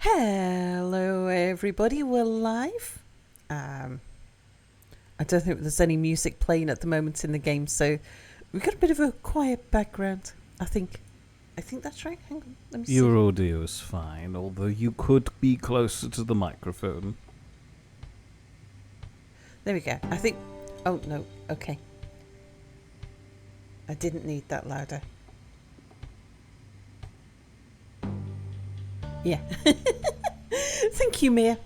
Hello everybody, we're live. I don't think there's any music playing at the moment in the game, so we've got a bit of a quiet background. I think that's right. Hang on, let me see. Your audio is fine, although you could be closer to the microphone. There we go. I think... Oh, no. Okay. I didn't need that louder. Yeah. Thank you, Mia.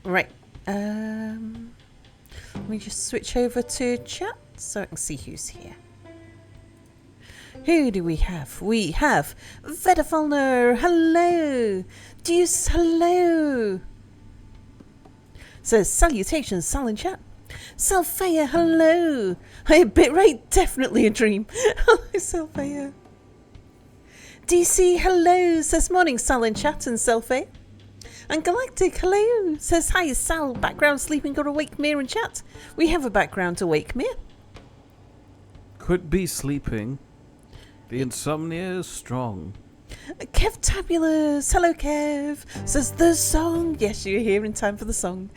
Right. Let me just switch over to chat so I can see who's here. Who do we have? We have Vedafalner. Hello. Deuce, hello. Says salutations, Sal in chat. Salfaya, hello. Hey, bitrate, definitely a dream. Hello, Salfaya. DC, hello. Says morning, Sal in chat and Salfaya. And Galactic, hello. Says hi, Sal. Background sleeping or awake, Mir in chat. We have a background awake, Mir. Could be sleeping. The insomnia is strong. Kev Tabulous, hello Kev. Says the song. Yes, you're here in time for the song.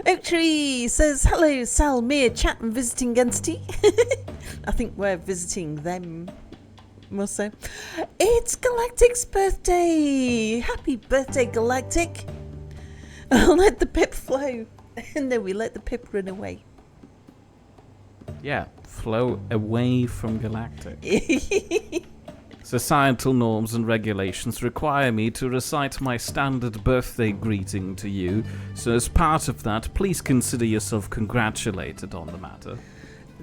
Oak Tree says hello, Sal, Mir, chat and visiting entity. I think we're visiting them. More so. It's Galactic's birthday. Happy birthday, Galactic. Let the pip flow. And then we let the pip run away. Yeah, flow away from Galactic. Societal norms and regulations require me to recite my standard birthday greeting to you, so as part of that, please consider yourself congratulated on the matter.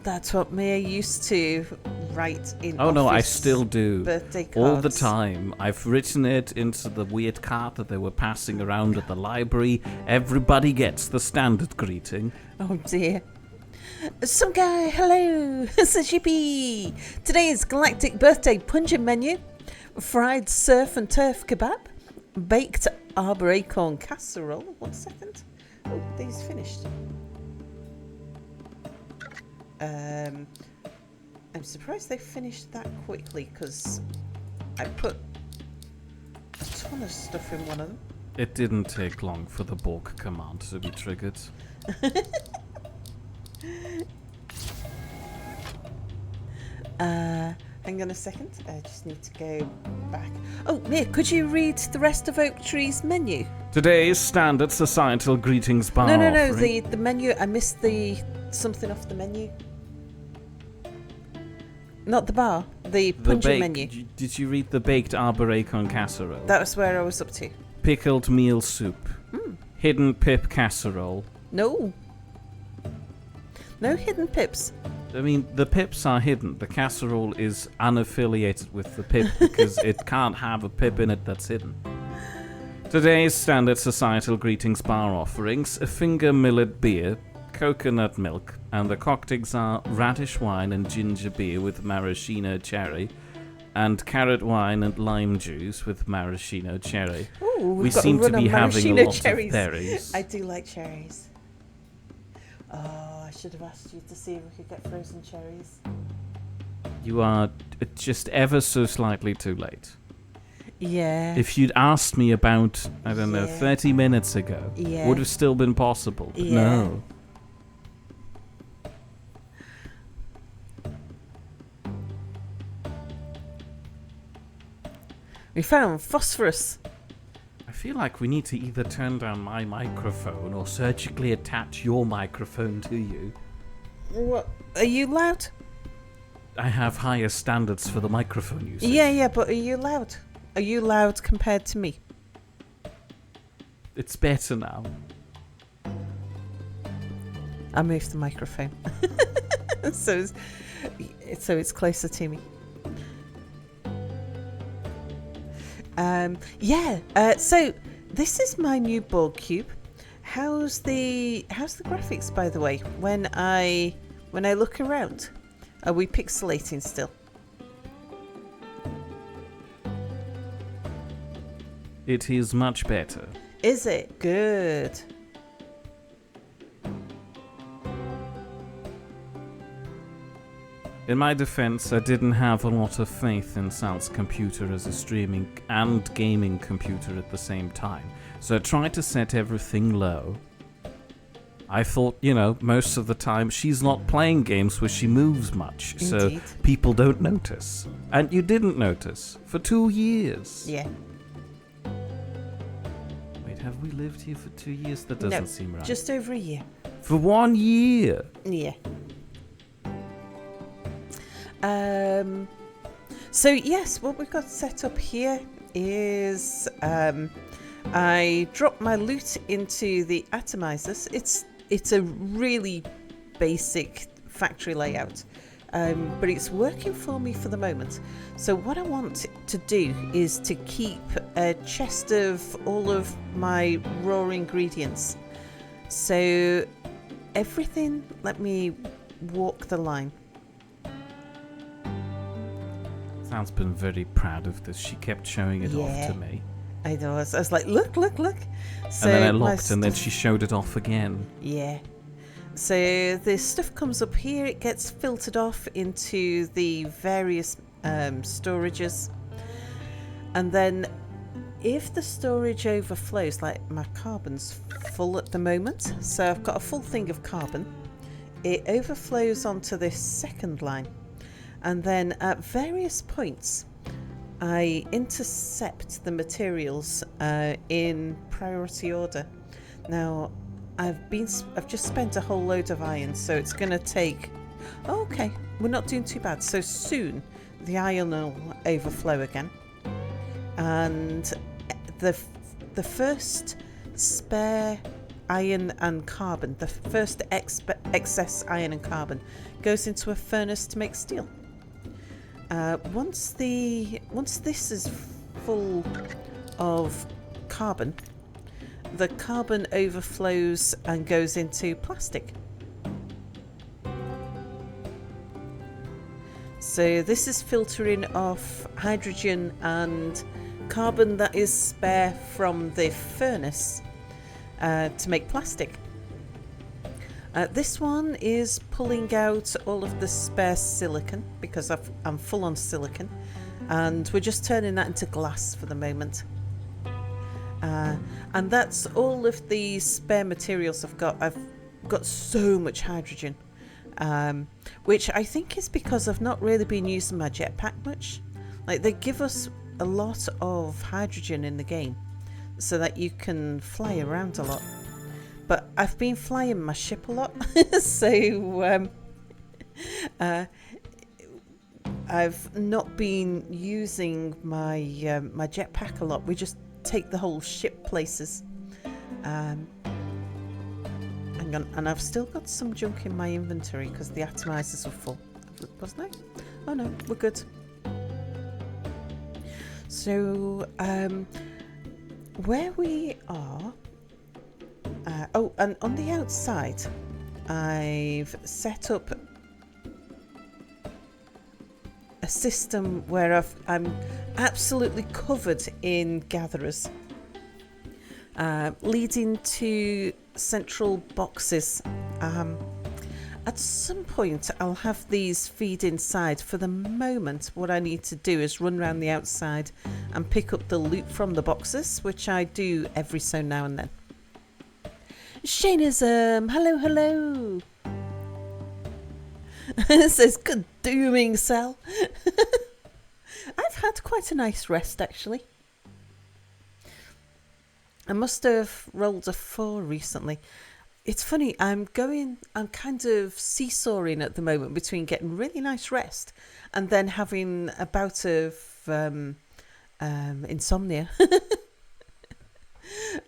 That's what Mia used to write in Oh no, I office still do. Birthday cards. All the time. I've written it into the weird card that they were passing around at the library. Everybody gets the standard greeting. Oh dear. Some guy, hello, says Yippee. Today is Galactic birthday pungent menu. Fried surf and turf kebab. Baked arbor acorn casserole. 1 second. Oh, these finished. I'm surprised they finished that quickly because I put a ton of stuff in one of them. It didn't take long for the Borg command to be triggered. Hang on a second. I just need to go back. Oh, Mia, could you read the rest of Oak Tree's menu? Today's standard societal greetings bar. No, offering. the menu. I missed the something off the menu. Not the bar, the pungent menu. Did you read the baked arbor acorn casserole? That was where I was up to. Pickled meal soup. Hidden pip casserole. No hidden pips. I mean, the pips are hidden. The casserole is unaffiliated with the pip because it can't have a pip in it that's hidden. Today's standard societal greetings bar offerings: a finger millet beer, coconut milk, and the cocktails are radish wine and ginger beer with maraschino cherry, and carrot wine and lime juice with maraschino cherry. Ooh, we seem to be having a lot cherries. of berries. I do like cherries. Oh, I should have asked you to see if we could get frozen cherries. You are just ever so slightly too late. Yeah. If you'd asked me about, 30 minutes ago, would have still been possible. But no. We found phosphorus. I feel like we need to either turn down my microphone or surgically attach your microphone to you. What? Are you loud? I have higher standards for the microphone usage. Yeah, but are you loud? Are you loud compared to me? It's better now. I moved the microphone. so it's closer to me. So this is my new Borg cube. How's the graphics, by the way? When I look around, are we pixelating still? It is much better. Is it? Good. In my defense, I didn't have a lot of faith in Sal's computer as a streaming and gaming computer at the same time, so I tried to set everything low. I thought, most of the time she's not playing games where she moves much, Indeed. so people don't notice. And you didn't notice for 2 years. Yeah. Wait, have we lived here for 2 years? That doesn't seem right. Just over a year. For 1 year? Yeah. So yes, what we've got set up here is I drop my loot into the atomizers. It's a really basic factory layout, but it's working for me for the moment. So what I want to do is to keep a chest of all of my raw ingredients. So everything, let me walk the line. Sal's been very proud of this. She kept showing it off to me. I know. I was like, look. So and then I looked, and then she showed it off again. Yeah. So the stuff comes up here. It gets filtered off into the various storages. And then if the storage overflows, like my carbon's full at the moment, so I've got a full thing of carbon. It overflows onto this second line. And then at various points, I intercept the materials in priority order. Now, I've just spent a whole load of iron, so it's going to take... Oh, okay, we're not doing too bad. So soon, the iron will overflow again. And the first spare iron and carbon, the first excess iron and carbon, goes into a furnace to make steel. Once this is full of carbon, the carbon overflows and goes into plastic. So this is filtering off hydrogen and carbon that is spare from the furnace to make plastic. This one is pulling out all of the spare silicon because I'm full on silicon, and we're just turning that into glass for the moment. And that's all of the spare materials I've got. I've got so much hydrogen, which I think is because I've not really been using my jetpack much. Like, they give us a lot of hydrogen in the game so that you can fly around a lot. But I've been flying my ship a lot, so I've not been using my my jetpack a lot. We just take the whole ship places. Hang on, and I've still got some junk in my inventory because the atomizers are full, wasn't I? Oh no, we're good. So where we are. And on the outside, I've set up a system where I'm absolutely covered in gatherers, leading to central boxes. At some point, I'll have these feed inside. For the moment, what I need to do is run around the outside and pick up the loot from the boxes, which I do every so now and then. Shainism, hello. It says, good dooming, Sal. I've had quite a nice rest, actually. I must have rolled a 4 recently. It's funny, I'm kind of seesawing at the moment between getting really nice rest and then having a bout of insomnia.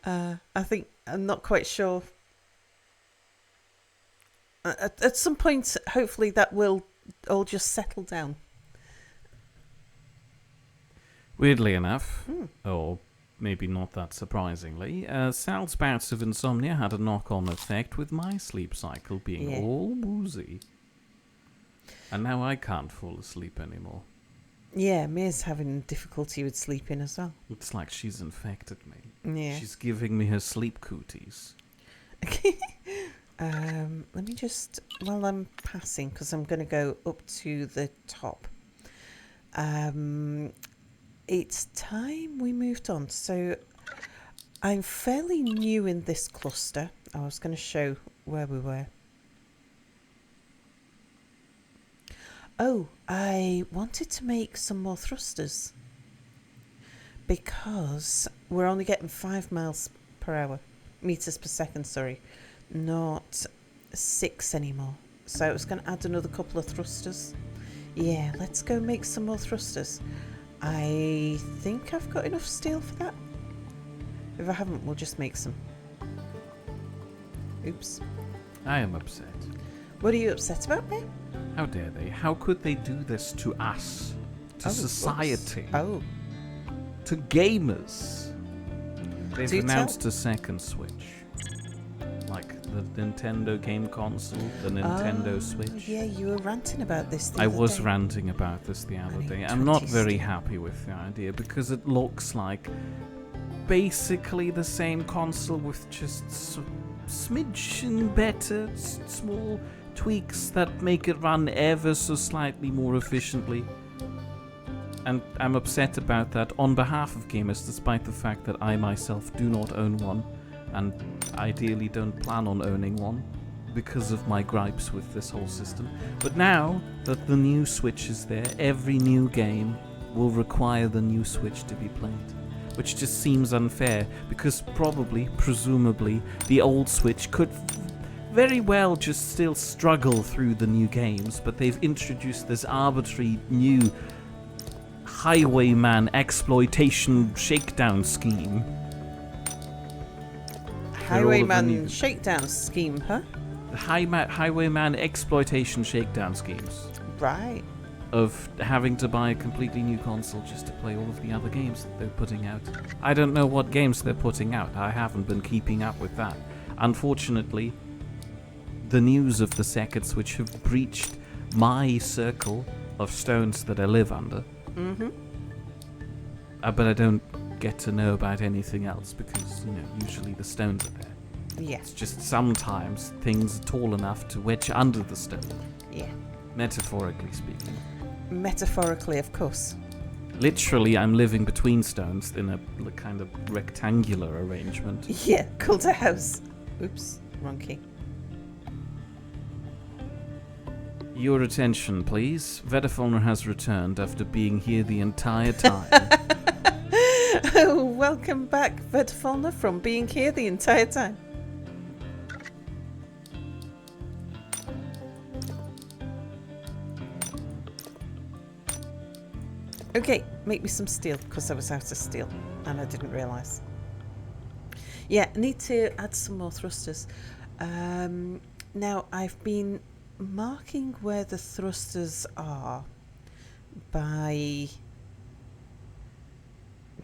I think I'm not quite sure. At some point, hopefully, that will all just settle down. Weirdly enough, or maybe not that surprisingly, Sal's bouts of insomnia had a knock-on effect with my sleep cycle being all woozy. And now I can't fall asleep anymore. Yeah, Mia's having difficulty with sleeping as well. It's like she's infected me. Yeah. She's giving me her sleep cooties. Let me just, while I'm passing, because I'm going to go up to the top. It's time we moved on. So I'm fairly new in this cluster. I was going to show where we were. Oh, I wanted to make some more thrusters because we're only getting 5 meters per second, sorry, not 6 anymore. So I was going to add another couple of thrusters. Yeah, let's go make some more thrusters. I think I've got enough steel for that. If I haven't, we'll just make some. Oops. I am upset. What are you upset about, me? How dare they? How could they do this to us? To society? Oops. Oh. To gamers? They've Do announced a second Switch. Like the Nintendo game console, the Nintendo Switch. Yeah, you were ranting about this the I other was day. ranting about this the other day. I'm 20 not very steel. happy with the idea because it looks like basically the same console with just smidgen better, small tweaks that make it run ever so slightly more efficiently. And I'm upset about that on behalf of gamers, despite the fact that I myself do not own one, and ideally don't plan on owning one, because of my gripes with this whole system. But now that the new Switch is there, every new game will require the new Switch to be played. Which just seems unfair, because presumably, the old Switch could very well just still struggle through the new games, but they've introduced this arbitrary new highwayman exploitation shakedown scheme. Highwayman shakedown scheme, huh? The highwayman exploitation shakedown schemes. Right. Of having to buy a completely new console just to play all of the other games that they're putting out. I don't know what games they're putting out. I haven't been keeping up with that. Unfortunately, the news of the second Switch have breached my circle of stones that I live under. Mm-hmm. But I don't get to know about anything else because, usually the stones are there. Yeah. It's just sometimes things are tall enough to wedge under the stone. Yeah. Metaphorically speaking. Metaphorically, of course. Literally, I'm living between stones in a kind of rectangular arrangement. Yeah, called a house. Oops, wrong key. Your attention, please. Vedafalner has returned after being here the entire time. Oh, welcome back, Vedafalner, from being here the entire time. Okay, make me some steel, because I was out of steel, and I didn't realise. Yeah, I need to add some more thrusters. Now, I've been marking where the thrusters are by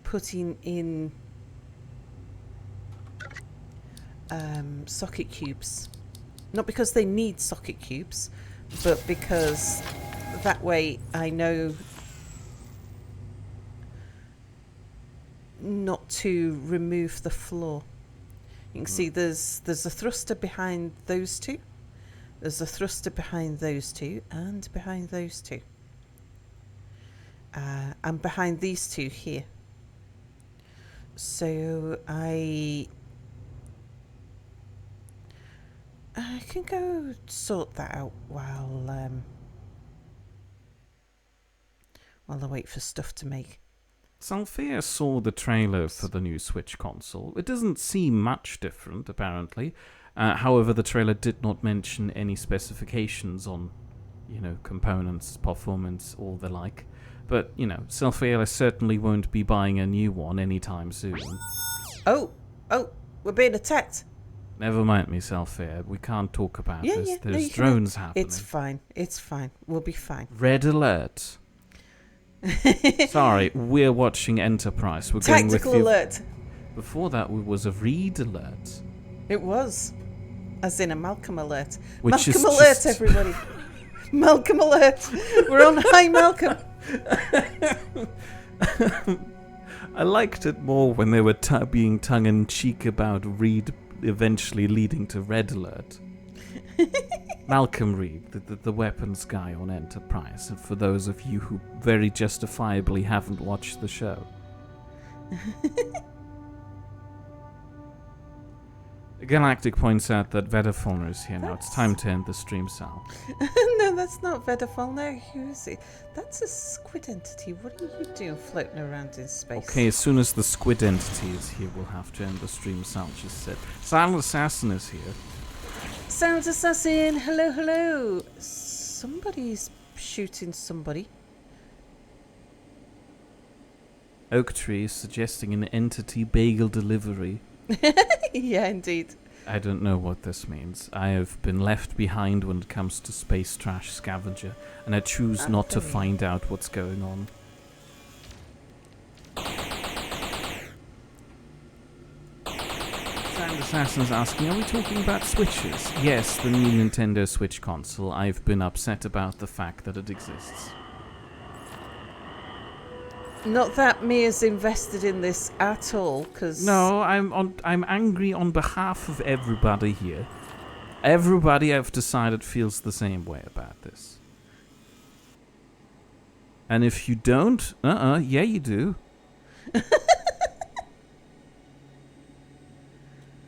putting in socket cubes. Not because they need socket cubes, but because that way I know not to remove the floor. You can see there's a thruster behind those two. There's a thruster behind those two and behind those two. And behind these two here. So I can go sort that out while I wait for stuff to make. Salfia saw the trailer for the new Switch console. It doesn't seem much different, apparently. However, the trailer did not mention any specifications on, components, performance, or the like. But, Salfia certainly won't be buying a new one anytime soon. Oh, we're being attacked. Never mind me, Salfia. We can't talk about this. Yeah, There's drones happening. It's fine. We'll be fine. Red alert. Sorry, we're watching Enterprise. We're Tactical going with alert. Before that, it was a read alert. It was. As in a Malcolm alert. Which Malcolm is alert, just... everybody. Malcolm alert. We're on high Malcolm. I liked it more when they were being tongue-in-cheek about read eventually leading to red alert. Malcolm Reed, the weapons guy on Enterprise, and for those of you who very justifiably haven't watched the show. Galactic points out that Vedafalner is here now. It's time to end the stream, Sal. No, that's not Vedafalner. Who is it? That's a squid entity. What are you doing floating around in space? Okay, as soon as the squid entity is here, we'll have to end the stream, Sal just said. Silent Assassin is here. Sound Assassin, hello, hello. Somebody's shooting somebody. Oak Tree is suggesting an entity bagel delivery. Yeah, indeed. I don't know what this means. I have been left behind when it comes to space trash scavenger, and I choose not to find out what's going on. Sound Assassin's asking, are we talking about Switches? Yes, the new Nintendo Switch console. I've been upset about the fact that it exists. Not that Mia's invested in this at all, because... No, I'm angry on behalf of everybody here. Everybody, I've decided, feels the same way about this. And if you don't, yeah you do.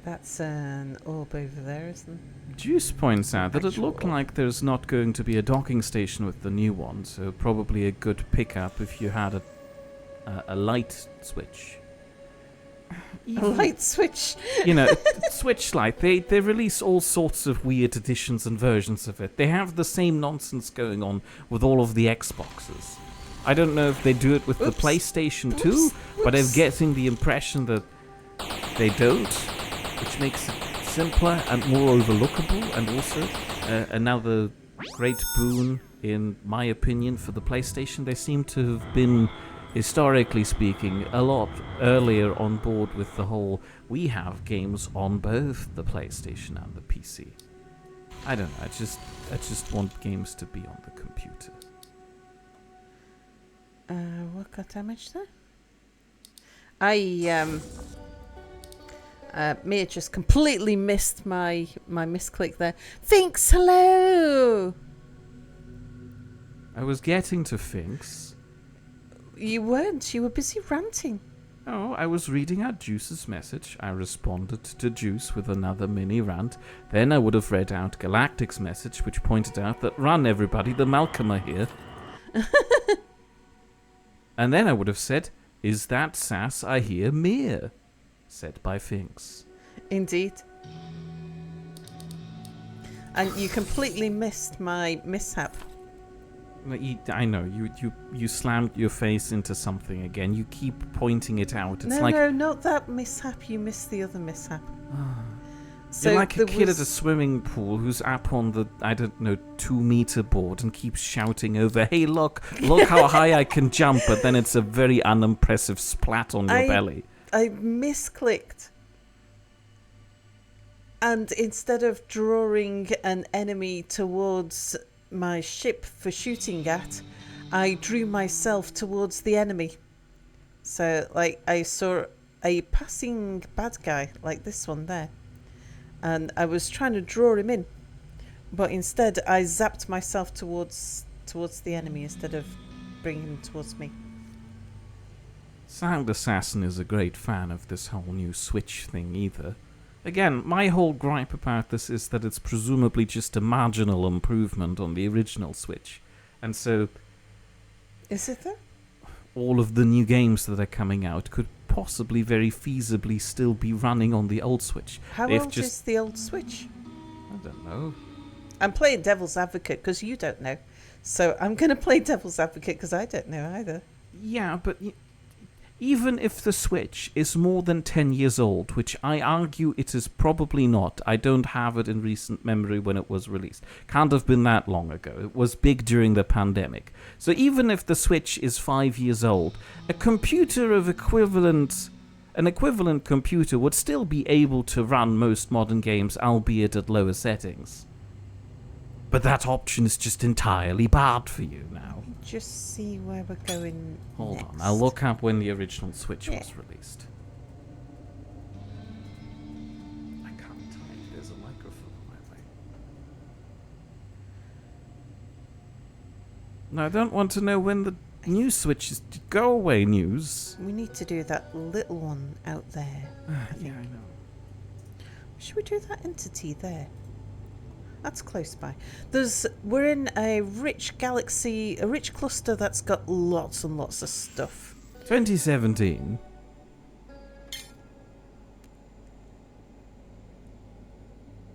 That's an orb over there, isn't it? Juice points out that it looked like there's not going to be a docking station with the new one, so probably a good pickup if you had a light switch. A light switch? You know, Switch Lite, they release all sorts of weird editions and versions of it. They have the same nonsense going on with all of the Xboxes. I don't know if they do it with the PlayStation too, but I'm getting the impression that they don't, which makes it simpler and more overlookable, and also another great boon, in my opinion, for the PlayStation. They seem to have been, historically speaking, a lot earlier on board with the whole, we have games on both the PlayStation and the PC. I don't know, I just want games to be on the computer. What got damaged there? Mia just completely missed my misclick there. Finks, hello! I was getting to Finks. You weren't. You were busy ranting. Oh, I was reading out Juice's message. I responded to Juice with another mini rant. Then I would have read out Galactic's message, which pointed out that, run everybody, the Malcolm are here. And then I would have said, is that sass I hear Mia? Said by Finks. Indeed. And you completely missed my mishap. I know, you slammed your face into something again. You keep pointing it out. It's No, not that mishap. You missed the other mishap. So you're like a kid at a swimming pool who's up on the, 2-meter board and keeps shouting over, hey, look how high I can jump, but then it's a very unimpressive splat on your belly. I misclicked. And instead of drawing an enemy towards my ship for shooting at, I drew myself towards the enemy. So, I saw a passing bad guy, like this one there. And I was trying to draw him in. But instead, I zapped myself towards the enemy instead of bringing him towards me. Sound Assassin is a great fan of this whole new Switch thing either. Again, my whole gripe about this is that it's presumably just a marginal improvement on the original Switch. And so... Is it though? All of the new games that are coming out could possibly very feasibly still be running on the old Switch. How old is the old Switch? I don't know. I'm playing devil's advocate because you don't know. So I'm going to play devil's advocate because I don't know either. Yeah, but... Even if the Switch is more than 10 years old, which I argue it is probably not, I don't have it in recent memory when it was released. Can't have been that long ago. It was big during the pandemic. So even if the Switch is 5 years old, an equivalent computer would still be able to run most modern games, albeit at lower settings. But that option is just entirely barred for you now. Just see where we're going. Hold next. on, I'll look up when the original Switch was released. I can't type, there's a microphone on my way. I don't want to know when the news switches. Go away, news. We need to do that little one out there. Yeah, I know. Should we do that entity there? That's close by. We're in a rich galaxy, a rich cluster that's got lots and lots of stuff. 2017.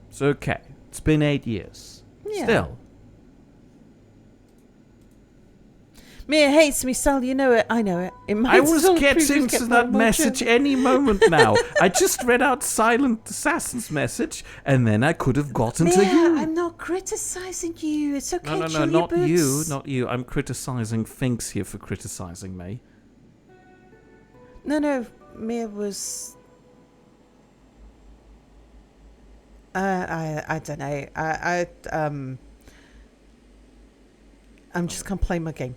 It's okay. It's been 8 years. Yeah. Still. Mia hates me, Sal. You know it. I know it. I was getting to that message any moment now. I just read out Silent Assassin's message, and then I could have gotten to you. I'm not criticizing you. It's okay. No, not you. I'm criticizing Finks here for criticizing me. No. Mia was. I don't know. I'm just gonna play my game.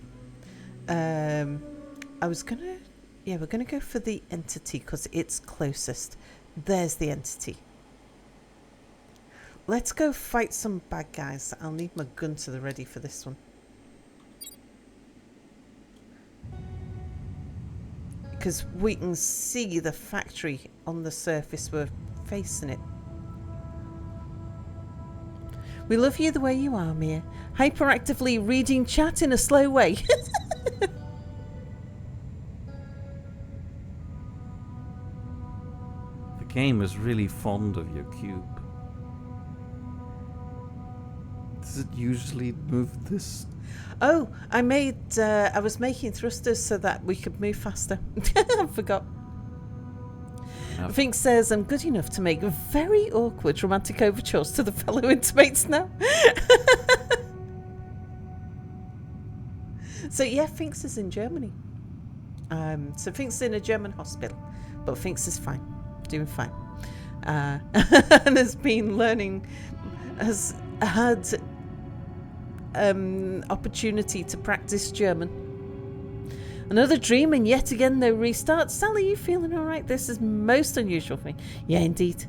We're gonna go for the entity because it's closest. There's the entity. Let's go fight some bad guys. I'll need my gun to the ready for this one. Because we can see the factory on the surface. We're facing it. We love you the way you are, Mia. Hyperactively reading chat in a slow way. The game is really fond of your cube. Does it usually move this? Oh, I was making thrusters so that we could move faster. I forgot. Fink says I'm good enough to make very awkward romantic overtures to the fellow intimates now. So yeah, Finks is in Germany. So Finks is in a German hospital, but Finks is fine, doing fine, and has had opportunity to practice German. Another dream and yet again no restart. Sally, you feeling all right? This is most unusual for me. Yeah, indeed.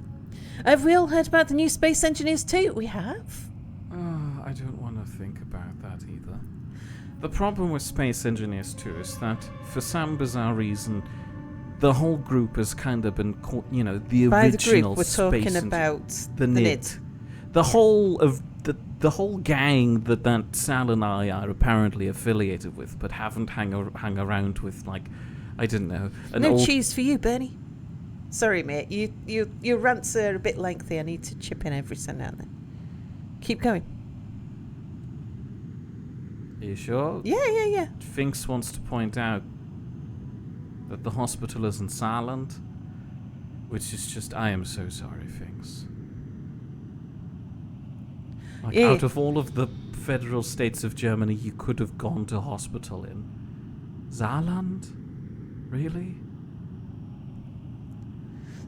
Have we all heard about the new space engineers too? We have. I don't want to think about that either. The problem with Space Engineers 2 is that, for some bizarre reason, the whole group has kind of been caught, the By original the group, we're talking Space about the NID. The whole gang that Sal and I are apparently affiliated with, but haven't hung around with, I don't know. No cheese for you, Bernie. Sorry, mate. Your rants are a bit lengthy. I need to chip in every so now and then. Keep going. Are you sure? Yeah. Finks wants to point out that the hospital isn't silent, which is just, I am so sorry, Finks. Out of all of the federal states of Germany you could have gone to hospital in, Saarland? Really?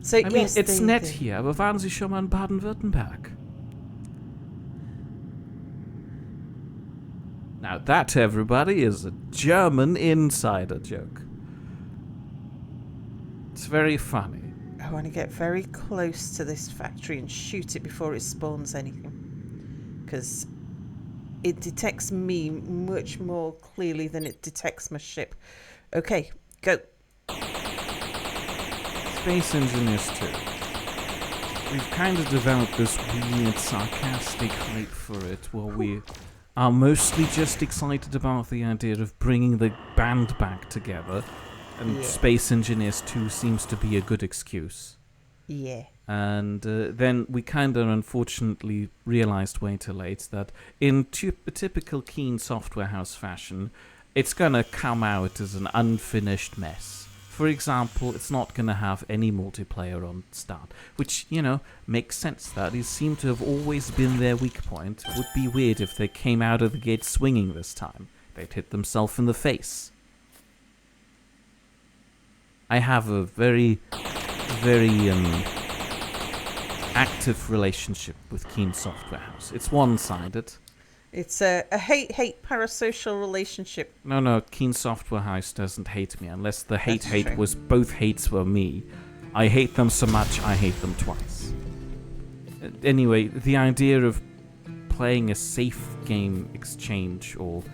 So I mean, it's nett hier, aber waren Sie schon mal in Baden-Württemberg? Now that, everybody, is a German insider joke. It's very funny. I want to get very close to this factory and shoot it before it spawns anything. Because it detects me much more clearly than it detects my ship. Okay, go. Space Engineers 2. We've kind of developed this weird sarcastic hype for it, where we are mostly just excited about the idea of bringing the band back together, and Space Engineers 2 seems to be a good excuse. Yeah. And then we kind of unfortunately realized way too late that in typical Keen Software House fashion, it's going to come out as an unfinished mess. For example, it's not going to have any multiplayer on start, which, makes sense. That seem to have always been their weak point. It would be weird if they came out of the gate swinging this time. They'd hit themselves in the face. I have a very active relationship with Keen Software House. It's one-sided. It's a hate parasocial relationship. No, Keen Software House doesn't hate me unless the hate was both hates were me. I hate them so much I hate them twice. Anyway, the idea of playing a safe game exchange or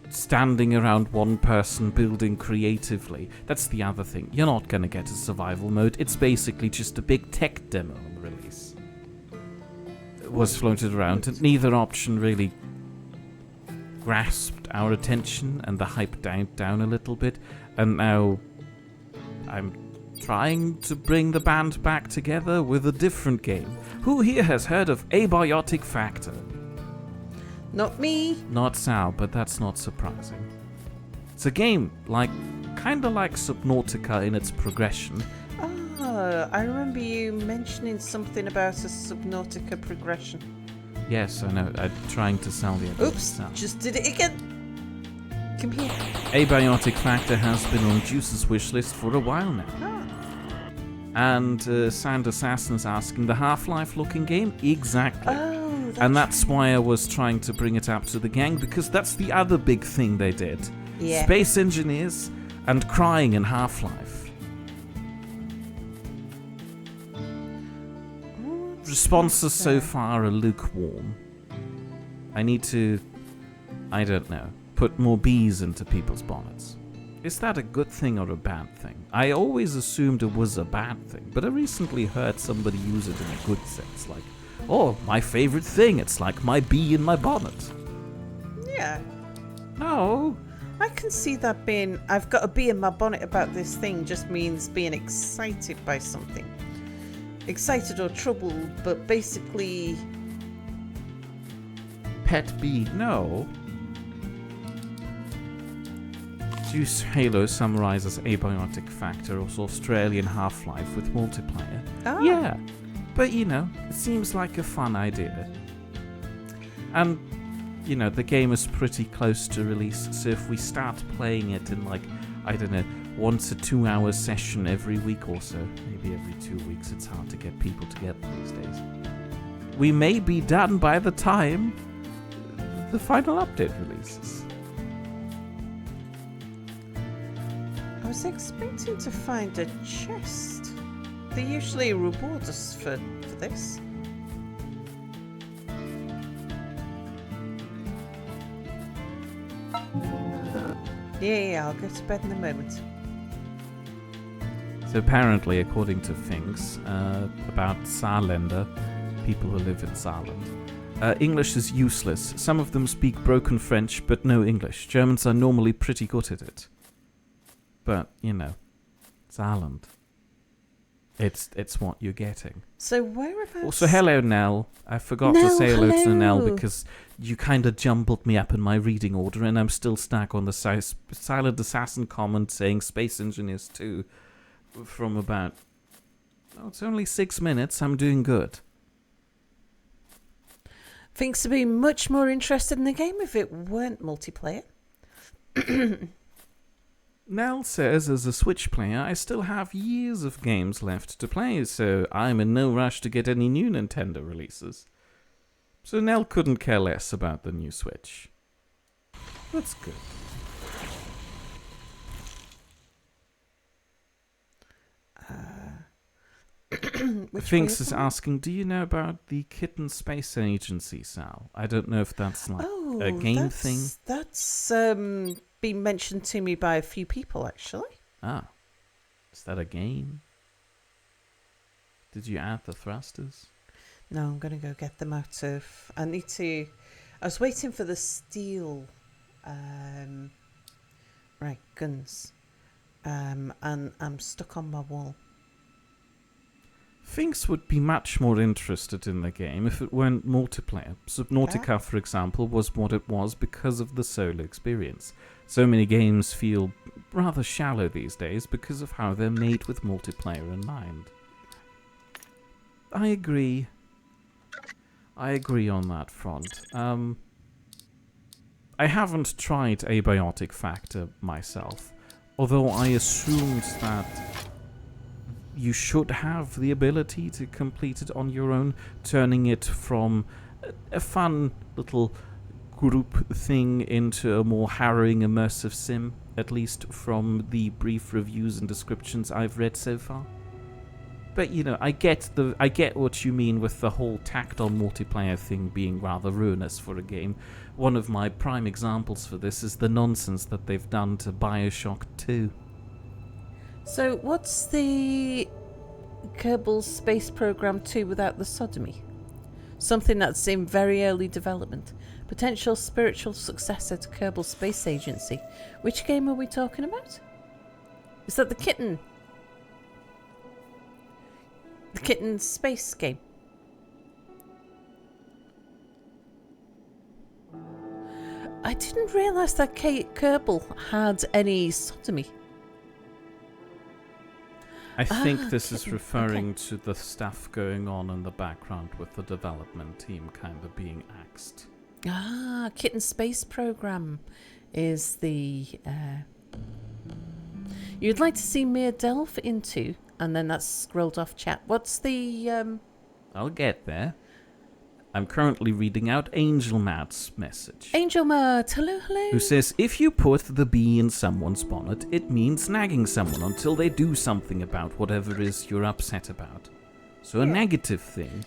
standing around one person building creatively. That's the other thing. You're not gonna get a survival mode. It's basically just a big tech demo on the release. It was floated around, and neither option really grasped our attention, and the hype died down a little bit. And now I'm trying to bring the band back together with a different game. Who here has heard of Abiotic Factor? Not me. Not Sal, but that's not surprising. It's a game kinda like Subnautica in its progression. Oh, I remember you mentioning something about a Subnautica progression. Yes, I know. I'm trying to sell the idea. Oops, just did it again. Come here. Abiotic Factor has been on Juice's wishlist for a while now. Ah. And Sand Assassin's asking, the Half-Life looking game? Exactly. Oh, And that's why I was trying to bring it up to the gang, because that's the other big thing they did. Yeah. Space engineers and crying in Half-Life. Responses so far are lukewarm. I need to, I don't know, put more bees into people's bonnets. Is that a good thing or a bad thing? I always assumed it was a bad thing, but I recently heard somebody use it in a good sense, like, oh, my favorite thing, it's like my bee in my bonnet. Yeah. No. I can see that being, I've got a bee in my bonnet about this thing just means being excited by something. Excited or troubled, but basically... Pet bee, no. Juice Halo summarizes Abiotic Factor as Australian Half-Life with multiplayer. Oh. Yeah, but it seems like a fun idea. And, the game is pretty close to release, so if we start playing it in 1 to 2 hour session every week or so, maybe every 2 weeks, it's hard to get people together these days. We may be done by the time the final update releases. I was expecting to find a chest. They usually reward us for this. Yeah, I'll go to bed in a moment. So apparently, according to things about Saarländer, people who live in Saarland, English is useless. Some of them speak broken French, but no English. Germans are normally pretty good at it. But, Saarland. It's what you're getting. So whereabouts... Also, hello, Nell. I forgot to say hello to Nell because you kind of jumbled me up in my reading order, and I'm still stuck on the Silent Assassin comment saying Space Engineers 2 from about... Oh, it's only 6 minutes. I'm doing good. Thinks to be much more interested in the game if it weren't multiplayer. Nell says, as a Switch player, I still have years of games left to play, so I'm in no rush to get any new Nintendo releases. So Nell couldn't care less about the new Switch. That's good. Finks is asking, do you know about the Kitten Space Agency, Sal? I don't know if that's a game thing. That's been mentioned to me by a few people, actually. Ah. Is that a game? Did you add the thrusters? No, I'm going to go get them out of... I was waiting for the steel... right, guns. And I'm stuck on my wall. Finks would be much more interested in the game if it weren't multiplayer. Subnautica, for example, was what it was because of the solo experience. So many games feel rather shallow these days because of how they're made with multiplayer in mind. I agree. I agree on that front. I haven't tried Abiotic Factor myself, although I assumed that you should have the ability to complete it on your own, turning it from a fun little group thing into a more harrowing immersive sim, at least from the brief reviews and descriptions I've read so far. But I get what you mean with the whole tactile multiplayer thing being rather ruinous for a game. One of my prime examples for this is the nonsense that they've done to BioShock 2. So what's the Kerbal Space Program 2 without the sodomy? Something that's in very early development. Potential spiritual successor to Kerbal Space Agency. Which game are we talking about? Is that the kitten? The kitten space game. I didn't realise that Kate Kerbal had any sodomy. I think this is kitten. referring to the stuff going on in the background with the development team kind of being axed. Kitten Space Program is the... You'd like to see Mia delve into, and then that's scrolled off chat. What's the... I'll get there. I'm currently reading out Angel Matt's message. Angel Matt, hello. Who says, if you put the bee in someone's bonnet, it means nagging someone until they do something about whatever it is you're upset about. So a negative thing.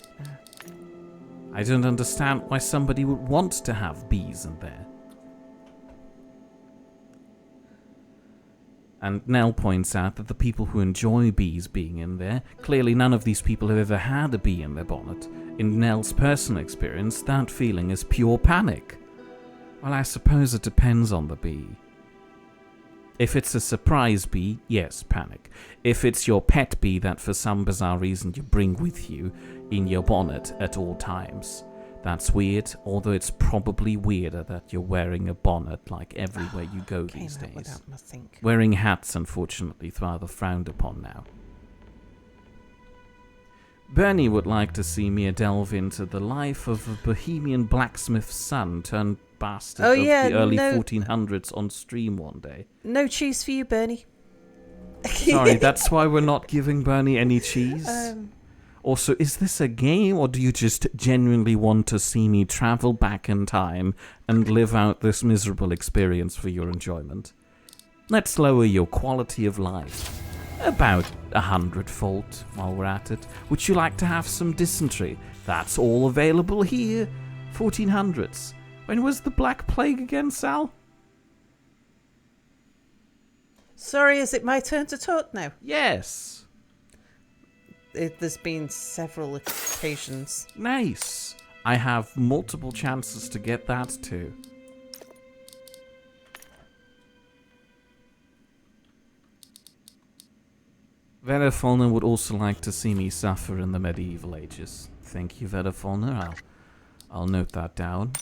I don't understand why somebody would want to have bees in there. And Nell points out that the people who enjoy bees being in there, clearly none of these people have ever had a bee in their bonnet. In Nell's personal experience, that feeling is pure panic. Well, I suppose it depends on the bee. If it's a surprise bee, yes, panic. If it's your pet bee that for some bizarre reason you bring with you in your bonnet at all times, that's weird, although it's probably weirder that you're wearing a bonnet like everywhere you go these days. Wearing hats, unfortunately, rather frowned upon now. Bernie would like to see Mia delve into the life of a bohemian blacksmith's son turned bastard of the early 1400s on stream one day. No cheese for you, Bernie. Sorry, that's why we're not giving Bernie any cheese? Also, is this a game, or do you just genuinely want to see me travel back in time and live out this miserable experience for your enjoyment? Let's lower your quality of life about 100-fold while we're at it. Would you like to have some dysentery? That's all available here. 1400s. When was the Black Plague again, Sal? Sorry, is it my turn to talk now? Yes. There's been several occasions. Nice. I have multiple chances to get that too. Verifalner would also like to see me suffer in the medieval ages. Thank you, Verifalner. I'll note that down.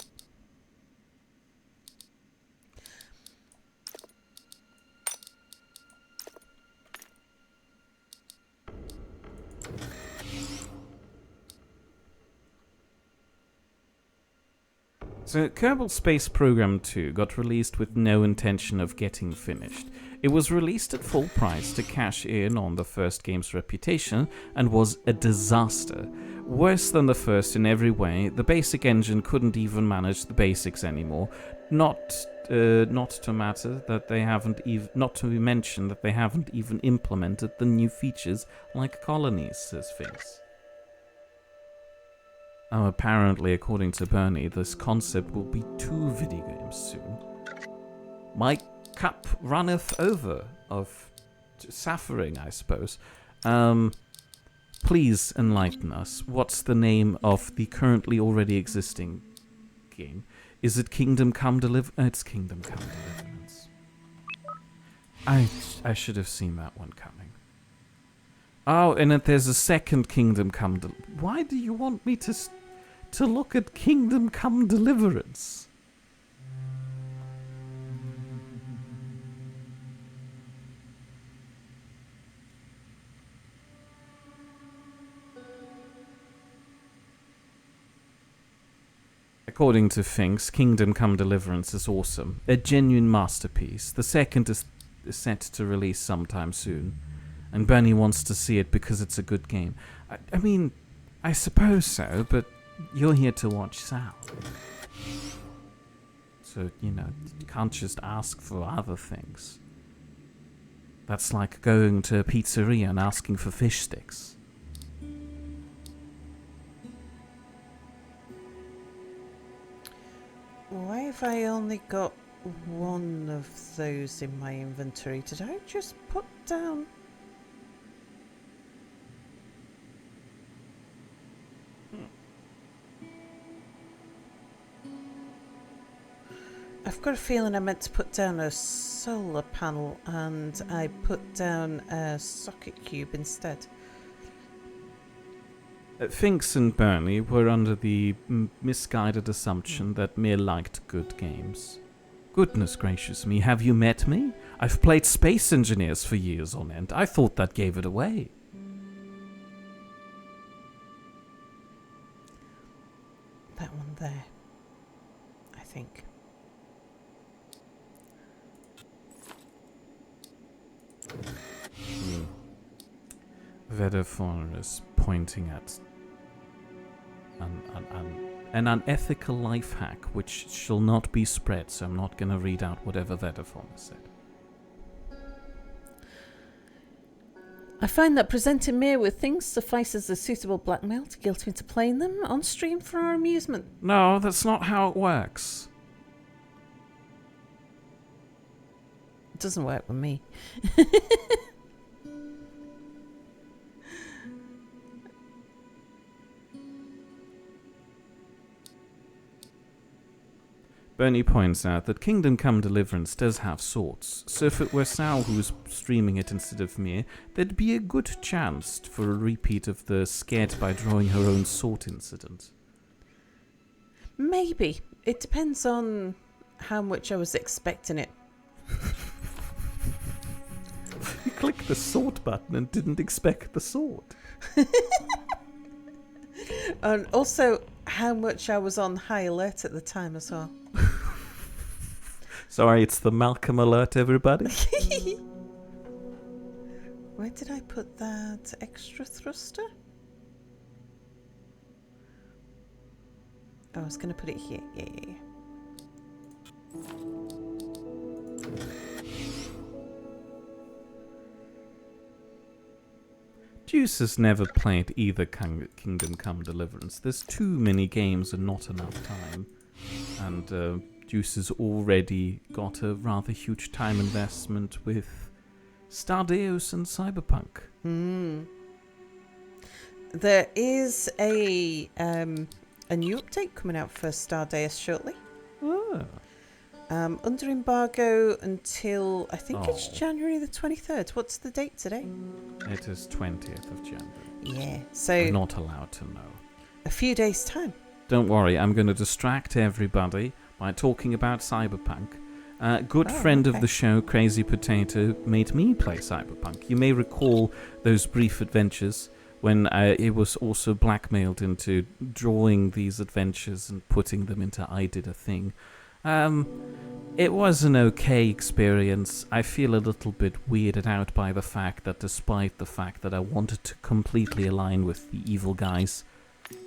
So, Kerbal Space Program 2 got released with no intention of getting finished. It was released at full price to cash in on the first game's reputation and was a disaster. Worse than the first in every way, the basic engine couldn't even manage the basics anymore. Not to mention that they haven't even implemented the new features like colonies, says Finks. Oh, apparently, according to Bernie, this concept will be 2 video games soon. My cup runneth over of suffering, I suppose. Please enlighten us. What's the name of the currently already existing game? Is it Kingdom Come Deliverance? It's Kingdom Come Deliverance. I should have seen that one coming. Oh, and there's a second Kingdom Come Deliverance. Why do you want me to look at Kingdom Come Deliverance? According to Finks, Kingdom Come Deliverance is awesome. A genuine masterpiece. The second is set to release sometime soon. And Bernie wants to see it because it's a good game. I mean, I suppose so, but you're here to watch Sal. So, you can't just ask for other things. That's like going to a pizzeria and asking for fish sticks. if I only got one of those in my inventory. Did I just put down... I've got a feeling I meant to put down a solar panel and I put down a socket cube instead. Finks and Bernie were under the misguided assumption that Mir liked good games. Goodness gracious me, have you met me? I've played Space Engineers for years on end. I thought that gave it away. That one there, I think. Vedafor is pointing at an unethical life hack which shall not be spread, so I'm not going to read out whatever Vedafor said. I find that presenting Mir with things suffices as suitable blackmail to guilt me into playing them on stream for our amusement. No, that's not how it works. It doesn't work with me. Bernie points out that Kingdom Come Deliverance does have swords, so if it were Sal who was streaming it instead of me, there'd be a good chance for a repeat of the scared by drawing her own sword incident. Maybe. It depends on how much I was expecting it. You clicked the sword button and didn't expect the sword. And also how much I was on high alert at the time as well. Sorry, it's the Malcolm alert, everybody. Where did I put that extra thruster? Oh, I was going to put it here. Yeah. Juice has never played either Kingdom Come Deliverance. There's too many games and not enough time. And Juice has already got a rather huge time investment with Stardeus and Cyberpunk. There is a new update coming out for Stardeus shortly. Oh. Under embargo until, I think it's January the 23rd. What's the date today? It is 20th of January. Yeah, so... I'm not allowed to know. A few days' time. Don't worry, I'm going to distract everybody by talking about Cyberpunk. Good friend of the show, Crazy Potato, made me play Cyberpunk. You may recall those brief adventures when it was also blackmailed into drawing these adventures and putting them into I Did a Thing. It was an okay experience. I feel a little bit weirded out by the fact that despite the fact that I wanted to completely align with the evil guys,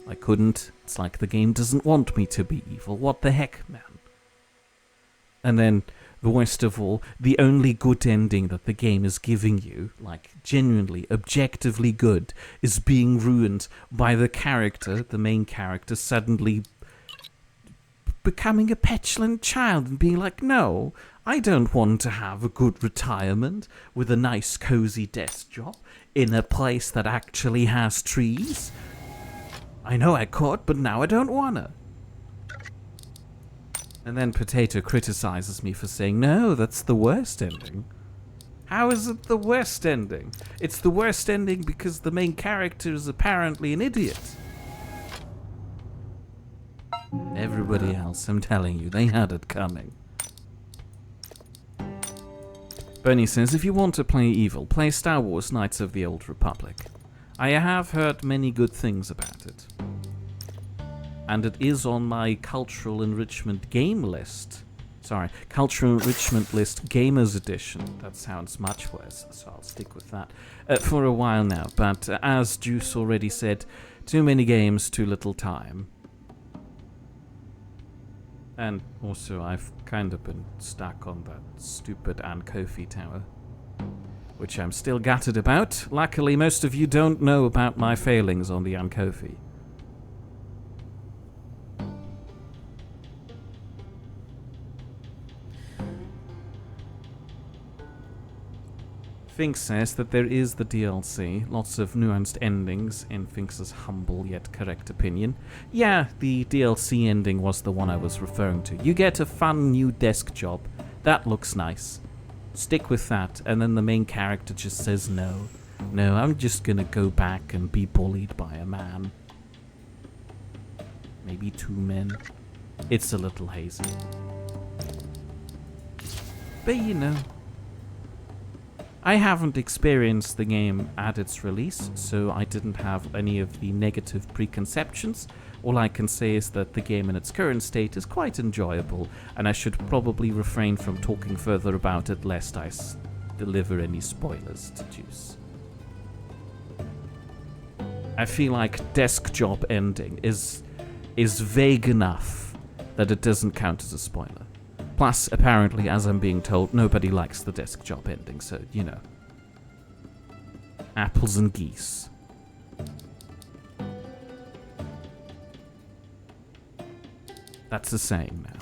I couldn't. It's like the game doesn't want me to be evil. What the heck, man? And then, the worst of all, the only good ending that the game is giving you, like genuinely, objectively good, is being ruined by the character, the main character, suddenly becoming a petulant child and being like, no, I don't want to have a good retirement with a nice cozy desk job in a place that actually has trees. I know I could, but now I don't wanna. And then Potato criticizes me for saying, no, that's the worst ending. How is it the worst ending? It's the worst ending because the main character is apparently an idiot. Everybody else, I'm telling you, they had it coming. Bernie says, if you want to play evil, play Star Wars Knights of the Old Republic. I have heard many good things about it. And it is on my cultural enrichment game list. Sorry, cultural enrichment list gamers edition. That sounds much worse, so I'll stick with that for a while now. But as Juice already said, too many games, too little time. And also, I've kind of been stuck on that stupid Ankofi tower, which I'm still gutted about. Luckily, most of you don't know about my failings on the Ankofi. Fink says that there is the DLC, lots of nuanced endings, in Fink's humble yet correct opinion. Yeah, the DLC ending was the one I was referring to. You get a fun new desk job. That looks nice. Stick with that, and then the main character just says no. No, I'm just gonna go back and be bullied by a man. Maybe 2 men. It's a little hazy. But you know, I haven't experienced the game at its release, so I didn't have any of the negative preconceptions. All I can say is that the game in its current state is quite enjoyable, and I should probably refrain from talking further about it lest I deliver any spoilers to Juice. I feel like desk job ending is vague enough that it doesn't count as a spoiler. Plus, apparently, as I'm being told, nobody likes the desk job ending, so, you know. Apples and geese. That's a saying now.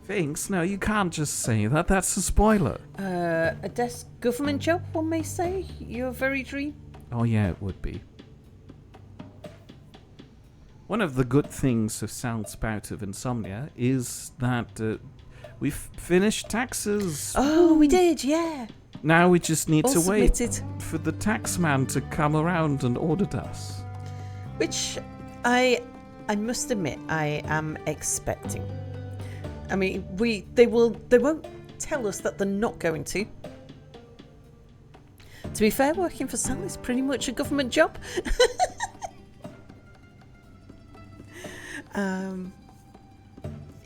Thanks, no, you can't just say that, that's a spoiler. A desk government job, one may say? Your very dream? Oh yeah, it would be. One of the good things of Sal's bout of insomnia is that we've finished taxes. Oh, we did, yeah. Now we just need All to wait submitted. for the tax man to come around and audit us. Which I must admit I am expecting. I mean, they won't tell us that they're not going to. To be fair, working for Sal is pretty much a government job.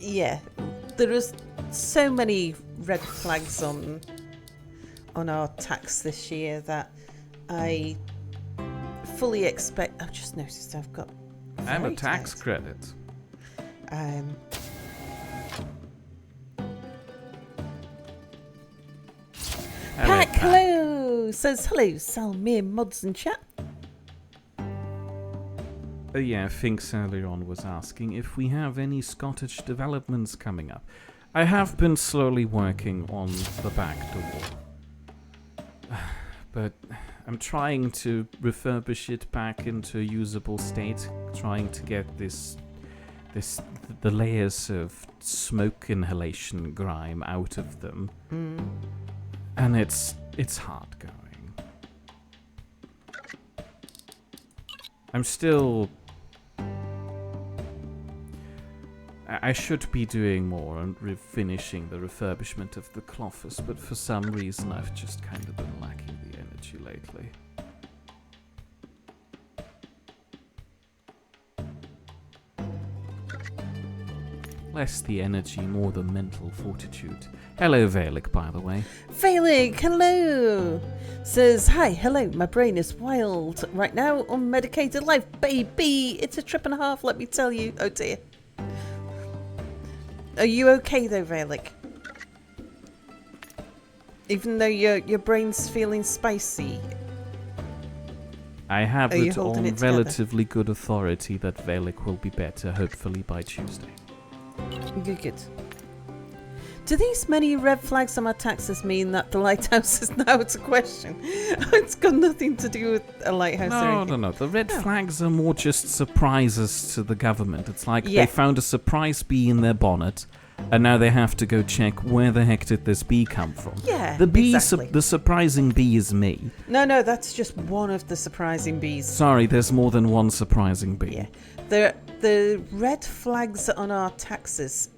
Yeah, there is so many red flags on our tax this year that I fully expect. I've just noticed I've got And a tax tight. credit. Pat hello says hello, Sal, me mods and chat. Yeah, Finks earlier on was asking if we have any Scottish developments coming up. I have been slowly working on the back door. But I'm trying to refurbish it back into a usable state, trying to get the layers of smoke inhalation grime out of them. And it's hard going. I'm still... I should be doing more and finishing the refurbishment of the Clophus, but for some reason I've just kind of been lacking the energy lately. Less the energy, more the mental fortitude. Hello, Valik, by the way. Valik, hello! Says, hi, hello, my brain is wild right now, unmedicated life, baby! It's a trip and a half, let me tell you. Oh dear. Are you okay though, Valik? Even though your brain's feeling spicy? I have it on it relatively good authority that Valik will be better, hopefully by Tuesday. Good. Do these many red flags on my taxes mean that the lighthouse is now out of question? It's got nothing to do with a lighthouse or anything. No. The red flags are more just surprises to the government. It's like they found a surprise bee in their bonnet, and now they have to go check where the heck did this bee come from. Yeah, the bee, exactly. The surprising bee is me. No, that's just one of the surprising bees. Sorry, there's more than one surprising bee. Yeah, the red flags on our taxes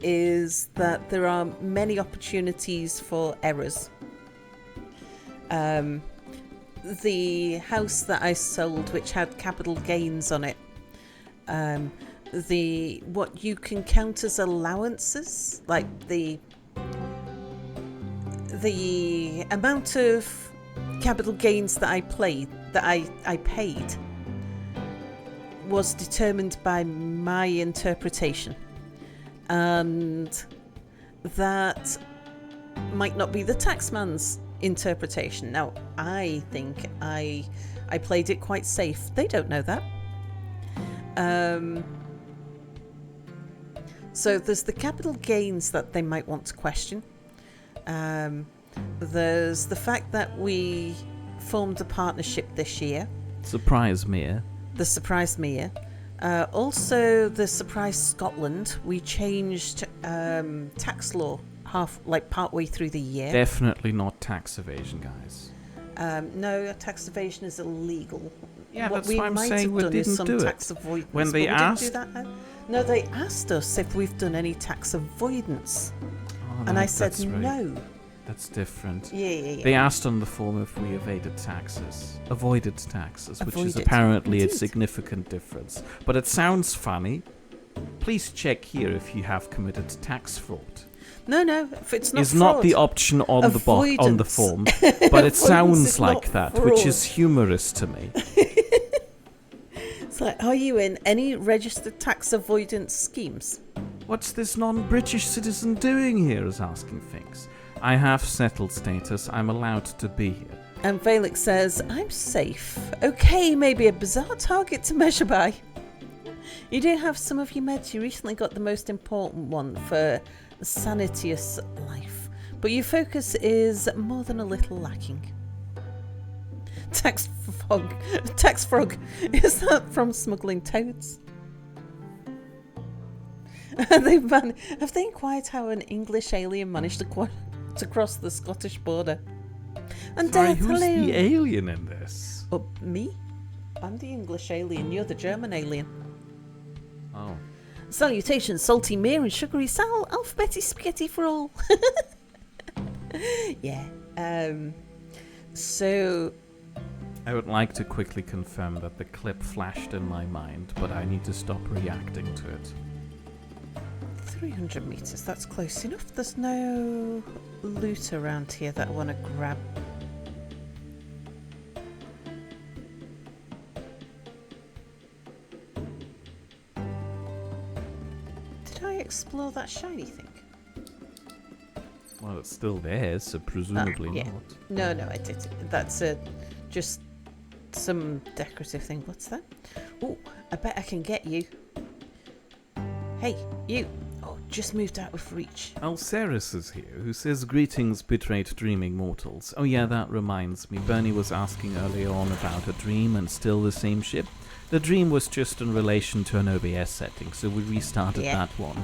is that there are many opportunities for errors. The house that I sold, which had capital gains on it, what you can count as allowances, like the amount of capital gains that I paid was determined by my interpretation, and that might not be the taxman's interpretation. Now, I think I played it quite safe. They don't know that. So there's the capital gains that they might want to question. There's the fact that we formed a partnership this year. Surprise me. The surprise me. Also, the surprise Scotland. We changed tax law partway through the year. Definitely not tax evasion, guys. No, tax evasion is illegal. Yeah, what that's we why I'm might saying have we done is didn't some do tax it. avoidance. When they but we asked, didn't do that. No, they asked us if we've done any tax avoidance, and I said that's right. no. That's different. Yeah. They asked on the form if we avoided taxes, which is Avoided. apparently a Indeed. significant difference. But it sounds funny. Please check here if you have committed tax fraud. No, if it's not It's fraud. not the option on the Avoidance. form, but it Avoidance sounds is like not that, fraud. which is humorous to me. It's like, are you in any registered tax avoidance schemes? What's this non-British citizen doing here? Is asking things. I have settled status. I'm allowed to be here. And Valix says, I'm safe. Okay, maybe a bizarre target to measure by. You do have some of your meds. You recently got the most important one for sanitous life. But your focus is more than a little lacking. Tax frog. Is that from smuggling toads? Have they inquired how an English alien managed to cross the Scottish border? And Sorry, Death, who's hello. the alien in this? Oh, me? I'm the English alien. You're the German alien. Oh. Salutations, salty mere and sugary sal, alphabeti spaghetti for all. Yeah. So I would like to quickly confirm that the clip flashed in my mind, but I need to stop reacting to it. 300 meters, that's close enough. There's no loot around here that I want to grab. Did I explore that shiny thing? Well, it's still there, so presumably yeah. not. No, I did. That's just some decorative thing. What's that? Oh, I bet I can get you. Hey, you. Oh, just moved out of reach. Alceris is here, who says, "Greetings, bitrate dreaming mortals." Oh yeah, that reminds me. Bernie was asking earlier on about a dream and still the same ship. The dream was just in relation to an OBS setting, so we restarted that one.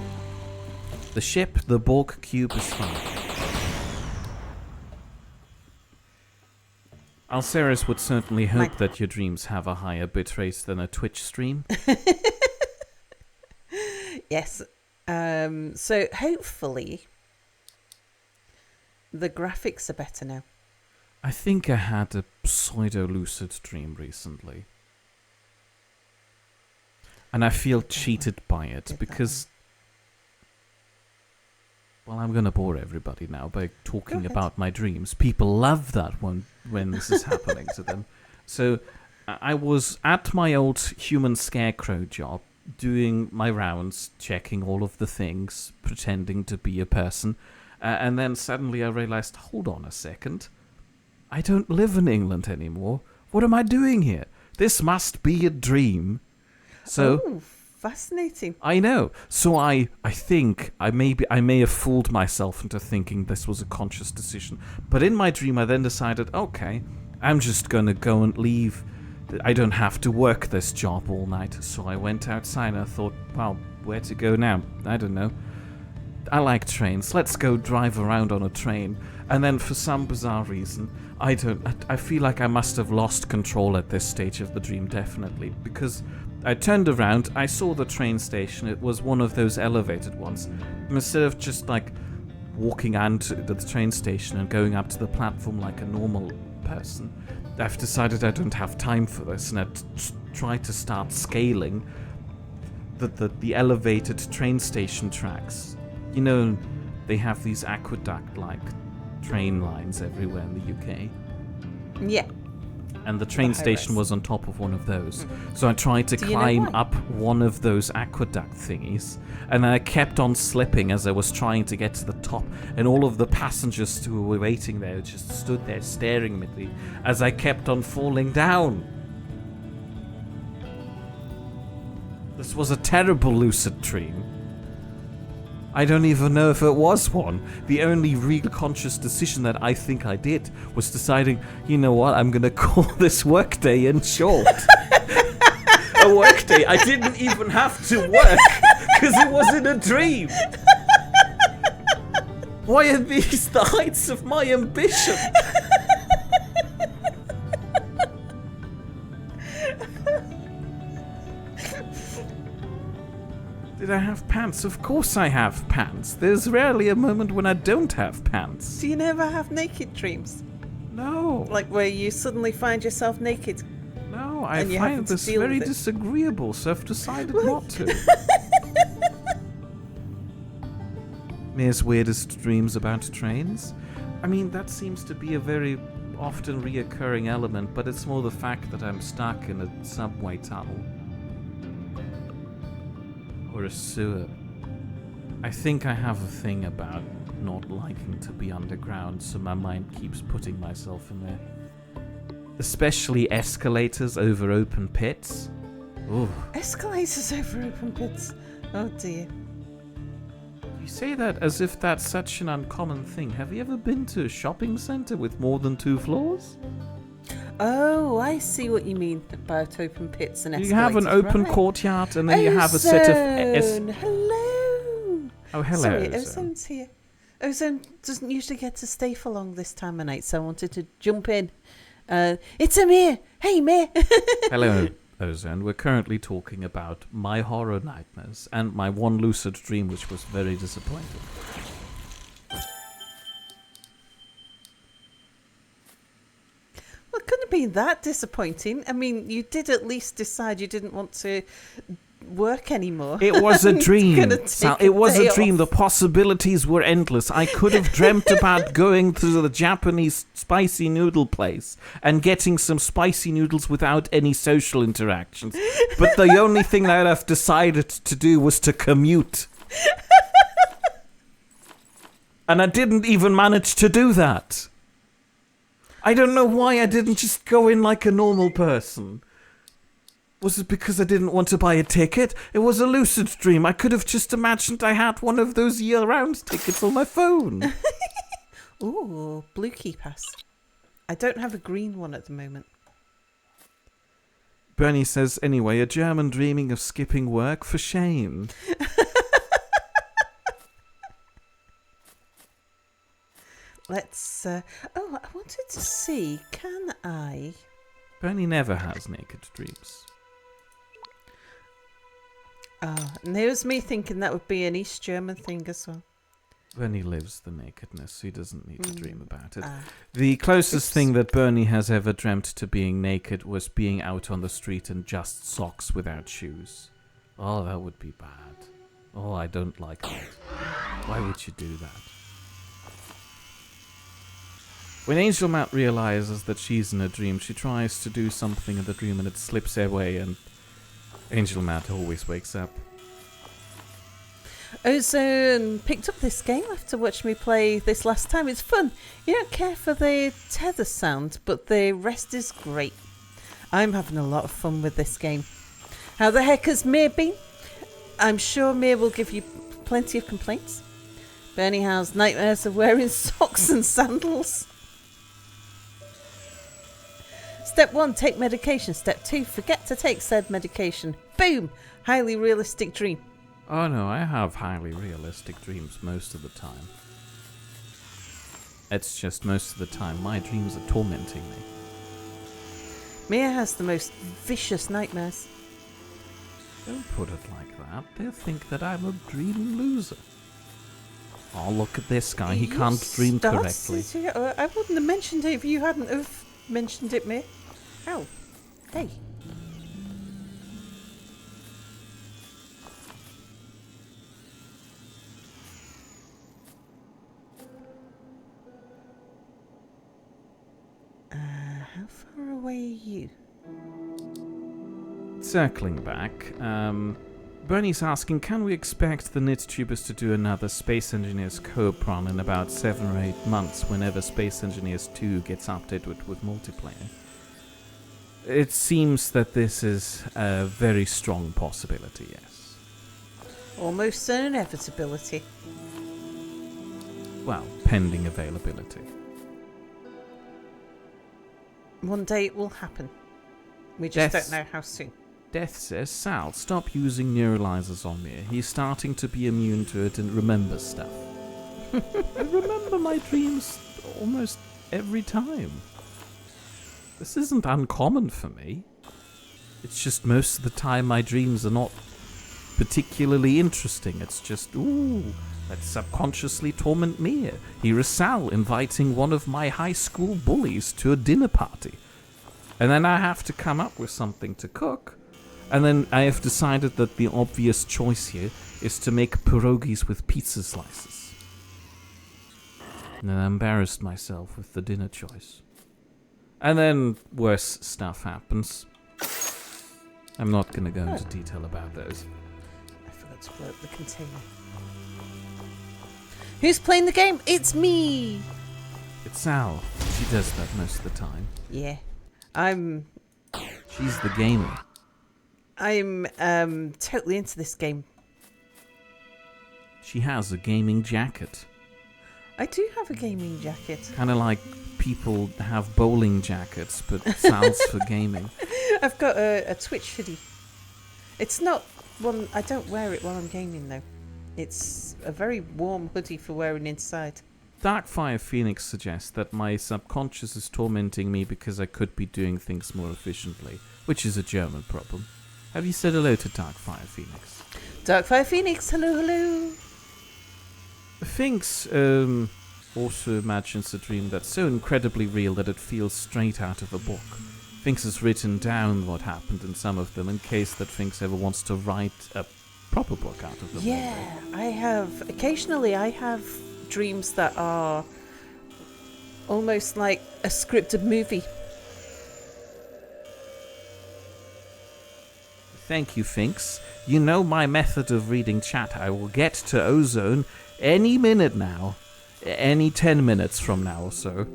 The ship, the Borg cube, is fine. Alceris would certainly hope that your dreams have a higher bitrate than a Twitch stream. Yes. So hopefully the graphics are better now. I think I had a pseudo-lucid dream recently. And I feel cheated by it because... Well, I'm going to bore everybody now by talking about my dreams. People love that one when this is happening to them. So I was at my old human scarecrow job, doing my rounds, checking all of the things, pretending to be a person. And then suddenly I realized, hold on a second. I don't live in England anymore. What am I doing here? This must be a dream. So, fascinating. I know. So I think I may have fooled myself into thinking this was a conscious decision. But in my dream, I then decided, okay, I'm just going to go and leave. I don't have to work this job all night. So I went outside and I thought, well, where to go now? I don't know. I like trains. Let's go drive around on a train. And then for some bizarre reason, I feel like I must have lost control at this stage of the dream, definitely. Because I turned around, I saw the train station. It was one of those elevated ones. Instead of just like walking onto the train station and going up to the platform like a normal person, I've decided I don't have time for this, and I tried to start scaling the elevated train station tracks. You know, they have these aqueduct-like train lines everywhere in the UK. Yeah. And the train station was on top of one of those. So I tried to climb up one of those aqueduct thingies, and then I kept on slipping as I was trying to get to the top, and all of the passengers who were waiting there just stood there staring at me as I kept on falling down. This was a terrible lucid dream. I don't even know if it was one. The only real conscious decision that I think I did was deciding, you know what, I'm gonna call this workday in short. A workday. I didn't even have to work because it wasn't a dream. Why are these the heights of my ambition? Did I have pants? Of course I have pants. There's rarely a moment when I don't have pants. Do you never have naked dreams? No. Like where you suddenly find yourself naked? No, I And you find happen to this deal very with it. disagreeable, so I've decided not to. Mia's weirdest dreams about trains? I mean, that seems to be a very often reoccurring element, but it's more the fact that I'm stuck in a subway tunnel. Or a sewer. I think I have a thing about not liking to be underground, so my mind keeps putting myself in there. Especially escalators over open pits. Ooh. Escalators over open pits. Oh dear. You say that as if that's such an uncommon thing. Have you ever been to a shopping centre with more than 2 floors? Oh, I see what you mean about open pits and escalators. You have an open right. courtyard and then you have a set of... Ozone, hello. Oh, hello, Sorry, Ozone. Ozone's here. Ozone doesn't usually get to stay for long this time of night, so I wanted to jump in. It's Amir. Hey, Amir. Hello, Ozone. We're currently talking about my horror nightmares and my one lucid dream, which was very disappointing. Well, it couldn't have been that disappointing. I mean, you did at least decide you didn't want to work anymore. It was a dream. Gonna Sal, take it was day a dream. off. The possibilities were endless. I could have dreamt about going to the Japanese spicy noodle place and getting some spicy noodles without any social interactions. But the only thing that I've decided to do was to commute. And I didn't even manage to do that. I don't know why I didn't just go in like a normal person. Was it because I didn't want to buy a ticket? It was a lucid dream. I could have just imagined I had one of those year-round tickets on my phone. Ooh, blue key pass. I don't have a green one at the moment. Bernie says, anyway, a German dreaming of skipping work? For shame. Let's... I wanted to see, can I... Bernie never has naked dreams. And there's me thinking that would be an East German thing as well. Bernie lives the nakedness, so he doesn't need to dream about it. Ah. The closest Oops. thing that Bernie has ever dreamt to being naked was being out on the street in just socks without shoes. Oh, that would be bad. Oh, I don't like that. Why would you do that? When Angel Matt realizes that she's in a dream, she tries to do something in the dream and it slips away, and Angel Matt always wakes up. Ozone picked up this game after watching me play this last time. It's fun. You don't care for the tether sound, but the rest is great. I'm having a lot of fun with this game. How the heck has Mir been? I'm sure Mir will give you plenty of complaints. Bernie has nightmares of wearing socks and sandals. Step 1, take medication. Step 2, forget to take said medication. Boom! Highly realistic dream. Oh no, I have highly realistic dreams most of the time. It's just most of the time my dreams are tormenting me. Mia has the most vicious nightmares. Don't put it like that. They'll think that I'm a dream loser. Oh, look at this guy. He can't dream correctly. I wouldn't have mentioned it if you hadn't have mentioned it, Mia. Ow. Hey. How far away are you? Circling back, Bernie's asking, can we expect the knit tubers to do another Space Engineers co-op run in about 7 or 8 months whenever Space Engineers 2 gets updated with multiplayer? It seems that this is a very strong possibility, yes. Almost an inevitability. Well, pending availability. One day it will happen. We just don't know how soon. Death says, Sal, stop using neuralizers on me. He's starting to be immune to it and remembers stuff. I remember my dreams almost every time. This isn't uncommon for me. It's just most of the time my dreams are not particularly interesting. It's just, ooh, let's subconsciously torment me. Here is Sal inviting one of my high school bullies to a dinner party. And then I have to come up with something to cook. And then I have decided that the obvious choice here is to make pierogies with pizza slices. And then I embarrassed myself with the dinner choice. And then worse stuff happens. I'm not going to go into detail about those. I forgot to blow up the container. Who's playing the game? It's me! It's Sal. She does that most of the time. Yeah. She's the gamer. I'm totally into this game. She has a gaming jacket. I do have a gaming jacket. Kind of like people have bowling jackets, but Sal's for gaming. I've got a Twitch hoodie. It's not one... I don't wear it while I'm gaming, though. It's a very warm hoodie for wearing inside. Darkfire Phoenix suggests that my subconscious is tormenting me because I could be doing things more efficiently, which is a German problem. Have you said hello to Darkfire Phoenix? Darkfire Phoenix, hello, hello. Finks also imagines a dream that's so incredibly real that it feels straight out of a book. Finks has written down what happened in some of them in case that Finks ever wants to write a proper book out of them. Yeah, I have. Occasionally I have dreams that are almost like a scripted movie. Thank you, Finks. You know my method of reading chat. I will get to Ozone any minute now. Any 10 minutes from now or so.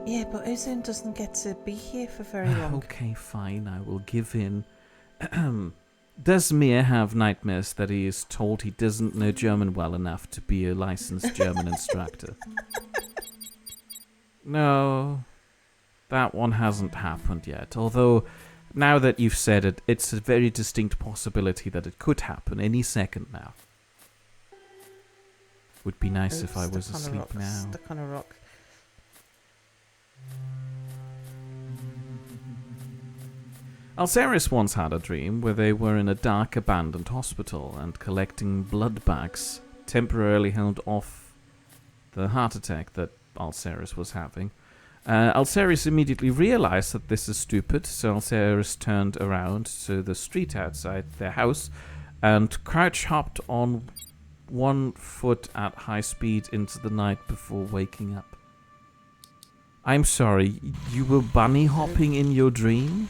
Yeah, but Ozone doesn't get to be here for very long. Okay, fine. I will give in. Does Mir have nightmares that he is told he doesn't know German well enough to be a licensed German instructor? No, that one hasn't happened yet. Although, now that you've said it, it's a very distinct possibility that it could happen any second now. Would be nice if I was asleep now. Stuck on a rock. Alceris once had a dream where they were in a dark abandoned hospital and collecting blood bags temporarily held off the heart attack that Alceris was having. Alceris immediately realized that this is stupid, so Alceris turned around to the street outside their house and crouch hopped on 1 foot at high speed into the night before waking up. I'm sorry, you were bunny hopping in your dream?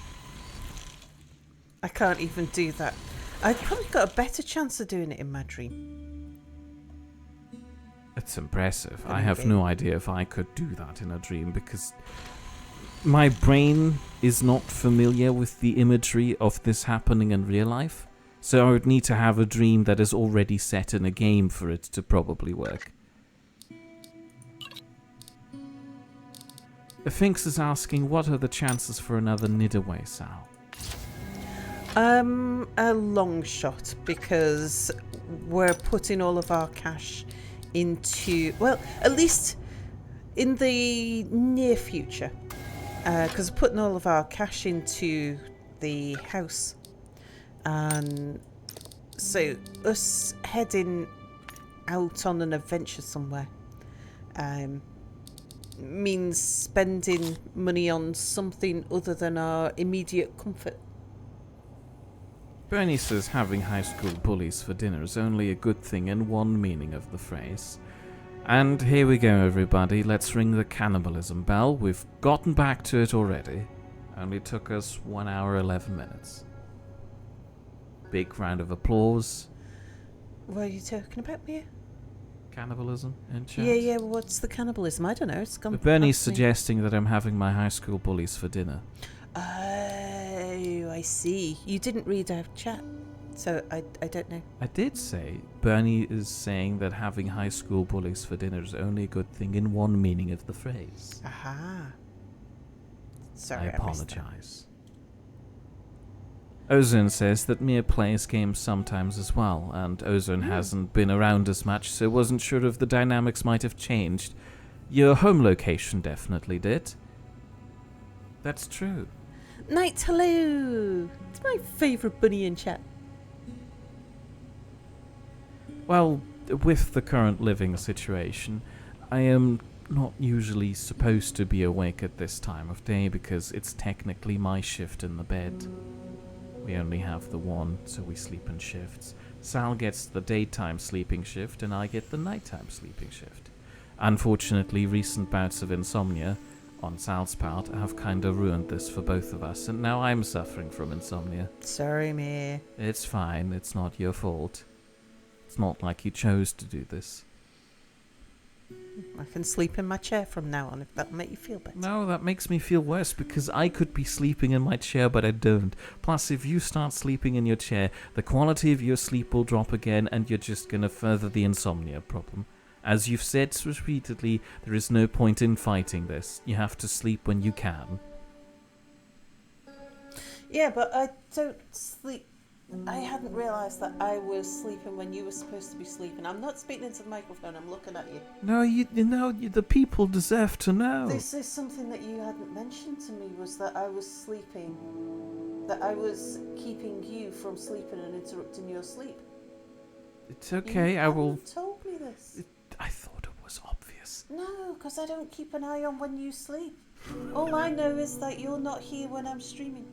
I can't even do that. I've probably got a better chance of doing it in my dream. It's impressive. I have no idea if I could do that in a dream because my brain is not familiar with the imagery of this happening in real life. So I would need to have a dream that is already set in a game for it to probably work. Finks is asking, what are the chances for another Nidaway, Sal? A long shot, because we're putting all of our cash into, well, at least in the near future, because we're putting all of our cash into the house. And so us heading out on an adventure somewhere means spending money on something other than our immediate comfort. Bernie says having high school bullies for dinner is only a good thing in one meaning of the phrase. And here we go, everybody. Let's ring the cannibalism bell. We've gotten back to it already. Only took us 1 hour 11 minutes. Big round of applause. What are you talking about, Mia? Cannibalism in chat? Yeah, what's the cannibalism? I don't know, it's gone. Bernie's suggesting that I'm having my high school bullies for dinner. Oh, I see. You didn't read our chat. So I don't know. I did say Bernie is saying that having high school bullies for dinner is only a good thing in one meaning of the phrase. Aha. Sorry, I missed that. apologize. Ozone says that Mia plays games sometimes as well, and Ozone hasn't been around as much, so wasn't sure if the dynamics might have changed. Your home location definitely did. That's true. Night, hello. It's my favourite bunny in chat. Well, with the current living situation, I am not usually supposed to be awake at this time of day because it's technically my shift in the bed. We only have the one, so we sleep in shifts. Sal gets the daytime sleeping shift and I get the nighttime sleeping shift. Unfortunately, recent bouts of insomnia, on Sal's part, have kinda ruined this for both of us, and now I'm suffering from insomnia. Sorry, me. It's fine, it's not your fault. It's not like you chose to do this. I can sleep in my chair from now on if that'll make you feel better. No, that makes me feel worse because I could be sleeping in my chair, but I don't. Plus, if you start sleeping in your chair, the quality of your sleep will drop again and you're just gonna further the insomnia problem. As you've said repeatedly, there is no point in fighting this. You have to sleep when you can. Yeah, but I don't sleep. I hadn't realised that I was sleeping when you were supposed to be sleeping. I'm not speaking into the microphone, I'm looking at you. No, the people deserve to know. This is something that you hadn't mentioned to me, was that I was sleeping. That I was keeping you from sleeping and interrupting your sleep. It's okay, You I will... haven't told me this. I thought it was obvious. No, because I don't keep an eye on when you sleep. All I know is that you're not here when I'm streaming.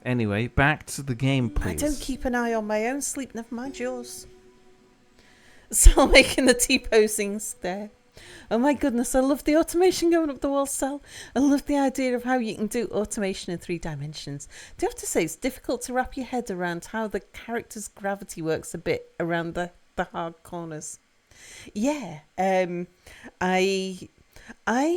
Anyway, back to the game, please. I don't keep an eye on my own sleep, never mind yours. Sal making the T-posings there. Oh my goodness, I love the automation going up the wall, Sal. I love the idea of how you can do automation in 3 dimensions. Do you have to say it's difficult to wrap your head around how the character's gravity works a bit around the hard corners? Yeah, I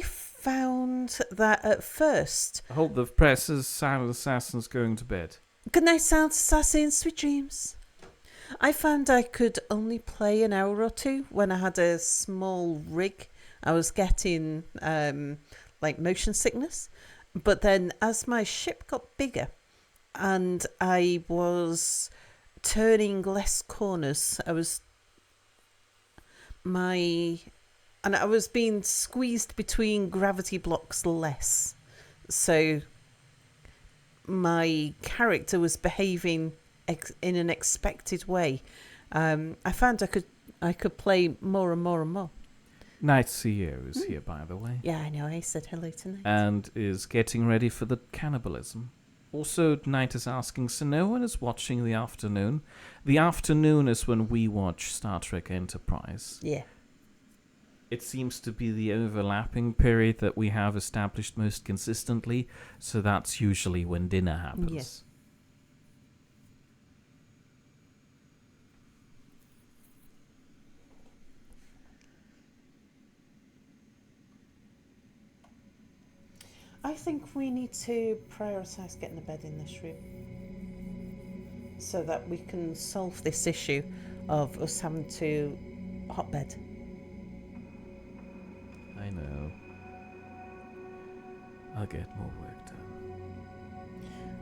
found that at first. Hold the presses, Silent Assassin's going to bed. Good night, Silent Assassin, sweet dreams. I found I could only play an hour or two when I had a small rig. I was getting like motion sickness. But then as my ship got bigger and I was turning less corners, I was being squeezed between gravity blocks less. So my character was behaving in an expected way. I found I could play more and more and more. Night CEO is here, by the way. Yeah, I know. I said hello tonight. And is getting ready for the cannibalism. Also, Knight is asking, so no one is watching the afternoon? The afternoon is when we watch Star Trek Enterprise. Yeah. It seems to be the overlapping period that we have established most consistently, so that's usually when dinner happens. Yeah. I think we need to prioritise getting a bed in this room so that we can solve this issue of us having to hotbed. I know. I'll get more work done.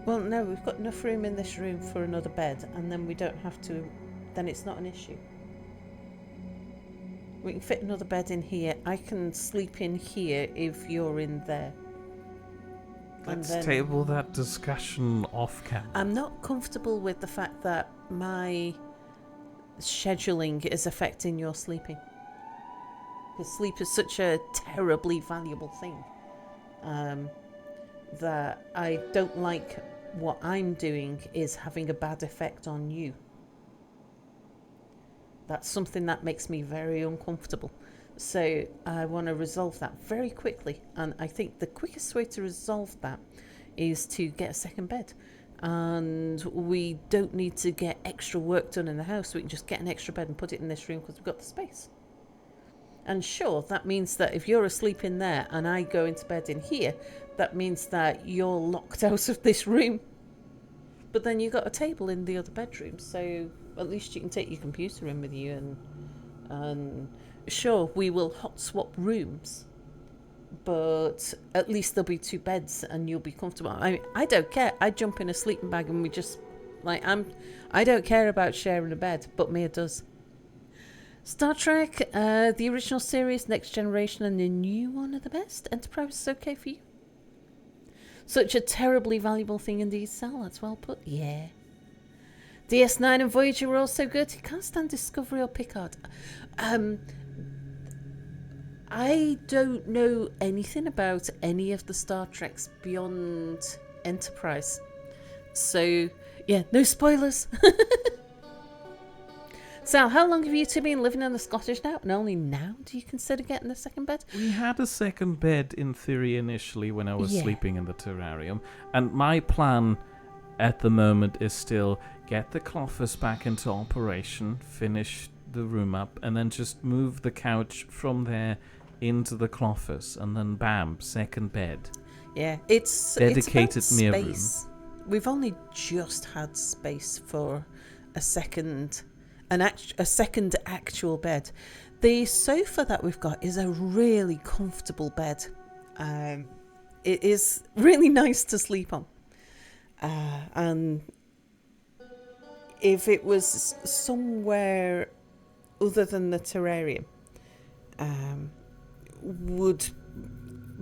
Well, no, we've got enough room in this room for another bed, and then we don't have to, then it's not an issue. We can fit another bed in here. I can sleep in here if you're in there. Let's table that discussion off camera. I'm not comfortable with the fact that my scheduling is affecting your sleeping. Because sleep is such a terribly valuable thing that I don't like what I'm doing is having a bad effect on you. That's something that makes me very uncomfortable. So I want to resolve that very quickly. And I think the quickest way to resolve that is to get a second bed. And we don't need to get extra work done in the house. We can just get an extra bed and put it in this room because we've got the space. And sure, that means that if you're asleep in there and I go into bed in here, that means that you're locked out of this room But then you've got a table in the other bedroom, so at least you can take your computer in with you. And sure, we will hot swap rooms, but at least there'll be 2 beds and you'll be comfortable. I don't care. I jump in a sleeping bag and we just I don't care about sharing a bed, but Mia does. Star Trek, the original series, Next Generation, and the new one are the best. Enterprise is okay for you? Such a terribly valuable thing indeed, Sal. That's well put. Yeah. DS9 and Voyager were also good. You can't stand Discovery or Picard. I don't know anything about any of the Star Treks beyond Enterprise. So, yeah, no spoilers. Sal, how long have you two been living in the Scottish now? And only now do you consider getting a second bed? We had a second bed in theory initially when I was sleeping in the terrarium. And my plan at the moment is still get the clothers back into operation, finish the room up, and then just move the couch from there into the clothers, and then bam, second bed. Yeah, it's dedicated mirror room. We've only just had space for a second actual bed. The sofa that we've got is a really comfortable bed. It is really nice to sleep on. And if it was somewhere other than the terrarium, would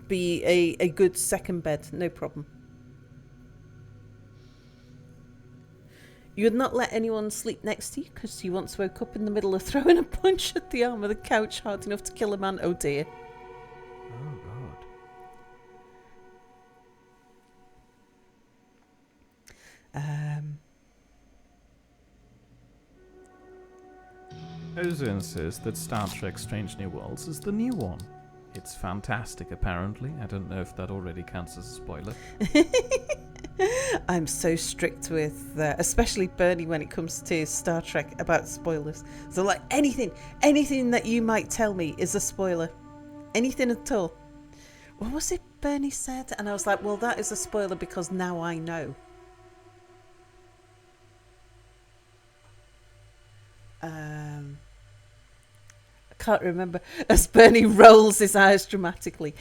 be a good second bed, no problem. You would not let anyone sleep next to you because you once woke up in the middle of throwing a punch at the arm of the couch hard enough to kill a man. Oh dear. Oh God. Ozone says that Star Trek Strange New Worlds is the new one. It's fantastic, apparently. I don't know if that already counts as a spoiler. I'm so strict with, especially Bernie when it comes to Star Trek about spoilers. So like anything that you might tell me is a spoiler. Anything at all. What was it Bernie said? And I was like, well, that is a spoiler because now I know. I can't remember as Bernie rolls his eyes dramatically.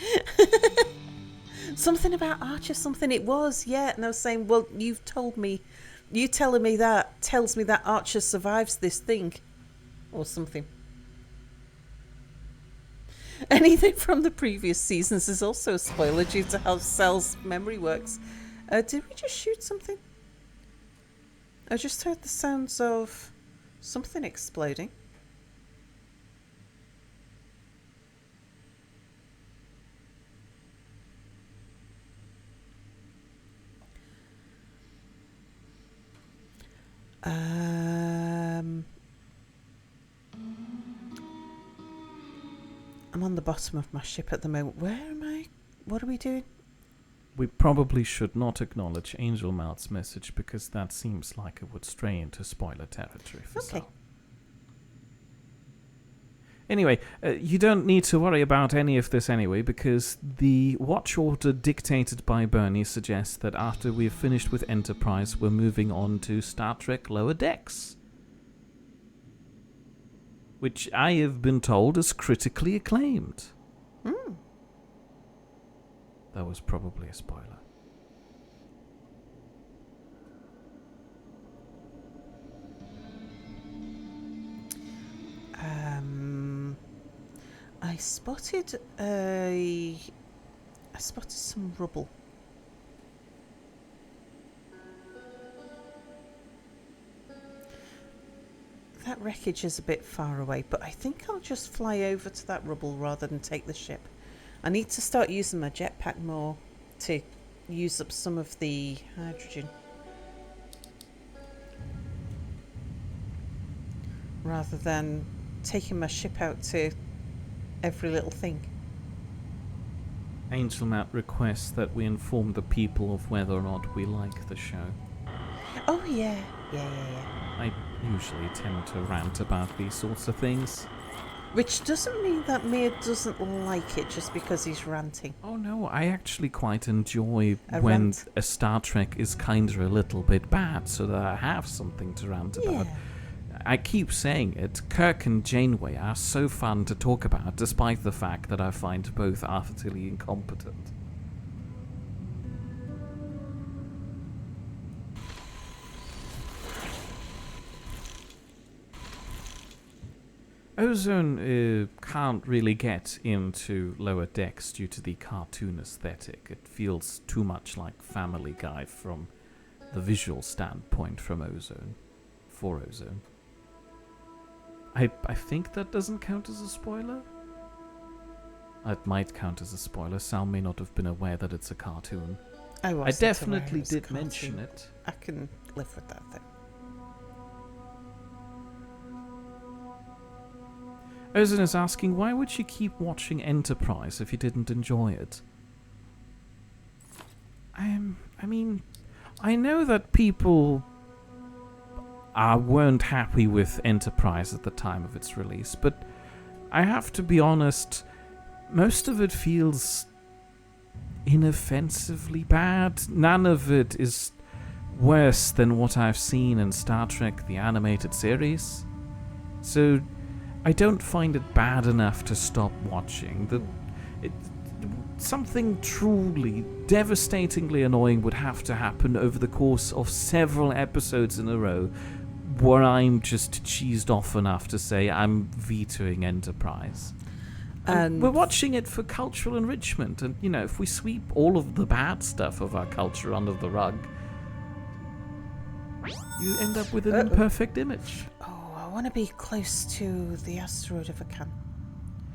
Something about Archer, something it was, yeah. And I was saying, well, you've told me, you telling me that tells me that Archer survives this thing or something. Anything from the previous seasons is also a spoiler due to how Cell's memory works. Did we just shoot something? I just heard the sounds of something exploding. I'm on the bottom of my ship at the moment. Where am I? What are we doing? We probably should not acknowledge Angel Mouth's message because that seems like it would stray into spoiler territory for Sal. Anyway, you don't need to worry about any of this anyway because the watch order dictated by Bernie suggests that after we've finished with Enterprise, we're moving on to Star Trek Lower Decks. Which I have been told is critically acclaimed. That was probably a spoiler. I spotted some rubble. That wreckage is a bit far away, but I think I'll just fly over to that rubble rather than take the ship. I need to start using my jetpack more to use up some of the hydrogen. Rather than taking my ship out to every little thing. Angel Mouth requests that we inform the people of whether or not we like the show. Oh, yeah. I usually tend to rant about these sorts of things. Which doesn't mean that Mia doesn't like it just because he's ranting. Oh no, I actually quite enjoy A when rant. a Star Trek is kinda a little bit bad, so that I have something to rant about. Yeah. I keep saying it, Kirk and Janeway are so fun to talk about, despite the fact that I find both utterly incompetent. Ozone can't really get into lower decks due to the cartoon aesthetic. It feels too much like Family Guy from the visual standpoint from Ozone, for Ozone. I think that doesn't count as a spoiler? It might count as a spoiler. Sal may not have been aware that it's a cartoon. I definitely did mention it. I can live with that then. Ozone is asking, why would you keep watching Enterprise if you didn't enjoy it? I mean, I know that people weren't happy with Enterprise at the time of its release, but I have to be honest, most of it feels inoffensively bad. None of it is worse than what I've seen in Star Trek the Animated Series. So I don't find it bad enough to stop watching. Something truly, devastatingly annoying would have to happen over the course of several episodes in a row where I'm just cheesed off enough to say I'm vetoing Enterprise. And we're watching it for cultural enrichment, and, you know, if we sweep all of the bad stuff of our culture under the rug, you end up with an imperfect image. Oh, I want to be close to the asteroid if I can.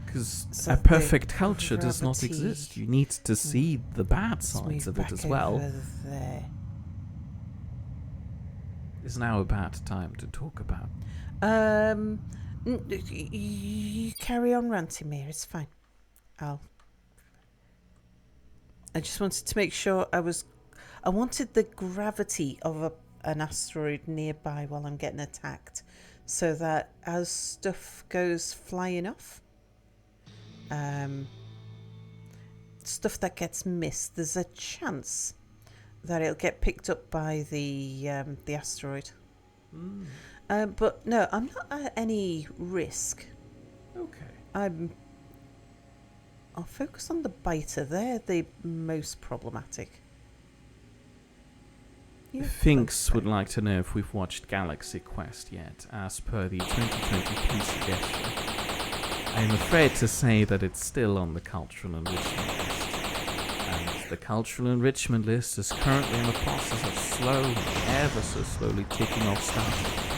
Because So a perfect the culture does not gravity exist. You need to see the bad sides of it as well. There. Is now a bad time to talk about. You carry on ranting, Mia. It's fine. I just wanted to make sure I wanted the gravity of an asteroid nearby while I'm getting attacked, so that as stuff goes flying off, stuff that gets missed, there's a chance that it'll get picked up by the asteroid. But no, I'm not at any risk. Okay. I'll focus on the biter. They're the most problematic. Finks would like to know if we've watched Galaxy Quest yet, as per the 2023 suggestion. I'm afraid to say that it's still on the cultural enrichment list. And the cultural enrichment list is currently in the process of slowly, ever so slowly ticking off Star Trek.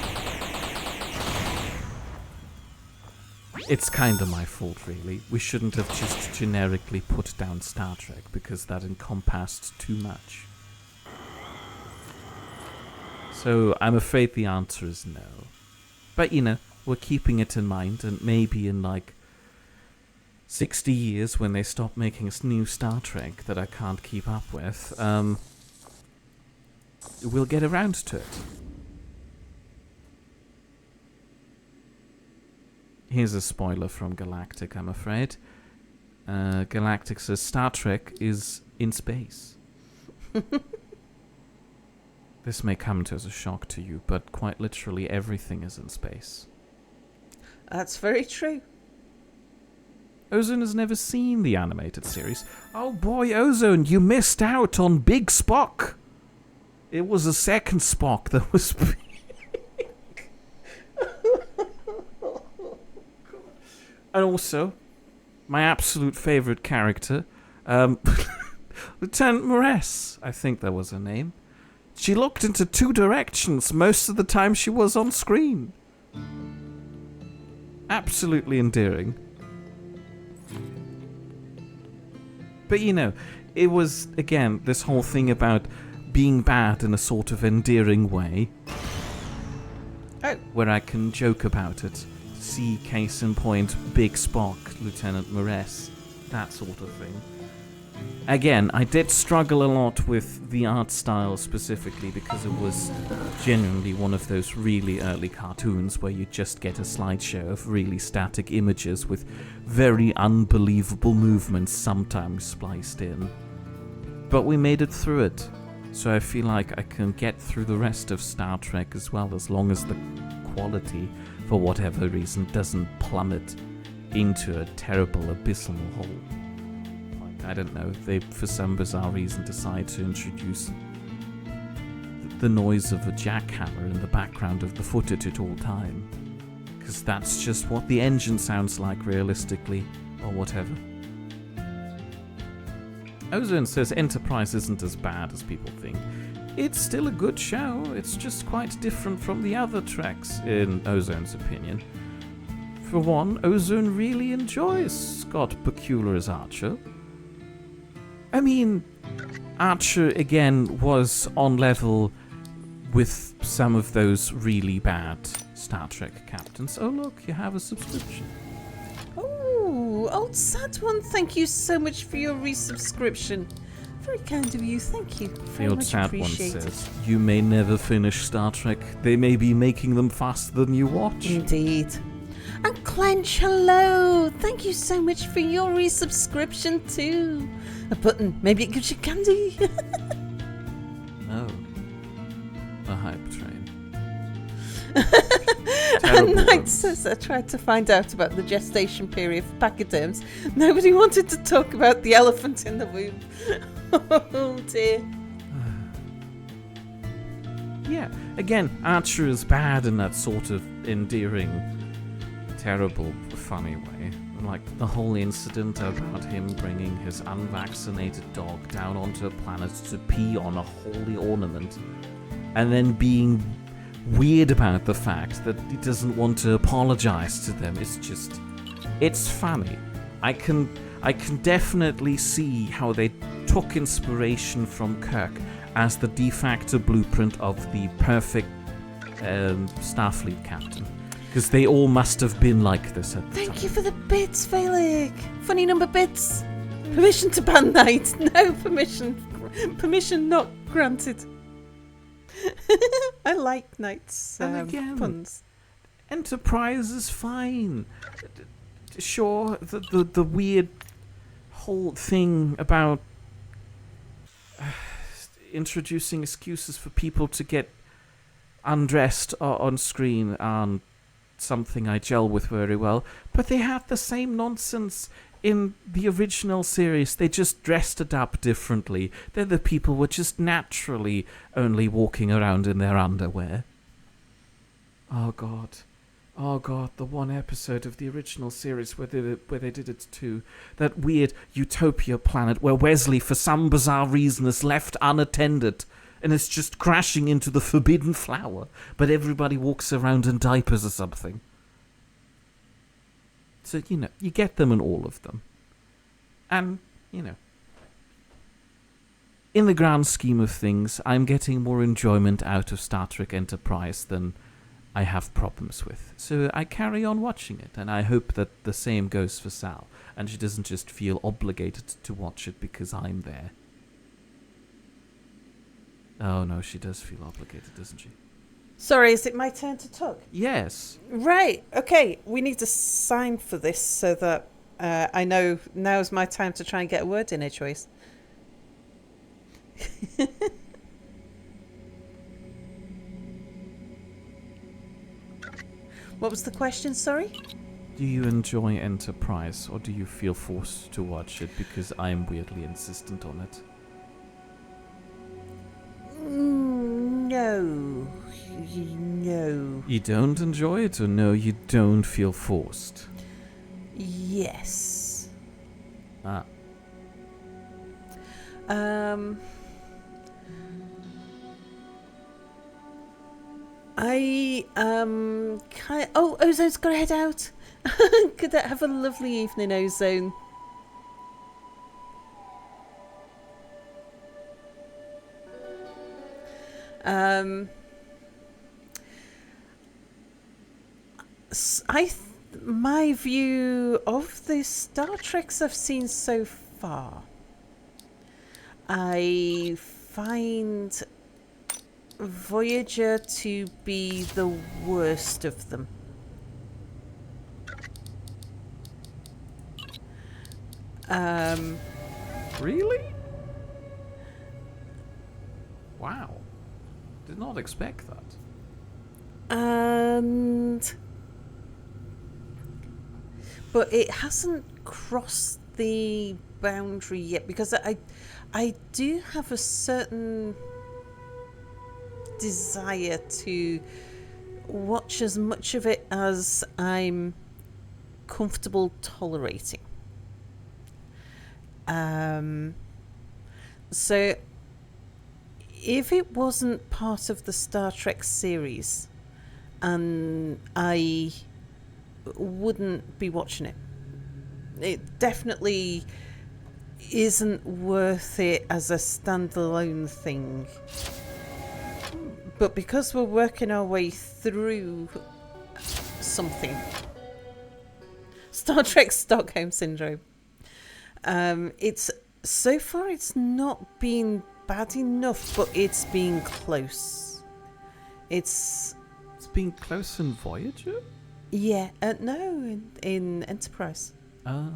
It's kinda my fault, really. We shouldn't have just generically put down Star Trek, because that encompassed too much. So I'm afraid the answer is no. But, you know, we're keeping it in mind, and maybe in, 60 years, when they stop making a new Star Trek that I can't keep up with, we'll get around to it. Here's a spoiler from Galactic, I'm afraid. Galactic says Star Trek is in space. This may come as a shock to you, but quite literally everything is in space. That's very true. Ozone has never seen the animated series. Oh boy, Ozone, you missed out on Big Spock. It was a second Spock that was big. And also, my absolute favourite character, Lieutenant Moress, I think that was her name. She looked into two directions most of the time she was on screen. Absolutely endearing. But you know, it was, again, this whole thing about being bad in a sort of endearing way. Oh. Where I can joke about it. See, case in point, Big Spock, Lieutenant Moress, that sort of thing. Again, I did struggle a lot with the art style specifically because it was genuinely one of those really early cartoons where you just get a slideshow of really static images with very unbelievable movements sometimes spliced in. But we made it through it, so I feel like I can get through the rest of Star Trek as well, as long as the quality, for whatever reason, doesn't plummet into a terrible abyssal hole. I don't know, they for some bizarre reason decide to introduce the noise of a jackhammer in the background of the footage at all time. Because that's just what the engine sounds like realistically, or whatever. Ozone says Enterprise isn't as bad as people think. It's still a good show, it's just quite different from the other treks, in Ozone's opinion. For one, Ozone really enjoys Scott Bakula as Archer. I mean, Archer, again, was on level with some of those really bad Star Trek captains. Oh, look, you have a subscription. Oh, old sad one, thank you so much for your resubscription. Very kind of you, thank you. Very The old much sad one appreciated. says, you may never finish Star Trek. They may be making them faster than you watch. Indeed. And Clench, hello! Thank you so much for your resubscription too. A button, maybe it gives you candy. No. A hype train. And Terrible Knight ones. says, I tried to find out about the gestation period for pachyderms. Nobody wanted to talk about the elephant in the womb. Oh dear. Yeah, again, Archer is bad in that sort of endearing, terrible, funny way. Like the whole incident about him bringing his unvaccinated dog down onto a planet to pee on a holy ornament, and then being weird about the fact that he doesn't want to apologize to them. It's funny. I can definitely see how they took inspiration from Kirk as the de facto blueprint of the perfect Starfleet captain. Because they all must have been like this at the time. Thank you for the bits, Felix. Funny number bits. Permission to ban Knight. No permission. Permission not granted. I like Knight's And again, puns. Enterprise is fine. Sure, the weird whole thing about introducing excuses for people to get undressed on screen aren't something I gel with very well. But they had the same nonsense in the original series. They just dressed it up differently. The people were just naturally only walking around in their underwear. Oh god, the one episode of the original series where they did it too. That weird utopia planet where Wesley, for some bizarre reason, is left unattended and is just crashing into the forbidden flower, but everybody walks around in diapers or something. So, you get them in all of them. And, in the grand scheme of things, I'm getting more enjoyment out of Star Trek Enterprise than I have problems with. So I carry on watching it, and I hope that the same goes for Sal, and she doesn't just feel obligated to watch it because I'm there. Oh no, she does feel obligated, doesn't she? Sorry, is it my turn to talk? Yes. Right, okay. We need to sign for this so that I know now's my time to try and get a word in edgeways. What was the question, sorry? Do you enjoy Enterprise, or do you feel forced to watch it because I'm weirdly insistent on it? No. No. You don't enjoy it, or no, you don't feel forced? Yes. Ah. Ozone's got to head out. Could that have a lovely evening, Ozone? My view of the Star Treks I've seen so far I find Voyager to be the worst of them. Really? Wow. Did not expect that. But it hasn't crossed the boundary yet, because I do have a certain desire to watch as much of it as I'm comfortable tolerating. So if it wasn't part of the Star Trek series, and I wouldn't be watching it. It definitely isn't worth it as a standalone thing. But because we're working our way through something, Star Trek Stockholm Syndrome, it's so far it's not been bad enough, but it's been close. It's been close in Voyager? Yeah, no, in Enterprise. Oh.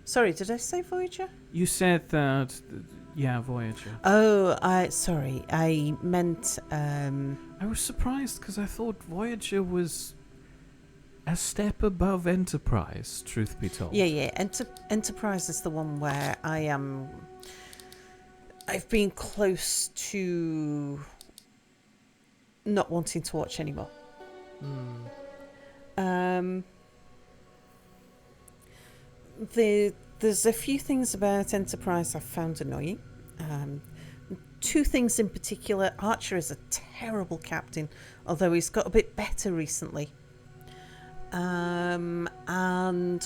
Sorry, did I say Voyager? You said that, yeah, Voyager. Oh, sorry, I meant... I was surprised because I thought Voyager was a step above Enterprise, truth be told. Yeah, Enterprise is the one where I've been close to not wanting to watch anymore. There's a few things about Enterprise I've found annoying. Two things in particular. Archer is a terrible captain, although he's got a bit better recently. And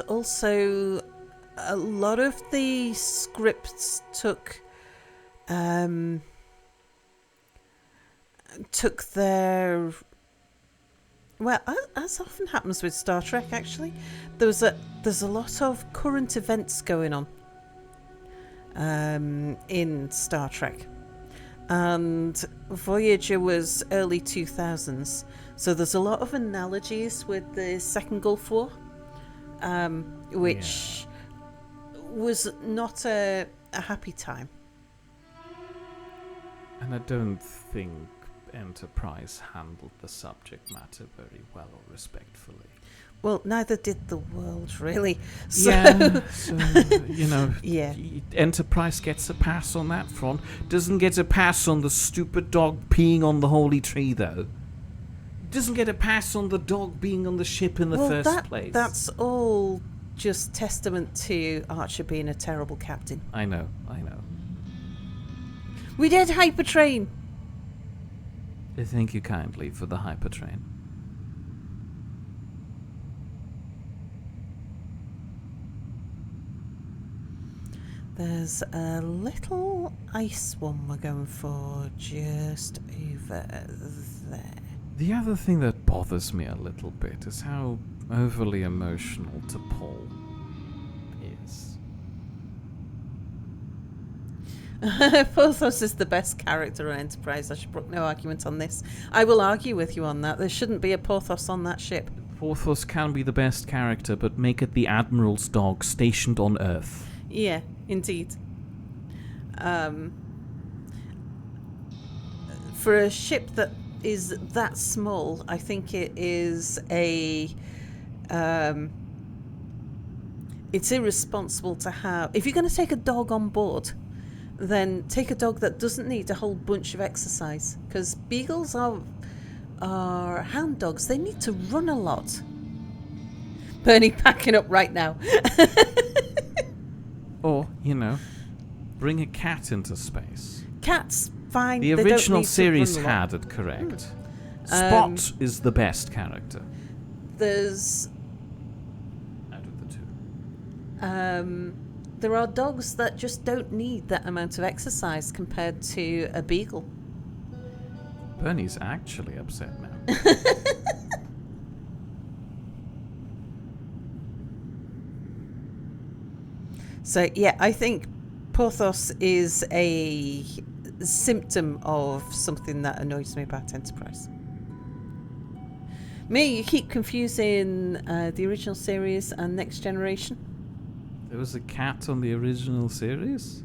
also a lot of the scripts took their... Well, as often happens with Star Trek, actually, there's a lot of current events going on in Star Trek, and Voyager was early 2000s, so there's a lot of analogies with the Second Gulf War, which was not a happy time. And I don't think Enterprise handled the subject matter very well or respectfully. Well, neither did the world, really. So, yeah. Enterprise gets a pass on that front. Doesn't get a pass on the stupid dog peeing on the holy tree, though. Doesn't get a pass on the dog being on the ship in the first place. That's all just testament to Archer being a terrible captain. I know. We did hypertrain. Thank you kindly for the hypertrain. There's a little ice one we're going for just over there. The other thing that bothers me a little bit is how overly emotional T'Pol is. Porthos is the best character on Enterprise. I should brook no argument on this. I will argue with you on that. There shouldn't be a Porthos on that ship. Porthos can be the best character, but make it the Admiral's dog stationed on Earth. Yeah, indeed. For a ship that is that small, I think it is it's irresponsible to have... If you're going to take a dog on board, then take a dog that doesn't need a whole bunch of exercise, because beagles are hound dogs. They need to run a lot. Bernie packing up right now. Or, bring a cat into space. Cats, fine. The original series had it correct. Spot is the best character. There's... out of the two. There are dogs that just don't need that amount of exercise compared to a beagle. Bernie's actually upset now. So, yeah, I think Porthos is a symptom of something that annoys me about Enterprise. Me, you keep confusing the original series and Next Generation. There was a cat on the original series?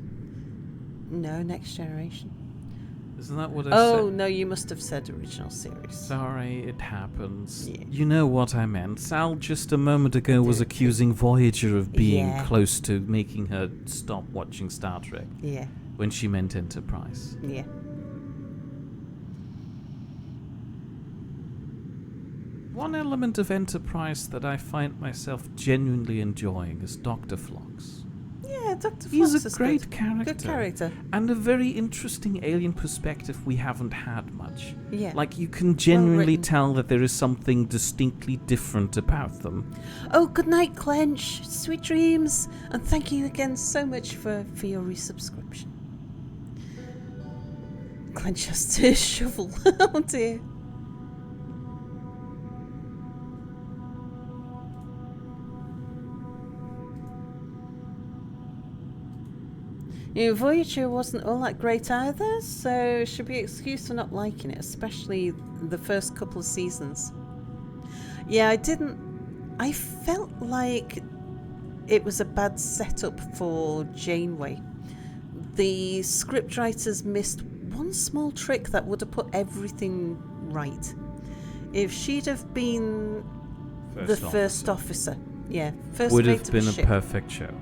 No, Next Generation. Isn't that what I Oh, said? no, you must have said original series. Sorry, it happens. Yeah. You know what I meant. Sal just a moment ago was accusing Voyager of being close to making her stop watching Star Trek. Yeah. When she meant Enterprise. Yeah. One element of Enterprise that I find myself genuinely enjoying is Dr. Phlox. Yeah, Dr. Phlox He's a is great character. Good character. And a very interesting alien perspective we haven't had much. Yeah. Like, you can genuinely Well tell that there is something distinctly different about them. Oh, good night, Clench. Sweet dreams. And thank you again so much for your resubscription. Clench has to shovel. Oh, dear. You know, Voyager wasn't all that great either, so should be excused for not liking it, especially the first couple of seasons. Yeah, I felt like it was a bad setup for Janeway. The scriptwriters missed one small trick that would have put everything right. If she'd have been first officer, yeah, first would mate have of been a ship. perfect show.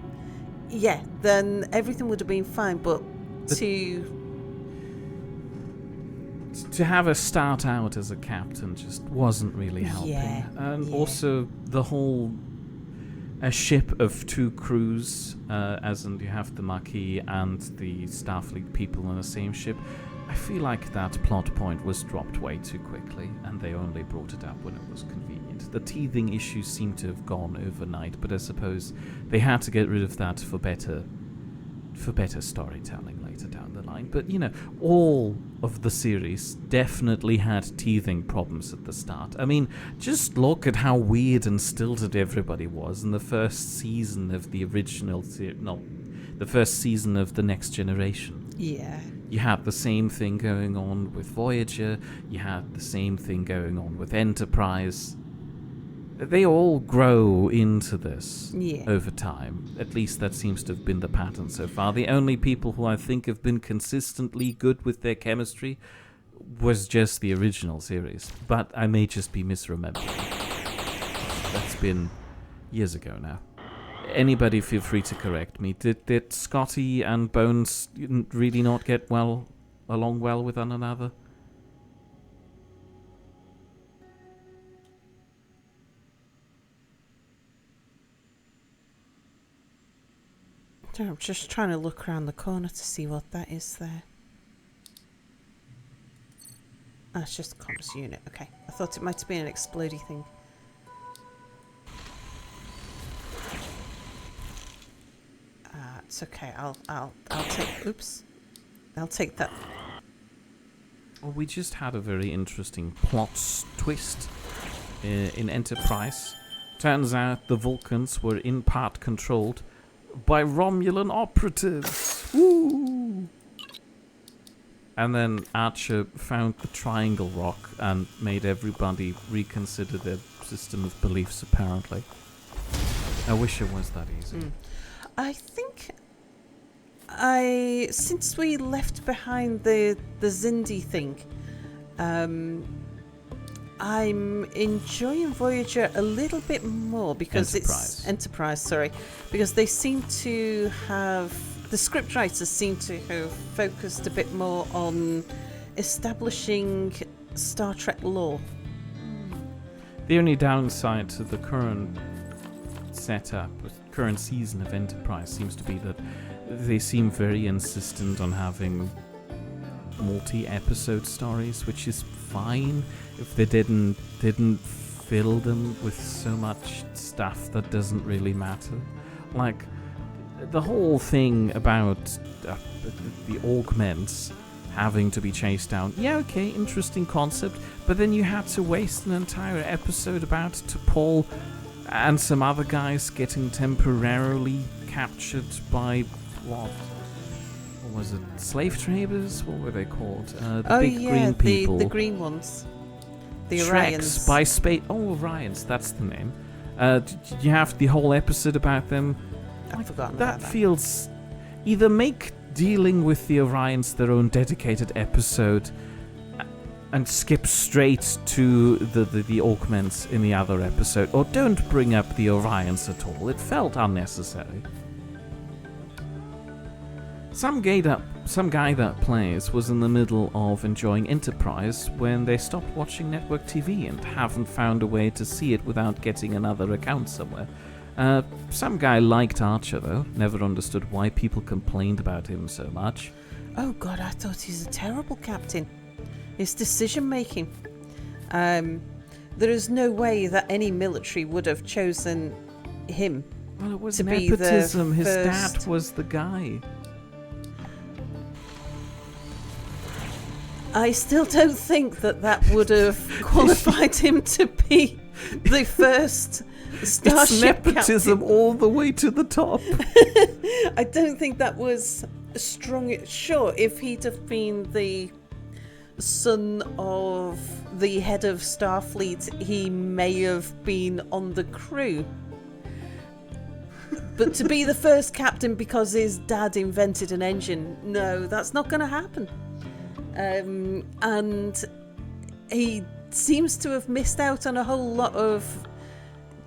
Yeah, then everything would have been fine, but to have her start out as a captain just wasn't really helping. And also the whole a ship of two crews, as in you have the Maquis and the Starfleet people on the same ship. I feel like that plot point was dropped way too quickly, and they only brought it up when it was convenient. The teething issues seem to have gone overnight, but I suppose they had to get rid of that for better storytelling later down the line. But, you know, all of the series definitely had teething problems at the start. I mean, just look at how weird and stilted everybody was in the first season of the original the first season of The Next Generation. Yeah. You had the same thing going on with Voyager. You had the same thing going on with Enterprise. They all grow into this over time. At least that seems to have been the pattern so far. The only people who I think have been consistently good with their chemistry was just the original series. But I may just be misremembering. That's been years ago now. Anybody feel free to correct me. Did Scotty and Bones really not get along well with one another? I'm just trying to look around the corner to see what that is there. That's just a comms unit. Okay. I thought it might have been an explodey thing. It's okay. I'll take. Oops. I'll take that. Well, we just had a very interesting plot twist in Enterprise. Turns out the Vulcans were in part controlled by Romulan operatives. Woo! And then Archer found the Triangle Rock and made everybody reconsider their system of beliefs, apparently. I wish it was that easy. I think since we left behind the Zindi thing, I'm enjoying Voyager a little bit more because it's Enterprise, sorry, because they seem to have, the scriptwriters seem to have focused a bit more on establishing Star Trek lore. The only downside to the current setup, current season of Enterprise seems to be that they seem very insistent on having multi-episode stories, which is fine if they didn't fill them with so much stuff that doesn't really matter. Like the whole thing about the augments having to be chased down. Yeah, okay, interesting concept, but then you had to waste an entire episode about T'Pol and some other guys getting temporarily captured by what? was it slave traders? What were they called? The big green the people. the green ones. The Treks Orions. by space. Oh, Orions, that's the name. Did you have the whole episode about them? I've forgotten That about that. feels... Either make dealing with the Orions their own dedicated episode and skip straight to the Augments in the other episode, or don't bring up the Orions at all. It felt unnecessary. Some guy that plays was in the middle of enjoying Enterprise when they stopped watching network TV and haven't found a way to see it without getting another account somewhere. Some guy liked Archer though, never understood why people complained about him so much. Oh God, I thought he's a terrible captain. His decision making. There is no way that any military would have chosen him. Well, it was to be the nepotism. His dad first- was the guy. I still don't think that would have qualified him to be the first starship It's nepotism captain. all the way to the top. I don't think that was strong. Sure, if he'd have been the son of the head of Starfleet, he may have been on the crew. But to be the first captain because his dad invented an engine, no, that's not going to happen. And he seems to have missed out on a whole lot of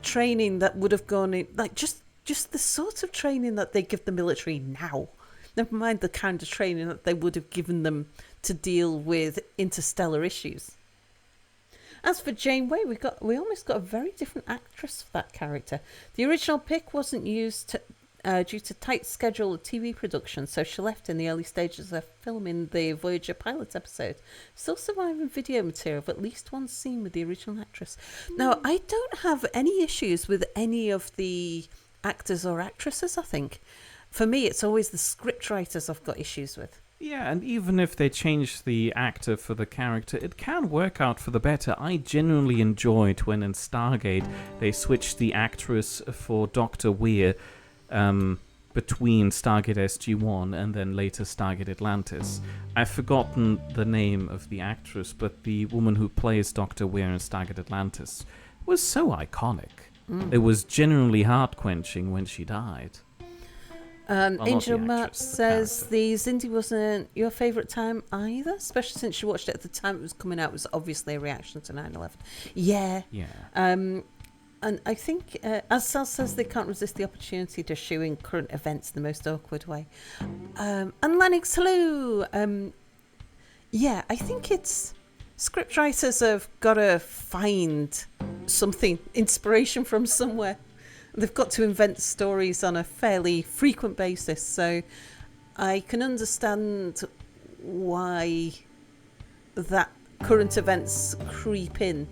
training that would have gone in, like just the sort of training that they give the military now. Never mind the kind of training that they would have given them to deal with interstellar issues. As for Janeway, we almost got a very different actress for that character. The original pick wasn't used due to tight schedule of TV production, so she left in the early stages of filming the Voyager pilot episode. Still surviving video material of at least one scene with the original actress. Now, I don't have any issues with any of the actors or actresses, I think. For me, it's always the scriptwriters I've got issues with. Yeah, and even if they change the actor for the character, it can work out for the better. I genuinely enjoyed when in Stargate they switched the actress for Dr. Weir between Stargate SG-1 and then later Stargate Atlantis. I've forgotten the name of the actress, but the woman who plays Dr. Weir in Stargate Atlantis was so iconic. It was genuinely heart-quenching when she died. Well, Angel not the Matt actress, the says character. the Xindi wasn't your favourite time either, especially since you watched it at the time it was coming out. It was obviously a reaction to 9/11. Yeah. Yeah. And I think, as Sal says, they can't resist the opportunity to show in current events in the most awkward way. And Lennox, hello. Yeah, I think it's scriptwriters have got to find something, inspiration from somewhere. They've got to invent stories on a fairly frequent basis, so I can understand why that current events creep in.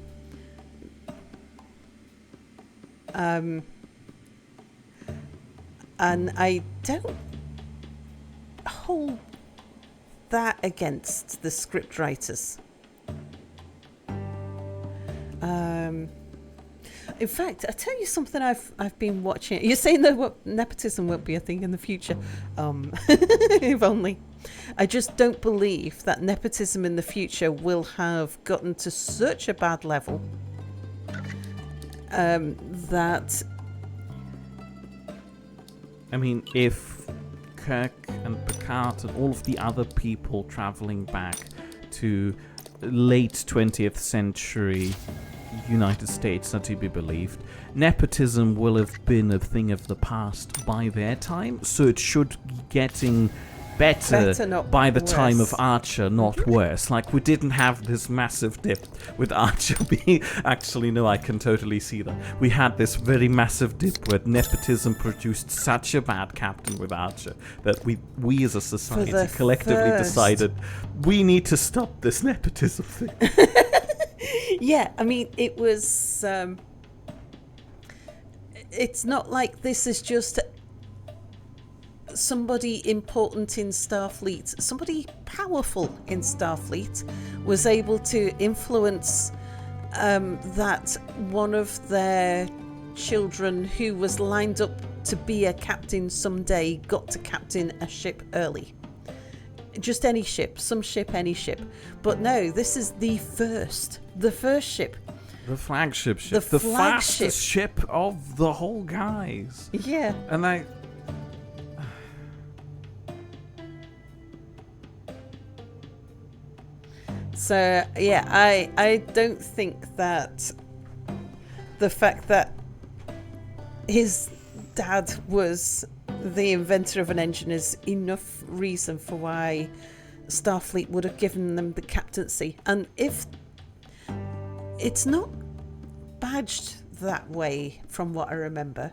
And I don't hold that against the scriptwriters. In fact, I tell you something I've been watching. You're saying that nepotism won't be a thing in the future. If only. I just don't believe that nepotism in the future will have gotten to such a bad level that... I mean, if Kirk and Picard and all of the other people traveling back to late 20th century United States are to be believed, nepotism will have been a thing of the past by their time, so it should be getting better not by the worse. time of Archer, not worse. Like, we didn't have this massive dip with Archer being... Actually, no, I can totally see that. We had this very massive dip where nepotism produced such a bad captain with Archer that we as a society the collectively first- decided we need to stop this nepotism thing. Yeah, I mean, it was... it's not like this is just somebody important in Starfleet. Somebody powerful in Starfleet was able to influence that one of their children who was lined up to be a captain someday got to captain a ship early. just any ship, some ship, any ship. But no, this is the first ship. The flagship ship. The fastest ship of the whole guys. Yeah. And So, yeah, I don't think that the fact that his dad was the inventor of an engine is enough reason for why Starfleet would have given them the captaincy. And if it's not badged that way from what I remember,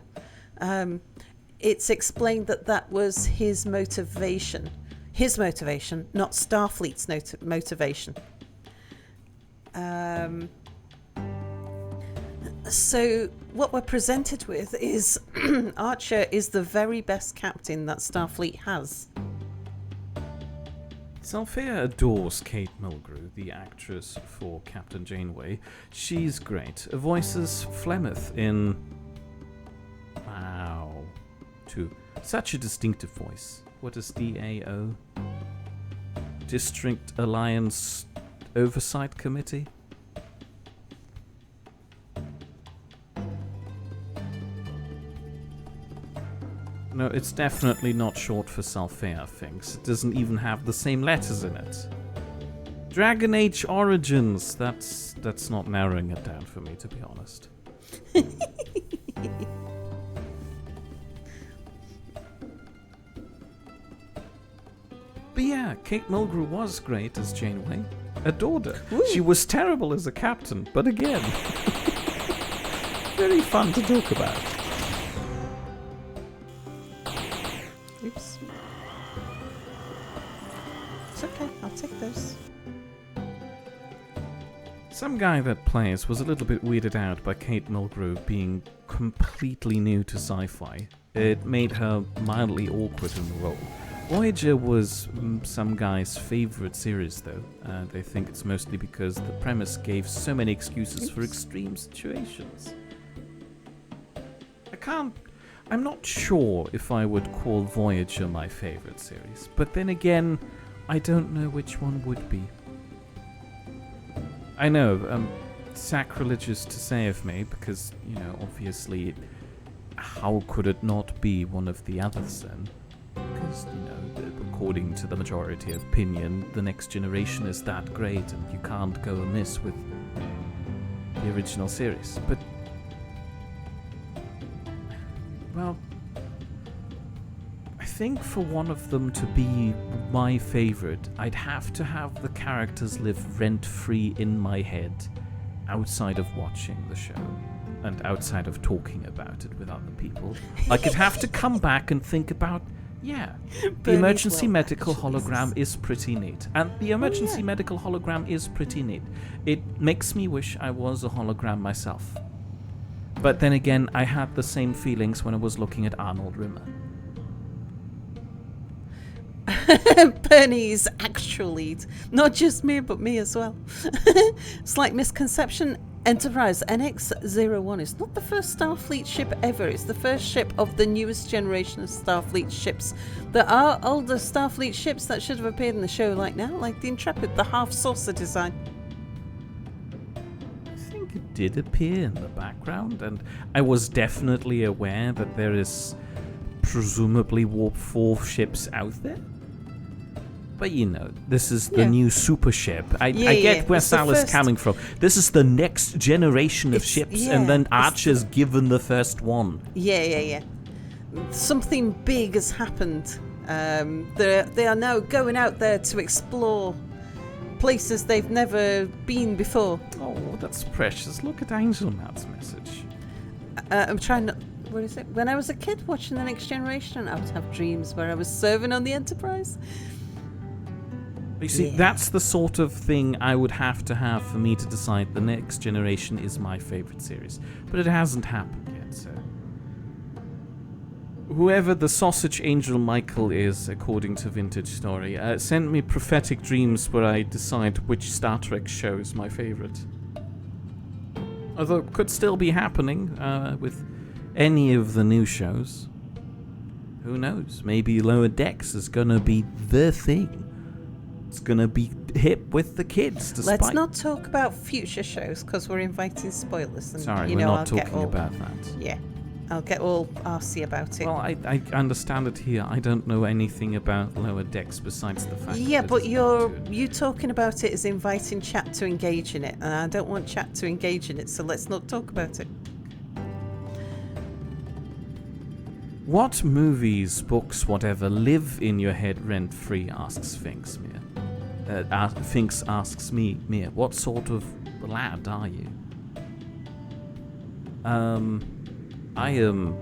it's explained that was his motivation, not Starfleet's motivation. So what we're presented with is Archer is the very best captain that Starfleet has. Salfea adores Kate Mulgrew, the actress for Captain Janeway. She's great. Voices Flemeth in... Wow. Such a distinctive voice. What is DAO? District Alliance Oversight Committee? No, it's definitely not short for Salfea things. It doesn't even have the same letters in it. Dragon Age Origins. That's not narrowing it down for me, to be honest. But yeah, Kate Mulgrew was great as Janeway. Adored her. Ooh. She was terrible as a captain, but again, very fun to talk about. Oops. It's okay, I'll take those. Some guy that plays was a little bit weirded out by Kate Mulgrew being completely new to sci-fi. It made her mildly awkward in the role. Voyager was some guy's favorite series, though. They think it's mostly because the premise gave so many excuses for extreme situations. I'm not sure if I would call Voyager my favorite series, but then again, I don't know which one would be. I know, sacrilegious to say of me, because, obviously, how could it not be one of the others then? Because, according to the majority of opinion, the Next Generation is that great and you can't go amiss with the original series. But, well, I think for one of them to be my favorite, I'd have to have the characters live rent-free in my head outside of watching the show and outside of talking about it with other people. Like, I'd have to come back and think about, the emergency medical hologram is pretty neat. And the emergency medical hologram is pretty neat. It makes me wish I was a hologram myself. But then again, I had the same feelings when I was looking at Arnold Rimmer. Bernie's actual lead. Not just me, but me as well. Slight misconception. Enterprise NX-01 is not the first Starfleet ship ever. It's the first ship of the newest generation of Starfleet ships. There are older Starfleet ships that should have appeared in the show like now, like the Intrepid, the half-saucer design. I think it did appear in the background, and I was definitely aware that there is presumably Warp 4 ships out there. But this is the new super ship. I get where Sal is coming from. This is the next generation of ships, and then Archer's given the first one. Yeah. Something big has happened. They are now going out there to explore places they've never been before. Oh, that's precious. Look at Angel Matt's message. I'm trying to... What is it? When I was a kid watching The Next Generation, I would have dreams where I was serving on the Enterprise. You see, that's the sort of thing I would have to have for me to decide The Next Generation is my favorite series. But it hasn't happened yet, so... Whoever the sausage angel Michael is, according to Vintage Story, send me prophetic dreams where I decide which Star Trek show is my favorite. Although it could still be happening with any of the new shows. Who knows? Maybe Lower Decks is gonna be the thing. it's gonna be hip with the kids. Despite... Let's not talk about future shows because we're inviting spoilers. And, Sorry, you we're know, not talking about that. Yeah, I'll get all arsey about it. Well, I understand it here. I don't know anything about Lower Decks besides the fact. Yeah, that but it's you talking about it is inviting chat to engage in it, and I don't want chat to engage in it. So let's not talk about it. What movies, books, whatever, live in your head rent-free, asks Finks Mir. Finks asks me, Mir, what sort of lad are you? I am...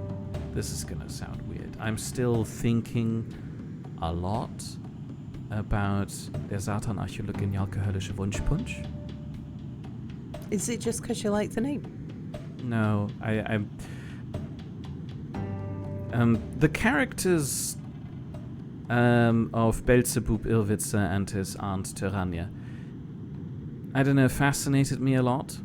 This is gonna sound weird. I'm still thinking a lot about Der Satan Archäologin Alkoholische Wunschpunsch. Is it just because you like the name? No, I'm... the characters of Beelzebub, Irrwitzer, and his aunt Tyrannja, I don't know, fascinated me a lot.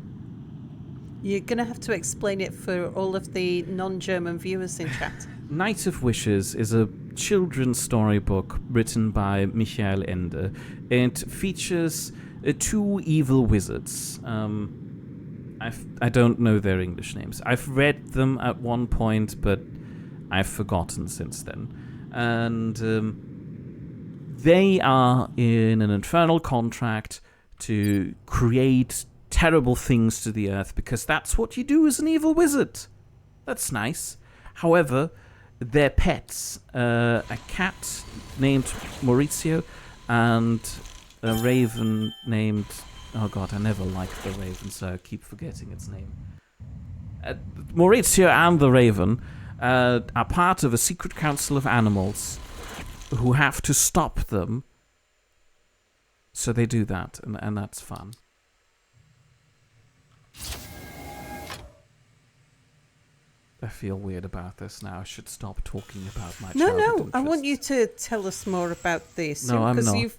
You're going to have to explain it for all of the non-German viewers in chat. Night of Wishes is a children's storybook written by Michael Ende. It features two evil wizards. I don't know their English names. I've read them at one point, but I've forgotten since then. And they are in an infernal contract to create terrible things to the earth because that's what you do as an evil wizard. That's nice. However, their pets, a cat named Maurizio and a raven named... Oh god, I never liked the raven, so I keep forgetting its name. Maurizio and the raven are part of a secret council of animals who have to stop them. So they do that, and that's fun. I feel weird about this now. I should stop talking about my childhood interests. I want you to tell us more about this. No, I'm not. Because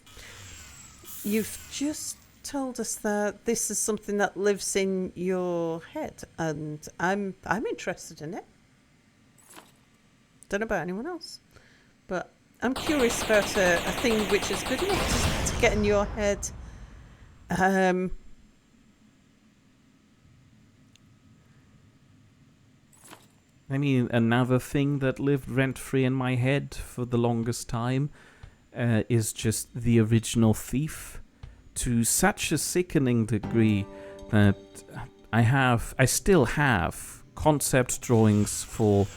you've just told us that this is something that lives in your head, and I'm interested in it. Don't know about anyone else, but I'm curious about a thing which is good enough to get in your head. I mean, another thing that lived rent-free in my head for the longest time is just the original Thief, to such a sickening degree that I still have concept drawings for,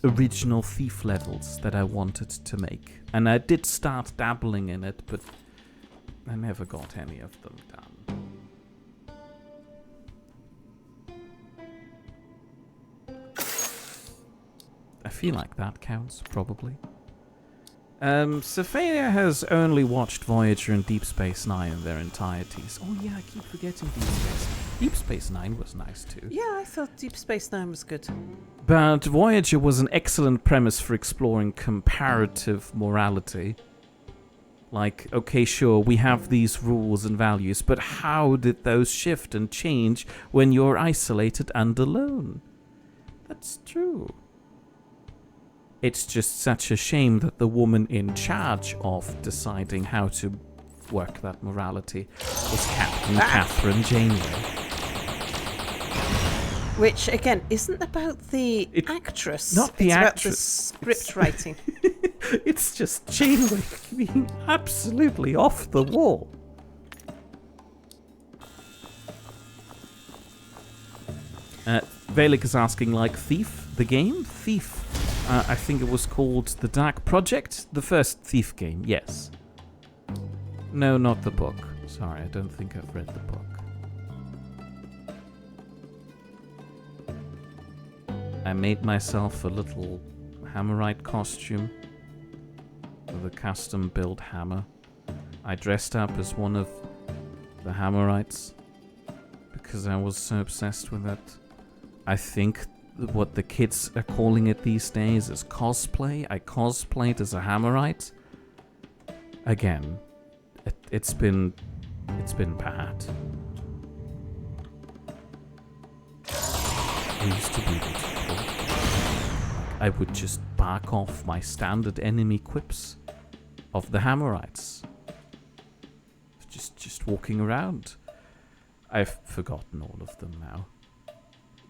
original Thief levels that I wanted to make. And I did start dabbling in it, but I never got any of them done. I feel like that counts, probably. Sophia has only watched Voyager and Deep Space Nine in their entireties. Oh yeah, I keep forgetting Deep Space Nine. Deep Space Nine was nice too. Yeah, I thought Deep Space Nine was good. But Voyager was an excellent premise for exploring comparative morality. Like, okay, sure, we have these rules and values, but how did those shift and change when you're isolated and alone? That's true. It's just such a shame that the woman in charge of deciding how to work that morality was Captain Catherine Janeway. Which, again, isn't about the actress. Not the actress. About the script writing. It's just Janeway being absolutely off the wall. Velik is asking, like, Thief, the game? Thief. I think it was called The Dark Project, the first Thief game, yes. No, not the book. Sorry, I don't think I've read the book. I made myself a little Hammerite costume with a custom-built hammer. I dressed up as one of the Hammerites because I was so obsessed with it. I think what the kids are calling it these days is cosplay. I cosplayed as a Hammerite. Again, it's been bad. I used to be beautiful. I would just bark off my standard enemy quips of the Hammerites. Just walking around. I've forgotten all of them now.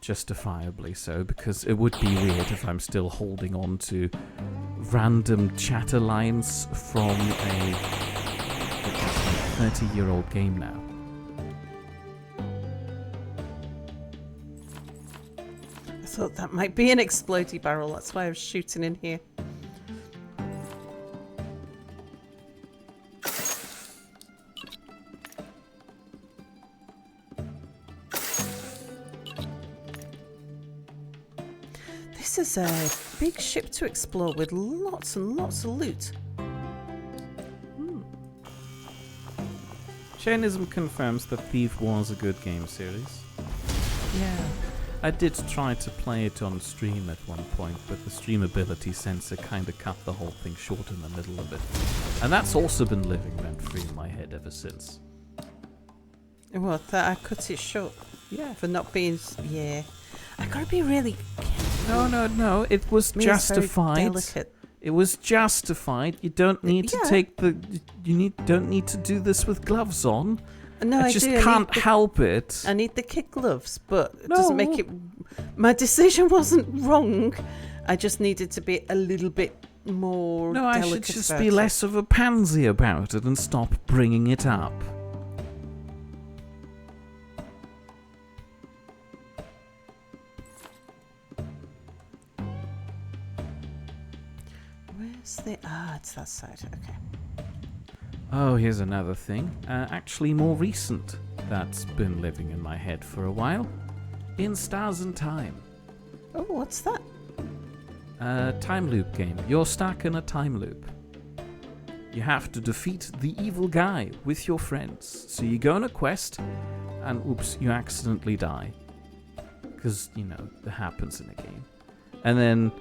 Justifiably so, because it would be weird if I'm still holding on to random chatter lines from a 30-year-old game now. I thought that might be an explodey barrel. That's why I was shooting in here. This is a big ship to explore with lots and lots of loot. Jainism confirms that Thief was a good game series. Yeah. I did try to play it on stream at one point, but the streamability sensor kind of cut the whole thing short in the middle of it. And that's also been living rent-free in my head ever since. What, that I cut it short? Yeah. For not being... Yeah. I gotta be really... No. It was justified. It was justified. You don't need to take the... don't need to do this with gloves on. No, I just can't help it. I need the kid gloves, but it doesn't make it... My decision wasn't wrong. I just needed to be a little bit more delicate. I should just be less of a pansy about it and stop bringing it up. Where's the... it's that side. Okay. Oh, here's another thing. Actually more recent that's been living in my head for a while. In Stars and Time. Oh, what's that? Time loop game. You're stuck in a time loop. You have to defeat the evil guy with your friends. So you go on a quest, and oops, you accidentally die. Because, that happens in a game. And then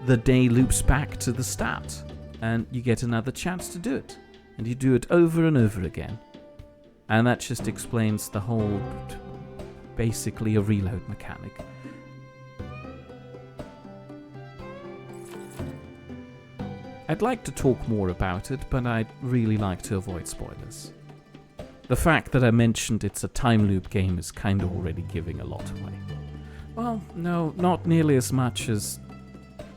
the day loops back to the start, and you get another chance to do it. And you do it over and over again. And that just explains the whole, basically a reload mechanic. I'd like to talk more about it, but I'd really like to avoid spoilers. The fact that I mentioned it's a time loop game is kind of already giving a lot away. Well, no, not nearly as much as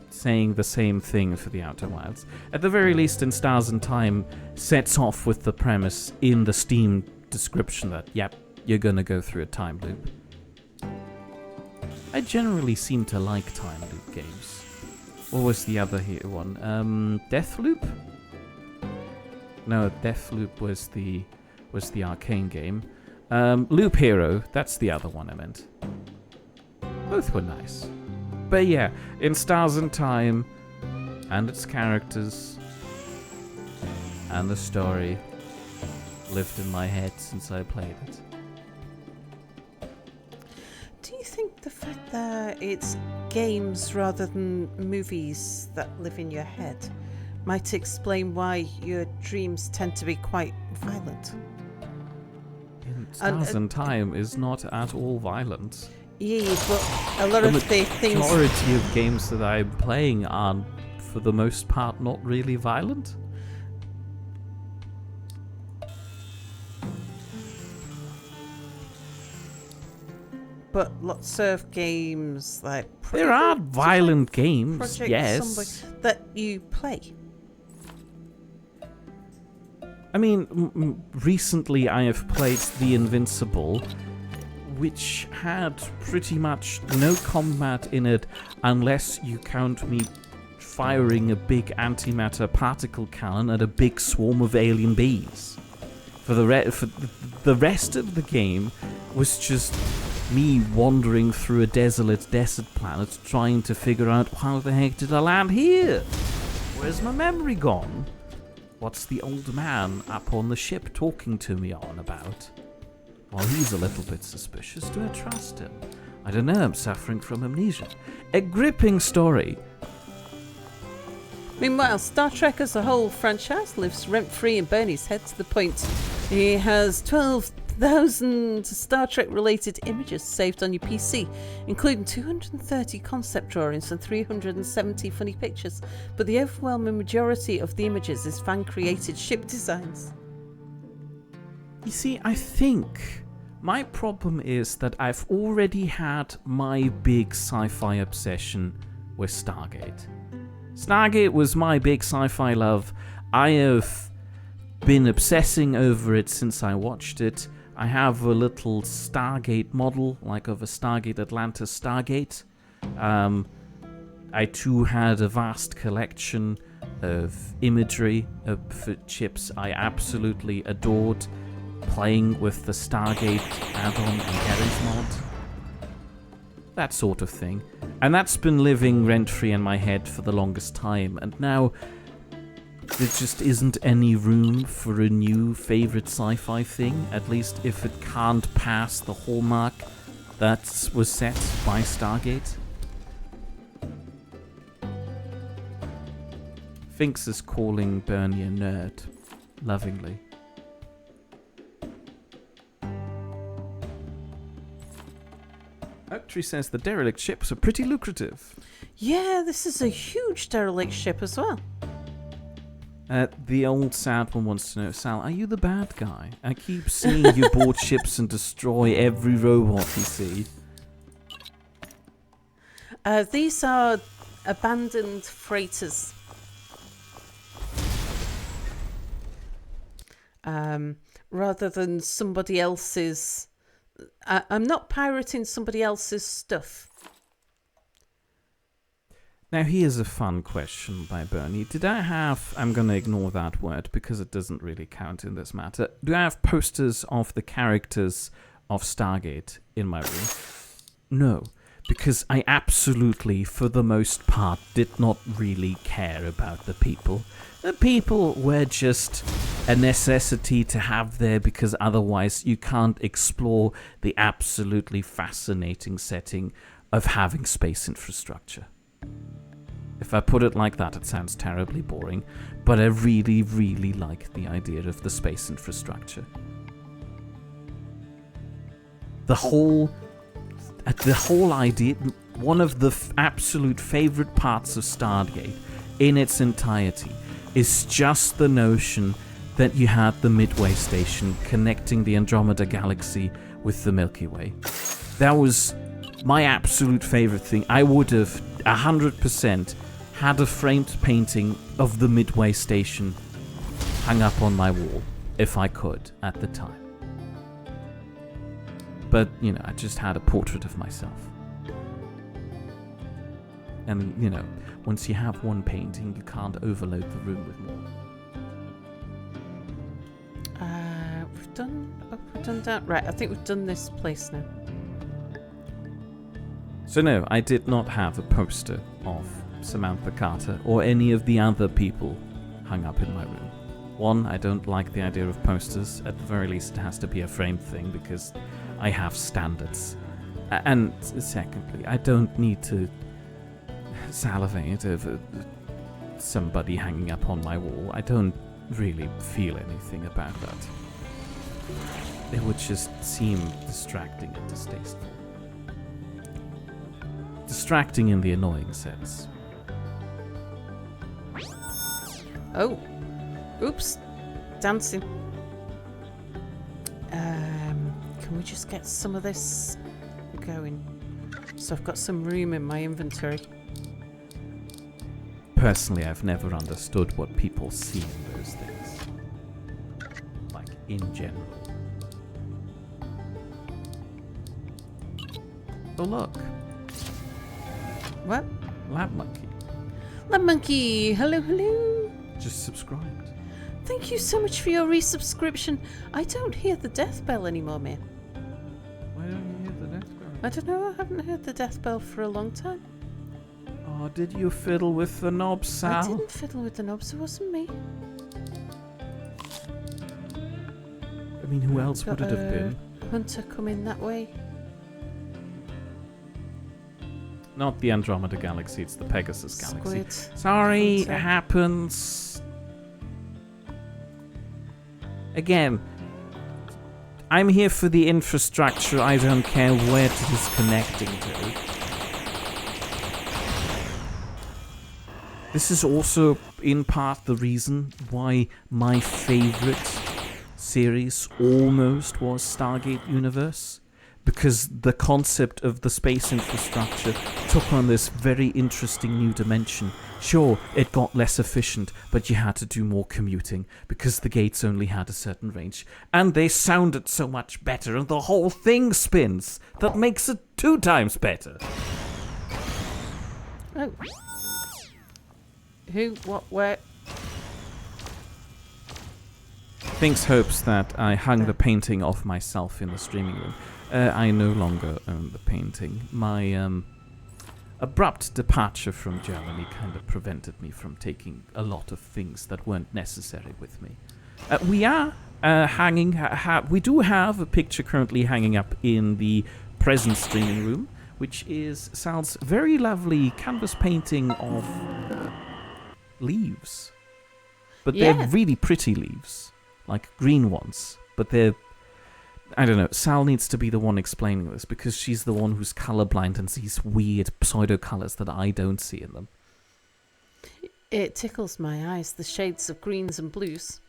saying the same thing for the Outer Wilds. At the very least, in Stars and Time sets off with the premise in the Steam description that, yep, you're gonna go through a time loop. I generally seem to like time loop games. What was the other one? Deathloop? No, Deathloop was the arcane game. Loop Hero, that's the other one I meant. Both were nice. But yeah, in Stars and Time, and its characters, and the story, lived in my head since I played it. Do you think the fact that it's games rather than movies that live in your head might explain why your dreams tend to be quite violent? Stars and Time is not at all violent. Yeah, but a lot of the things... The majority of games that I'm playing are, for the most part, not really violent. But lots of games, like... There are violent games, yes. That you play. I mean, recently I have played The Invincible, which had pretty much no combat in it unless you count me firing a big antimatter particle cannon at a big swarm of alien bees. For the rest of the game was just me wandering through a desolate desert planet trying to figure out how the heck did I land here? Where's my memory gone? What's the old man up on the ship talking to me on about? Well, he's a little bit suspicious. Do I trust him? I don't know, I'm suffering from amnesia. A gripping story. Meanwhile, Star Trek as a whole franchise lives rent-free in Bernie's head to the point he has 12 1,000 Star Trek related images saved on your PC, including 230 concept drawings and 370 funny pictures. But the overwhelming majority of the images is fan created ship designs. You see, I think my problem is that I've already had my big sci-fi obsession with Stargate. Stargate was my big sci-fi love. I have been obsessing over it since I watched it. I have a little Stargate model, like of a Stargate Atlantis Stargate. I too had a vast collection of imagery of ships I absolutely adored, playing with the Stargate add-on and Garry's mod. That sort of thing. And that's been living rent-free in my head for the longest time, and now there just isn't any room for a new favorite sci-fi thing, at least if it can't pass the hallmark that was set by Stargate. Finks is calling Bernie a nerd, lovingly. Oaktree says the derelict ships are pretty lucrative. Yeah, this is a huge derelict ship as well. The old sad one wants to know, Sal, are you the bad guy? I keep seeing you board ships and destroy every robot you see. These are abandoned freighters. Rather than somebody else's... I'm not pirating somebody else's stuff. Now here's a fun question by Bernie. Did I have... I'm going to ignore that word because it doesn't really count in this matter. Do I have posters of the characters of Stargate in my room? No, because I absolutely, for the most part, did not really care about the people. The people were just a necessity to have there because otherwise you can't explore the absolutely fascinating setting of having space infrastructure. If I put it like that, it sounds terribly boring, but I really, really like the idea of the space infrastructure. The whole idea, one of the absolute favorite parts of Stargate in its entirety is just the notion that you had the Midway Station connecting the Andromeda Galaxy with the Milky Way. That was my absolute favorite thing. I would have 100% had a framed painting of the Midway Station hung up on my wall if I could at the time. But, you know, I just had a portrait of myself. And, you know, once you have one painting, you can't overload the room with more. We've done that. Right, I think we've done this place now. So no, I did not have a poster of Samantha Carter or any of the other people hung up in my room. One, I don't like the idea of posters. At the very least, it has to be a framed thing because I have standards. And secondly, I don't need to salivate over somebody hanging up on my wall. I don't really feel anything about that. It would just seem distracting and distasteful. Distracting in the annoying sense. Oh, oops, dancing. Can we just get some of this going? So I've got some room in my inventory. Personally, I've never understood what people see in those things. Like, in general. Oh, look. What? Lab Monkey. Lab Monkey, hello, hello. Just subscribed. Thank you so much for your resubscription. I don't hear the death bell anymore, man. Why don't you hear the death bell? I don't know, I haven't heard the death bell for a long time. Oh, did you fiddle with the knob, Sal? I didn't fiddle with the knobs, it wasn't me. I mean, who else would it have been? Hunter coming that way. Not the Andromeda Galaxy, it's the Pegasus Galaxy. Squid. Sorry, Hunter. it happens. Again, I'm here for the infrastructure. I don't care where it is connecting to. This is also, in part, the reason why my favorite series almost was Stargate Universe. Because the concept of the space infrastructure took on this very interesting new dimension. Sure, it got less efficient, but you had to do more commuting because the gates only had a certain range. And they sounded so much better, and the whole thing spins. That makes it 2 times better. Oh. Who? What? Where? Thinks hopes that I hung the painting of myself in the streaming room. I no longer own the painting. My abrupt departure from Germany kind of prevented me from taking a lot of things that weren't necessary with me. We are hanging... we do have a picture currently hanging up in the present streaming room, which is Sal's very lovely canvas painting of leaves. But they're really pretty leaves. Like green ones. But they're... I don't know, Sal needs to be the one explaining this because she's the one who's colorblind and sees weird pseudo-colors that I don't see in them. It tickles my eyes, the shades of greens and blues.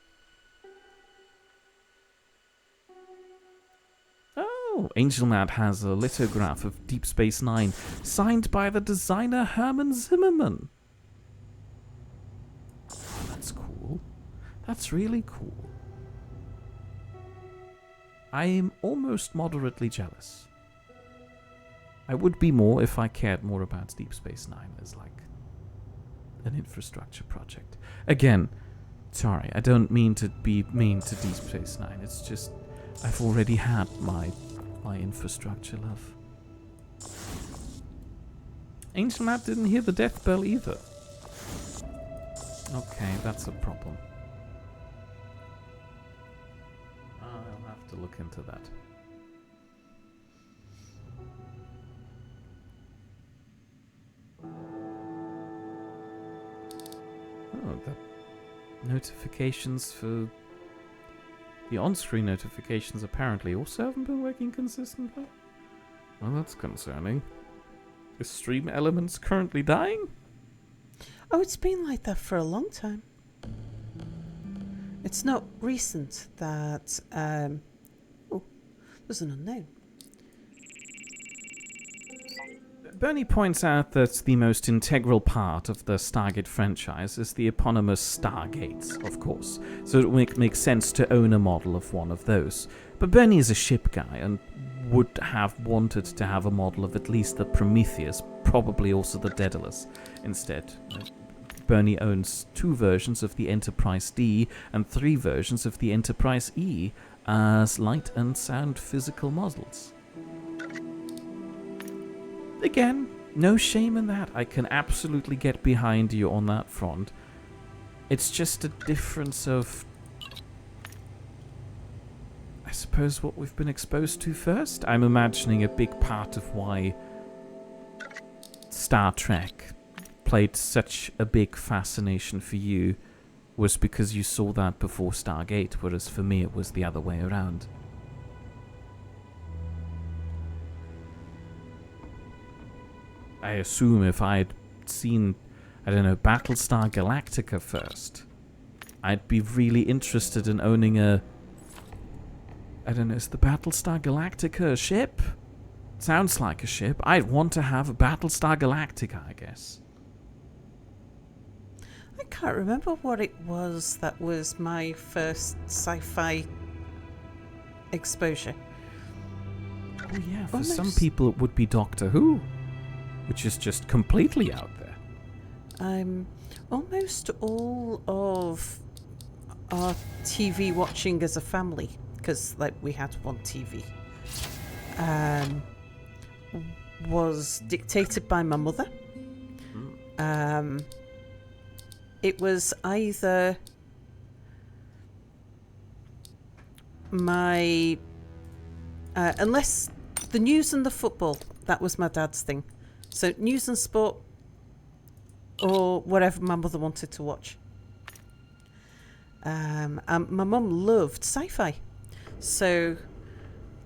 Oh, Angel Mad has a lithograph of Deep Space Nine signed by the designer Herman Zimmerman. Oh, that's cool. That's really cool. I'm almost moderately jealous. I would be more if I cared more about Deep Space Nine as like an infrastructure project. Again, sorry, I don't mean to be mean to Deep Space Nine. It's just I've already had my infrastructure love. Angel Map didn't hear the death bell either. Okay, that's a problem. I'll have to look into that. Oh, the notifications for... The on-screen notifications apparently also haven't been working consistently. Well, that's concerning. Is Stream Elements currently dying? Oh, it's been like that for a long time. It's not recent that... oh, there's an unknown. Bernie points out that the most integral part of the Stargate franchise is the eponymous Stargates, of course, so it makes sense to own a model of one of those. But Bernie is a ship guy and would have wanted to have a model of at least the Prometheus, probably also the Daedalus. Instead, Bernie owns 2 versions of the Enterprise D and 3 versions of the Enterprise E as light and sound physical models. Again, no shame in that. I can absolutely get behind you on that front. It's just a difference of, I suppose, what we've been exposed to first. I'm imagining a big part of why Star Trek played such a big fascination for you was because you saw that before Stargate, whereas for me it was the other way around. I assume if I'd seen, I don't know, Battlestar Galactica first, I'd be really interested in owning a... I don't know, is the Battlestar Galactica a ship? Sounds like a ship. I'd want to have a Battlestar Galactica, I guess. I can't remember what it was that was my first sci-fi exposure. Oh yeah, for some people it would be Doctor Who, which is just completely out there. Almost all of our TV watching as a family, because like we had one TV, was dictated by my mother. It was either my unless the news and the football, that was my dad's thing. So news and sport, or whatever my mother wanted to watch. And my mum loved sci-fi, so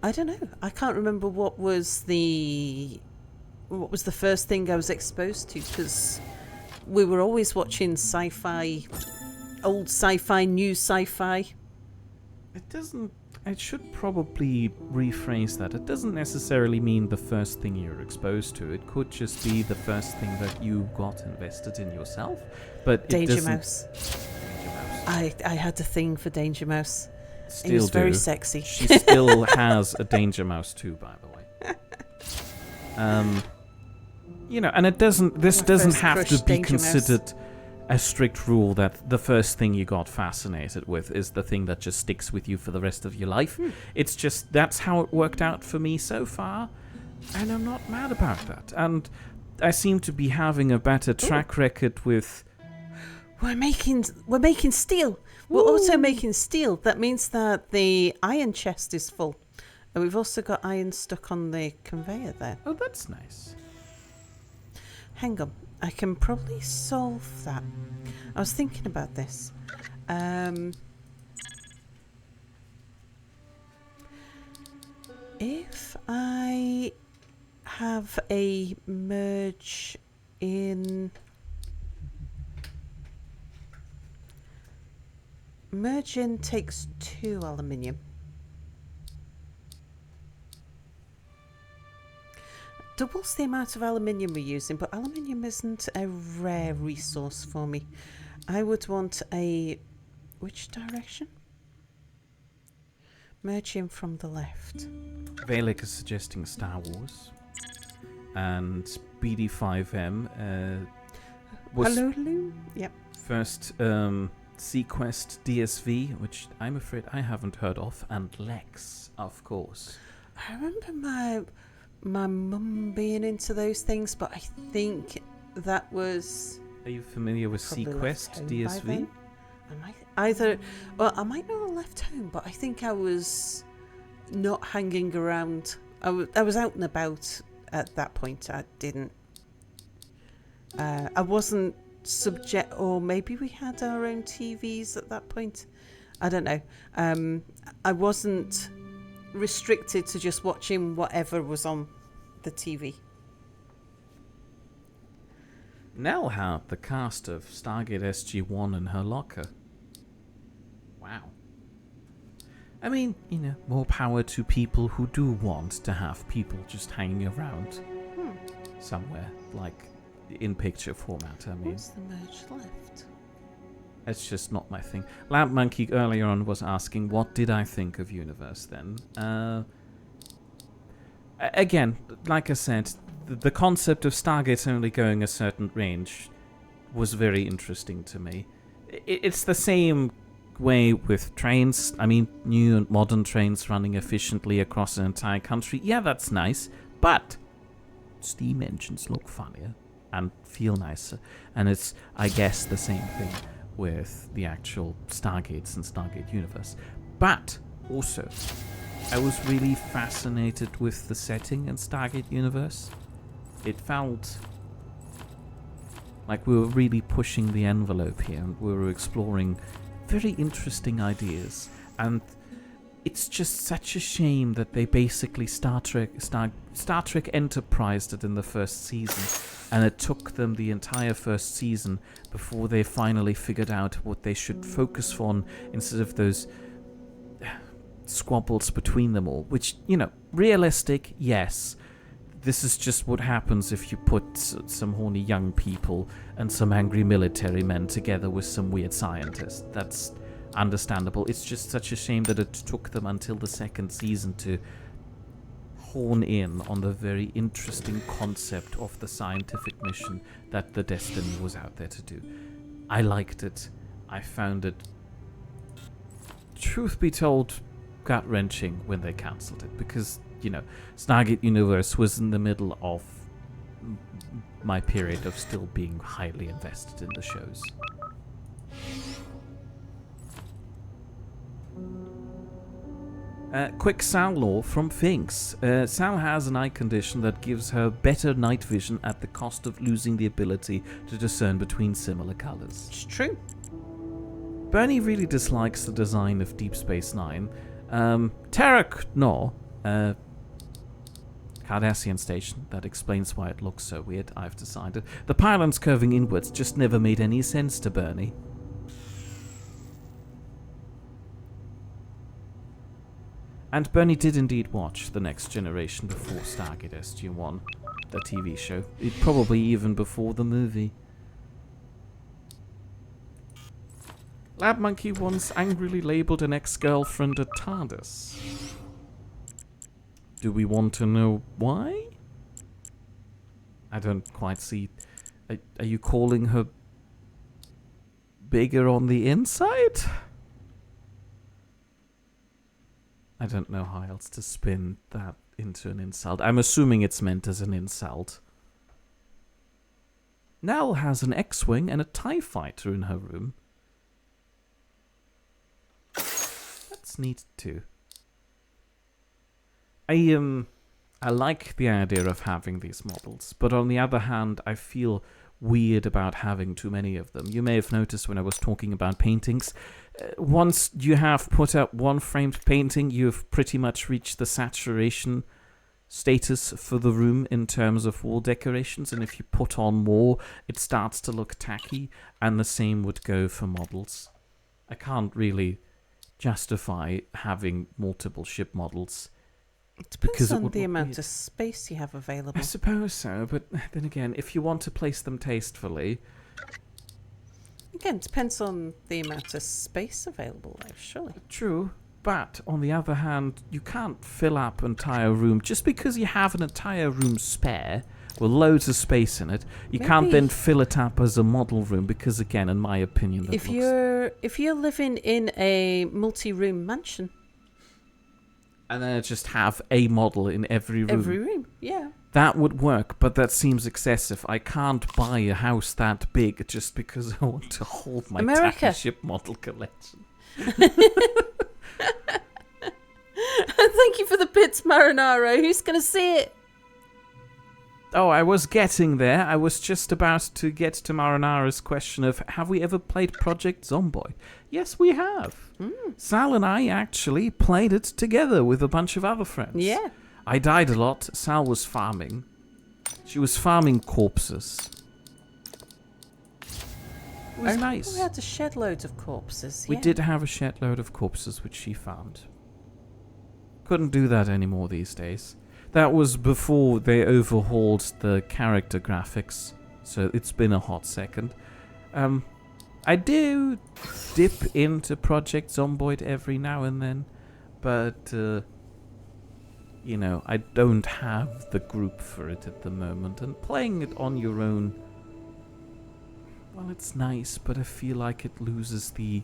I don't know. I can't remember what was the first thing I was exposed to, because we were always watching sci-fi, old sci-fi, new sci-fi. It doesn't. I should probably rephrase that. It doesn't necessarily mean the first thing you're exposed to. It could just be the first thing that you got invested in yourself. But Danger it doesn't. Mouse. Danger Mouse. I had a thing for Danger Mouse. Still He was very do. sexy. She still has a Danger Mouse too, by the way. You know, and it doesn't. This My doesn't first have crush, to be Danger Mouse. considered a strict rule that the first thing you got fascinated with is the thing that just sticks with you for the rest of your life. It's just that's how it worked out for me so far, and I'm not mad about that. And I seem to be having a better track record with. We're making steel. We're also making steel. That means that the iron chest is full. And we've also got iron stuck on the conveyor there. Oh, that's nice. Hang on. I can probably solve that. I was thinking about this. If I have a merge in... Merge in takes 2 aluminium. Doubles the amount of aluminium we're using, but aluminium isn't a rare resource for me. I would want a... Which direction? Merge in from the left. Valek is suggesting Star Wars. And BD5M was Hello? Yep. first Sequest DSV, which I'm afraid I haven't heard of, and Lex, of course. I remember my mum being into those things, but I think that was... Are you familiar with probably left Sequest home by DSV? then. I might either... Well, I might not have left home, but I think I was not hanging around. I was out and about at that point. I didn't... I wasn't subject... Or maybe we had our own TVs at that point. I don't know. I wasn't restricted to just watching whatever was on the TV. Nell had the cast of Stargate SG-1 in her locker. Wow. I mean, you know, more power to people who do want to have people just hanging around somewhere, like in picture format, I mean. What's the merge left? It's just not my thing. Lamp Monkey earlier on was asking, what did I think of Universe then? Again, like I said, the concept of Stargate only going a certain range was very interesting to me. It's the same way with trains. I mean, new and modern trains running efficiently across an entire country. Yeah, that's nice, but steam engines look funnier and feel nicer. And it's, I guess, the same thing with the actual Stargates and Stargate Universe. But also, I was really fascinated with the setting in Stargate Universe. It felt like we were really pushing the envelope here, and we were exploring very interesting ideas. And it's just such a shame that they basically Star Trek Enterprised it in the first season, and it took them the entire first season before they finally figured out what they should focus on instead of those squabbles between them all. Which, you know, realistic, yes. This is just what happens if you put some horny young people and some angry military men together with some weird scientists. That's understandable. It's just such a shame that it took them until the second season to hone in on the very interesting concept of the scientific mission that the Destiny was out there to do. I liked it. I found it, truth be told, gut-wrenching when they cancelled it, because, you know, Stargate Universe was in the middle of my period of still being highly invested in the shows. Quick Sal lore from Finks. Sal has an eye condition that gives her better night vision at the cost of losing the ability to discern between similar colors. It's true. Bernie really dislikes the design of Deep Space Nine. Tarek, no. Cardassian station. That explains why it looks so weird, I've decided. The pylons curving inwards just never made any sense to Bernie. And Bernie did indeed watch The Next Generation before Stargate SG-1, the TV show. It probably even before the movie. Lab Monkey once angrily labeled an ex-girlfriend a TARDIS. Do we want to know why? I don't quite see... Are you calling her bigger on the inside? I don't know how else to spin that into an insult. I'm assuming it's meant as an insult. Nell has an X-Wing and a TIE fighter in her room. That's neat too. I like the idea of having these models, but on the other hand, I feel weird about having too many of them. You may have noticed when I was talking about paintings, once you have put up one framed painting, you've pretty much reached the saturation status for the room in terms of wall decorations, and if you put on more, it starts to look tacky, and the same would go for models. I can't really justify having multiple ship models. It depends on the amount of space you have available. I suppose so, but then again, if you want to place them tastefully... Again, it depends on the amount of space available, though, surely. True, but on the other hand, you can't fill up an entire room. Just because you have an entire room spare, with loads of space in it, you can't then fill it up as a model room, because again, in my opinion, if you're living in a multi-room mansion... And then just have a model in every room. Every room, yeah. That would work, but that seems excessive. I can't buy a house that big just because I want to hold my tacky ship model collection. Thank you for the bits, Marinaro. Who's going to see it? Oh, I was getting there. I was just about to get to Marinaro's question of, have we ever played Project Zomboid? Yes, we have. Sal and I actually played it together with a bunch of other friends. Yeah. I died a lot. Sal was farming. She was farming corpses. It was nice. We had a shed load of corpses. We did have a shed load of corpses which she farmed. Couldn't do that anymore these days. That was before they overhauled the character graphics, so it's been a hot second. I do dip into Project Zomboid every now and then, but, you know, I don't have the group for it at the moment, and playing it on your own, well, it's nice, but I feel like it loses the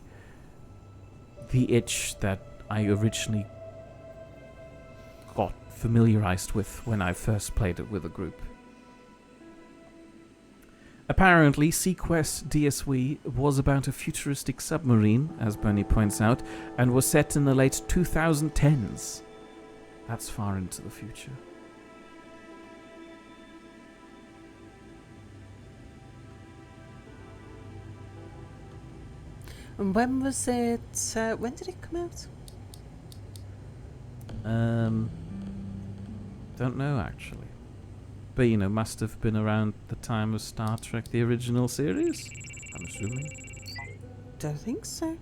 itch that I originally got familiarized with when I first played it with a group. Apparently, Sequest DSW was about a futuristic submarine, as Bernie points out, and was set in the late 2010s. That's far into the future. And when was it? When did it come out? Don't know actually. But, you know, must have been around the time of Star Trek, the original series, I'm assuming. Don't think so.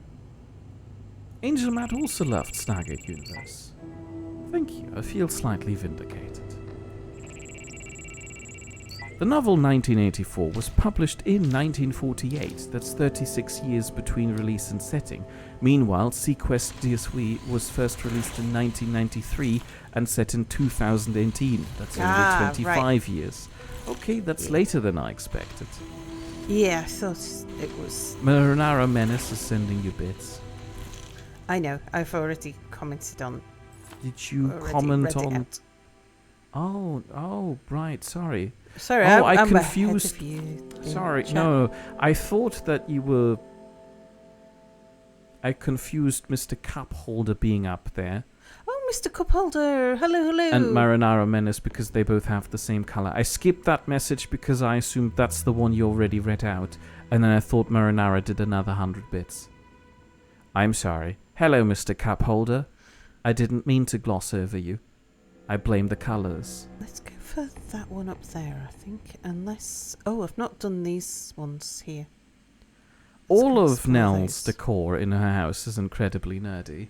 Angel Matt also loved Stargate Universe. Thank you, I feel slightly vindicated. The novel 1984 was published in 1948, that's 36 years between release and setting. Meanwhile, Sequest DSW was first released in 1993 and set in 2018, that's only 25 years. Okay, that's later than I expected. Yeah, I thought it was... Marinara Menace is sending you bits. I know, I've already commented on... Did you comment on... Oh, right, sorry. Sorry, I'm confused. Sorry, no, I thought that you were... I confused Mr. Cup Holder being up there. Oh, Mr. Cup Holder, hello. And Marinara Menace, because they both have the same color. I skipped that message because I assumed that's the one you already read out, and then I thought Marinara did another 100 bits. I'm sorry. Hello, Mr. Cup Holder. I didn't mean to gloss over you. I blame the colours. Let's go for that one up there, I think. Unless... Oh, I've not done these ones here. Let's All go of explore Nell's those. decor in her house is incredibly nerdy.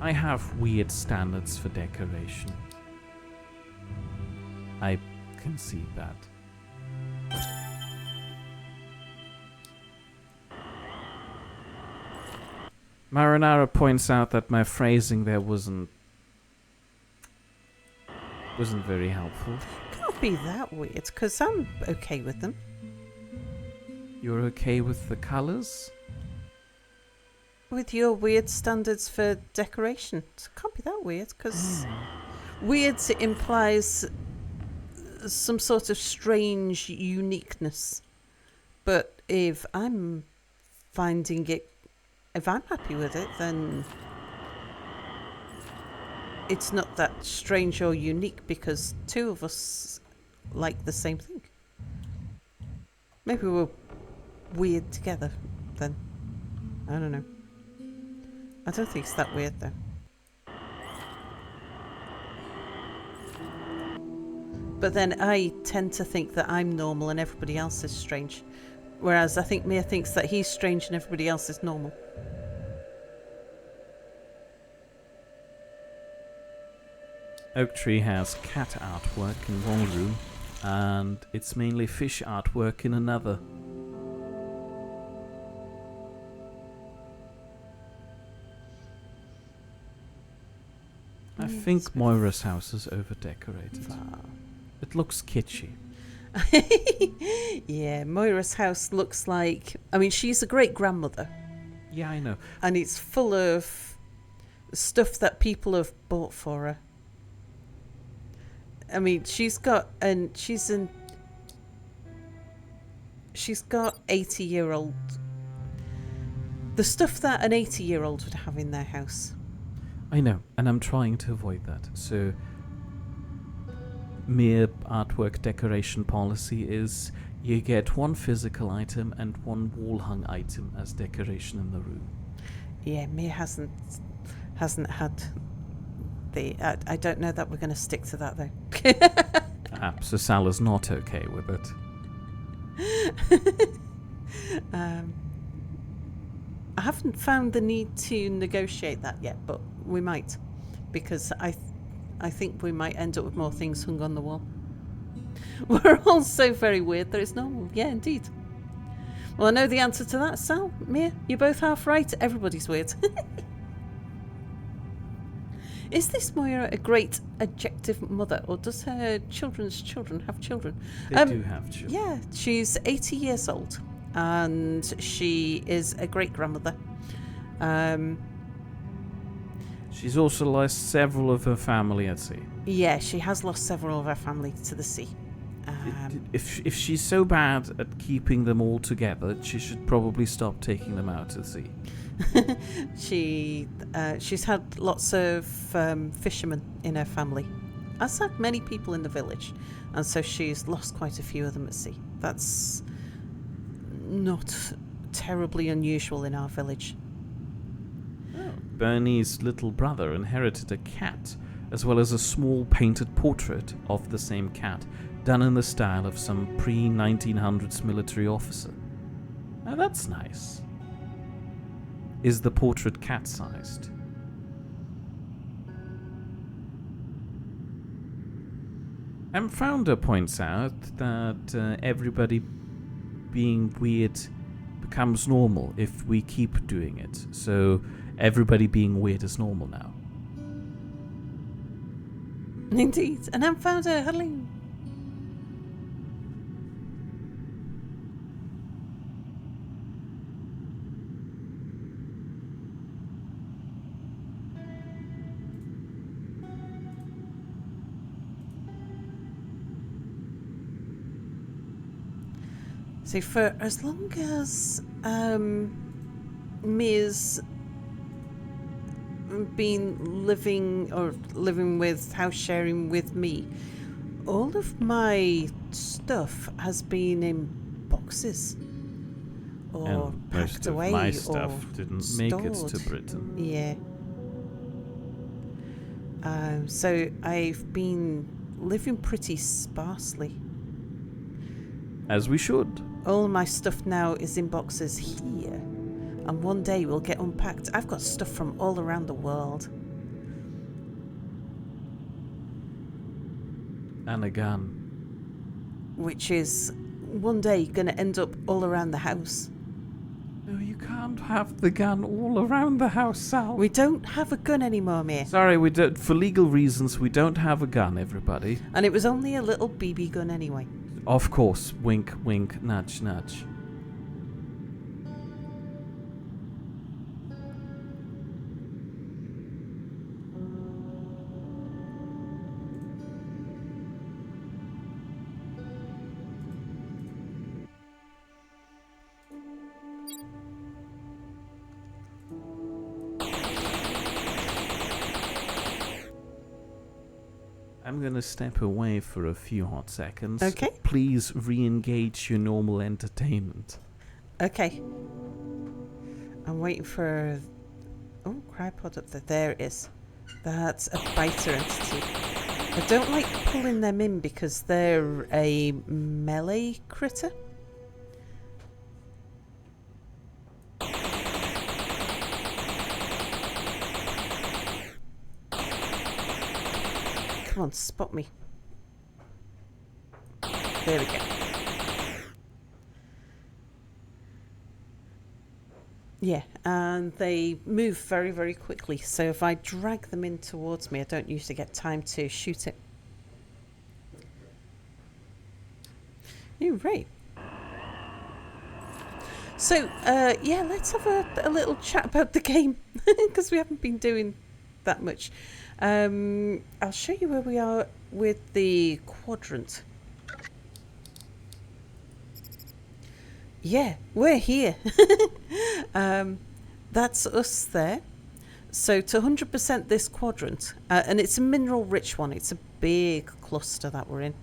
I have weird standards for decoration. I concede that. Marinara points out that my phrasing there wasn't very helpful. Can't be that weird, because I'm okay with them. You're okay with the colours? With your weird standards for decoration. It can't be that weird, because weird implies some sort of strange uniqueness. But if I'm finding it, if I'm happy with it, then it's not that strange or unique because two of us like the same thing. Maybe we're weird together then. I don't know. I don't think it's that weird though. But then I tend to think that I'm normal and everybody else is strange. Whereas I think Mia thinks that he's strange and everybody else is normal. Oak Tree has cat artwork in one room, and it's mainly fish artwork in another. I think Moira's house is over-decorated. It looks kitschy. Yeah, Moira's house looks like... I mean, she's a great-grandmother. Yeah, I know. And it's full of stuff that people have bought for her. I mean, she's got 80-year-old... The stuff that an 80-year-old would have in their house. I know, and I'm trying to avoid that. So, mere artwork decoration policy is you get one physical item and one wall-hung item as decoration in the room. Yeah, Mia hasn't had the... I don't know that we're going to stick to that, though. Perhaps Sala's not okay with it. I haven't found the need to negotiate that yet, but we might, because I think we might end up with more things hung on the wall. We're all so very weird that it's normal. Yeah, indeed. Well, I know the answer to that, Sal. Mia, you're both half right. Everybody's weird. Is this Moira a great adjective mother, or does her children's children have children? They do have children. Yeah, she's 80 years old, and she is a great-grandmother. She's also lost several of her family at sea. Yeah, she has lost several of her family to the sea. If she's so bad at keeping them all together, she should probably stop taking them out to sea. She's had lots of fishermen in her family, as have many people in the village, and so she's lost quite a few of them at sea. That's not terribly unusual in our village. Bernie's little brother inherited a cat, as well as a small painted portrait of the same cat, done in the style of some pre-1900s military officer. Now that's nice. Is the portrait cat-sized? Founder points out that everybody being weird becomes normal if we keep doing it. So everybody being weird is normal now. Indeed. And Founder, hello. So for as long as Mia's been living with house sharing with me, all of my stuff has been in boxes or And packed most of away my or stuff didn't make it to stored. Britain. Yeah. So I've been living pretty sparsely. As we should. All my stuff now is in boxes here, and one day will get unpacked. I've got stuff from all around the world. And a gun. Which is one day going to end up all around the house. No, you can't have the gun all around the house, Sal. We don't have a gun anymore, mate. Sorry, we don't. For legal reasons, we don't have a gun, everybody. And it was only a little BB gun anyway. Of course. Wink, wink, nudge, nudge. I'm gonna step away for a few hot seconds. Okay. Please re-engage your normal entertainment. Okay. I'm waiting for... Oh, crypod up there. There it is. That's a biter entity. I don't like pulling them in because they're a melee critter. Come on, spot me. There we go. Yeah, and they move very, very quickly. So if I drag them in towards me, I don't usually get time to shoot it. You're right. So, yeah, let's have a little chat about the game because we haven't been doing that much. I'll show you where we are with the quadrant. Yeah, we're here. That's us there. So to 100% this quadrant, and it's a mineral rich one, it's a big cluster that we're in.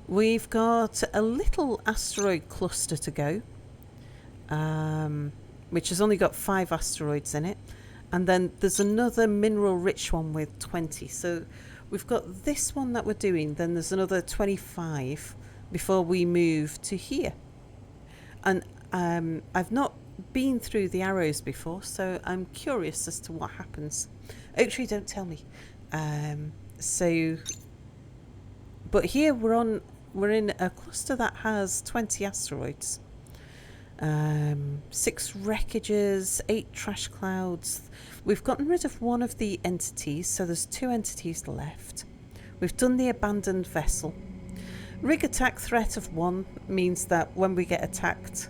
We've got a little asteroid cluster to go, which has only got 5 asteroids in it. And then there's another mineral rich one with 20. So we've got this one that we're doing, then there's another 25 before we move to here. And I've not been through the arrows before, so I'm curious as to what happens. Actually, don't tell me. But here we're in a cluster that has 20 asteroids. 6 wreckages, 8 trash clouds. We've gotten rid of one of the entities, so there's 2 entities left. We've done the abandoned vessel. Rig attack threat of 1 means that when we get attacked,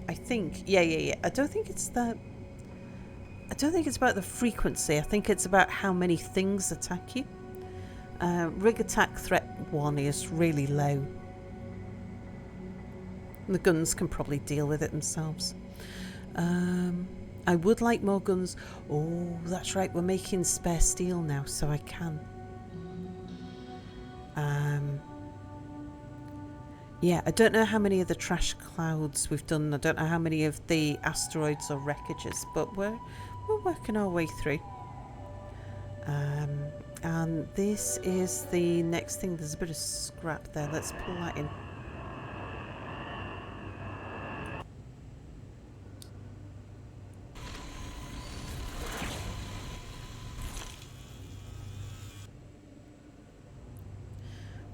I think, yeah. I don't think it's about the frequency. I think it's about how many things attack you. Rig attack threat 1 is really low. The guns can probably deal with it themselves. I would like more guns. Oh, that's right. We're making spare steel now, so I can. Yeah, I don't know how many of the trash clouds we've done. I don't know how many of the asteroids or wreckages, but we're working our way through. And this is the next thing. There's a bit of scrap there. Let's pull that in.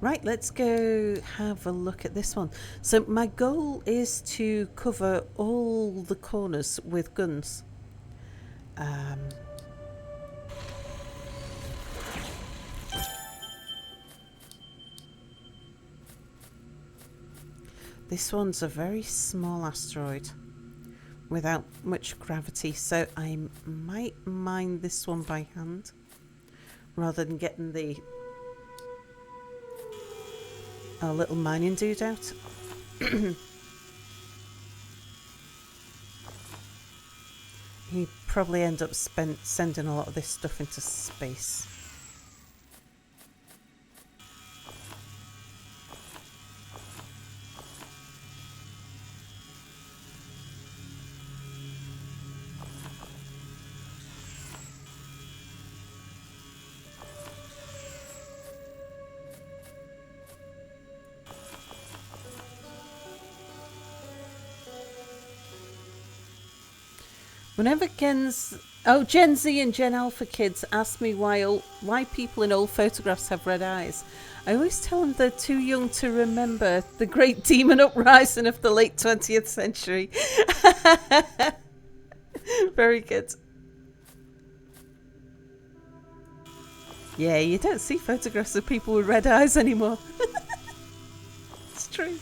Right, let's go have a look at this one. So my goal is to cover all the corners with guns. This one's a very small asteroid without much gravity, so I might mine this one by hand rather than getting the little mining dude out. He'd probably end up sending a lot of this stuff into space. Whenever Gen Z and Gen Alpha kids ask me why people in old photographs have red eyes, I always tell them they're too young to remember the great demon uprising of the late 20th century. Very good. Yeah, you don't see photographs of people with red eyes anymore. It's true.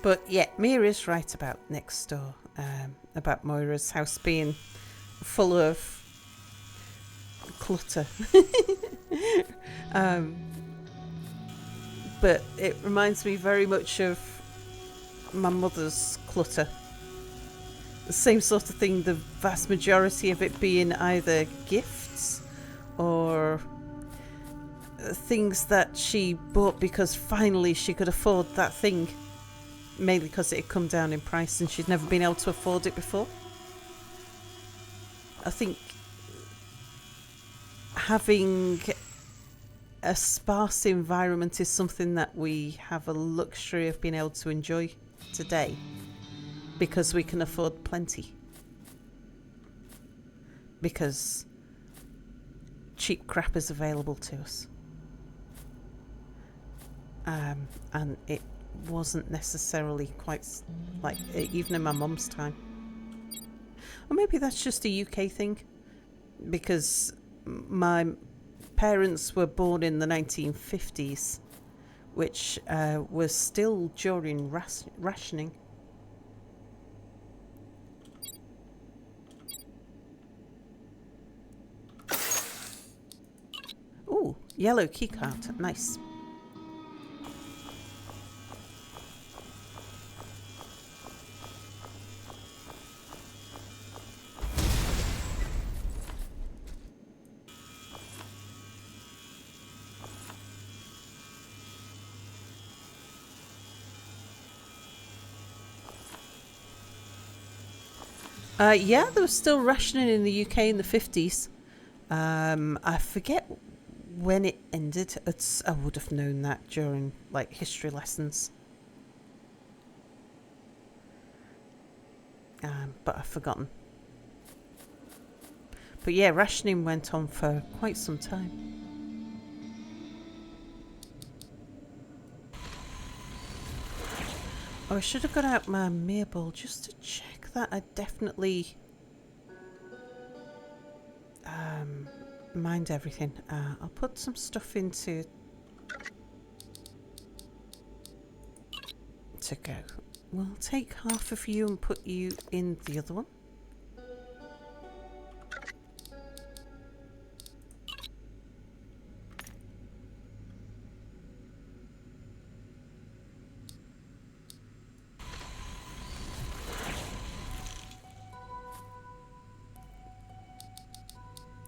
But yeah, Mia is right about next door, about Moira's house being full of clutter. But it reminds me very much of my mother's clutter. The same sort of thing, the vast majority of it being either gifts or things that she bought because finally she could afford that thing. Mainly because it had come down in price and she'd never been able to afford it before. I think having a sparse environment is something that we have a luxury of being able to enjoy today because we can afford plenty. Because cheap crap is available to us. And it wasn't necessarily quite like even in my mum's time. Or maybe that's just a UK thing, because my parents were born in the 1950s, which was still during rationing. Ooh, yellow keycard, nice. Yeah, there was still rationing in the UK in the 50s. I forget when it ended. I would have known that during like history lessons. But I've forgotten. But yeah, rationing went on for quite some time. Oh, I should have got out my mirror ball just to check that I definitely mind everything. I'll put some stuff into to go. We'll take half of you and put you in the other one.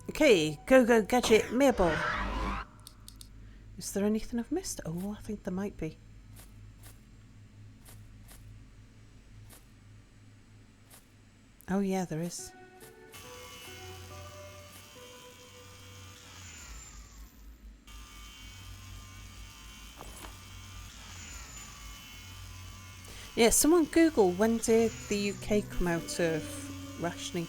Okay, go gadget, mirror ball. Is there anything I've missed? Oh, I think there might be. Oh yeah, there is. Yeah, someone Google, when did the UK come out of rationing?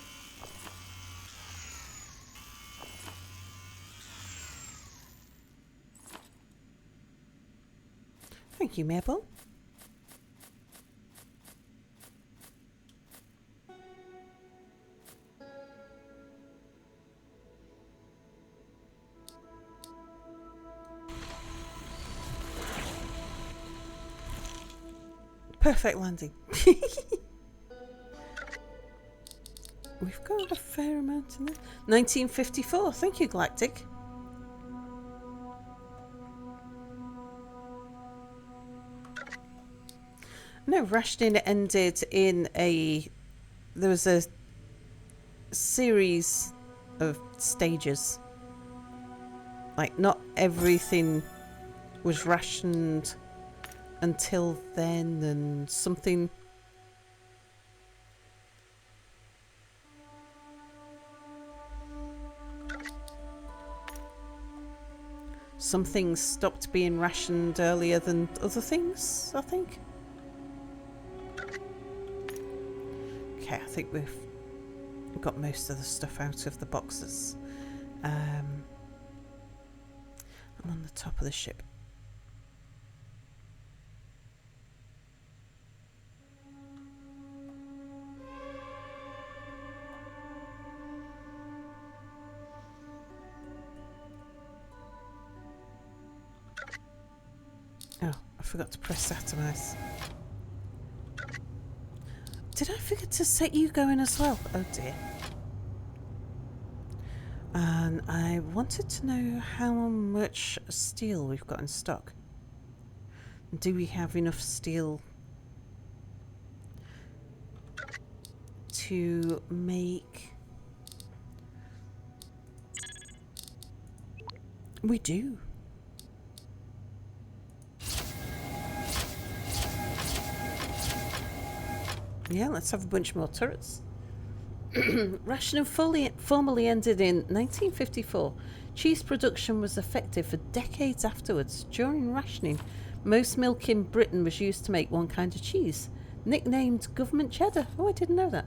Thank you, Mabel. Perfect landing. We've got a fair amount in there. 1954. Thank you, Galactic. No, rationing ended in a. There was a series of stages. Like, not everything was rationed until then, and something. Some things stopped being rationed earlier than other things, I think. Okay, I think we've got most of the stuff out of the boxes. I'm on the top of the ship. Oh, I forgot to press atomize. Did I forget to set you going as well? Oh dear. And I wanted to know how much steel we've got in stock. Do we have enough steel to make... We do. Yeah, let's have a bunch more turrets. Rationing formally ended in 1954. Cheese production was effective for decades afterwards. During rationing, most milk in Britain was used to make one kind of cheese, nicknamed government cheddar. Oh, I didn't know that.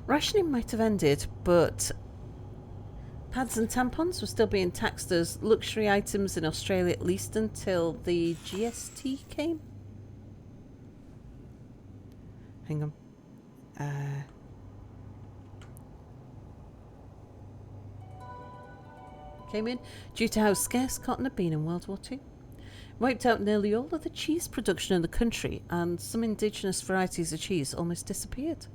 Rationing might have ended, but pads and tampons were still being taxed as luxury items in Australia, at least until the GST came. Hang on. Came in due to how scarce cotton had been in World War II. Wiped out nearly all of the cheese production in the country, and some indigenous varieties of cheese almost disappeared.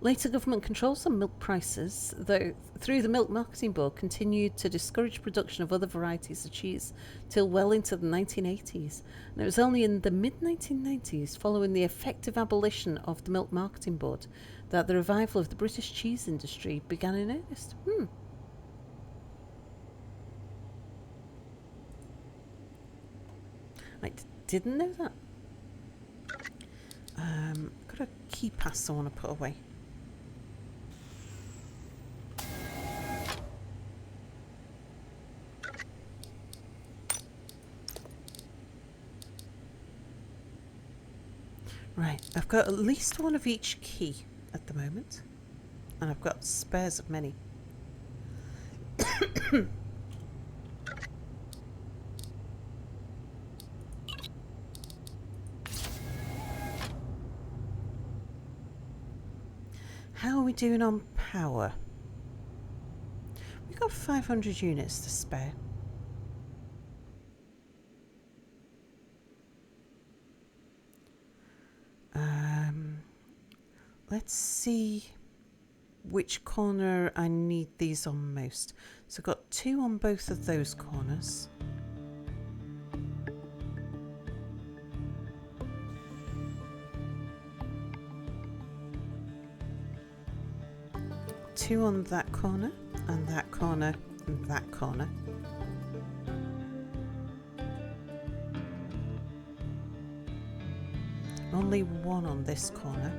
Later government controls on milk prices, though, through the Milk Marketing Board, continued to discourage production of other varieties of cheese till well into the 1980s. And it was only in the mid-1990s, following the effective abolition of the Milk Marketing Board, that the revival of the British cheese industry began in earnest. I didn't know that. Got a key pass I want to put away. Right, I've got at least one of each key at the moment, and I've got spares of many. How are we doing on power? We've got 500 units to spare. Let's see which corner I need these on most. So I've got 2 on both of those corners. Two on that corner, and that corner, and that corner. Only 1 on this corner.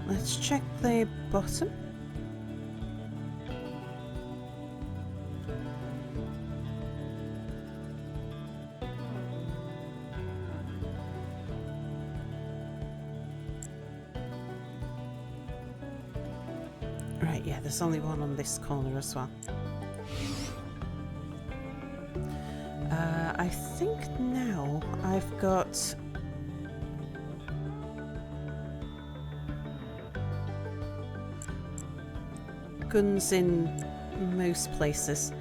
Let's check the bottom. Right, yeah, there's only 1 on this corner as well. think now I've got guns in most places.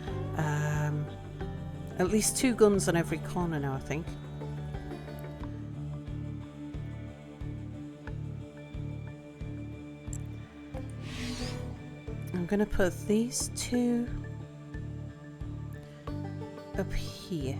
At least 2 guns on every corner now, I think. I'm going to put these 2 up here.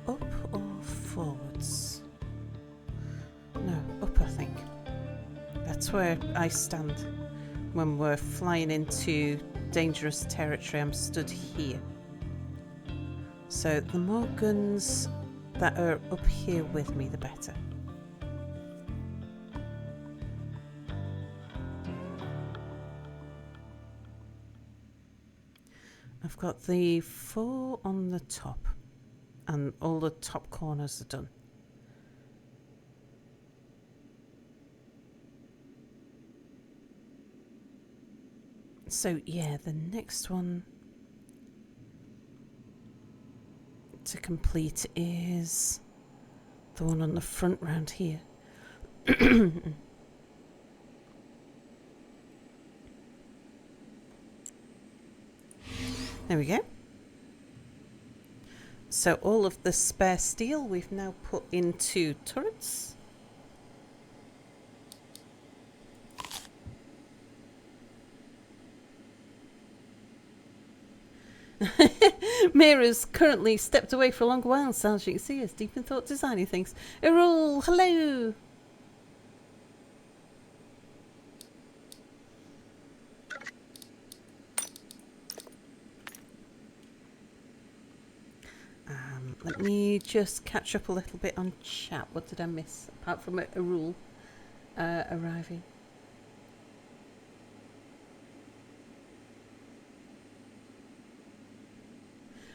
Up or forwards? No, up, I think. That's where I stand when we're flying into dangerous territory. I'm stood here. So the more guns that are up here with me, the better. I've got the 4 on the top. And all the top corners are done. So yeah, the next one to complete is the one on the front round here. There we go. So all of the spare steel we've now put into turrets. Mira's currently stepped away for a long while, so as you can see, is deep in thought designing things. Errol, hello! Let me just catch up a little bit on chat. What did I miss? Apart from a rule arriving.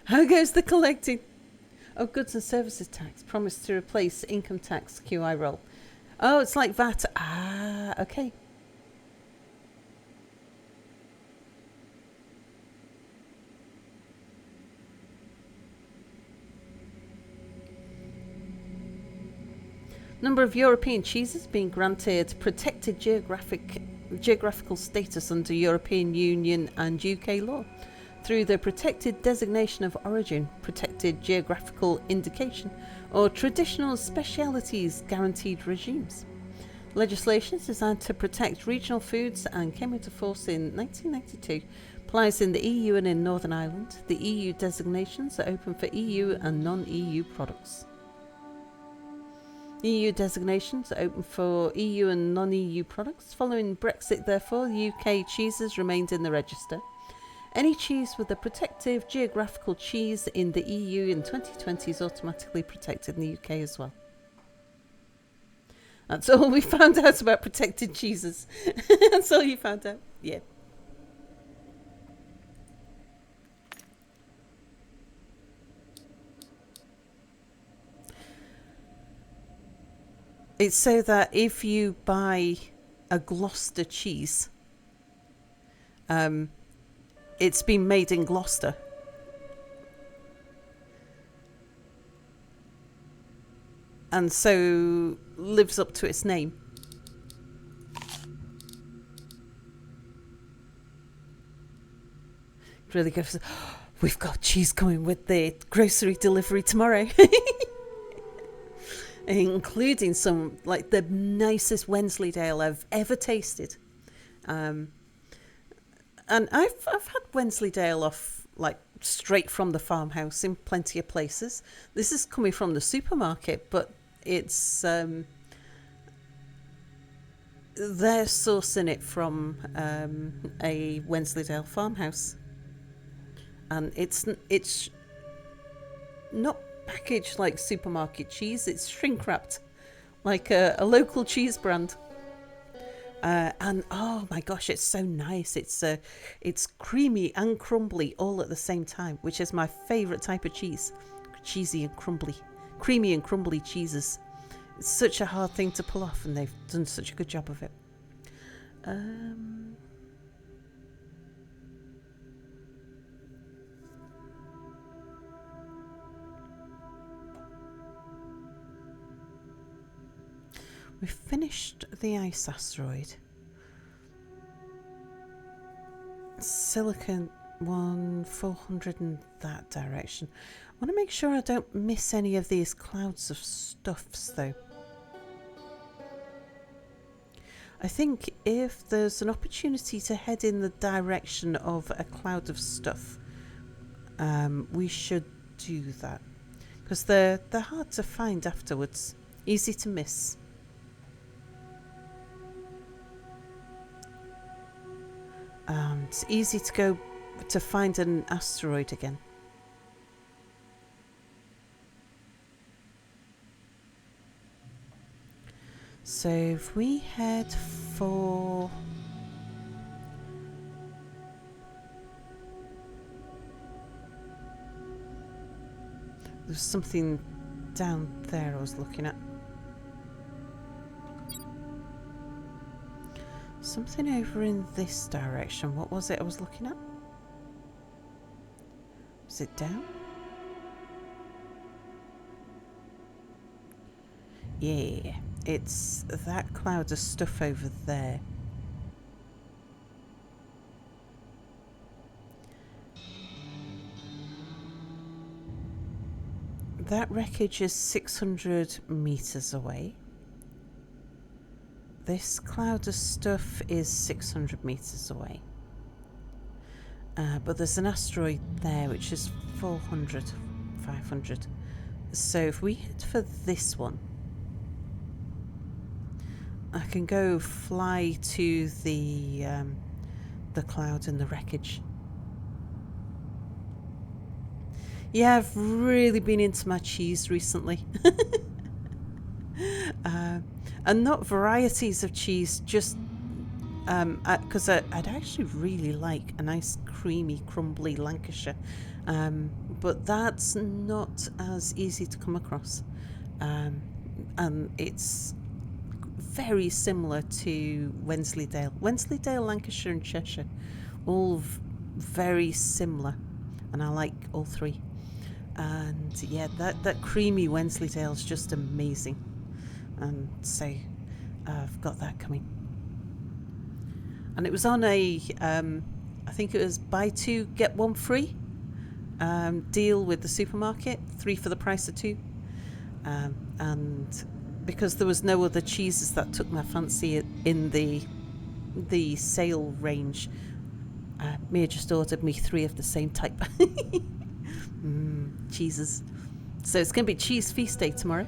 How goes the collecting? Oh, goods and services tax. Promised to replace income tax QI roll. Oh, it's like VAT. Ah, okay. Number of European cheeses being granted protected geographical status under European Union and UK law through the protected designation of origin, protected geographical indication, or traditional specialities guaranteed regimes. Legislation designed to protect regional foods and came into force in 1992. Applies in the EU and in Northern Ireland. The EU designations are open for EU and non-EU products. EU designations are open for EU and non-EU products. Following Brexit, therefore, UK cheeses remained in the register. Any cheese with a protective geographical cheese in the EU in 2020 is automatically protected in the UK as well. That's all we found out about protected cheeses. That's all you found out? Yeah. It's so that if you buy a Gloucester cheese, it's been made in Gloucester. And so lives up to its name. It really goes, oh, we've got cheese coming with the grocery delivery tomorrow. Including some, like, the nicest Wensleydale I've ever tasted. And I've had Wensleydale off, like, straight from the farmhouse in plenty of places. This is coming from the supermarket, but it's they're sourcing it from a Wensleydale farmhouse, and it's not packaged like supermarket cheese. It's shrink wrapped like a local cheese brand, And oh my gosh, it's so nice. It's creamy and crumbly all at the same time, which is my favourite type of cheese. Cheesy and crumbly. Creamy and crumbly cheeses. It's such a hard thing to pull off, and they've done such a good job of it. We've finished the ice asteroid. Silicon 400 in that direction. I want to make sure I don't miss any of these clouds of stuffs though. I think if there's an opportunity to head in the direction of a cloud of stuff, we should do that. Because they're hard to find afterwards. Easy to miss. It's easy to go to find an asteroid again. So if we head for... There's something down there I was looking at. Something over in this direction. What was it I was looking at? Was it down? Yeah, it's that cloud of stuff over there. That wreckage is 600 meters away. This cloud of stuff is 600 meters away. But there's an asteroid there which is 400, 500. So if we head for this one, I can go fly to the cloud and the wreckage. Yeah, I've really been into my cheese recently. And not varieties of cheese, just because I'd actually really like a nice creamy, crumbly Lancashire. But that's not as easy to come across. And it's very similar to Wensleydale. Wensleydale, Lancashire and Cheshire, all very similar. And I like all three. And yeah, that creamy Wensleydale is just amazing. And so I've got that coming. And it was on a, I think it was buy two, get one free deal with the supermarket, 3 for the price of 2. And because there was no other cheeses that took my fancy in the sale range, Mia just ordered me 3 of the same type. Cheeses. So it's going to be cheese feast day tomorrow.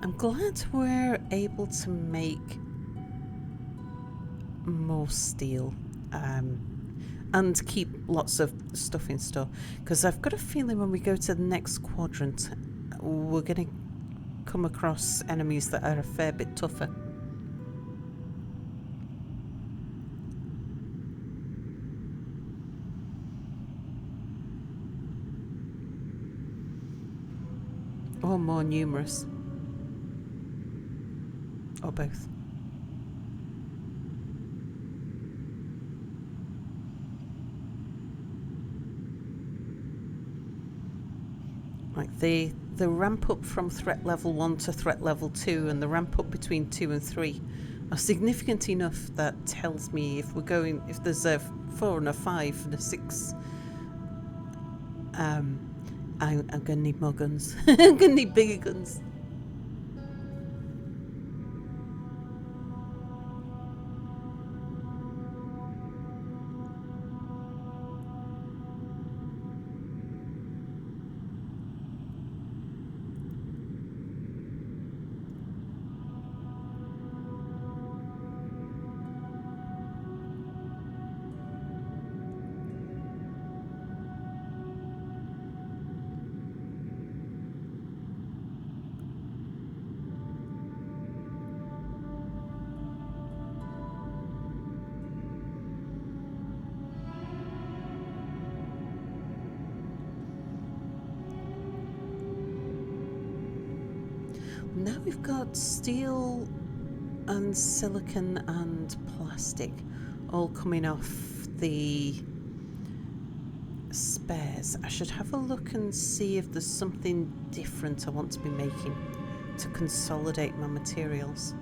I'm glad we're able to make more steel and keep lots of stuff in store, because I've got a feeling when we go to the next quadrant we're going to come across enemies that are a fair bit tougher. Or more numerous. Or both. Like the ramp up from threat level 1 to threat level 2 and the ramp up between 2 and 3 are significant enough that tells me if there's a 4 and a 5 and a 6, I'm gonna need more guns. I'm gonna need bigger guns. Now we've got steel and silicon and plastic all coming off the spares. I should have a look and see if there's something different I want to be making to consolidate my materials.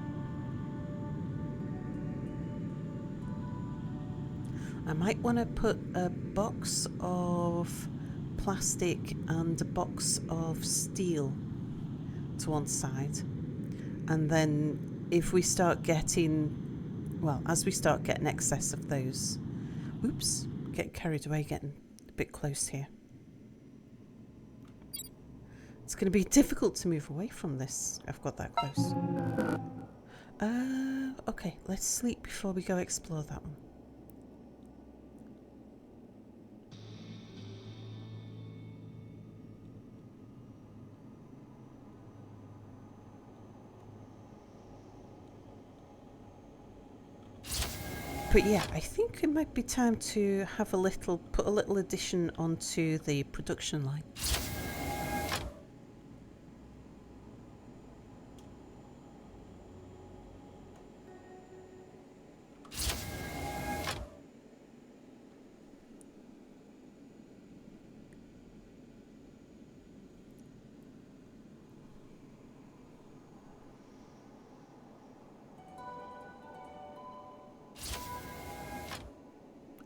I might want to put a box of plastic and a box of steel to one side, and then if we start getting, well, as we start getting excess of those, oops, getting carried away, getting a bit close here. It's going to be difficult to move away from this. I've got that close. Okay, let's sleep before we go explore that one. But yeah, I think it might be time to have a little, put a little addition onto the production line.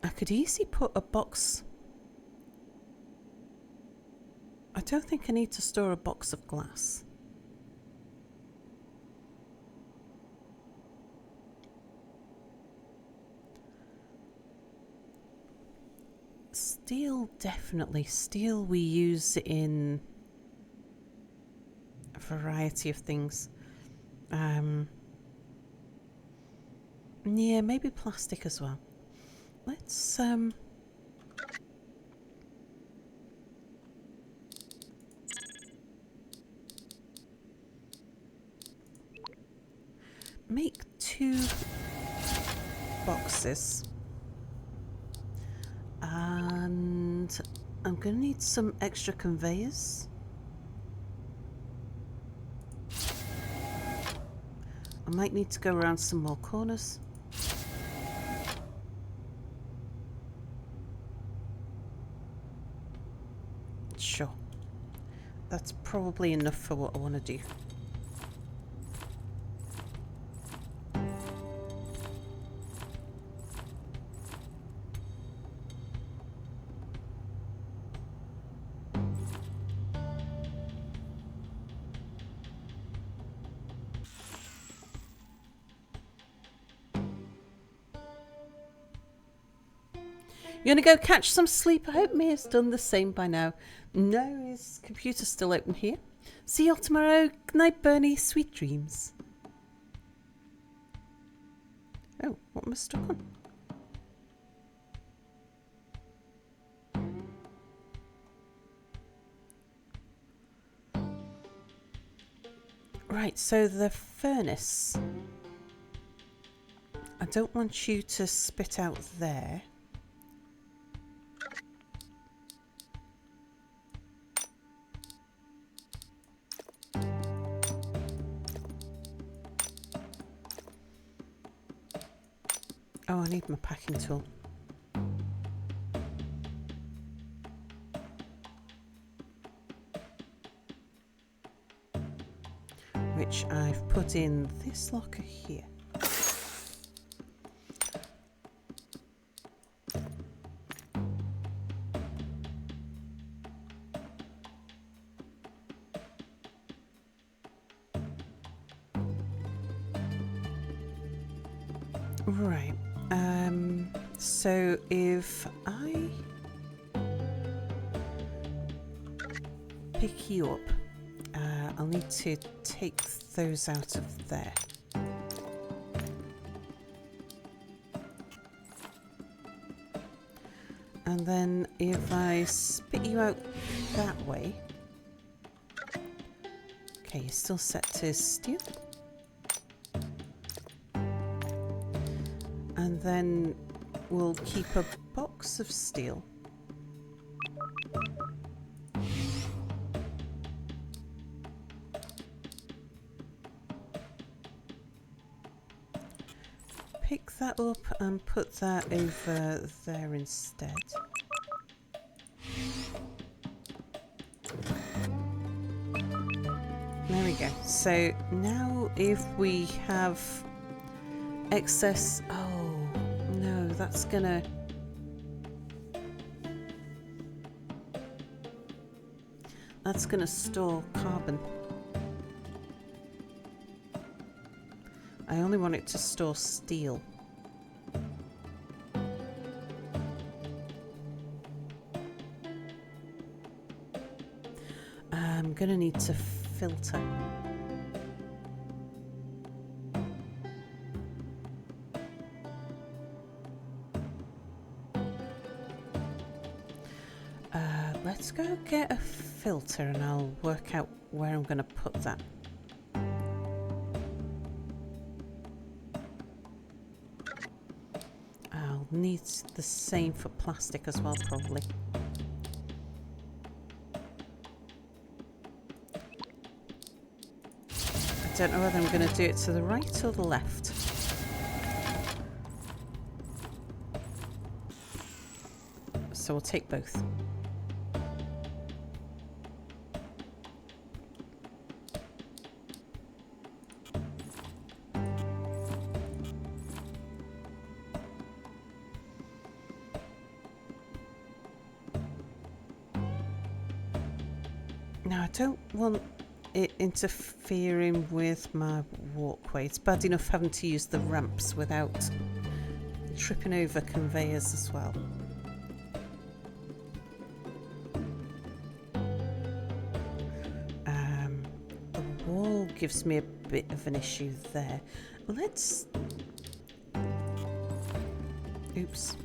I could easily put a box. I don't think I need to store a box of glass. Steel, definitely. Steel we use in a variety of things. Yeah, maybe plastic as well. Let's make 2 boxes, and I'm going to need some extra conveyors. I might need to go around some more corners. Sure. That's probably enough for what I want to do. You want to go catch some sleep? I hope Mia's done the same by now. No, his computer's still open here. See you all tomorrow. Good night, Bernie. Sweet dreams. Oh, what am I stuck on? Right, so the furnace. I don't want you to spit out there. Oh, I need my packing tool. Which I've put in this locker here. Right. So if I pick you up, I'll need to take those out of there. And then if I spit you out that way, okay, you're still set to steel. And then we'll keep a box of steel. pick that up and put that over there instead. There we go. So now if we have excess... Oh, no, that's gonna... That's gonna store carbon. I only want it to store steel. I'm gonna need to filter. Let's go get a filter and I'll work out where I'm gonna put that. I'll need the same for plastic as well, probably. I don't know whether I'm going to do it to the right or the left. So we'll take both. Now I don't want it interfering with my walkway. It's bad enough having to use the ramps without tripping over conveyors as well. The wall gives me a bit of an issue there. Let's... Oops.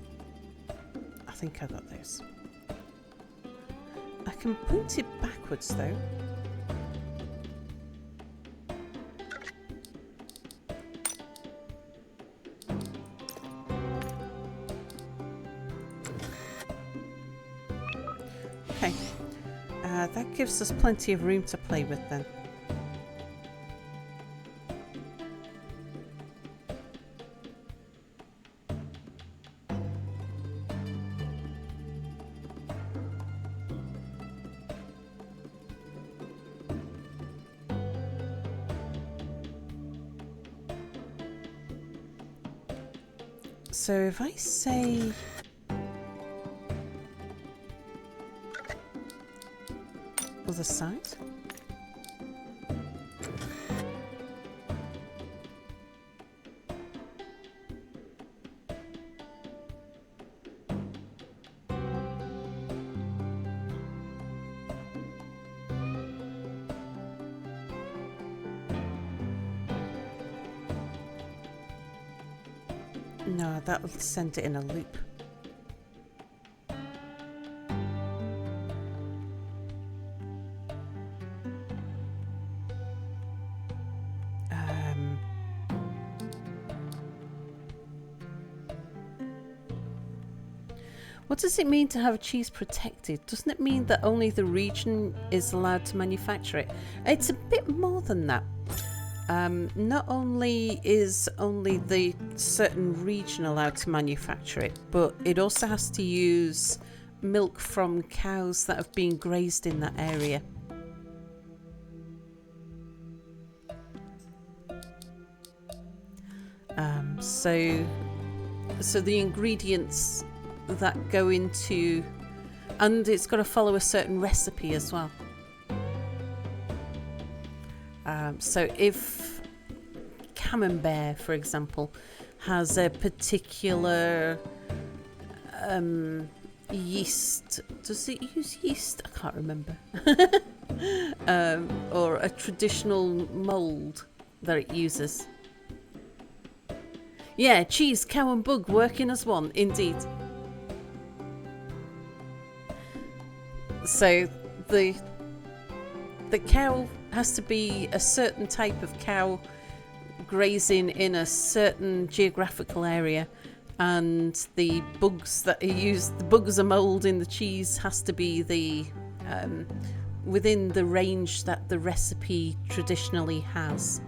I think I got those. I can point it backwards though. Okay, that gives us plenty of room to play with then. So if I say other side, no, that'll send it in a loop. What does it mean to have cheese protected? Doesn't it mean that only the region is allowed to manufacture it? It's a bit more than that. Not only is only the certain region allowed to manufacture it, but it also has to use milk from cows that have been grazed in that area. So the ingredients that go into, and it's got to follow a certain recipe as well. So if Camembert, for example, has a particular yeast, does it use yeast? I can't remember. Or a traditional mould that it uses. Yeah, cheese, cow and bug working as one, indeed. So the cow has to be a certain type of cow grazing in a certain geographical area, and the bugs that are used, the bugs and mould in the cheese has to be the within the range that the recipe traditionally has.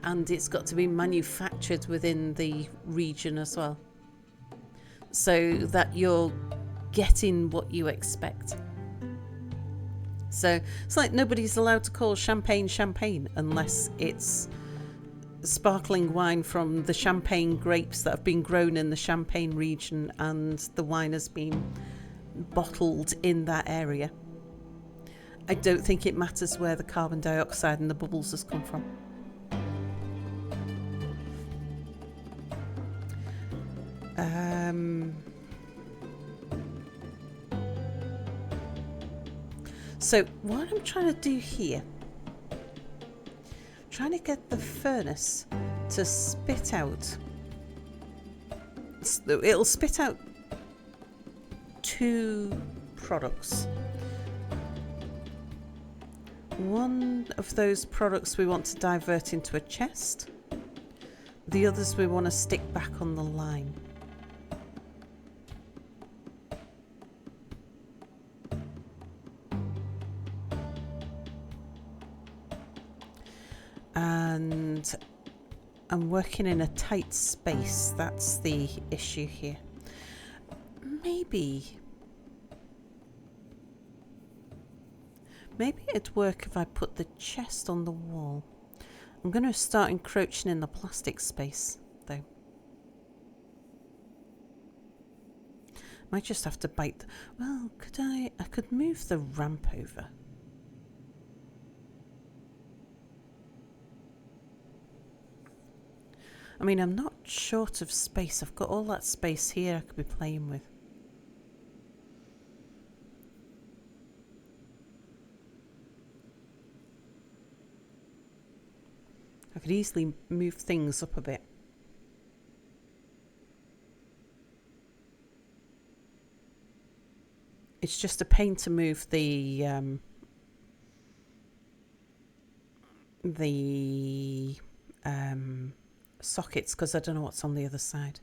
and it's got to be manufactured within the region as well, so that you're getting what you expect. So it's like nobody's allowed to call champagne champagne unless it's sparkling wine from the Champagne grapes that have been grown in the Champagne region and the wine has been bottled in that area. I don't think it matters where the carbon dioxide and the bubbles has come from. So what I'm trying to do here, trying to get the furnace to spit out, it'll spit out 2 products. One of those products we want to divert into a chest, the others we want to stick back on the line. And I'm working in a tight space, that's the issue here. Maybe it'd work if I put the chest on the wall. I'm going to start encroaching in the plastic space though. Might just have to bite. Well, I could move the ramp over. I mean, I'm not short of space. I've got all that space here I could be playing with. I could easily move things up a bit. It's just a pain to move the sockets because I don't know what's on the other side.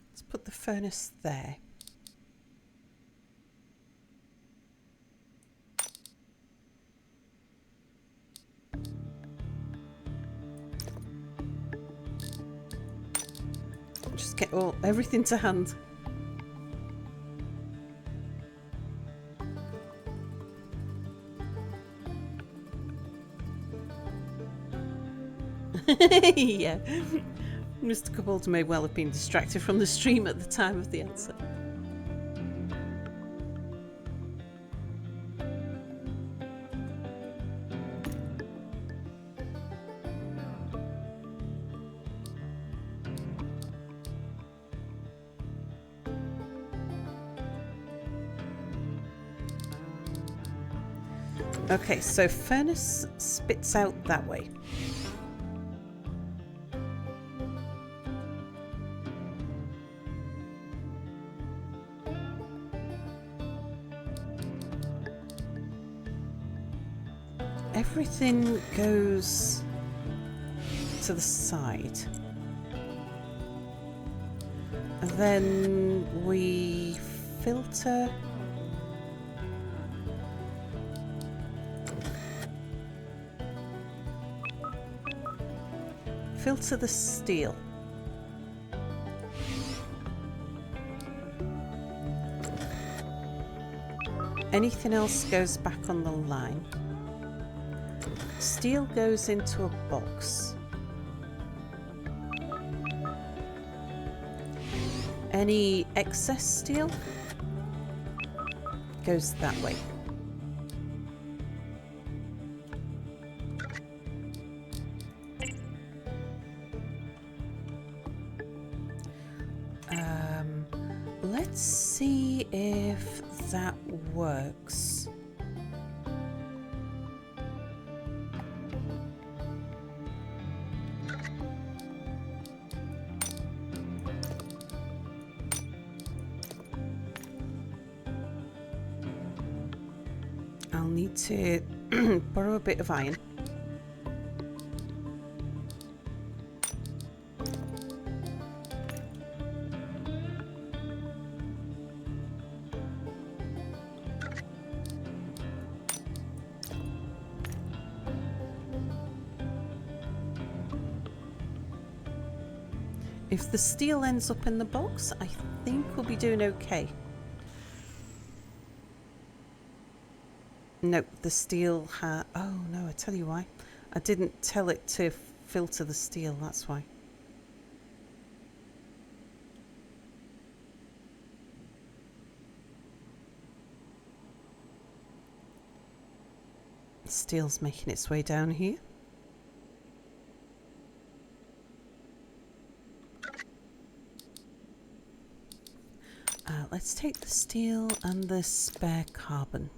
Let's put the furnace there. Just get everything to hand. Yeah. Mr. Cobalt may well have been distracted from the stream at the time of the answer. Okay, so furnace spits out that way. Everything goes to the side. And then we filter. Filter the steel. Anything else goes back on the line. Steel goes into a box. Any excess steel goes that way. Let's see if that works. I'll need to borrow a bit of iron. If the steel ends up in the box, I think we'll be doing okay. Nope, the steel oh no, I tell you why. I didn't tell it to filter the steel, that's why. Steel's making its way down here. Let's take the steel and the spare carbon.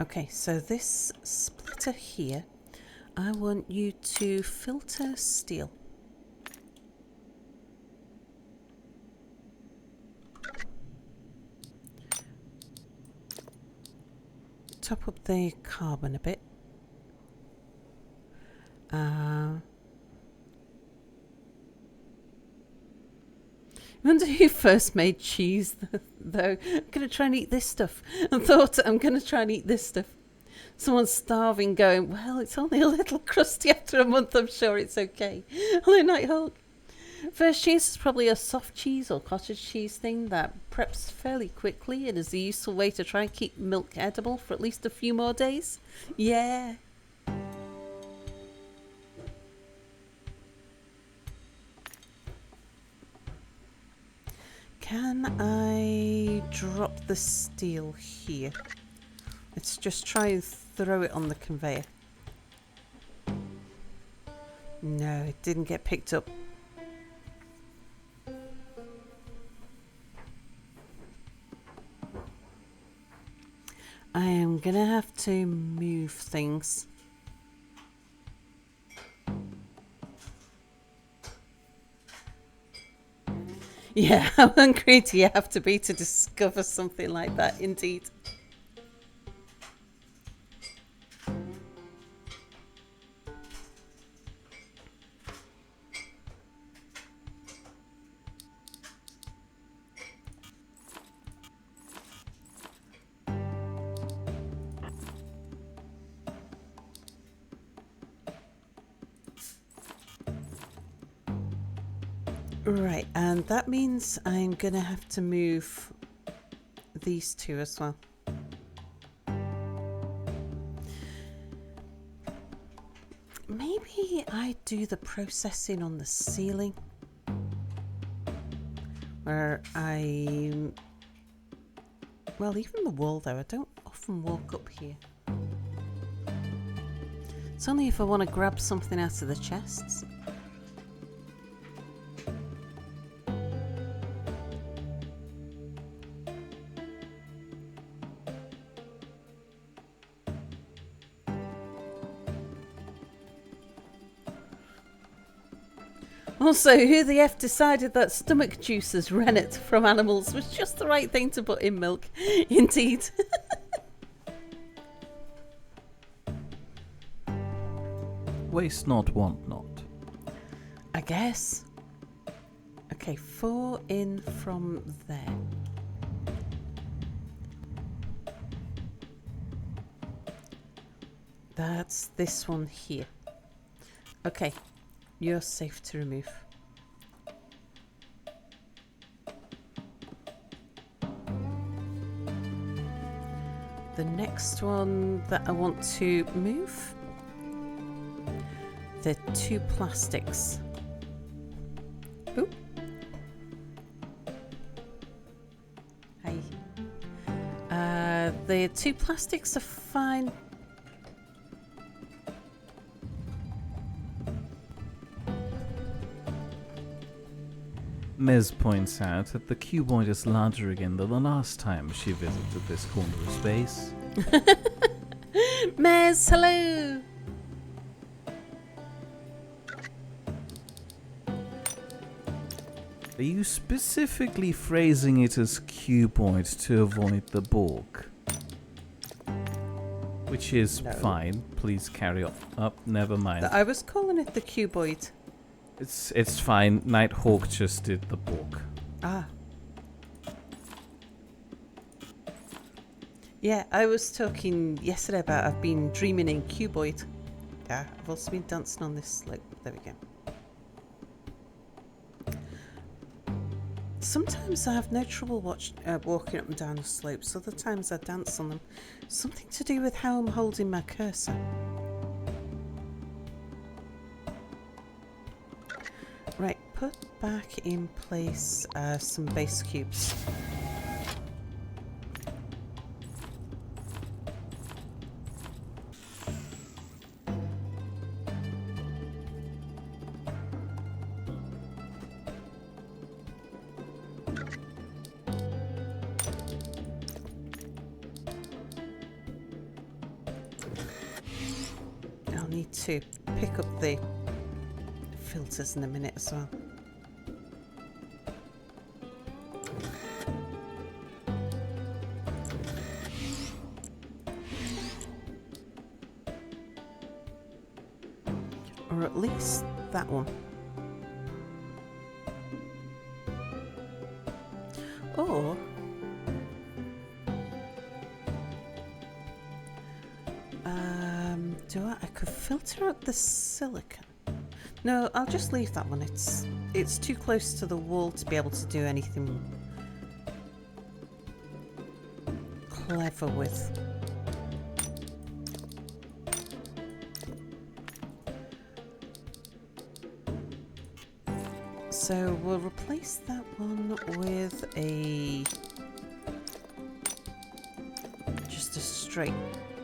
Okay, so this splitter here, I want you to filter steel. Top up the carbon a bit. I wonder who first made cheese, though. I'm going to try and eat this stuff. I thought I'm going to try and eat this stuff. Someone's starving going, well, it's only a little crusty after a month. I'm sure it's okay. Hello, Nighthawk. First cheese is probably a soft cheese or cottage cheese thing that preps fairly quickly and is a useful way to try and keep milk edible for at least a few more days. Yeah. Can I drop the steel here? Let's just try and throw it on the conveyor. No, it didn't get picked up. I am gonna have to move things. Yeah, how hungry do you have to be to discover something like that, indeed. Right, and that means I'm gonna have to move these two as well. Maybe I do the processing on the ceiling, where well, even the wall though, I don't often walk up here. It's only if I want to grab something out of the chests. Also, who the F decided that stomach juices rennet from animals was just the right thing to put in milk? Indeed. Waste not, want not. I guess. Okay, 4 in from there. That's this one here. Okay. You're safe to remove. The next one that I want to move, the 2 plastics. Ooh. Hi. The 2 plastics are fine. Mez points out that the cuboid is larger again than the last time she visited this corner of space. Mez, hello! Are you specifically phrasing it as cuboid to avoid the Borg? Which is fine. Please carry on. Up, never mind. I was calling it the cuboid. It's fine. Nighthawk just did the Borg. Ah. Yeah, I was talking yesterday about I've been dreaming in cuboid. Yeah, I've also been dancing on this slope. There we go. Sometimes I have no trouble walking up and down the slopes. Other times I dance on them. Something to do with how I'm holding my cursor. Right, put back in place some base cubes. I'll need to pick up the filters in a minute as well. Or at least that one. Or I could filter out the silicon. No, I'll just leave that one. It's too close to the wall to be able to do anything clever with. So we'll replace that one with just a straight.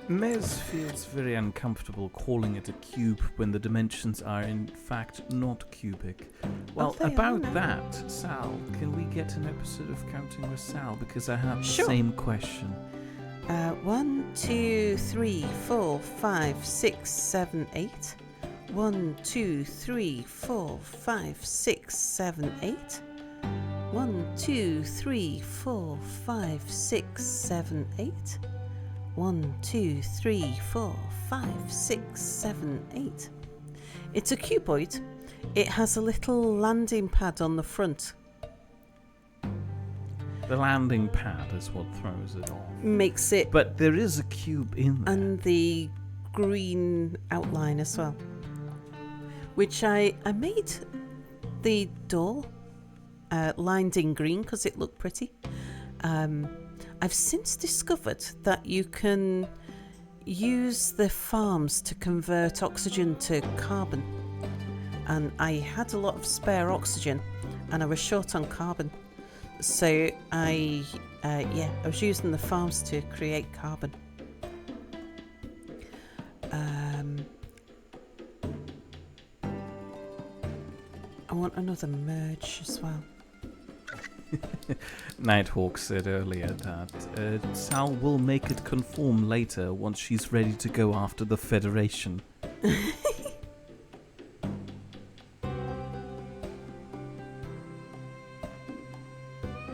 Mez feels very uncomfortable calling it a cube when the dimensions are in fact not cubic. Well, about that, Sal, can we get an episode of Counting with Sal? Because I have the same question. 1, 2, 3, 4, 5, 6, 7, 8. 1, 2, 3, 4, 5, 6, 7, 8. 1, 2, 3, 4, 5, 6, 7, 8. 1, 2, 3, 4, 5, 6, 7, 8. It's a cuboid. It has a little landing pad on the front. The landing pad is what throws it off. Makes it. But there is a cube in there. And the green outline as well. Which I made the door lined in green because it looked pretty. I've since discovered that you can use the farms to convert oxygen to carbon. And I had a lot of spare oxygen and I was short on carbon. So I was using the farms to create carbon. I want another merge as well. Nighthawk said earlier that Sal will make it conform later once she's ready to go after the Federation. The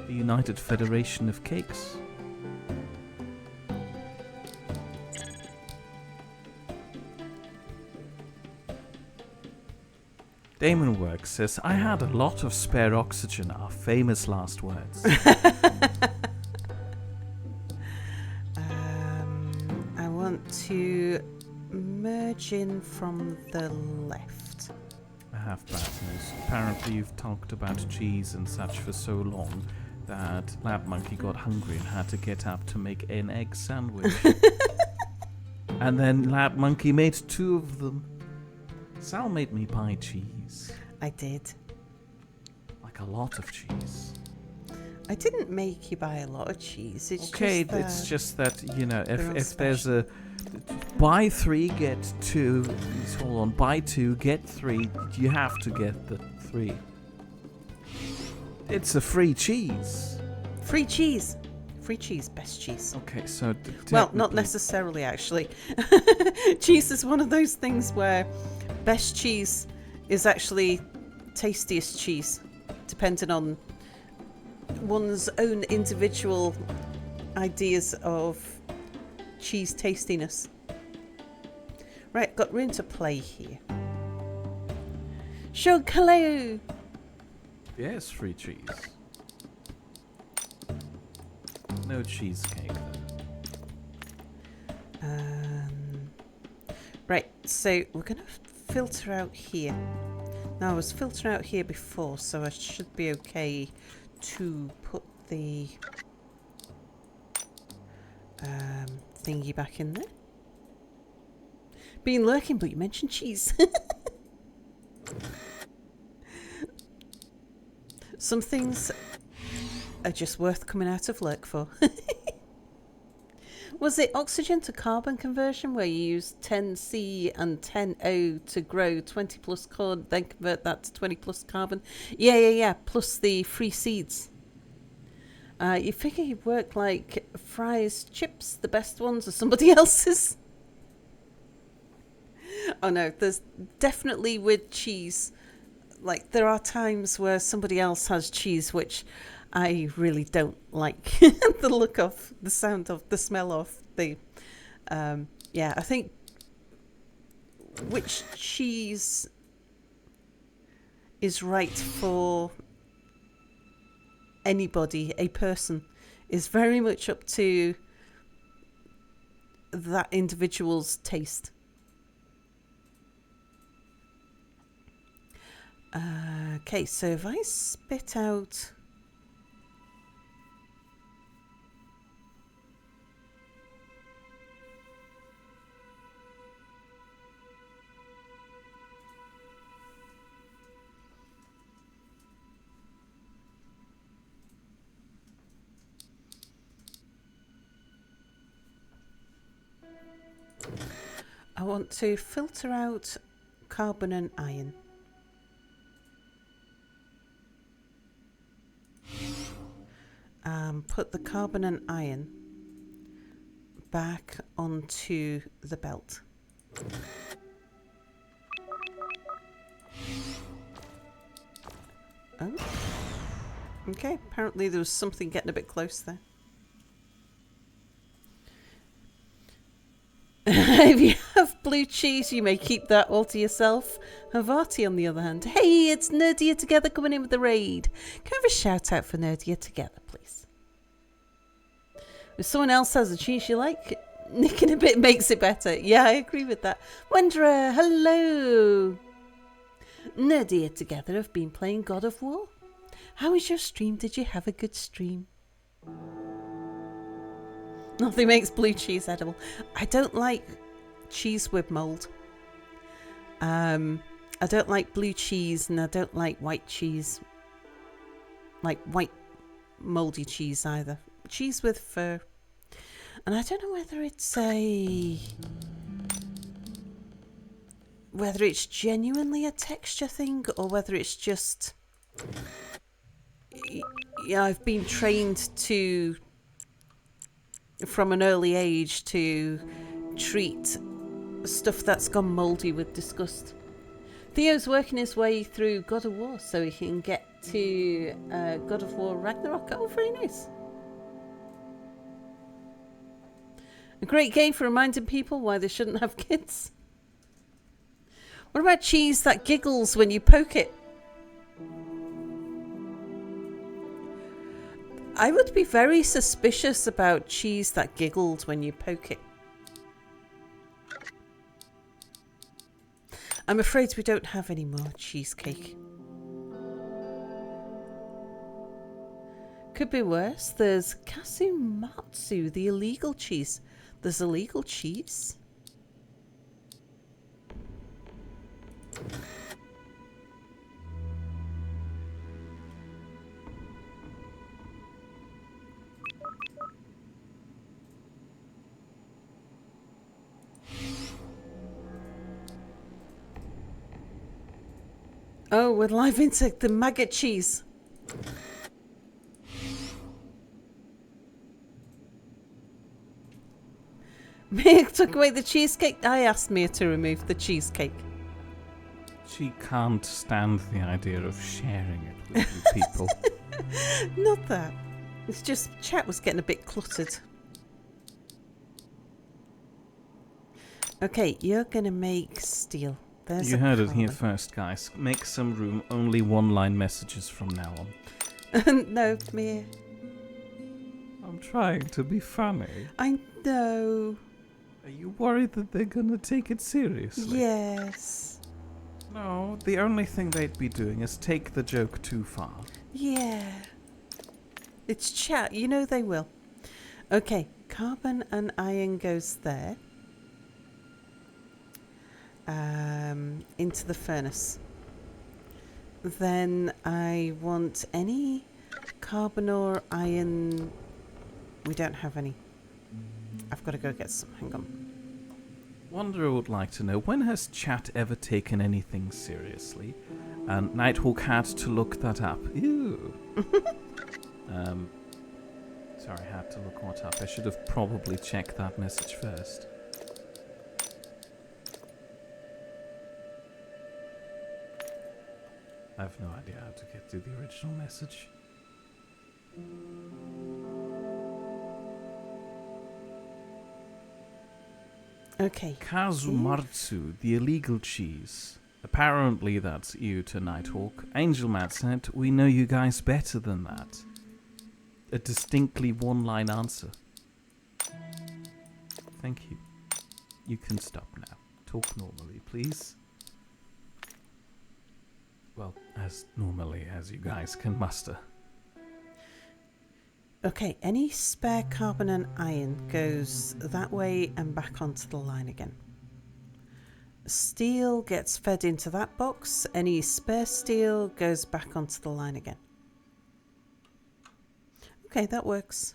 United Federation of Cakes. Damon Works says, I had a lot of spare oxygen, our famous last words. I want to merge in from the left. I have bad news. Apparently you've talked about cheese and such for so long that Lab Monkey got hungry and had to get up to make an egg sandwich. And then Lab Monkey made 2 of them. Sal made me buy cheese. I did. Like a lot of cheese. I didn't make you buy a lot of cheese. It's it's just that, you know, if there's a buy 3 get 2, hold on, buy 2 get 3, you have to get the 3. It's a free cheese. Free cheese. Free cheese, best cheese. Okay, so Well, not necessarily, actually. Cheese is one of those things where best cheese is actually tastiest cheese, depending on one's own individual ideas of cheese tastiness. Right, got room to play here. Shug, hello! Yes, free cheese. No cheesecake, though. Right, so we're going to filter out here. Now, I was filtering out here before, so I should be okay to put the thingy back in there. Been lurking, but you mentioned cheese. Some things are just worth coming out of lurk for. Was it oxygen to carbon conversion where you use 10C and 10O to grow 20 plus corn, then convert that to 20 plus carbon? Yeah. Plus the free seeds. You figure you work like fries, chips, the best ones, or somebody else's? Oh no, there's definitely with cheese. Like, there are times where somebody else has cheese which I really don't like the look of, the sound of, the smell of. The I think which cheese is right for anybody, a person, is very much up to that individual's taste. Okay, so if I spit out I want to filter out carbon and iron. Put the carbon and iron back onto the belt. Oh. Okay, apparently there was something getting a bit close there. If you have blue cheese, you may keep that all to yourself. Havarti, on the other hand. Hey, it's Nerdier Together coming in with the raid. Can I have a shout out for Nerdier Together, please? If someone else has a cheese you like, nicking a bit makes it better. Yeah, I agree with that. Wanderer, hello. Nerdier Together have been playing God of War. How was your stream? Did you have a good stream? Nothing makes blue cheese edible. I don't like cheese with mould. I don't like blue cheese, and I don't like white cheese. Like white mouldy cheese either. Cheese with fur. And I don't know whether it's genuinely a texture thing, or whether it's just, yeah, I've been trained to, from an early age, to treat stuff that's gone mouldy with disgust. Theo's working his way through God of War so he can get to God of War Ragnarok. Oh, very nice. A great game for reminding people why they shouldn't have kids. What about cheese that giggles when you poke it? I would be very suspicious about cheese that giggled when you poke it. I'm afraid we don't have any more cheesecake. Could be worse. There's Kasumatsu, the illegal cheese. There's illegal cheese? Oh, we're live into the maggot cheese. Mia took away the cheesecake. I asked Mia to remove the cheesecake. She can't stand the idea of sharing it with you people. Not that. It's just chat was getting a bit cluttered. Okay, you're gonna make steel. There's You a heard it here carbon. first, guys. Make some room. Only one-line messages from now on. No, Mia. I'm trying to be funny. I know. Are you worried that they're gonna take it seriously? Yes. No, the only thing they'd be doing is take the joke too far. Yeah. It's chat. You know they will. Okay, carbon and iron goes there. Into the furnace. Then I want any carbon or iron. We don't have any. I've got to go get some. Hang on. Wanderer would like to know, when has chat ever taken anything seriously? And Nighthawk had to look that up. Ew. Sorry, I had to look what up. I should have probably checked that message first. I have no idea how to get to the original message. Okay. Kazumartsu, the illegal cheese. Apparently that's you to Nighthawk. Angel Matt said, we know you guys better than that. A distinctly one-line answer. Thank you. You can stop now. Talk normally, please. Well, as normally as you guys can muster. Okay, any spare carbon and iron goes that way and back onto the line again. Steel gets fed into that box. Any spare steel goes back onto the line again. Okay, that works.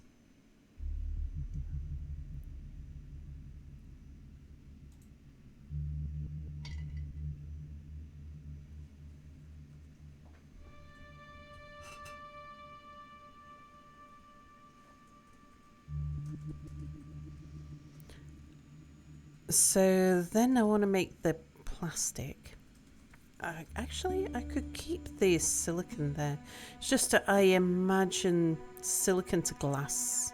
So then I want to make the plastic. Actually, I could keep the silicon there. It's just that I imagine silicon to glass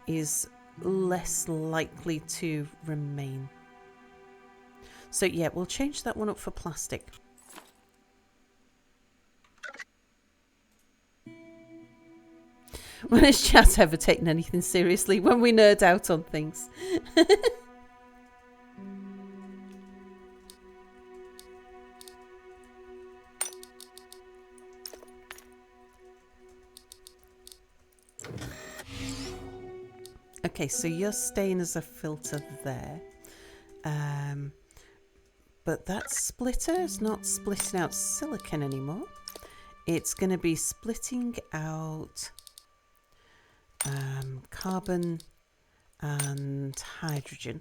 is less likely to remain. So yeah, we'll change that one up for plastic. When has chat ever taken anything seriously? When we nerd out on things. Okay, so you're staying as a filter there. But that splitter is not splitting out silicon anymore. It's going to be splitting out carbon and hydrogen.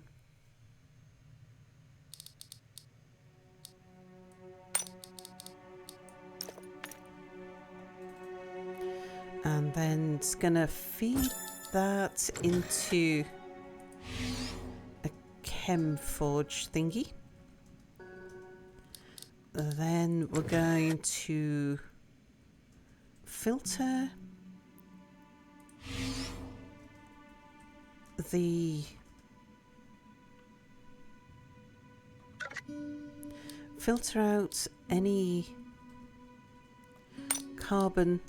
And then it's going to feed that into a chem forge thingy. Then we're going to filter out any carbon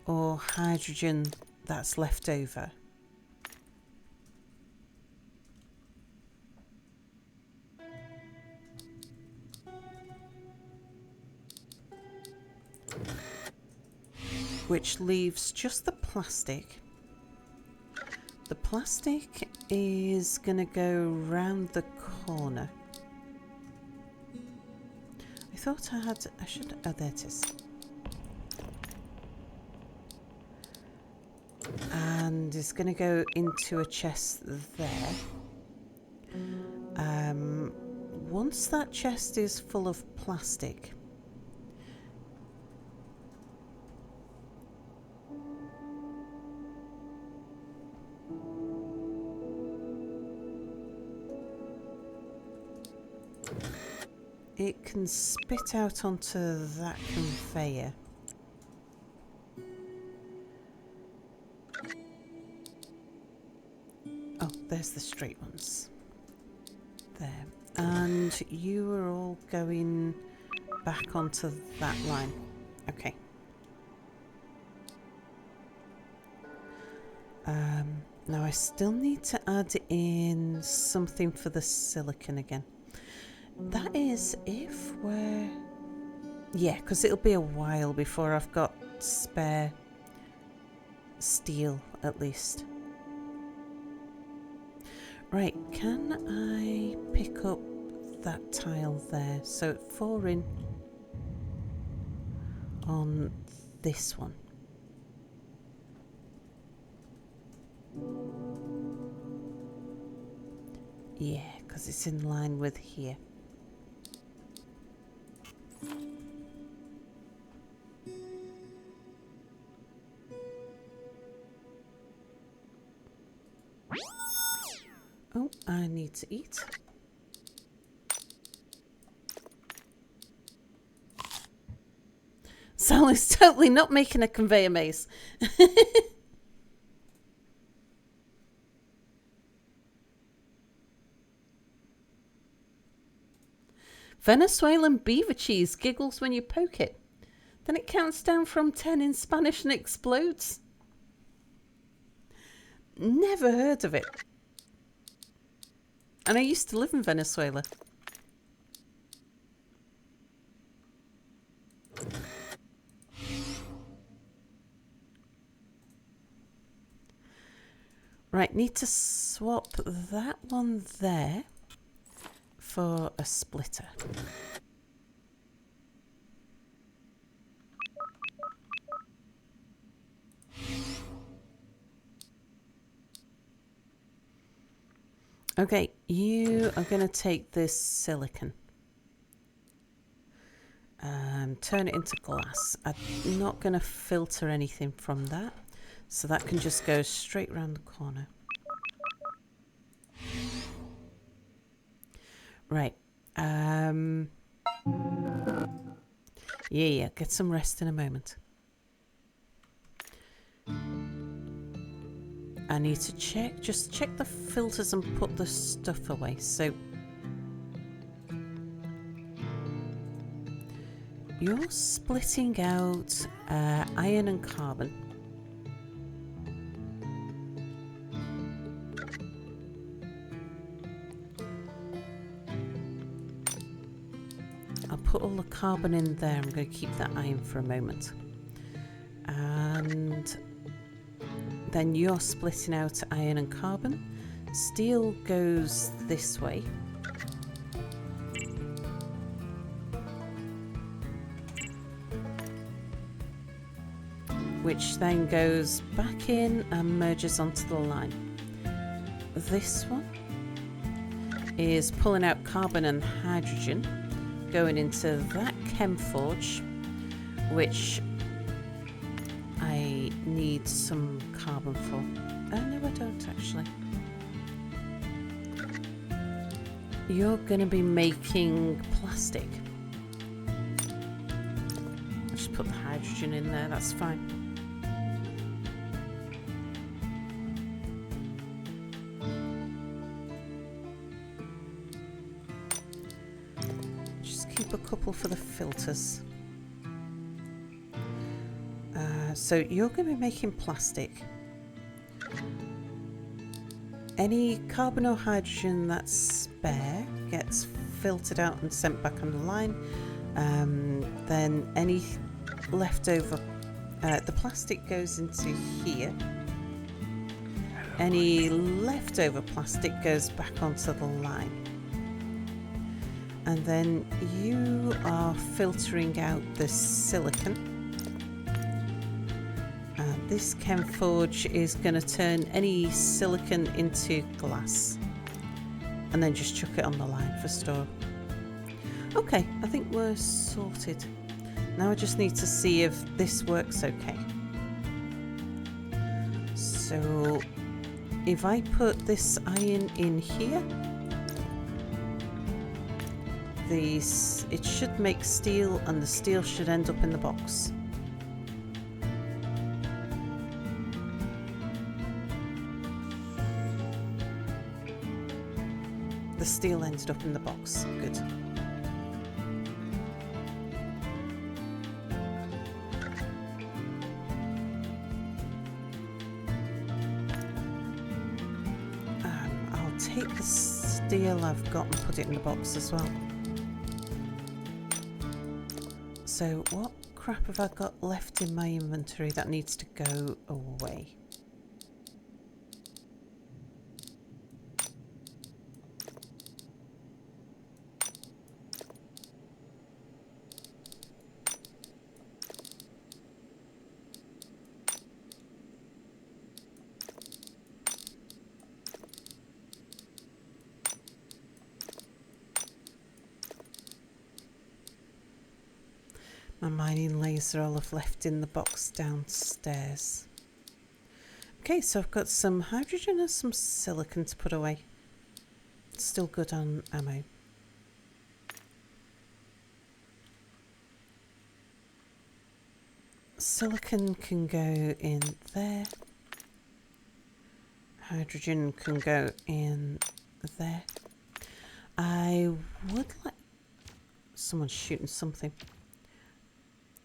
or hydrogen that's left over. Which leaves just the plastic. The plastic is going to go round the corner. I thought I should, oh there it is. And it's going to go into a chest there. Once that chest is full of plastic, it can spit out onto that conveyor. Oh, there's the straight ones. There. And you are all going back onto that line. Okay. Now I still need to add in something for the silicon again. That is if we're... Yeah, because it'll be a while before I've got spare steel, at least. Right, can I pick up that tile there? So 4 in on this one. Yeah, because it's in line with here. Oh, I need to eat. Sal is totally not making a conveyor maze. Venezuelan beaver cheese giggles when you poke it. Then it counts down from 10 in Spanish and explodes. Never heard of it. And I used to live in Venezuela. Right, need to swap that one there for a splitter. Okay, you are going to take this silicon. Turn it into glass. I'm not going to filter anything from that. So that can just go straight around the corner. Right. Yeah, get some rest in a moment. I need to just check the filters and put the stuff away. So you're splitting out iron and carbon. I'll put all the carbon in there. I'm going to keep that iron for a moment. And then you're splitting out iron and carbon. Steel goes this way. Which then goes back in and merges onto the line. This one is pulling out carbon and hydrogen, going into that chem forge, which I need some carbon for. No, I don't actually. You're going to be making plastic. I'll just put the hydrogen in there, that's fine. Just keep a couple for the filters. So you're going to be making plastic. Any carbon or hydrogen that's spare gets filtered out and sent back on the line. Then any leftover, the plastic goes into here. Any leftover plastic goes back onto the line. And then you are filtering out the silicon. This chem forge is going to turn any silicon into glass and then just chuck it on the line for store. Okay, I think we're sorted. Now I just need to see if this works okay. So if I put this iron in here, these. It should make steel, and the steel should end up in the box. The steel ended up in the box. Good. I'll take the steel I've got and put it in the box as well. So what crap have I got left in my inventory that needs to go away? My mining laser I'll have left in the box downstairs. Okay, so I've got some hydrogen and some silicon to put away. Still good on ammo. Silicon can go in there. Hydrogen can go in there. I would like... Someone's shooting something.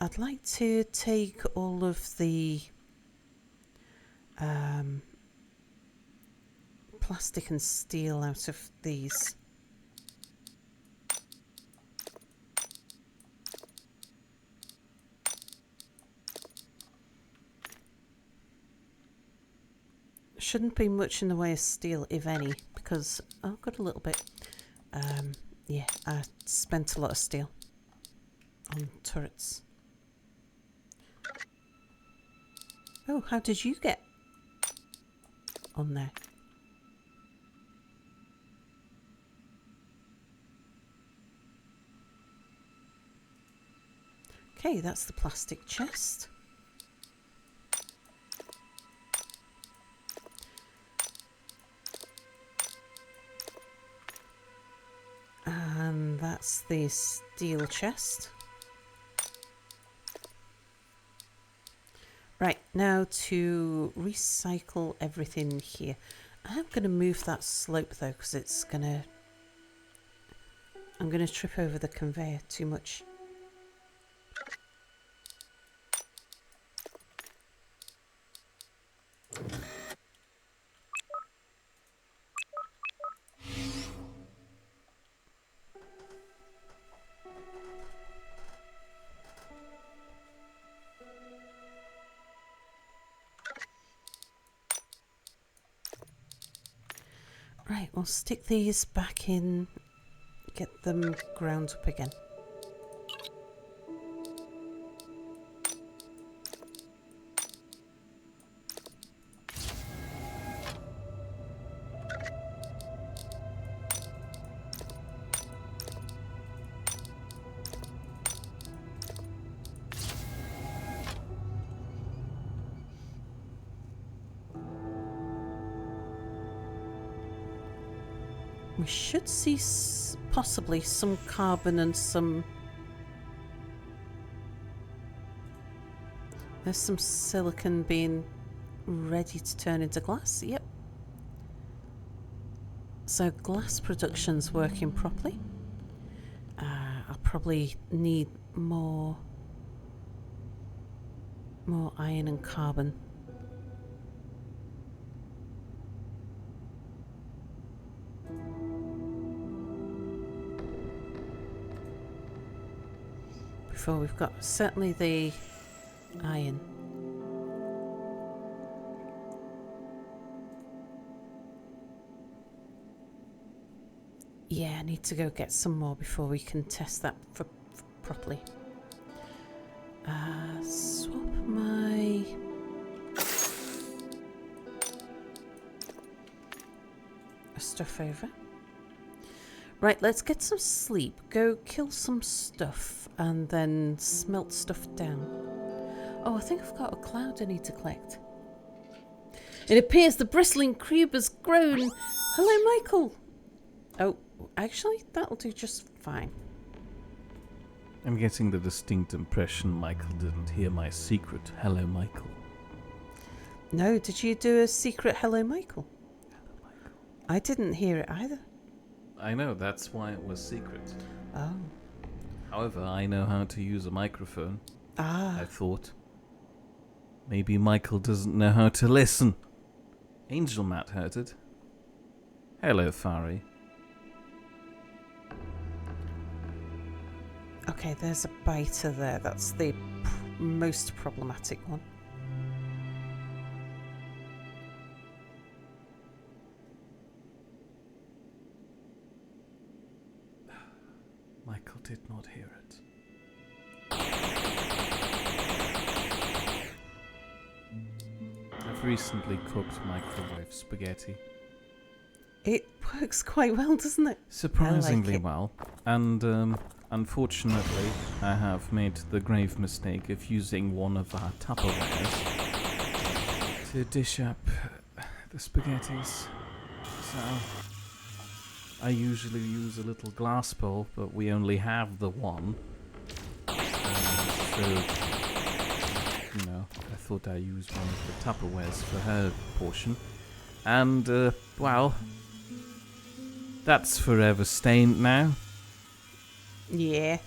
I'd like to take all of the plastic and steel out of these. Shouldn't be much in the way of steel, if any, because I've got a little bit. Yeah, I spent a lot of steel on turrets. Oh, how did you get on there? Okay, that's the plastic chest. And that's the steel chest. Right, now to recycle everything here. I'm going to move that slope though, because it's going to... I'm going to trip over the conveyor too much. Right, we'll stick these back in, get them ground up again. We should see possibly some carbon and some... There's some silicon being ready to turn into glass. Yep. So glass production's working properly. I'll probably need more iron and carbon. Before we've got certainly the iron. Yeah, I need to go get some more before we can test that for properly. Swap my... stuff over. Right, let's get some sleep. Go kill some stuff and then smelt stuff down. Oh, I think I've got a cloud I need to collect. It appears the bristling cube has grown. Hello, Michael. Oh, actually, that'll do just fine. I'm getting the distinct impression Michael didn't hear my secret hello, Michael. No, did you do a secret hello, Michael? Hello, Michael. I didn't hear it either. I know, that's why it was secret. Oh. However, I know how to use a microphone. Ah. I thought. Maybe Michael doesn't know how to listen. Angel Matt heard it. Hello, Fari. Okay, there's a biter there. That's the most problematic one. Michael did not hear it. I've recently cooked microwave spaghetti. It works quite well, doesn't it? Surprisingly I like it. well. And unfortunately, I have made the grave mistake of using one of our Tupperwares to dish up the spaghettis. So I usually use a little glass bowl, but we only have the one. So, you know, I thought I'd use one of the Tupperwares for her portion. And, well, that's forever stained now. Yeah.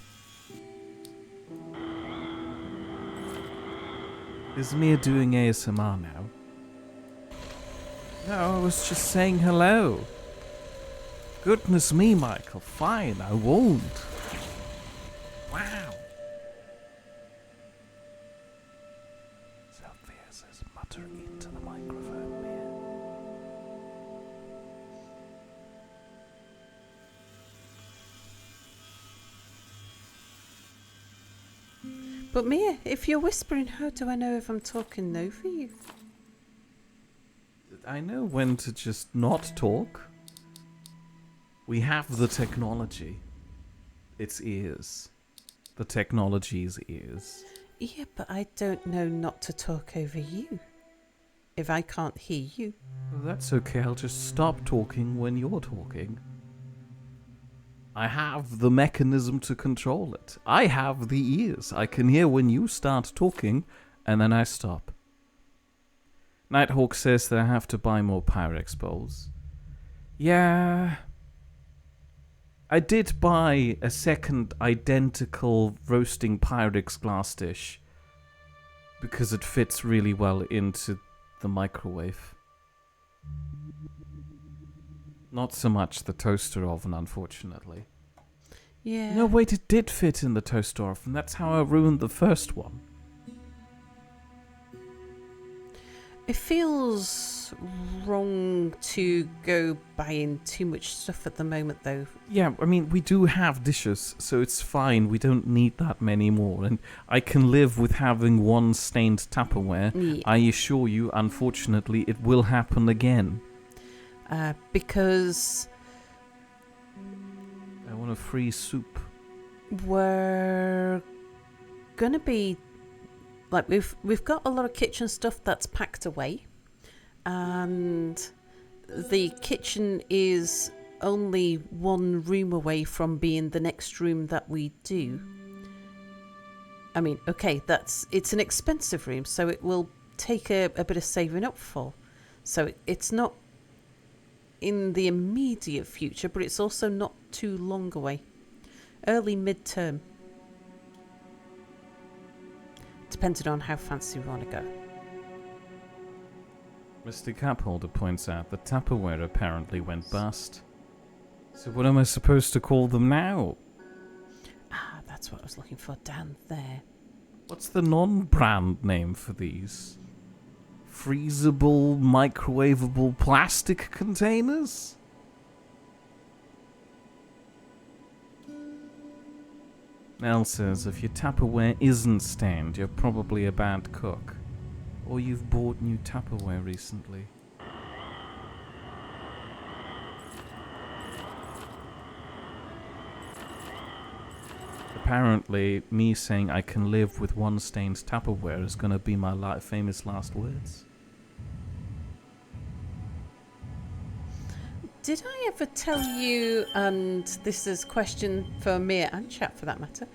Is Mia doing ASMR now? No, I was just saying hello. Goodness me, Michael. Fine, I won't. Wow. Sophia says mutter into the microphone, Mia. But Mia, if you're whispering, how do I know if I'm talking over you? I know when to just not talk. We have the technology. It's ears. The technology's ears. Yeah, but I don't know not to talk over you. If I can't hear you. Well, that's okay. I'll just stop talking when you're talking. I have the mechanism to control it. I have the ears. I can hear when you start talking, and then I stop. Nighthawk says that I have to buy more Pyrex bowls. Yeah. I did buy a second identical roasting Pyrex glass dish because it fits really well into the microwave. Not so much the toaster oven, unfortunately. Yeah. No, wait, it did fit in the toaster oven. That's how I ruined the first one. It feels wrong to go buying too much stuff at the moment, though. Yeah, I mean, we do have dishes, so it's fine. We don't need that many more. And I can live with having one stained Tupperware. Yeah. I assure you, unfortunately, it will happen again. Because I want a free soup. we're gonna be like we've got a lot of kitchen stuff that's packed away, and the kitchen is only one room away from being the next room that we do. I mean, okay, it's an expensive room, so it will take a bit of saving up for. So it's not in the immediate future, but it's also not too long away. Early mid-term. Depending on how fancy we want to go. Mr. Cupholder points out that Tupperware apparently went bust. So what am I supposed to call them now? Ah, that's what I was looking for down there. What's the non-brand name for these? Freezable, microwavable plastic containers? Nell says if your Tupperware isn't stained, you're probably a bad cook. Or you've bought new Tupperware recently. Apparently, me saying I can live with one stained Tupperware is going to be my famous last words. Did I ever tell you, and this is a question for Mia and Chat for that matter,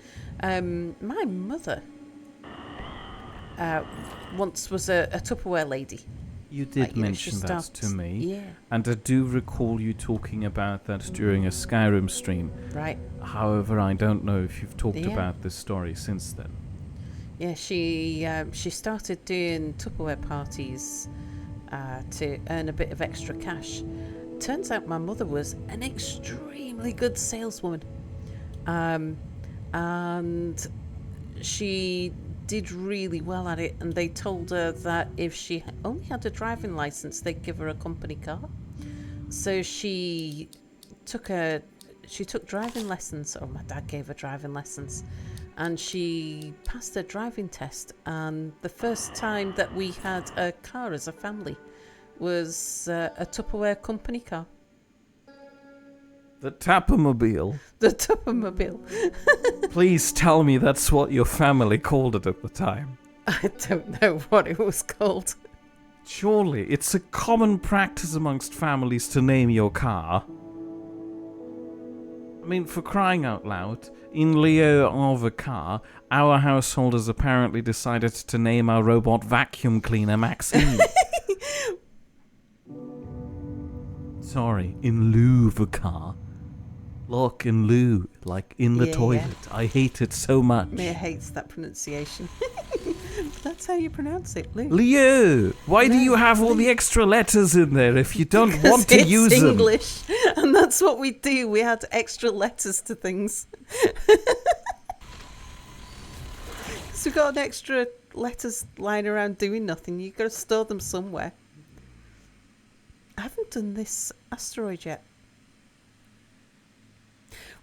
my mother once was a Tupperware lady. You did Like, you know, mention she that stopped- to me. Yeah, And I do recall you talking about that during a Skyrim stream. right. However, I don't know if you've talked Yeah. about this story since then. Yeah, she started doing Tupperware parties to earn a bit of extra cash. Turns out my mother was an extremely good saleswoman, and she did really well at it. And they told her that if she only had a driving license, they'd give her a company car. So she took driving lessons, or my dad gave her driving lessons, and she passed her driving test. And the first time that we had a car as a family was a Tupperware company car. The Tappermobile. The Tuppermobile. Please tell me that's what your family called it at the time. I don't know what it was called. Surely, it's a common practice amongst families to name your car. I mean, for crying out loud, in lieu of a car, our household has apparently decided to name our robot vacuum cleaner Maxine. Sorry, in lieu of a car. Look, in lieu, like in the Yeah, toilet. yeah. I hate it so much. Mia hates that pronunciation. That's how you pronounce it, Lou. Lieu! Why do No, you have all Lieu. the extra letters in there if you don't Because want to it's use them? English, and that's what we do. We add extra letters to things. So we've got an extra letters lying around doing nothing. You've got to store them somewhere. I haven't done this asteroid yet.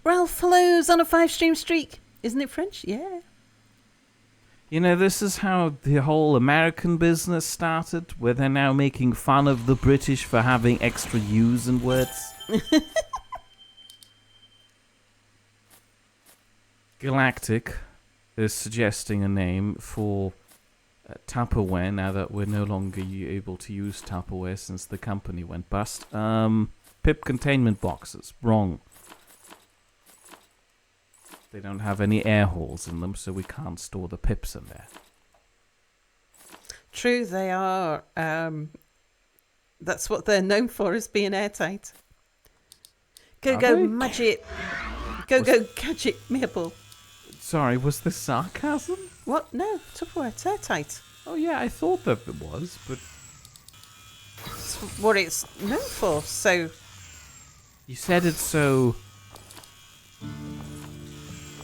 Ralph, hello's on a 5-stream streak. Isn't it French? Yeah. You know, this is how the whole American business started, where they're now making fun of the British for having extra U's in words. Galactic is suggesting a name for Tupperware now that we're no longer able to use Tupperware since the company went bust. Pip containment boxes. Wrong. They don't have any air holes in them, so we can't store the pips in there. True, they are. That's what they're known for, is being airtight. Go, Are go, they? magic. Go, go, gadget, Maple. Sorry, was this sarcasm? What? No, Tupperware, it's airtight. Oh yeah, I thought that it was, but It's what it's known for, so... you said it so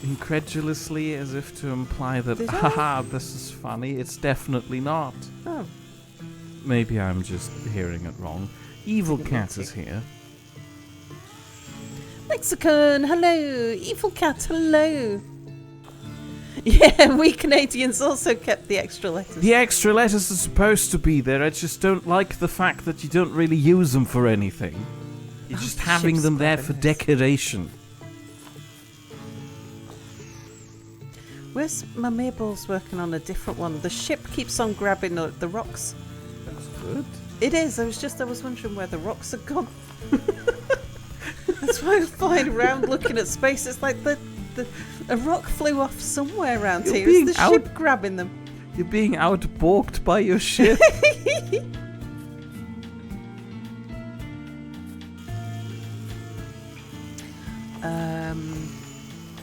incredulously, as if to imply that, Did I? haha, this is funny. It's definitely not. Oh, Maybe I'm just hearing it wrong. Evil Maybe Cat me is too. here. Lexicon, hello. Evil Cat, hello. Yeah, we Canadians also kept the extra letters. The extra letters are supposed to be there. I just don't like the fact that you don't really use them for anything. You're just having ship's them there for grabbing us. decoration. Where's my Mabel's working on a different one? The ship keeps on grabbing the rocks. That's good. It is. I was wondering where the rocks had gone. That's why I was flying around looking at space. It's like a rock flew off somewhere around You're here. being Is the out- ship grabbing them? You're being outbalked by your ship.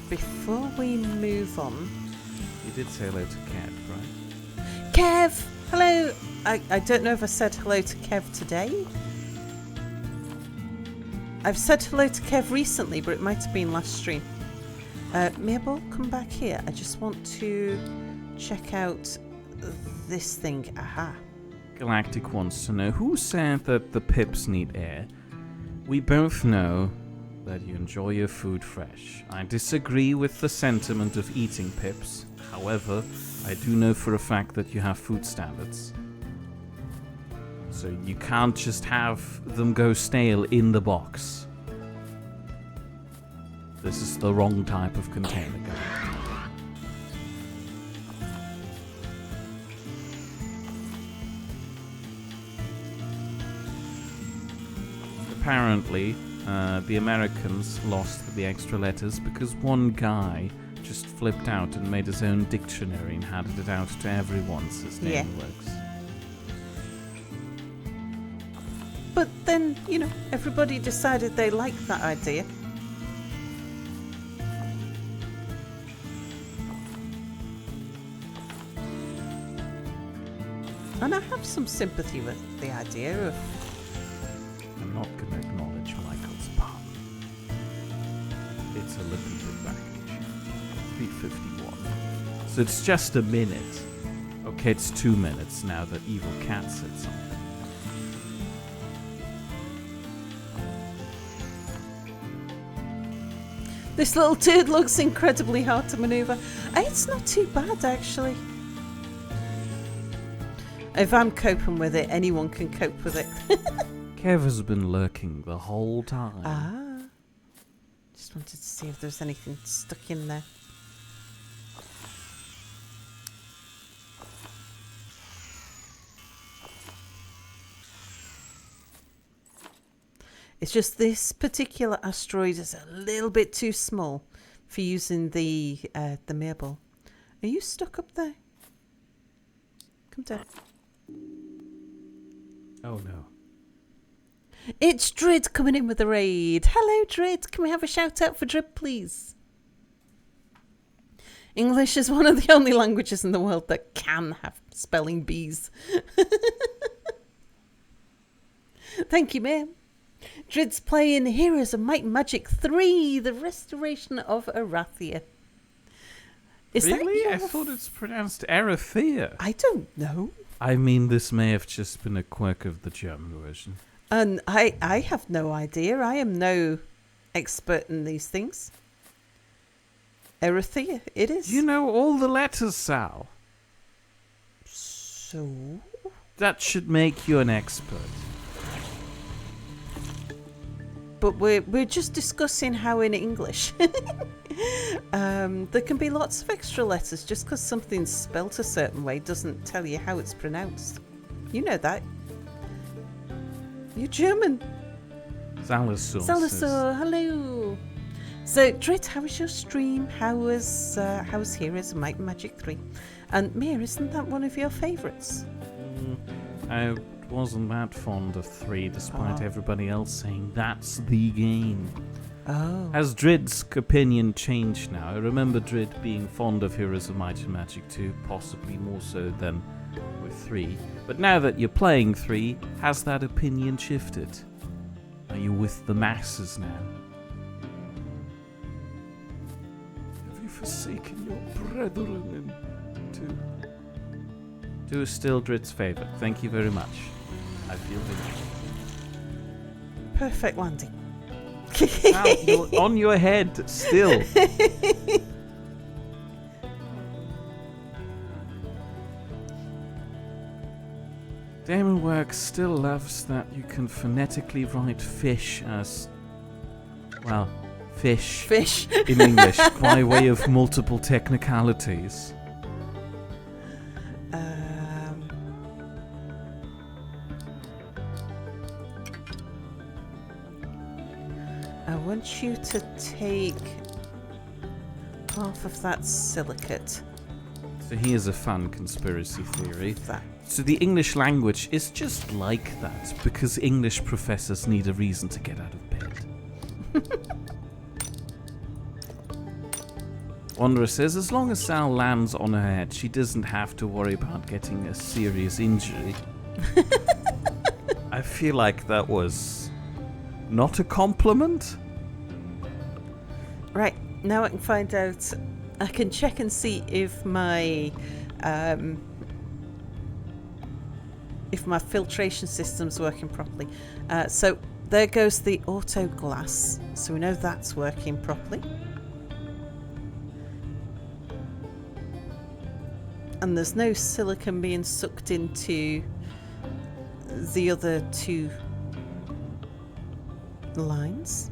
Before we move on, You did say hello to Cat, right? Kev, hello. I don't know if I said hello to Kev today. I've said hello to Kev recently, but it might have been last stream. Mabel, come back here. I just want to check out this thing. Aha. Galactic wants to know, who said that the pips need air? We both know that you enjoy your food fresh. I disagree with the sentiment of eating pips. However, I do know for a fact that you have food standards. So you can't just have them go stale in the box. This is the wrong type of container, guy. apparently, the Americans lost the extra letters because one guy just flipped out and made his own dictionary and handed it out to everyone, so his name works. But then, everybody decided they liked that idea. And I have some sympathy with the idea of... I'm not going to acknowledge Michael's pun. It's a little bit baggage. 3:51. So it's just a minute. Okay, it's 2 minutes now that Evil Cat said something. This little dude looks incredibly hard to maneuver. It's not too bad, actually. If I'm coping with it, anyone can cope with it. Kev has been lurking the whole time. Ah. Just wanted to see if there's anything stuck in there. It's just this particular asteroid is a little bit too small for using the mirror. Are you stuck up there? Come down. Oh no. It's Drid coming in with a raid. Hello, Drid. Can we have a shout out for Drid, please? English is one of the only languages in the world that can have spelling bees. Thank you, ma'am. Drid's playing Heroes of Might and Magic 3, The Restoration of Arathia. Is really? that I thought it's pronounced Arathea. I don't know. I mean, this may have just been a quirk of the German version. And I have no idea. I am no expert in these things. Arathea, it is. You know all the letters, Sal. So? That should make you an expert. But we're just discussing how in English there can be lots of extra letters. Just because something's spelt a certain way doesn't tell you how it's pronounced. You know that. You're German. Salazar. Hello. So, Drit, how was your stream? How was Heroes of Might and Magic 3? And Mia, isn't that one of your favourites? I wasn't that fond of 3, despite everybody else saying that's the game. Oh. Has Drid's opinion changed now? I remember Drid being fond of Heroes of Might and Magic 2, possibly more so than with 3. But now that you're playing 3, has that opinion shifted? Are you with the masses now? Have you forsaken your brethren in 2? 2 is still Drid's favourite. Thank you very much. I feel vindicated. Perfect landing. Now you're on your head still. Damon Works still loves that you can phonetically write fish as, well, fish in English by way of multiple technicalities. I want you to take half of that silicate. So here's a fun conspiracy theory. That. So the English language is just like that because English professors need a reason to get out of bed. Wanderer says, as long as Sal lands on her head, she doesn't have to worry about getting a serious injury. I feel like that was not a compliment. Right, now I can find out. I can check and see if my filtration system's working properly. So there goes the auto glass. So we know that's working properly. And there's no silicon being sucked into the other 2 lines.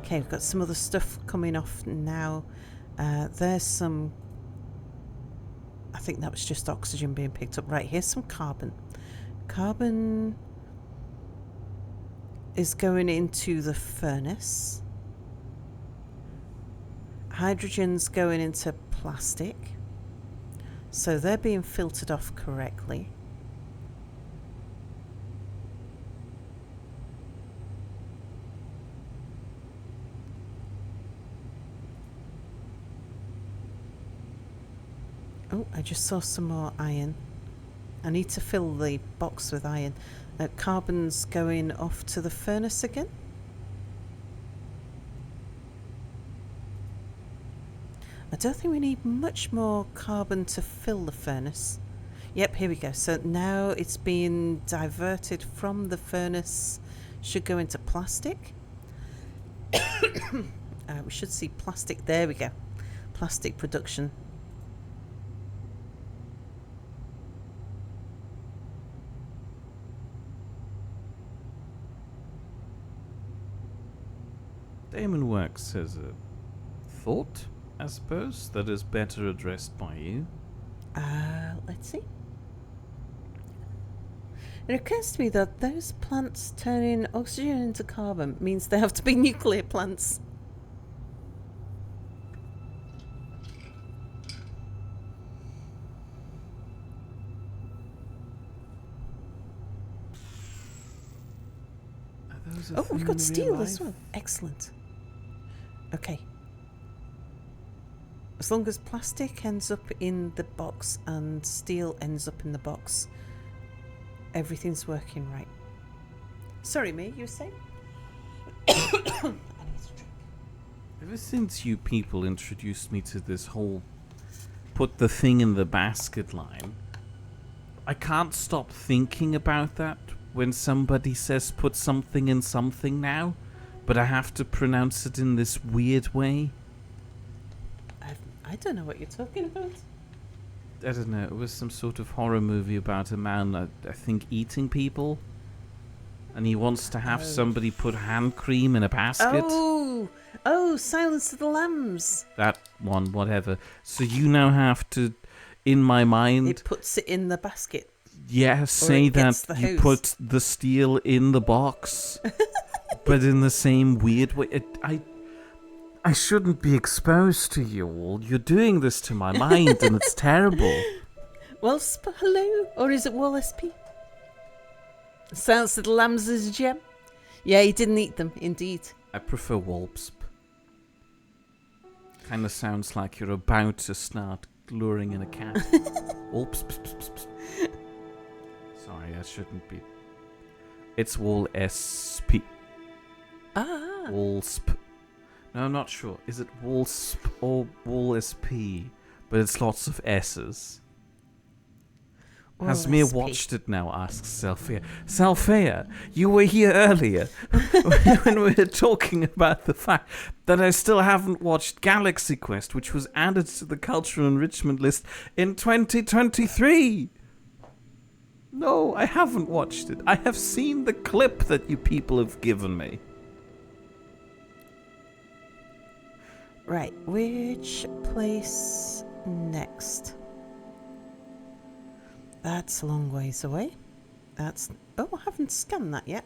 Okay, we've got some other stuff coming off now. There's some, I think that was just oxygen being picked up. Right, here's some carbon. Carbon is going into the furnace. Hydrogen's going into plastic. So they're being filtered off correctly. Oh, I just saw some more iron. I need to fill the box with iron. Carbon's going off to the furnace again. I don't think we need much more carbon to fill the furnace. Yep, here we go. So now it's being diverted from the furnace. Should go into plastic. We should see plastic. There we go. Plastic production. Damon Works has a thought, I suppose, that is better addressed by you. Let's see. It occurs to me that those plants turning oxygen into carbon means they have to be nuclear plants. Oh, we've got steel as well. Excellent. Okay. As long as plastic ends up in the box and steel ends up in the box, everything's working right. Sorry, mate, you were saying? I need a drink. Ever since you people introduced me to this whole put the thing in the basket line, I can't stop thinking about that when somebody says put something in something now, but I have to pronounce it in this weird way. I don't know what you're talking about. I don't know, it was some sort of horror movie about a man, I think, eating people. And he wants to have somebody put hand cream in a basket. Oh, Silence of the Lambs. That one, whatever. So you now have to, in my mind... It puts it in the basket. Yeah, say that you put the steel in the box, but in the same weird way. I shouldn't be exposed to you all. You're doing this to my mind, and it's terrible. Wasp, hello? Or is it Wallsp? Silence of the Lambs is a gem. Yeah, he didn't eat them, indeed. I prefer Walpsp. Kind of sounds like you're about to start luring in a cat. Walpsp. Sorry, I shouldn't be. It's Wallsp. Wallsp. No, I'm not sure. Is it Wallsp or Wallsp? But it's lots of S's. Has Mia watched it now? Asks Selphia. Selphia, you were here earlier when we were talking about the fact that I still haven't watched Galaxy Quest, which was added to the cultural enrichment list in 2023. No, I haven't watched it. I have seen the clip that you people have given me. Right, which place next? That's a long ways away. That's... Oh, I haven't scanned that yet.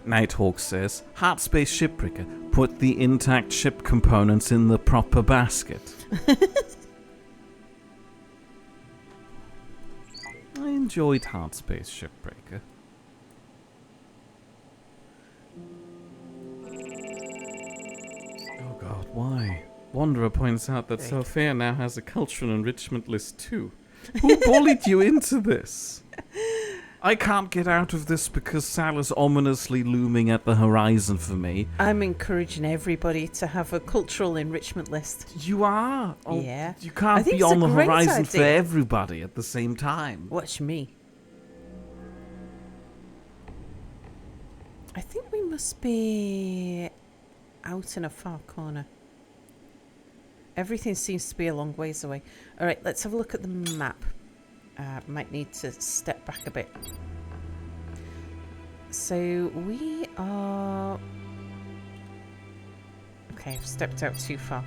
Nighthawk says, Heartspace Shipbreaker, put the intact ship components in the proper basket. I enjoyed Heartspace Shipbreaker. Oh god, why? Wanderer points out that Sophia now has a cultural enrichment list too. Who bullied you into this? I can't get out of this because Sal is ominously looming at the horizon for me. I'm encouraging everybody to have a cultural enrichment list. You are? Oh, yeah. You can't be on the horizon for everybody at the same time. Watch me. I think we must be out in a far corner. Everything seems to be a long ways away. All right, let's have a look at the map. Might need to step back a bit. So we are... Okay, I've stepped out too far.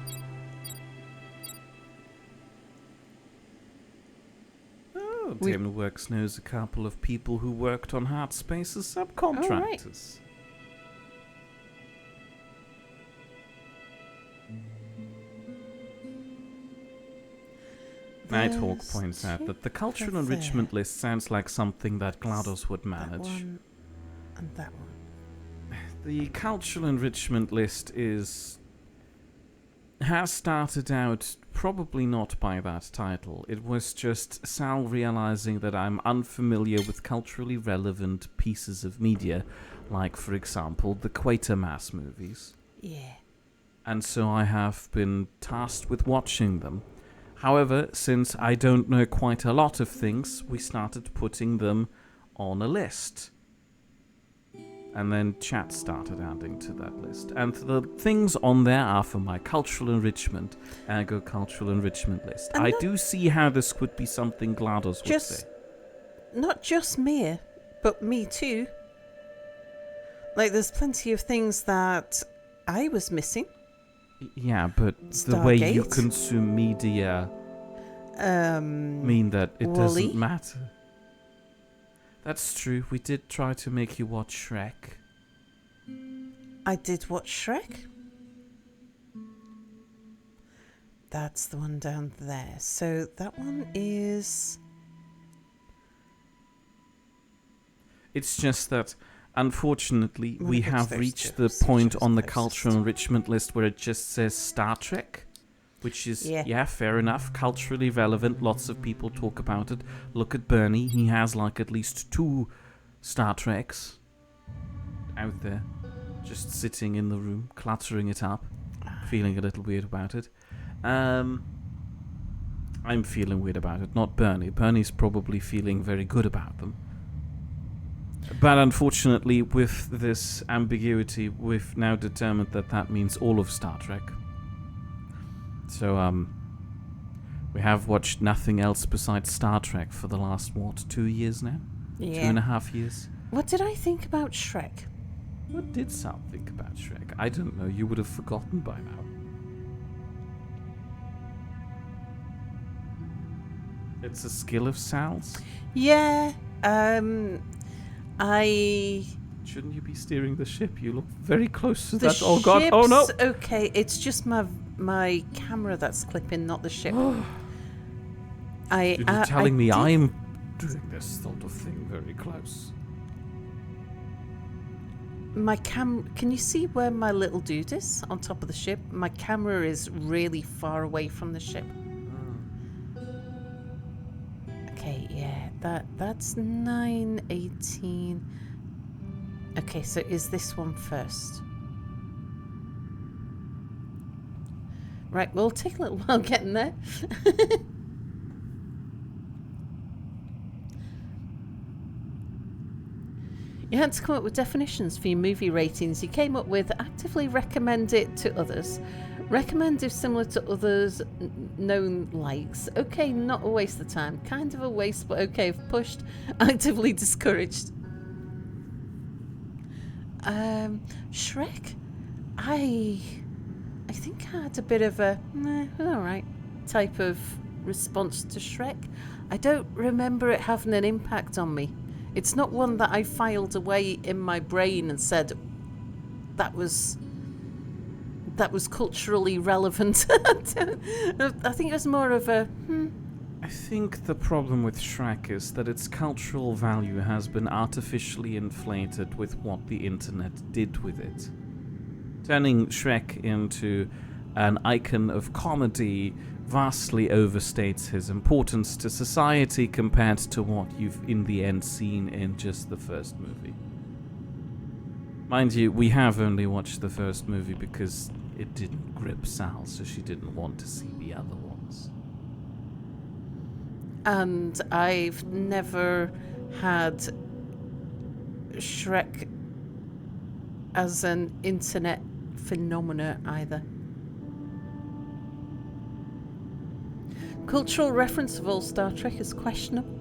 Oh, Tameworks knows a couple of people who worked on Hard Space as subcontractors. Nighthawk points out that the cultural enrichment list sounds like something that GLaDOS would manage. That one and that one. The cultural enrichment list has started out probably not by that title. It was just Sal realizing that I'm unfamiliar with culturally relevant pieces of media, like, for example, the Quatermass movies. Yeah. And so I have been tasked with watching them. However, since I don't know quite a lot of things, we started putting them on a list. And then chat started adding to that list. And the things on there are for my cultural enrichment, ergo cultural enrichment list. And I do see how this could be something GLaDOS would say. Not just me, but me too. Like, there's plenty of things that I was missing. Yeah, but Stargate. The way you consume media mean that it doesn't matter. That's true. We did try to make you watch Shrek. I did watch Shrek. That's the one down there. So that one is... It's just that, unfortunately, we have reached the point on the cultural enrichment list where it just says Star Trek, which is, yeah, fair enough, culturally relevant. Lots of people talk about it. Look at Bernie. He has, like, at least 2 Star Treks out there, just sitting in the room, cluttering it up, feeling a little weird about it. I'm feeling weird about it, not Bernie. Bernie's probably feeling very good about them. But unfortunately, with this ambiguity, we've now determined that that means all of Star Trek. So, we have watched nothing else besides Star Trek for the last, 2 years now? Yeah. 2.5 years? What did I think about Shrek? What did Sal think about Shrek? I don't know. You would have forgotten by now. It's a skill of Sal's? Yeah. Shouldn't you be steering the ship? You look very close to the that. Oh god! Oh no! Okay, it's just my camera that's clipping, not the ship. You're telling me I'm doing this sort of thing very close. Can you see where my little dude is on top of the ship? My camera is really far away from the ship. Okay, yeah, that's 9:18. Okay, so is this one first? Right, well, it'll take a little while getting there. You had to come up with definitions for your movie ratings. You came up with actively recommend it to others. Recommend if similar to others known likes. Okay, not a waste of time. Kind of a waste, but okay, if pushed. Actively discouraged. Shrek. I think I had a bit of a alright type of response to Shrek. I don't remember it having an impact on me. It's not one that I filed away in my brain and said that was culturally relevant. I think it was more of a I think the problem with Shrek is that its cultural value has been artificially inflated with what the internet did with it. Turning Shrek into an icon of comedy vastly overstates his importance to society compared to what you've in the end seen in just the first movie. Mind you, we have only watched the first movie because it didn't grip Sal, so she didn't want to see the other ones. And I've never had Shrek as an internet phenomena either. Cultural reference of all Star Trek is questionable.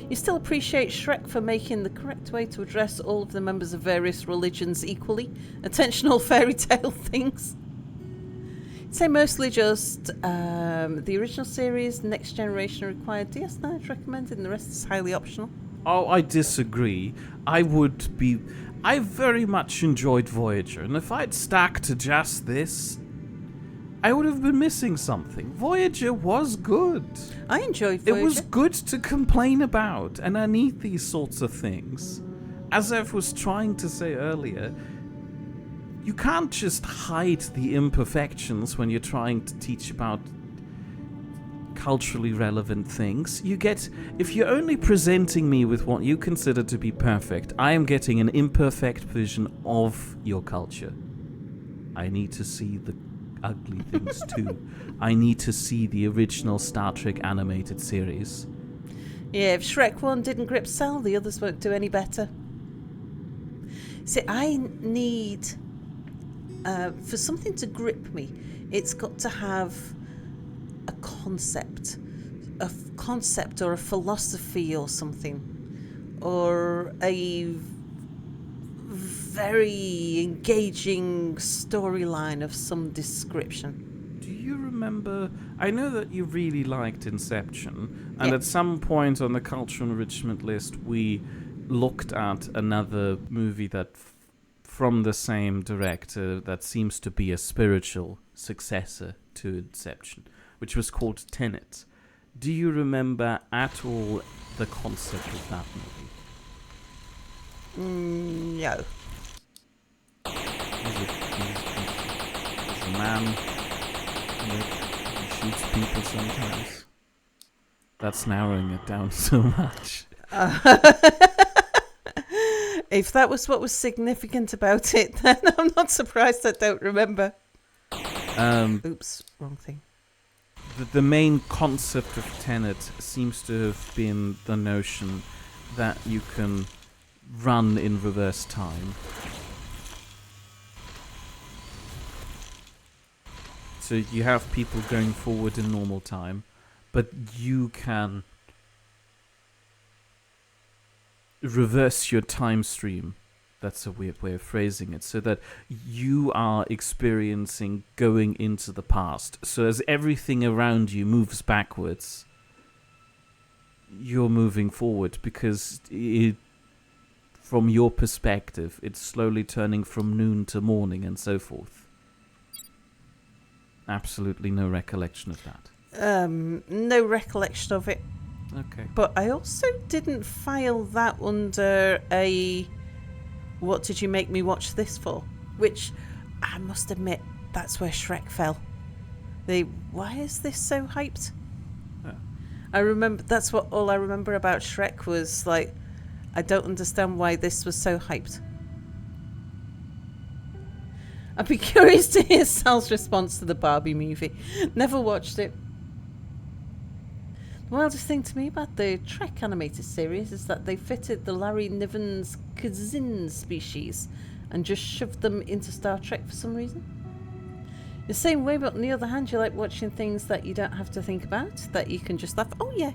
You still appreciate Shrek for making the correct way to address all of the members of various religions equally. Attention all fairy tale things. Say mostly just the original series, Next Generation required DS9 recommended, and the rest is highly optional. Oh, I disagree. I very much enjoyed Voyager, and if I'd stuck to just this, I would have been missing something. Voyager was good. I enjoyed Voyager. It was good to complain about, and I need these sorts of things. As I was trying to say earlier, you can't just hide the imperfections when you're trying to teach about culturally relevant things. If you're only presenting me with what you consider to be perfect, I am getting an imperfect vision of your culture. I need to see the ugly things too. I need to see the original Star Trek animated series. Yeah, if Shrek 1 didn't grip Sal, the others won't do any better. See, I need... for something to grip me, it's got to have a concept or a philosophy or something, or a very engaging storyline of some description. Do you remember... I know that you really liked Inception, and Yeah. at some point on the cultural enrichment list we looked at another movie that from the same director that seems to be a spiritual successor to Inception, which was called Tenet. Do you remember at all the concept of that movie? No. He's a man who shoots people sometimes. That's narrowing it down so much. If that was what was significant about it, then I'm not surprised I don't remember. Oops, wrong thing. The main concept of Tenet seems to have been the notion that you can run in reverse time. So you have people going forward in normal time, but you can reverse your time stream. That's a weird way of phrasing it. So that you are experiencing going into the past. So as everything around you moves backwards, you're moving forward because from your perspective, it's slowly turning from noon to morning and so forth. Absolutely no recollection of that. No recollection of it. Okay. But I also didn't file that under a what did you make me watch this for? Which I must admit, that's where Shrek fell. Why is this so hyped? I remember that's all I remember about Shrek was like, I don't understand why this was so hyped. I'd be curious to hear Sal's response to the Barbie movie. Never watched it. The wildest thing to me about the Trek animated series is that they fitted the Larry Niven's Kazin species and just shoved them into Star Trek for some reason. The same way, but on the other hand, you like watching things that you don't have to think about, that you can just laugh. Oh yeah.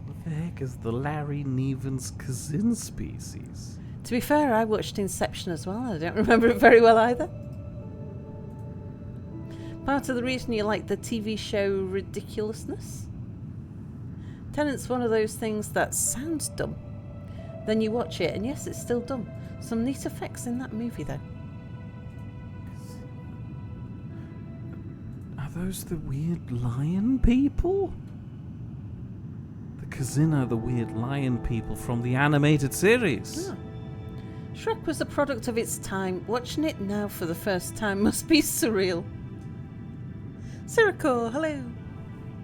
What the heck is the Larry Niven's Kazin species? To be fair, I watched Inception as well. I don't remember it very well either. Part of the reason you like the TV show ridiculousness? Tenet's one of those things that sounds dumb. Then you watch it, and yes, it's still dumb. Some neat effects in that movie, though. Are those the weird lion people? The Kazin are the weird lion people from the animated series. Ah. Shrek was a product of its time. Watching it now for the first time must be surreal. Siriko, hello.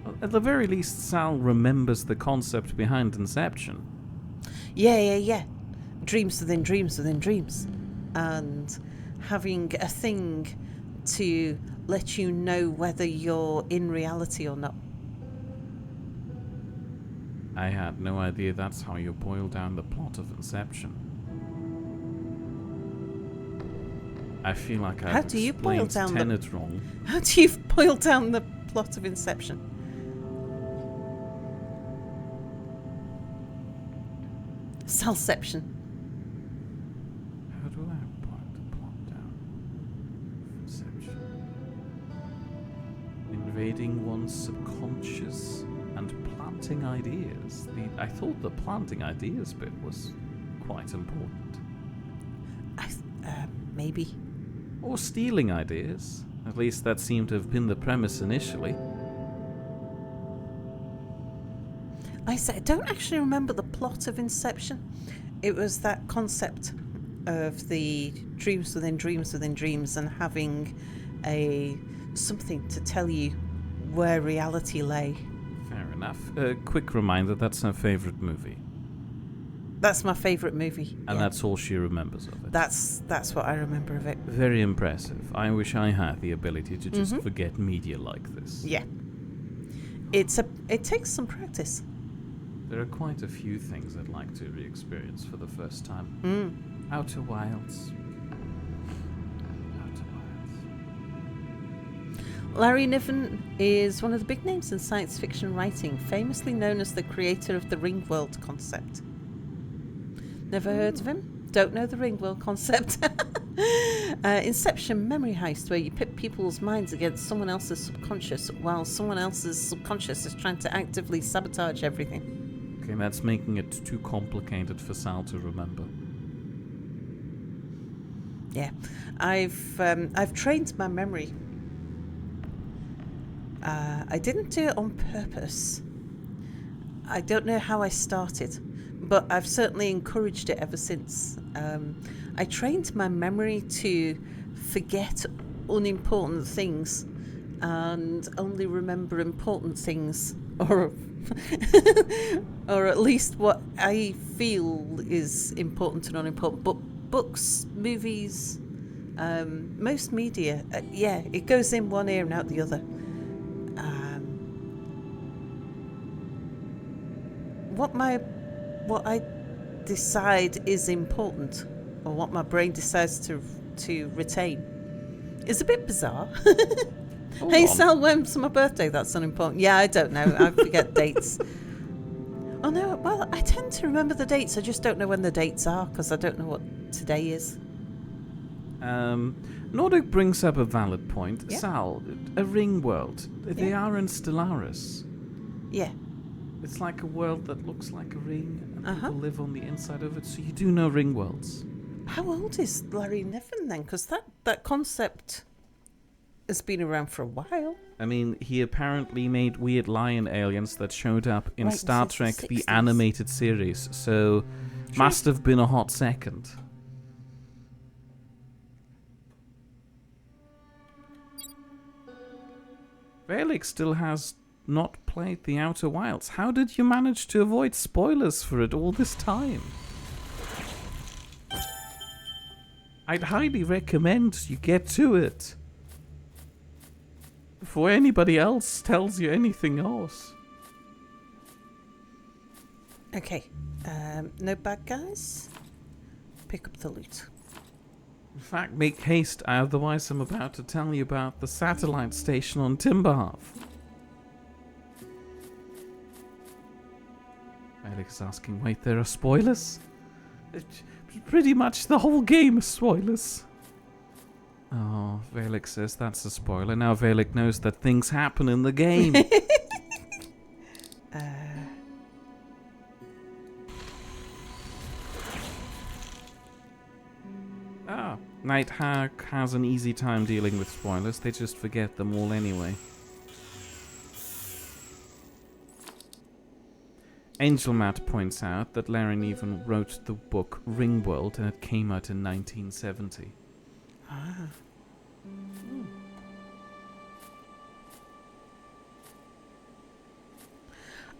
Well, at the very least, Sal remembers the concept behind Inception. Yeah. Dreams within dreams within dreams. And having a thing to let you know whether you're in reality or not. I had no idea that's how you boil down the plot of Inception. I feel like How I've do you boil explained down Tenet wrong. How do you boil down the plot of Inception? Salception. How do I boil the plot down? Inception. Invading one's subconscious and planting ideas. I thought the planting ideas bit was quite important. Maybe. Or stealing ideas. At least that seemed to have been the premise initially. I don't actually remember the plot of Inception. It was that concept of the dreams within dreams within dreams and having something to tell you where reality lay. Fair enough. A quick reminder, that's her favourite movie. That's my favourite movie. And that's all she remembers of it. That's what I remember of it. Very impressive. I wish I had the ability to just forget media like this. Yeah. It takes some practice. There are quite a few things I'd like to re-experience for the first time. Outer Wilds. Larry Niven is one of the big names in science fiction writing, famously known as the creator of the ring world concept. Never heard of him? Don't know the ring world concept. Inception memory heist, where you pit people's minds against someone else's subconscious while someone else's subconscious is trying to actively sabotage everything. Okay, that's making it too complicated for Sal to remember. Yeah, I've trained my memory. I didn't do it on purpose. I don't know how I started, but I've certainly encouraged it ever since. I trained my memory to forget unimportant things and only remember important things, or or at least what I feel is important and unimportant. But books, movies, most media, it goes in one ear and out the other. What I decide is important, or what my brain decides to retain, is a bit bizarre. Hey, Sal, when's my birthday? That's unimportant. Yeah, I don't know. I forget dates. Oh no, well, I tend to remember the dates. I just don't know when the dates are because I don't know what today is. Nordic brings up a valid point. Yeah. Sal, a ring world. They are in Stellaris. Yeah. It's like a world that looks like a ring, and Uh-huh. people live on the inside of it, so you do know ring worlds. How old is Larry Niven then? Because that concept has been around for a while. I mean, he apparently made weird lion aliens that showed up in Right, Star since the Trek, the 60s. animated series, so must have been a hot second. Felix still has not played The Outer Wilds. How did you manage to avoid spoilers for it all this time? I'd highly recommend you get to it before anybody else tells you anything else. Okay. No bad guys. Pick up the loot. In fact, make haste, otherwise I'm about to tell you about the satellite station on Timberhalf. Felix is asking, wait, there are spoilers? Pretty much the whole game is spoilers. Oh, Velix says that's a spoiler. Now Velix knows that things happen in the game. Nighthawk has an easy time dealing with spoilers. They just forget them all anyway. Angel Matt points out that Larry Niven wrote the book Ringworld and it came out in 1970.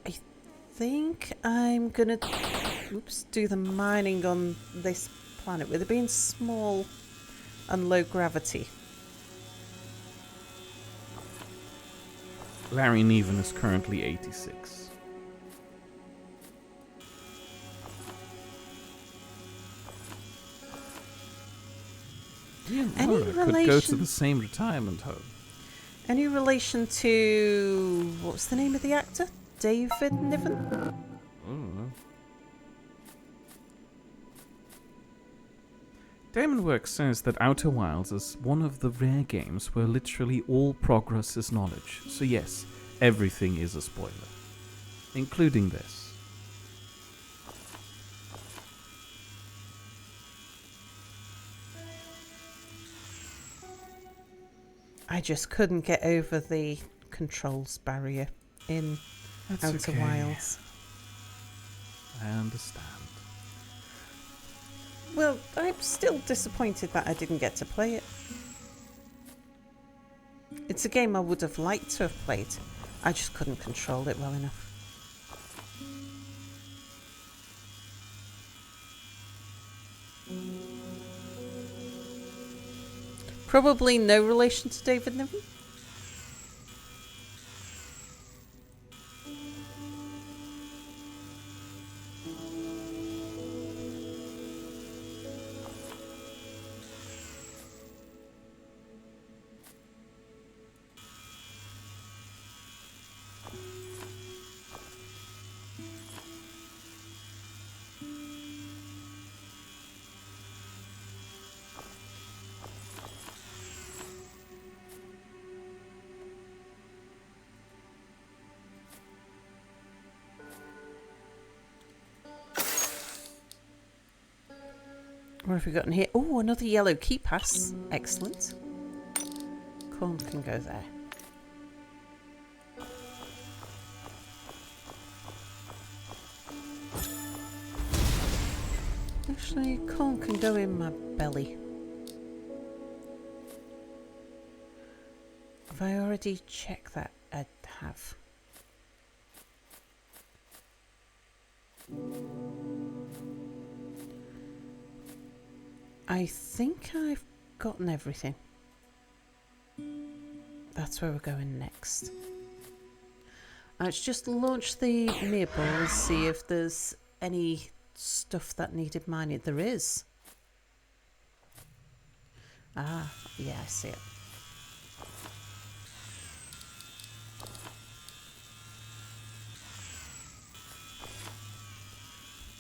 I think I'm gonna do the mining on this planet with it being small and low gravity. Larry Niven is currently 86. Any Laura could go to the same retirement home. Any relation to what's the name of the actor? David Niven? Damonworks says that Outer Wilds is one of the rare games where literally all progress is knowledge. So yes, everything is a spoiler, including this. I just couldn't get over the controls barrier in That's Outer okay. Wilds. I understand. Well, I'm still disappointed that I didn't get to play it. It's a game I would have liked to have played. I just couldn't control it well enough. Probably no relation to David Niven. What have we got in here? Oh, another yellow key pass. Excellent. Corn can go there. Actually, corn can go in my belly. Have I already checked that? I have. I think I've gotten everything. That's where we're going next. Let's just launch the mirror ball and see if there's any stuff that needed mining. There is. Ah, yeah, I see it.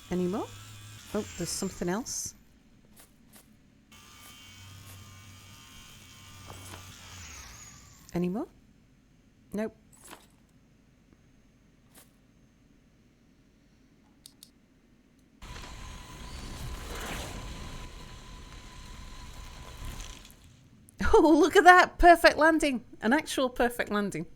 Any more? Oh, there's something else. Any more? Nope. Oh, look at that! Perfect landing. An actual perfect landing.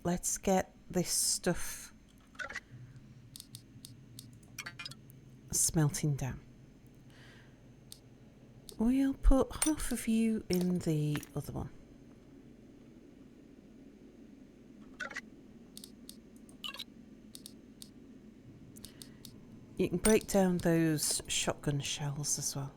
Let's get this stuff smelting down. We'll put half of you in the other one. You can break down those shotgun shells as well.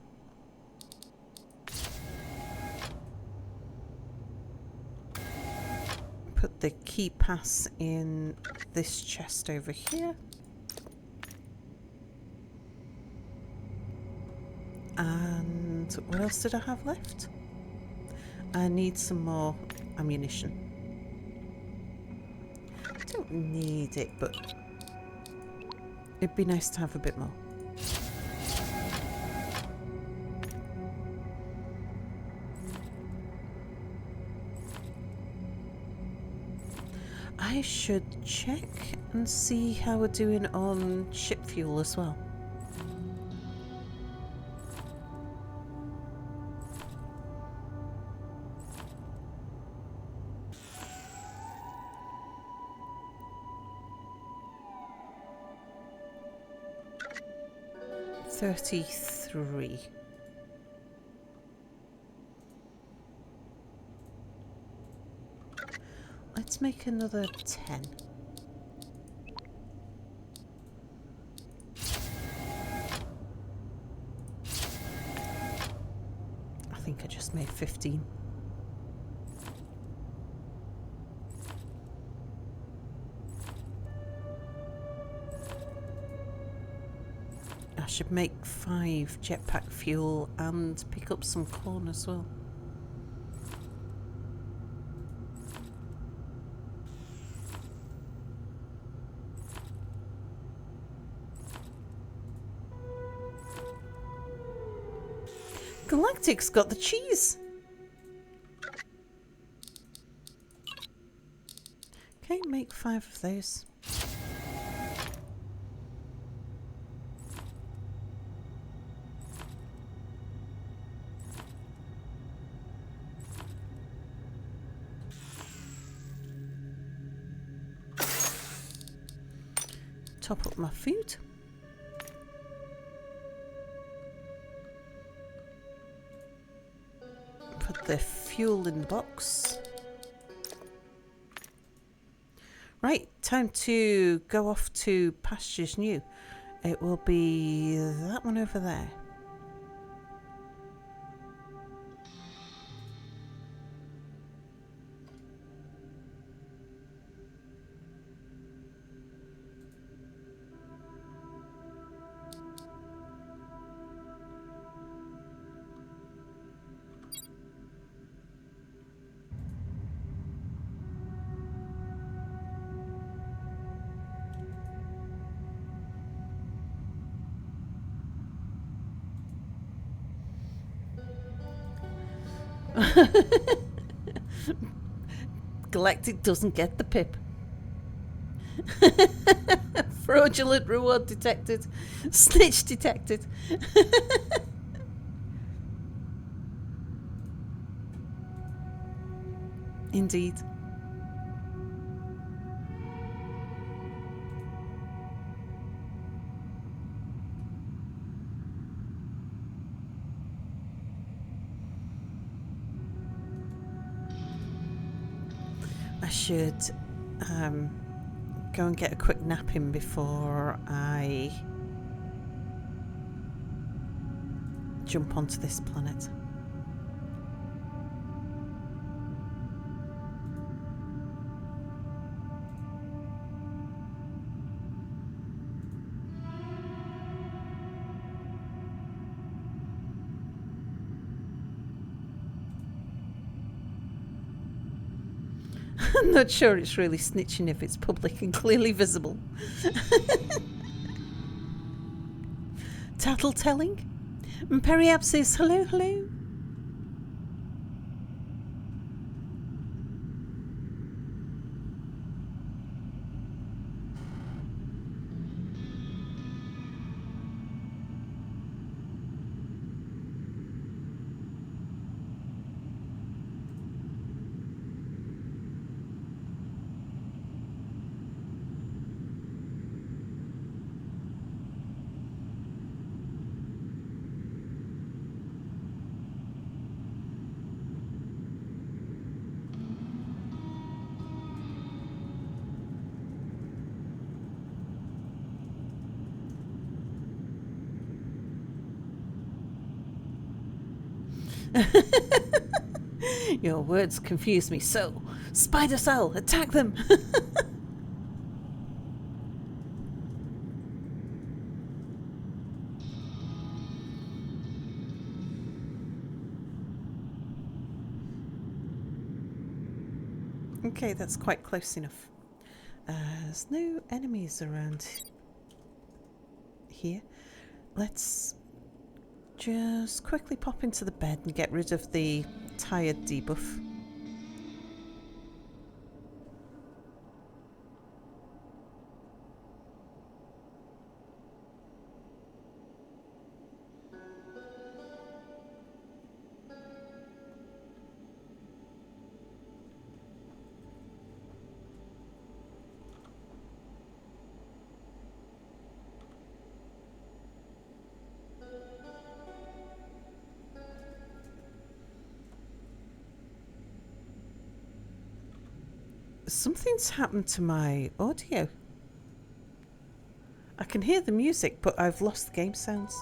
Put the key pass in this chest over here. And what else did I have left? I need some more ammunition. I don't need it, but it'd be nice to have a bit more. I should check and see how we're doing on ship fuel as well. $33. Let's make another 10. I think I just made 15. I should make 5 jetpack fuel and pick up some corn as well. Galactic's got the cheese. Okay, make 5 of those. Top up my food. Put the fuel in the box. Right, time to go off to pastures new. It will be that one over there. Galactic doesn't get the pip. Fraudulent reward detected. Snitch detected. Indeed. I should go and get a quick nap in before I jump onto this planet. I'm not sure it's really snitching if it's public and clearly visible. Tattletelling? And Periap says hello, hello. Your words confuse me so. Spider cell, attack them! Okay, that's quite close enough. There's no enemies around here. Let's just quickly pop into the bed and get rid of the tired debuff. Something's happened to my audio. I can hear the music, but I've lost the game sounds.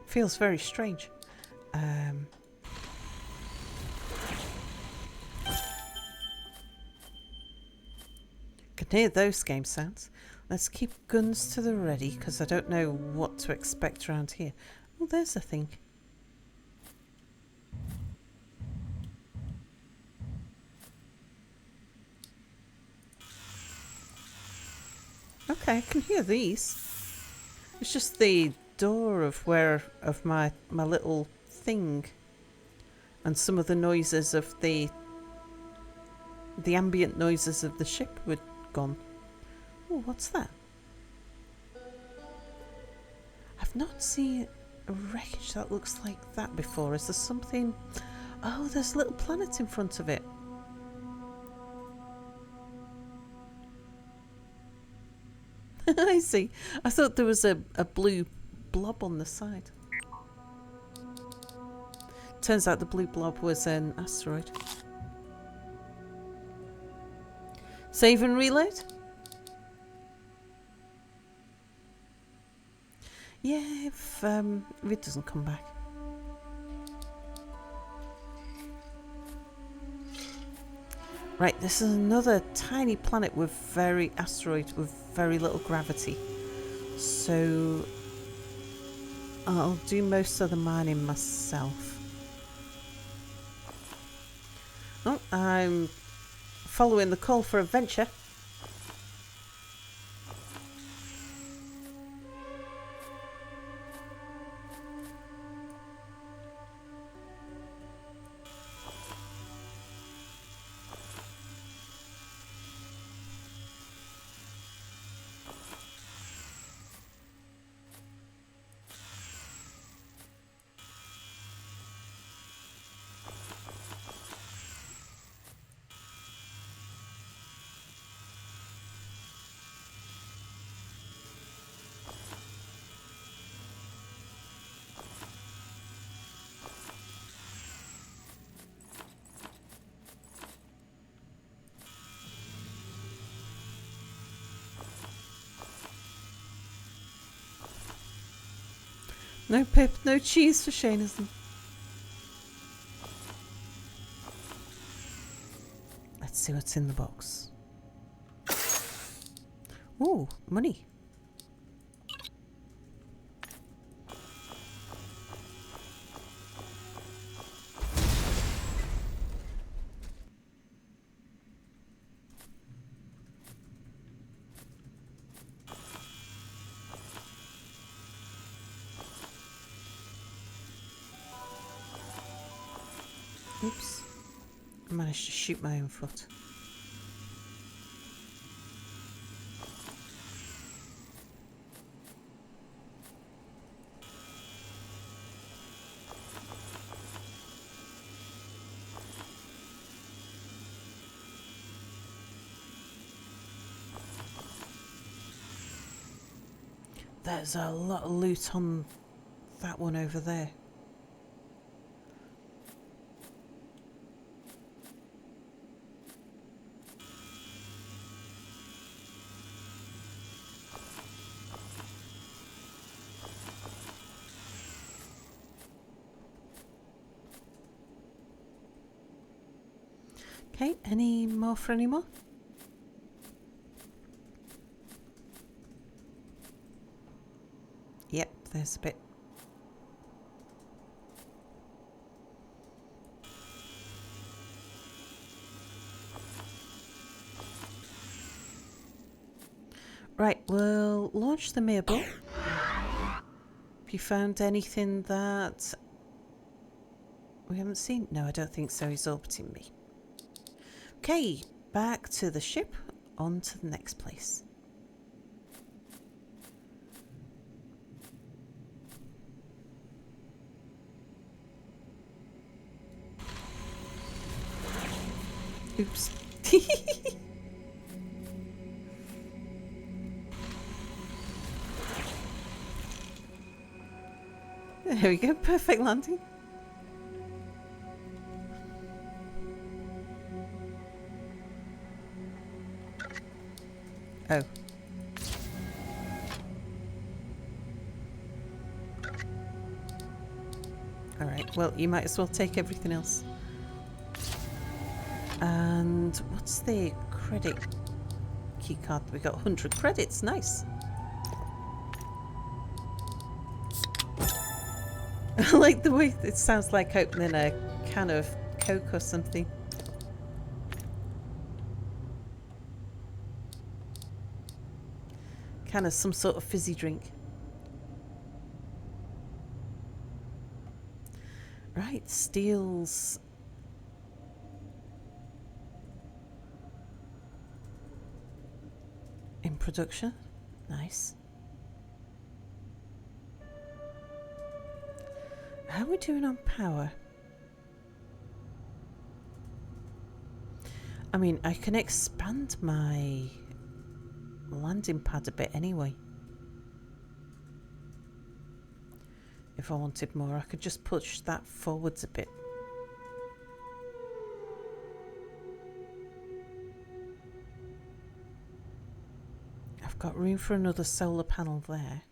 Feels very strange. Can hear those game sounds. Let's keep guns to the ready because I don't know what to expect around here. Oh, there's a thing. Okay, I can hear these. It's just the door of my little thing, and some of the noises of the ambient noises of the ship were gone. Oh, what's that? I've not seen a wreckage that looks like that before. Is there something? Oh, there's a little planet in front of it. I see. I thought there was a blue blob on the side. Turns out the blue blob was an asteroid. Save and reload? Yeah, if it doesn't come back. Right, this is another tiny planet with asteroid with very little gravity. So I'll do most of the mining myself. Oh, I'm following the call for adventure. No pip, no cheese for Shainism. Let's see what's in the box. Ooh, money. Oops. I managed to shoot my own foot. There's a lot of loot on that one over there. Okay, any more for any more? Yep, there's a bit. Right, we'll launch the mirror. Have you found anything that we haven't seen? No, I don't think so. He's orbiting me. Okay, back to the ship, on to the next place. Oops. There we go, perfect landing. Oh. Alright, well, you might as well take everything else. And what's the credit key card? We got 100 credits, nice. I like the way it sounds like opening a can of Coke or something. kind of some sort of fizzy drink. Right, steel's in production. Nice. How are we doing on power? I mean, I can expand my landing pad a bit anyway. If I wanted more, I could just push that forwards a bit. I've got room for another solar panel there.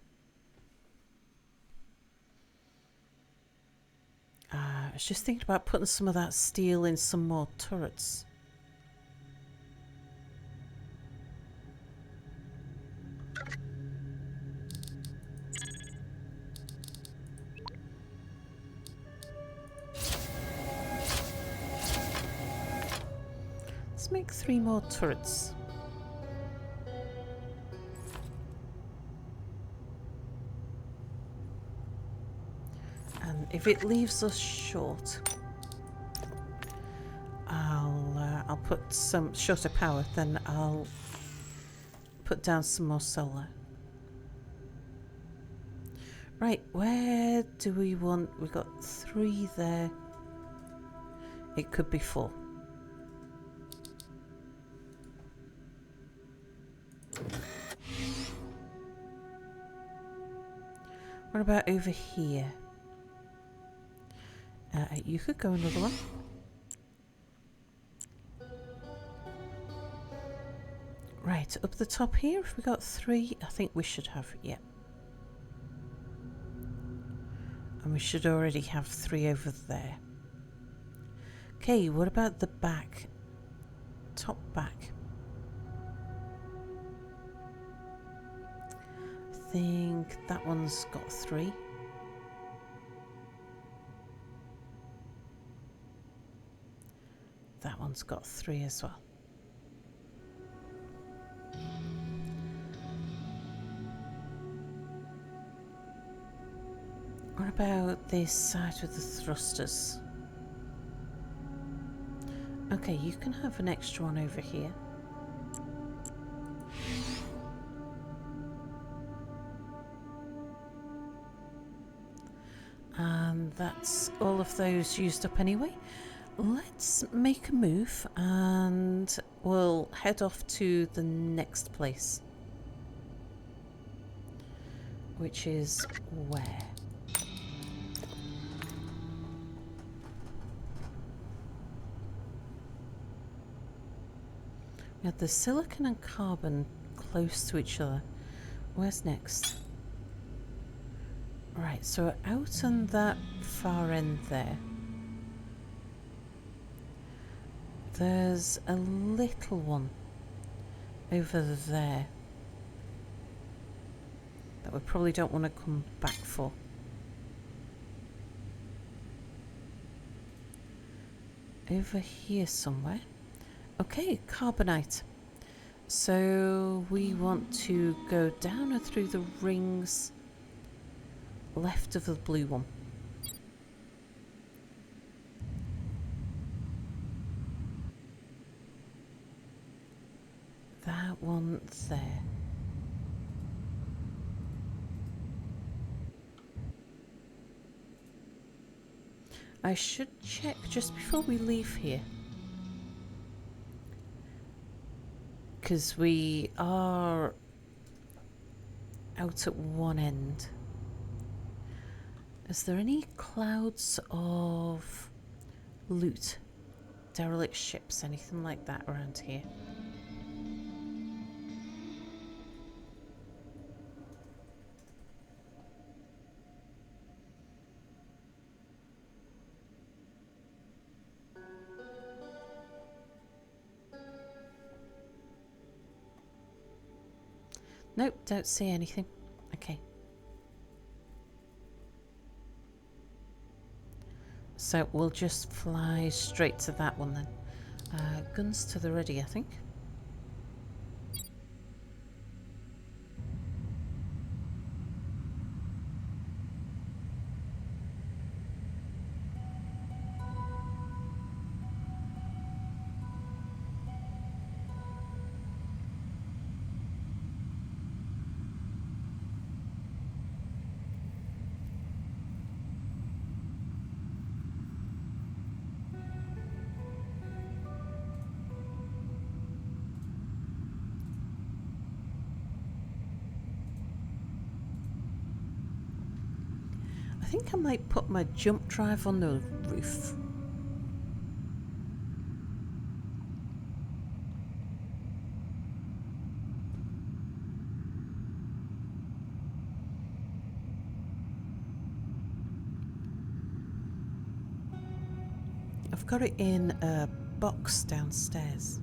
I was just thinking about putting some of that steel in some more turrets. Let's make 3 more turrets. And if it leaves us short, I'll put some shorter power. Then I'll put down some more solar. Right, where do we want? We've got 3 there. It could be 4. What about over here? You could go another one. Right, up the top here, if we got 3, I think we should have, yeah. And we should already have 3 over there. Okay, what about the back? Top back. I think that one's got 3. That one's got 3 as well. What about this side with the thrusters? Okay, you can have an extra one over here. And that's all of those used up anyway. Let's make a move and we'll head off to the next place. Which is where? We had the silicon and carbon close to each other. Where's next? Right, so we're out on that far end there. There's a little one over there that we probably don't want to come back for. Over here somewhere. Okay, carbonite. So we want to go down and through the rings left of the blue one. That one there. I should check just before we leave here, because we are out at one end. Is there any clouds of loot, derelict ships, anything like that around here? Nope, don't see anything. Okay. So we'll just fly straight to that one then. Guns to the ready, I think. think I might put my jump drive on the roof. I've got it in a box downstairs.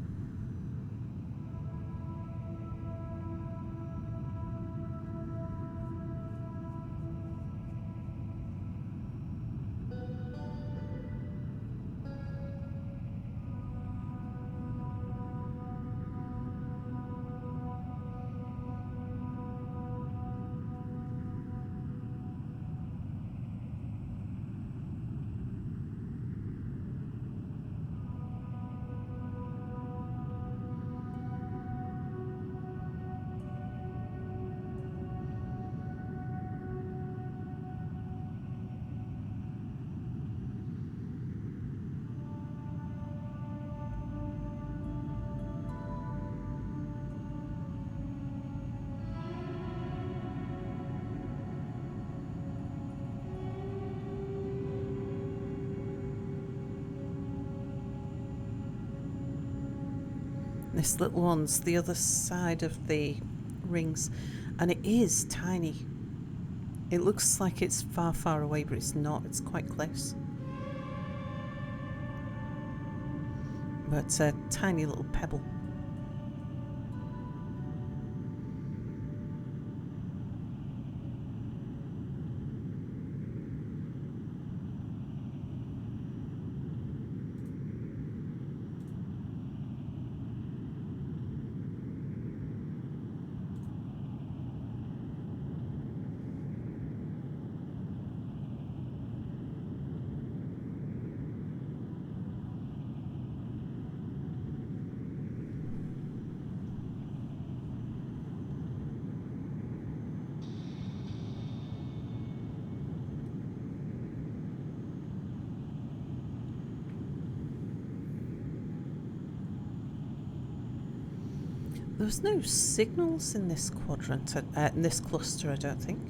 This little one's the other side of the rings, and it is tiny. It looks like it's far, far away, but it's not. It's quite close. But a tiny little pebble. There's no signals in this quadrant, in this cluster, I don't think.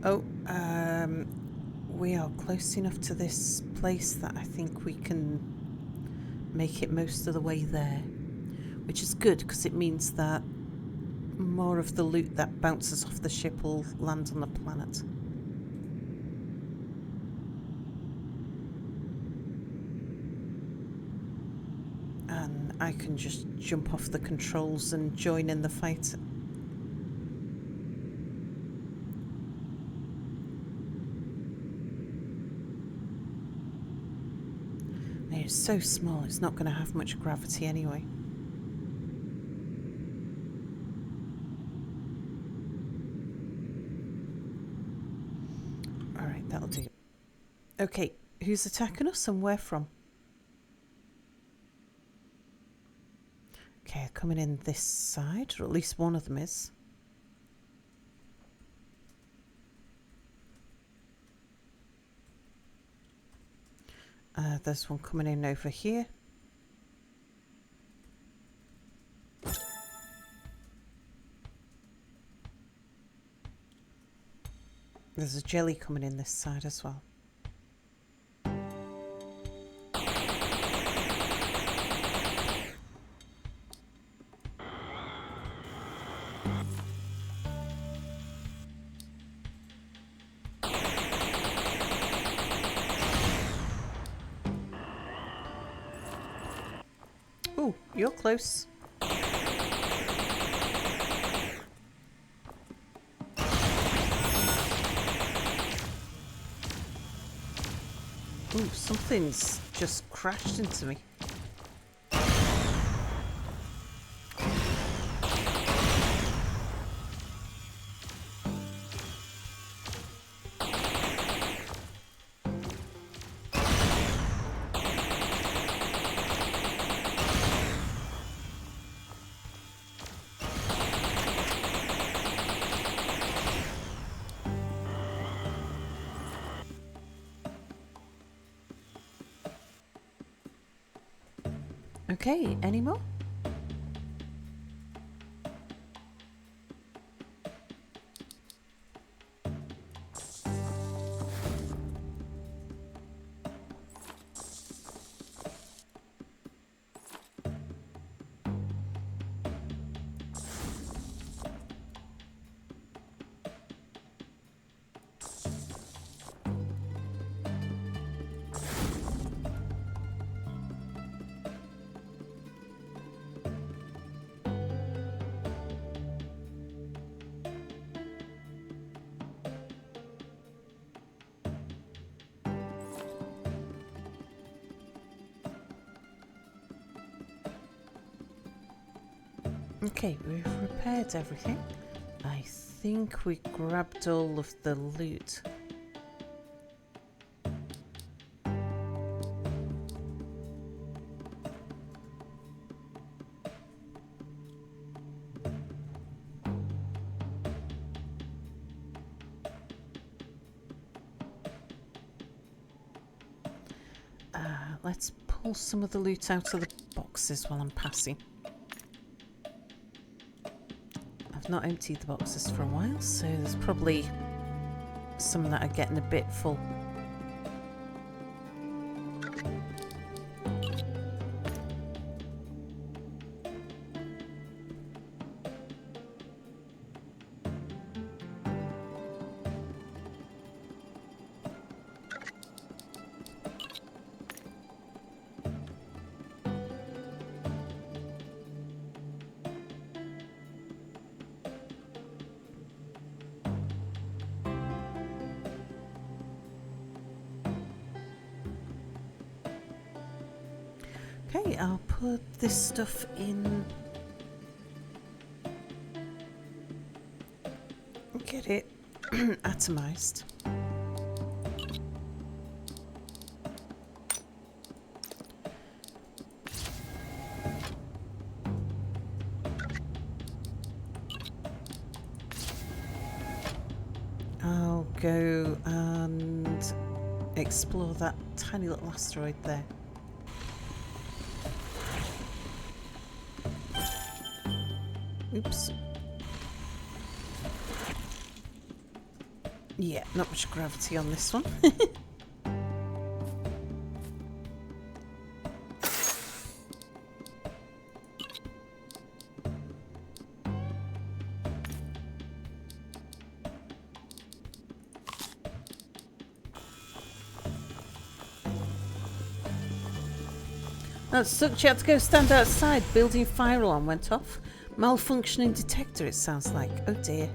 Oh, we are close enough to this place that I think we can make it most of the way there, which is good because it means that more of the loot that bounces off the ship will land on the planet. And I can just jump off the controls and join in the fight. It's so small, it's not going to have much gravity anyway. Alright, that'll do. Okay, who's attacking us and where from? Okay, coming in this side, or at least one of them is. There's one coming in over here. There's a jelly coming in this side as well. Ooh, you're close. Ooh, something's just crashed into me. Okay, any more? Okay, we've repaired everything. I think we grabbed all of the loot. Let's pull some of the loot out of the boxes while I'm passing. I've not emptied the boxes for a while, so there's probably some that are getting a bit full. Okay, I'll put this stuff in. Get it atomized. I'll go and explore that tiny little asteroid there. Oops. Yeah, not much gravity on this one. That sucked. You had to go stand outside. Building fire alarm went off. Malfunctioning detector, it sounds like. Oh dear.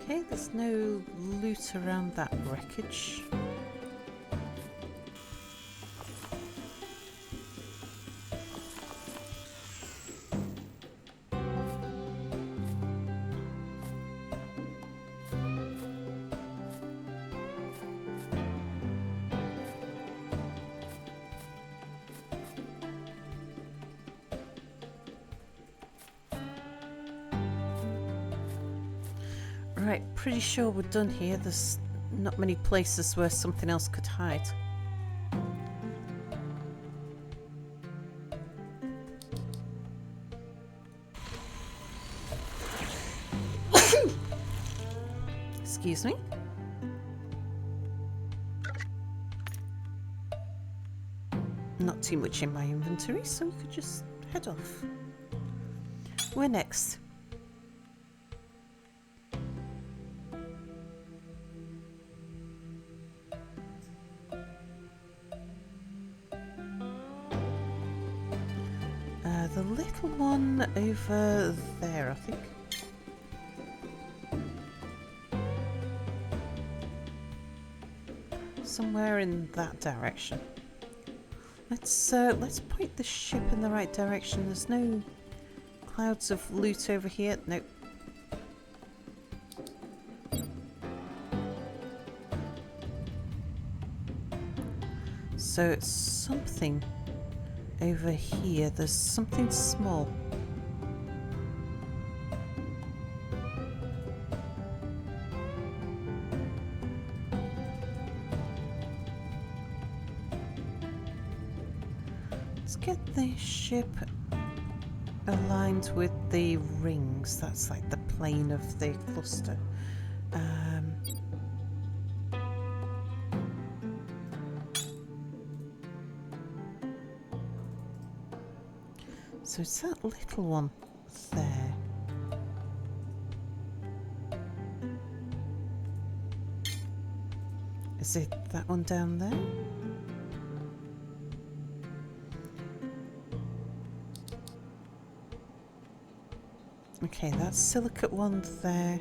Okay, there's no loot around that wreckage. Right, pretty sure we're done here. There's not many places where something else could hide. Excuse me. Not too much in my inventory, so we could just head off. Where next? The little one over there, I think. Somewhere in that direction. Let's point the ship in the right direction. There's no clouds of loot over here. Nope. So it's something over here. There's something small. Let's get the ship aligned with the rings. That's like the plane of the cluster. So it's that little one there. Is it that one down there? Okay, that's silicate one there.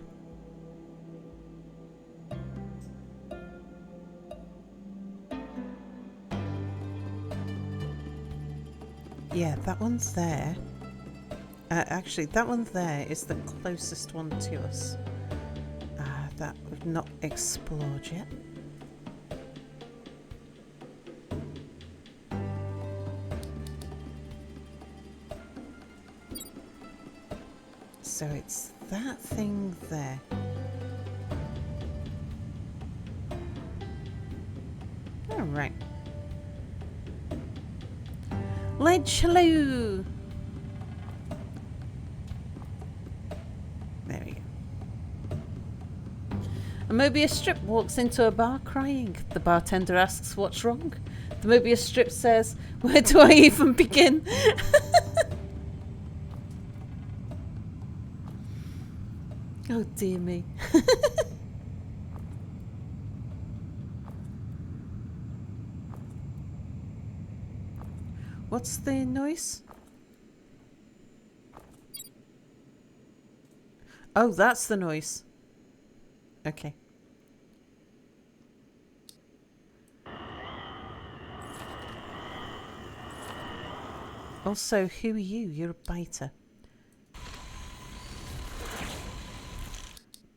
Yeah, that one's there. Actually, that one there is the closest one to us. That we've not explored yet. So it's that thing there. All right. Ledge, hello! There we go. A Mobius strip walks into a bar crying. The bartender asks what's wrong. The Mobius strip says, where do I even begin? Oh dear me. What's the noise? Oh, that's the noise. Okay. Also, who are you? You're a biter.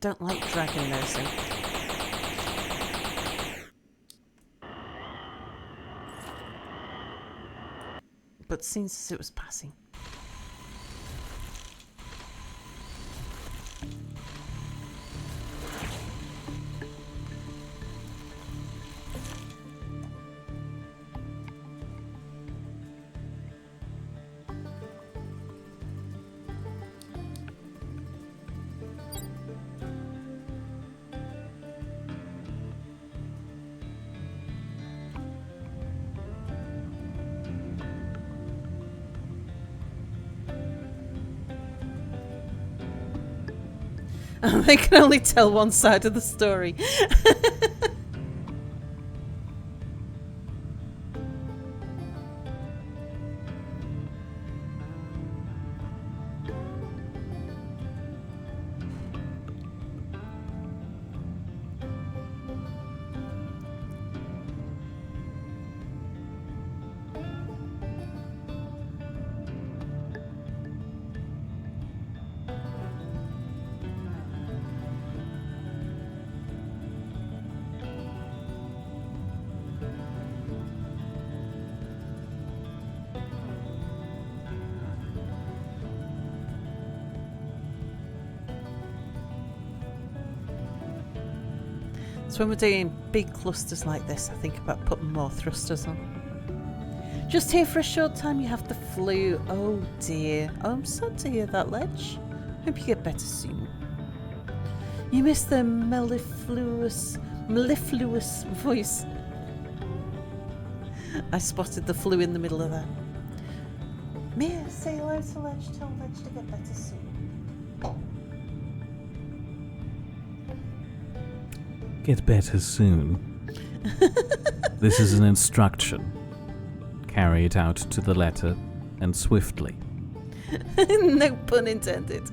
Don't like dragon nosing. But seems as it was passing. They can only tell one side of the story. So when we're doing big clusters like this, I think about putting more thrusters on. Just here for a short time, you have the flu. Oh dear. Oh, I'm sorry to hear that, Ledge. Hope you get better soon. You missed the mellifluous voice. I spotted the flu in the middle of that. Mia, say hello to Ledge. Tell Ledge to get better soon. Get better soon. This is an instruction. Carry it out to the letter and swiftly. No pun intended.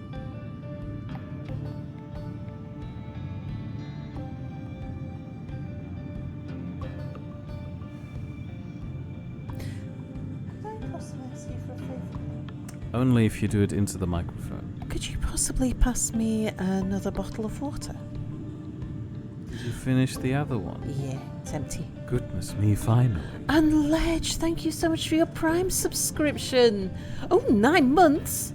Could I possibly ask you for a favour? Only if you do it into the microphone. Could you possibly pass me another bottle of water? Did you finish the other one? Yeah, it's empty. Goodness me, finally. And Ledge, thank you so much for your Prime subscription. Oh, 9 months.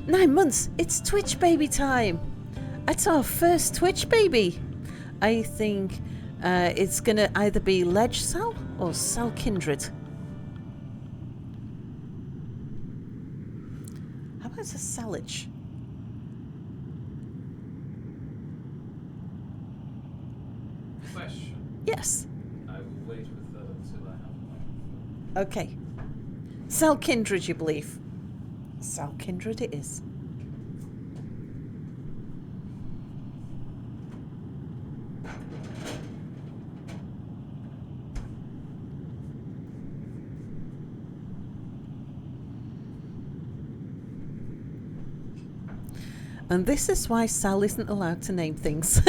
9 months. It's Twitch baby time. It's our first Twitch baby. I think it's going to either be Ledge Sal or Sal Kindred. How about a Salage? Question. Yes. I will wait with that until I have one. Okay. Sal Kindred, you believe? Sal Kindred it is. And this is why Sal isn't allowed to name things.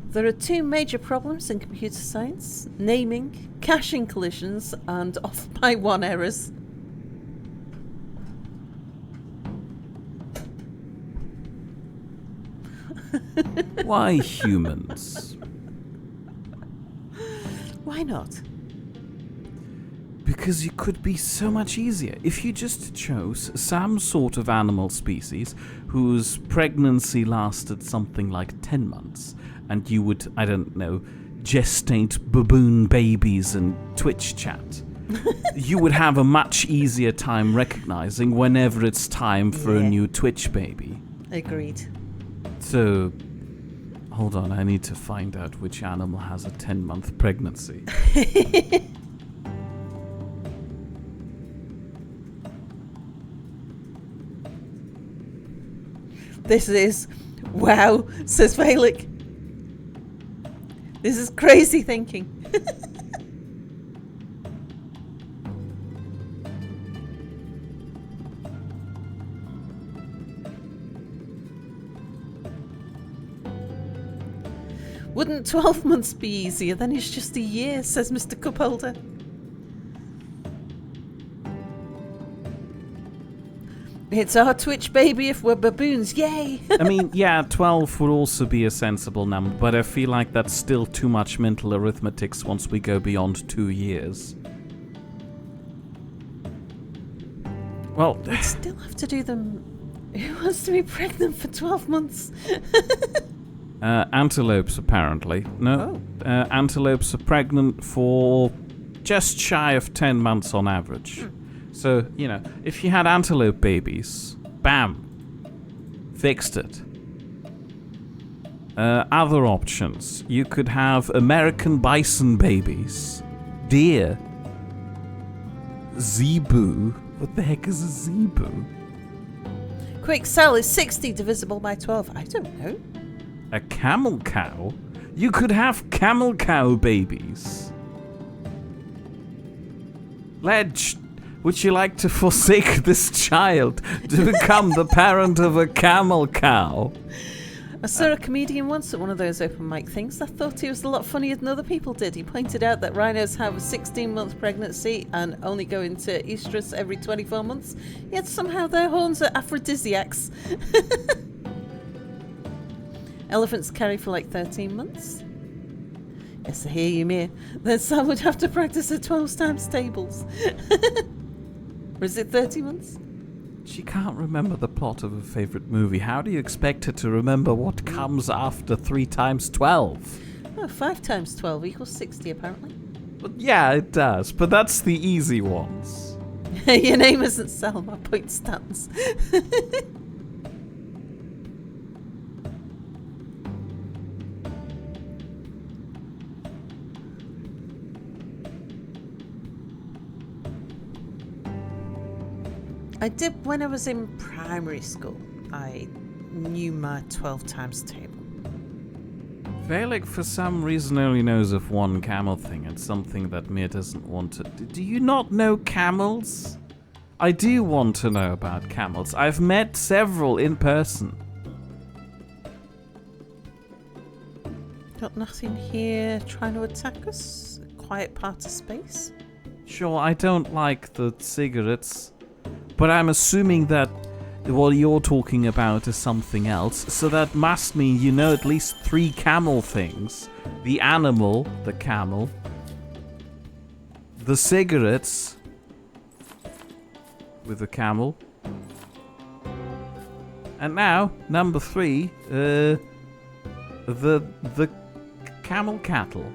There are two major problems in computer science: naming, caching collisions, and off by one errors. Why humans? Why not? Because it could be so much easier if you just chose some sort of animal species whose pregnancy lasted something like 10 months, and you would, I don't know, gestate baboon babies and Twitch chat. You would have a much easier time recognizing whenever it's time for a new Twitch baby. Agreed. So, hold on, I need to find out which animal has a 10-month pregnancy. This is... Wow, says Valic. This is crazy thinking. Wouldn't 12 months be easier? Then it's just a year, says Mr. Cupholder. It's our Twitch baby if we're baboons, yay! I mean, yeah, 12 would also be a sensible number, but I feel like that's still too much mental arithmetics once we go beyond 2 years. Well, We'd still have to do them... Who wants to be pregnant for 12 months? antelopes, apparently. No, antelopes are pregnant for just shy of 10 months on average. So, you know, if you had antelope babies, bam, fixed it. Other options. You could have American bison babies, deer, zebu. What the heck is a zebu? Quick, Sal, is 60 divisible by 12? I don't know. A camel cow? You could have camel cow babies. Ledge, would you like to forsake this child to become the parent of a camel cow? I saw a comedian once at one of those open mic things. I thought he was a lot funnier than other people did. He pointed out that rhinos have a 16-month pregnancy and only go into estrus every 24 months, yet somehow their horns are aphrodisiacs. Elephants carry for like 13 months. Yes, I hear you, Mia. Then Sam would have to practice at 12 times tables. Or is it 30 months? She can't remember the plot of her favourite movie. How do you expect her to remember what comes after 3 times 12? Oh, 5 times 12 equals 60, apparently. But yeah, it does. But that's the easy ones. Your name isn't Sal, my point stands. I did when I was in primary school. I knew my 12 times table. Velik, for some reason, only knows of one camel thing. It's something that Mir doesn't want to... Do you not know camels? I do want to know about camels. I've met several in person. Got nothing here trying to attack us? A quiet part of space? Sure, I don't like the cigarettes, but I'm assuming that what you're talking about is something else, so that must mean you know at least 3 camel things. The animal, the camel, the cigarettes with the camel, and now, number 3, the camel cattle.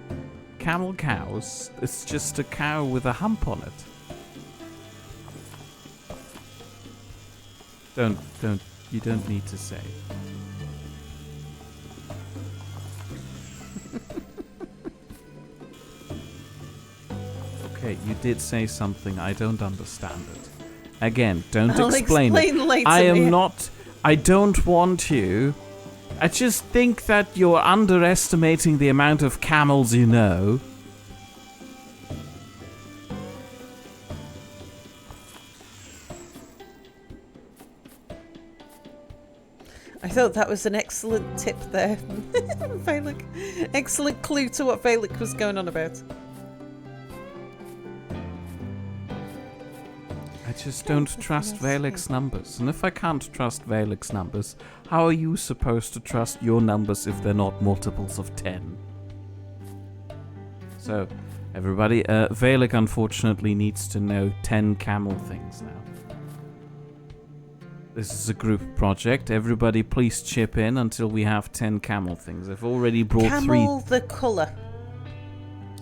Camel cows. It's just a cow with a hump on it. You don't need to say. Okay, you did say something, I don't understand it. Again, don't I'll explain it. later, I am Mia. not, I don't want you. I just think that you're underestimating the amount of camels you know. I thought that was an excellent tip there. Valek. Excellent clue to what Valek was going on about. I just don't trust Valek's numbers. And if I can't trust Valek's numbers, how are you supposed to trust your numbers if they're not multiples of 10? So, everybody, Valek unfortunately needs to know 10 camel things now. This is a group project. Everybody please chip in until we have 10 camel things. I've already brought Camel 3. the colour.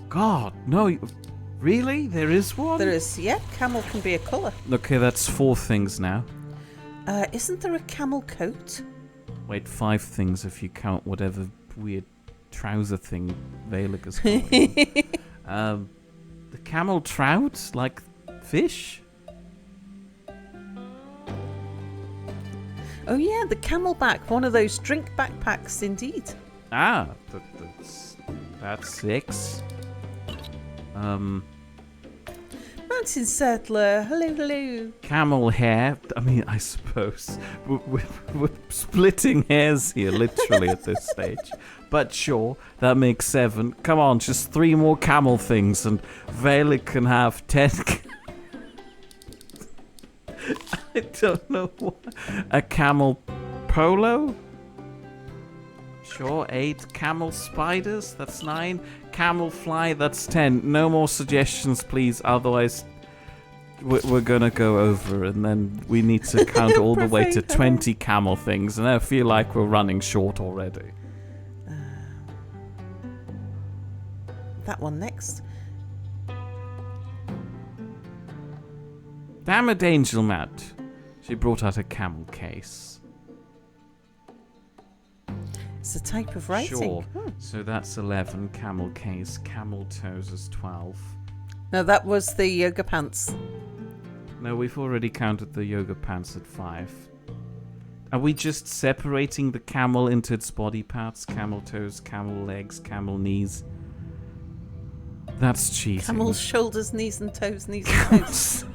God, no. Really? There is one? There is, yeah, camel can be a colour. Okay, that's 4 things now. Isn't there a camel coat? Wait, 5 things if you count whatever weird trouser thing Valek is calling. The camel trout? Like fish? Oh yeah, the camelback, one of those drink backpacks indeed. Ah, that's 6. Mountain settler, hello, hello. Camel hair. I mean, I suppose we're splitting hairs here, literally, at this stage. But sure, that makes 7. Come on, just 3 more camel things, and Valek can have 10. I don't know what. A camel polo? Sure, 8. Camel spiders? That's 9. Camel fly? That's 10. No more suggestions, please. Otherwise, we're gonna go over, and then we need to count all the way to 20 camel things, and I feel like we're running short already. That one next. Damn it, Angel Matt. She brought out a camel case. It's a type of writing. Sure. So that's 11. Camel case. Camel toes is 12. No, that was the yoga pants. No, we've already counted the yoga pants at 5. Are we just separating the camel into its body parts? Camel toes, camel legs, camel knees. That's cheating. Camel shoulders, knees and toes, knees and toes.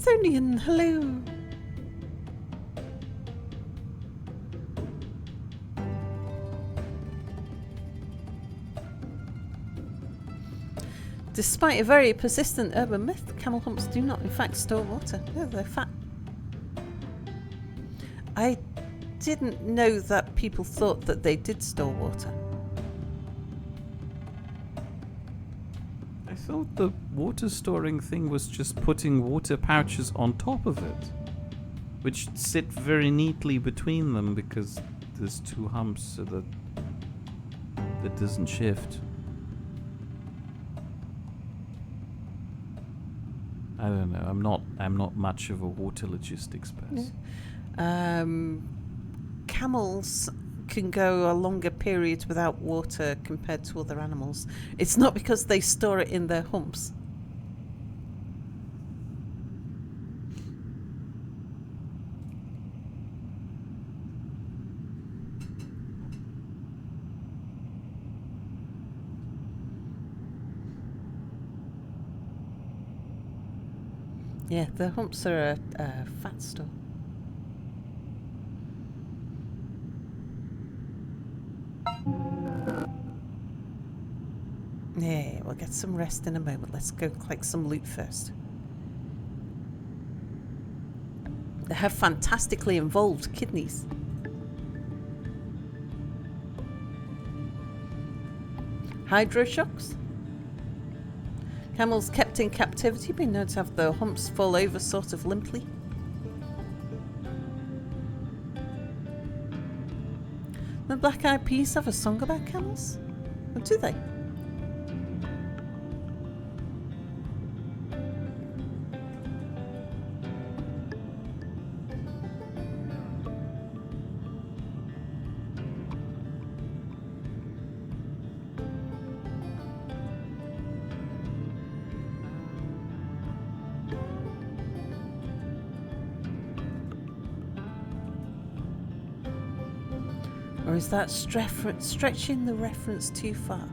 Thonian, hello. Despite a very persistent urban myth, camel humps do not in fact store water. No, they're fat. I didn't know that people thought that they did store water. I thought the water storing thing was just putting water pouches on top of it, which sit very neatly between them because there's two humps so that it doesn't shift. I don't know. I'm not much of a water logistics person. Camels can go a longer period without water compared to other animals. It's not because they store it in their humps. Yeah, the humps are a fat store. Yeah, we'll get some rest in a moment. Let's go collect some loot first. They have fantastically involved kidneys. Hydroshocks. Camels kept in captivity been known to have their humps fall over sort of limply. The Black Eyed Peas have a song about camels? Or do they? Or is that stretching the reference too far?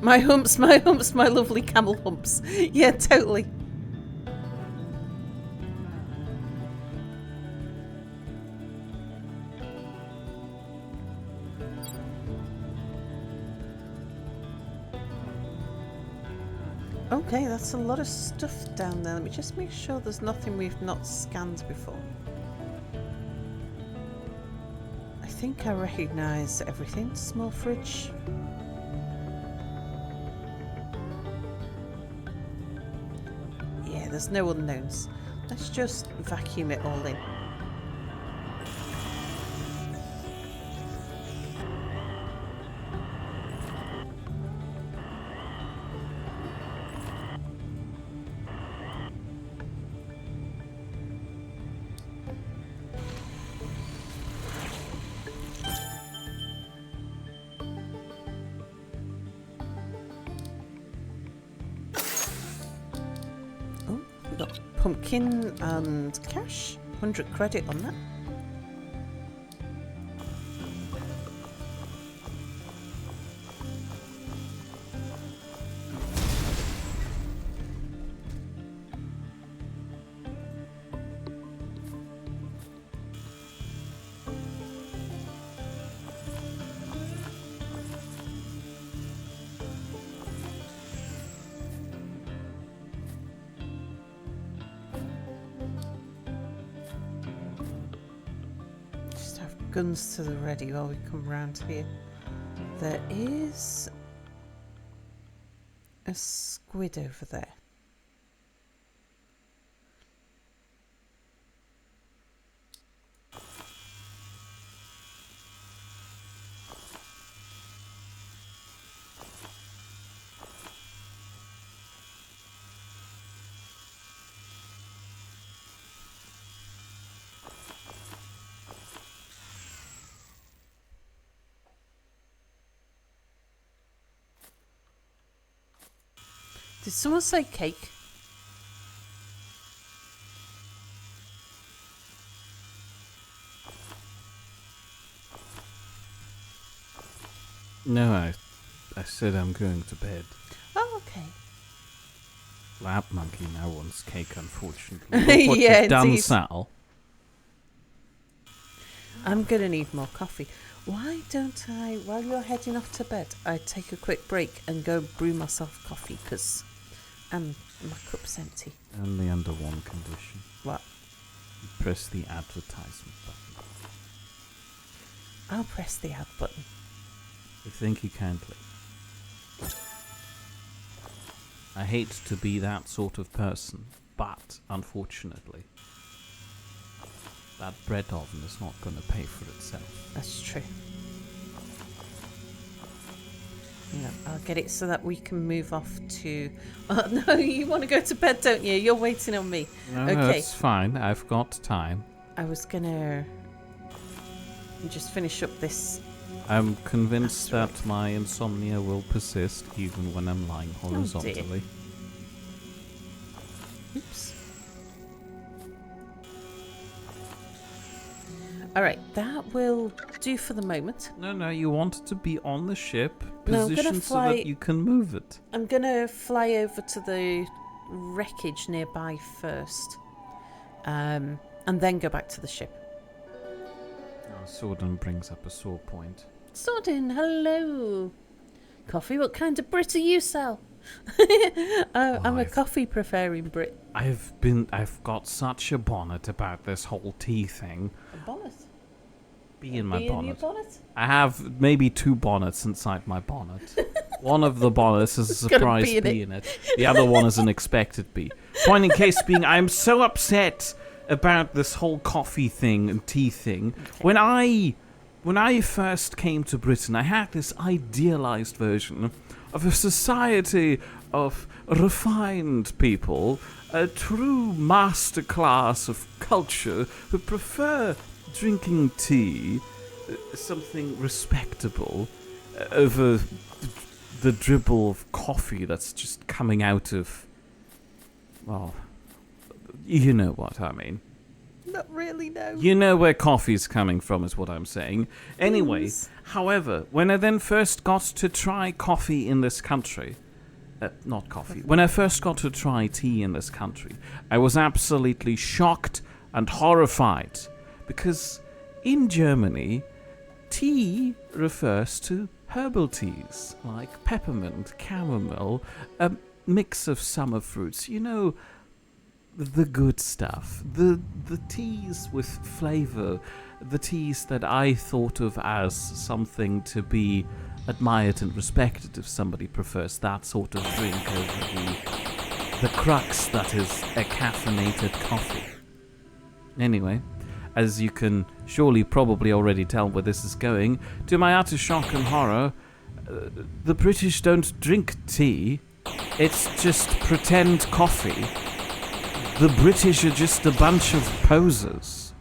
My humps, my lovely camel humps. Yeah, totally. Okay, that's a lot of stuff down there. Let me just make sure there's nothing we've not scanned before. I think I recognise everything. Small fridge. Yeah, there's no unknowns. Let's just vacuum it all in. We've got pumpkin and cash. 100 credit on that. Guns to the ready while we come round here. There is a squid over there. Did someone say cake? No, I said I'm going to bed. Oh, okay. That monkey now wants cake, unfortunately. Look what Yeah, you've done, indeed. Sal. I'm going to need more coffee. Why don't I, while you're heading off to bed, I take a quick break and go brew myself coffee because my cup's empty. Only under one condition. What? You press the advertisement button. I'll press the add button. Thank you kindly. I hate to be that sort of person, but unfortunately, that bread oven is not going to pay for itself. That's true. Yeah, I'll get it so that we can move off to... Oh, no, you want to go to bed, don't you? You're waiting on me. No, okay. it's fine. I've got time. I was going to just finish up this. I'm convinced that my insomnia will persist even when I'm lying horizontally. Oops. Alright, that will do for the moment. No, you want it to be on the ship, No, I'm positioned gonna so that you can move it. I'm going to fly over to the wreckage nearby first. And then go back to the ship. Oh, Sorden brings up a sore point. Sorden, hello. Coffee, what kind of Brit are you, Sal? I'm a coffee preferring Brit. I've got such a bonnet about this whole tea thing. A bonnet? Bee in my bonnet. In your bonnet? I have maybe 2 bonnets inside my bonnet. One of the bonnets is a surprise bee in it. The other one is an expected bee. Point in case being, I'm so upset about this whole coffee thing and tea thing. Okay. When I first came to Britain, I had this idealized version of a society of refined people, a true masterclass of culture who prefer drinking tea, something respectable, over the dribble of coffee that's just coming out of, well, you know what I mean. Not really, no. You know where coffee's coming from is what I'm saying. Anyway, however, when I then first got to try coffee in this country, not coffee, when I first got to try tea in this country, I was absolutely shocked and horrified because in Germany, tea refers to herbal teas like peppermint, chamomile, a mix of summer fruits, you know, the good stuff, the teas with flavor, the teas that I thought of as something to be admired and respected if somebody prefers that sort of drink over the crux that is a caffeinated coffee. Anyway, as you can surely probably already tell where this is going, to my utter shock and horror, the British don't drink tea, it's just pretend coffee. The British are just a bunch of posers.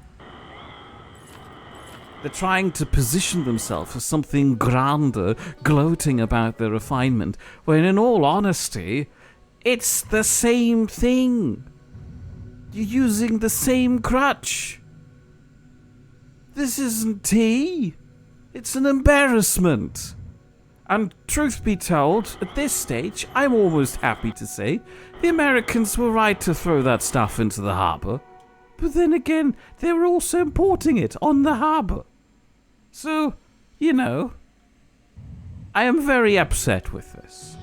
They're trying to position themselves as something grander, gloating about their refinement, when in all honesty, it's the same thing. You're using the same crutch. This isn't tea. It's an embarrassment. And truth be told, at this stage, I'm almost happy to say the Americans were right to throw that stuff into the harbour. But then again, they were also importing it on the harbour. So, you know, I am very upset with this.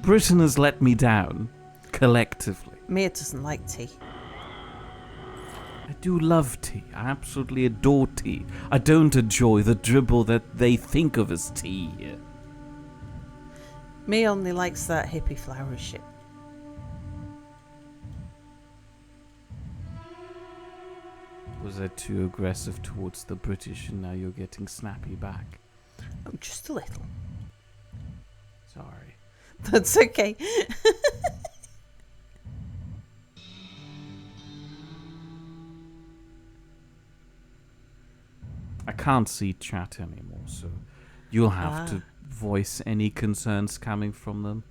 Britain has let me down, collectively. Mia doesn't like tea. I do love tea. I absolutely adore tea. I don't enjoy the dribble that they think of as tea here. Mia only likes that hippie flower shit. Was I too aggressive towards the British and now you're getting snappy back? Oh, just a little. Sorry. That's okay. I can't see chat anymore, so you'll have to voice any concerns coming from them.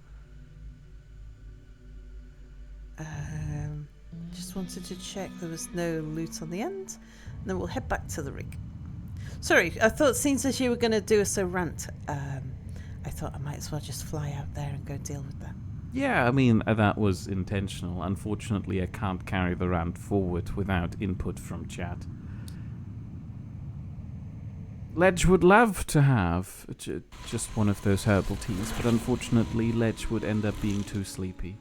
Just wanted to check there was no loot on the end. And then we'll head back to the rig. Sorry, I thought since as you were going to do us a rant, I thought I might as well just fly out there and go deal with that. Yeah, I mean, that was intentional. Unfortunately, I can't carry the rant forward without input from chat. Ledge would love to have just one of those herbal teas, but unfortunately Ledge would end up being too sleepy.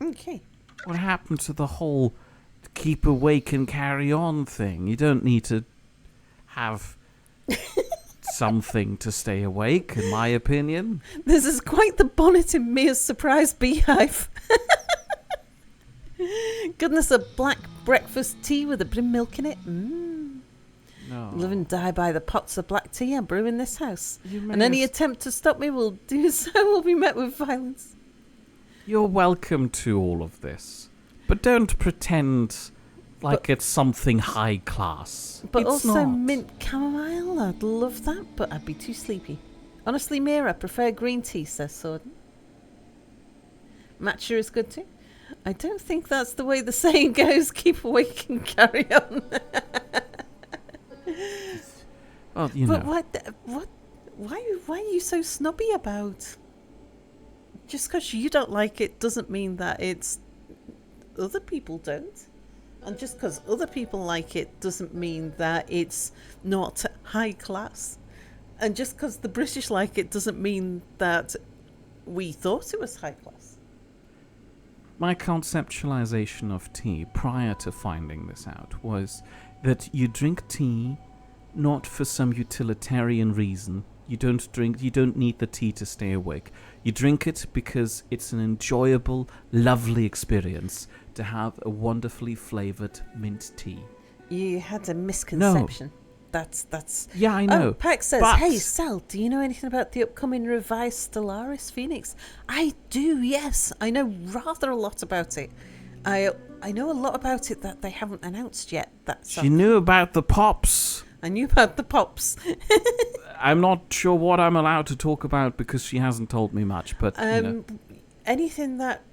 Okay. What happened to the whole keep awake and carry on thing. You don't need to have something to stay awake, in my opinion. This is quite the bonnet in Mia's surprise beehive. Goodness, a black breakfast tea with a bit of milk in it. No. Live and die by the pots of black tea I brew in this house. You may And any as- attempt to stop me will do so will be met with violence. You're welcome to all of this. But don't pretend like it's something high class. But It's also not. mint chamomile. I'd love that, but I'd be too sleepy. Honestly, Mia, I prefer green tea, says Sorden. Matcha is good too. I don't think that's the way the saying goes. Keep awake and carry on. Well, you But know. why are you so snobby about? Just because you don't like it doesn't mean that it's other people don't. And just because other people like it doesn't mean that it's not high class. And just because the British like it doesn't mean that we thought it was high class. My conceptualization of tea prior to finding this out was that you drink tea not for some utilitarian reason. You don't need the tea to stay awake. You drink it because it's an enjoyable, lovely experience to have a wonderfully flavored mint tea. You had a misconception. That's Yeah, I know. Oh, Peck says, but- hey, Sal, do you know anything about the upcoming revised Stellaris Phoenix? I do, yes. I know rather a lot about it. I know a lot about it that they haven't announced yet. She knew about the pops. I knew about the pops. I'm not sure what I'm allowed to talk about because she hasn't told me much, but, you know. Anything that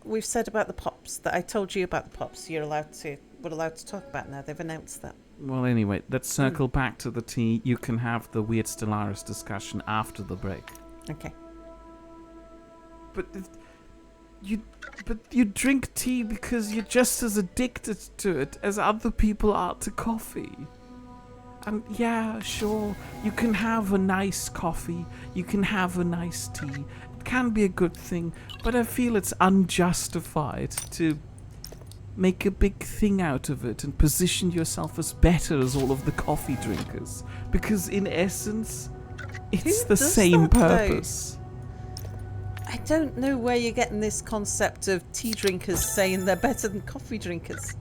we've said about the pops, that I told you about the pops, we're allowed to talk about now. They've announced that. Well, anyway, let's circle back to the tea. You can have the weird Stellaris discussion after the break. Okay. But you drink tea because you're just as addicted to it as other people are to coffee. And yeah, sure, you can have a nice coffee, you can have a nice tea. It can be a good thing, but I feel it's unjustified to make a big thing out of it and position yourself as better as all of the coffee drinkers. Because in essence, it's Who the does same that, though? purpose. I don't know where you're getting this concept of tea drinkers saying they're better than coffee drinkers.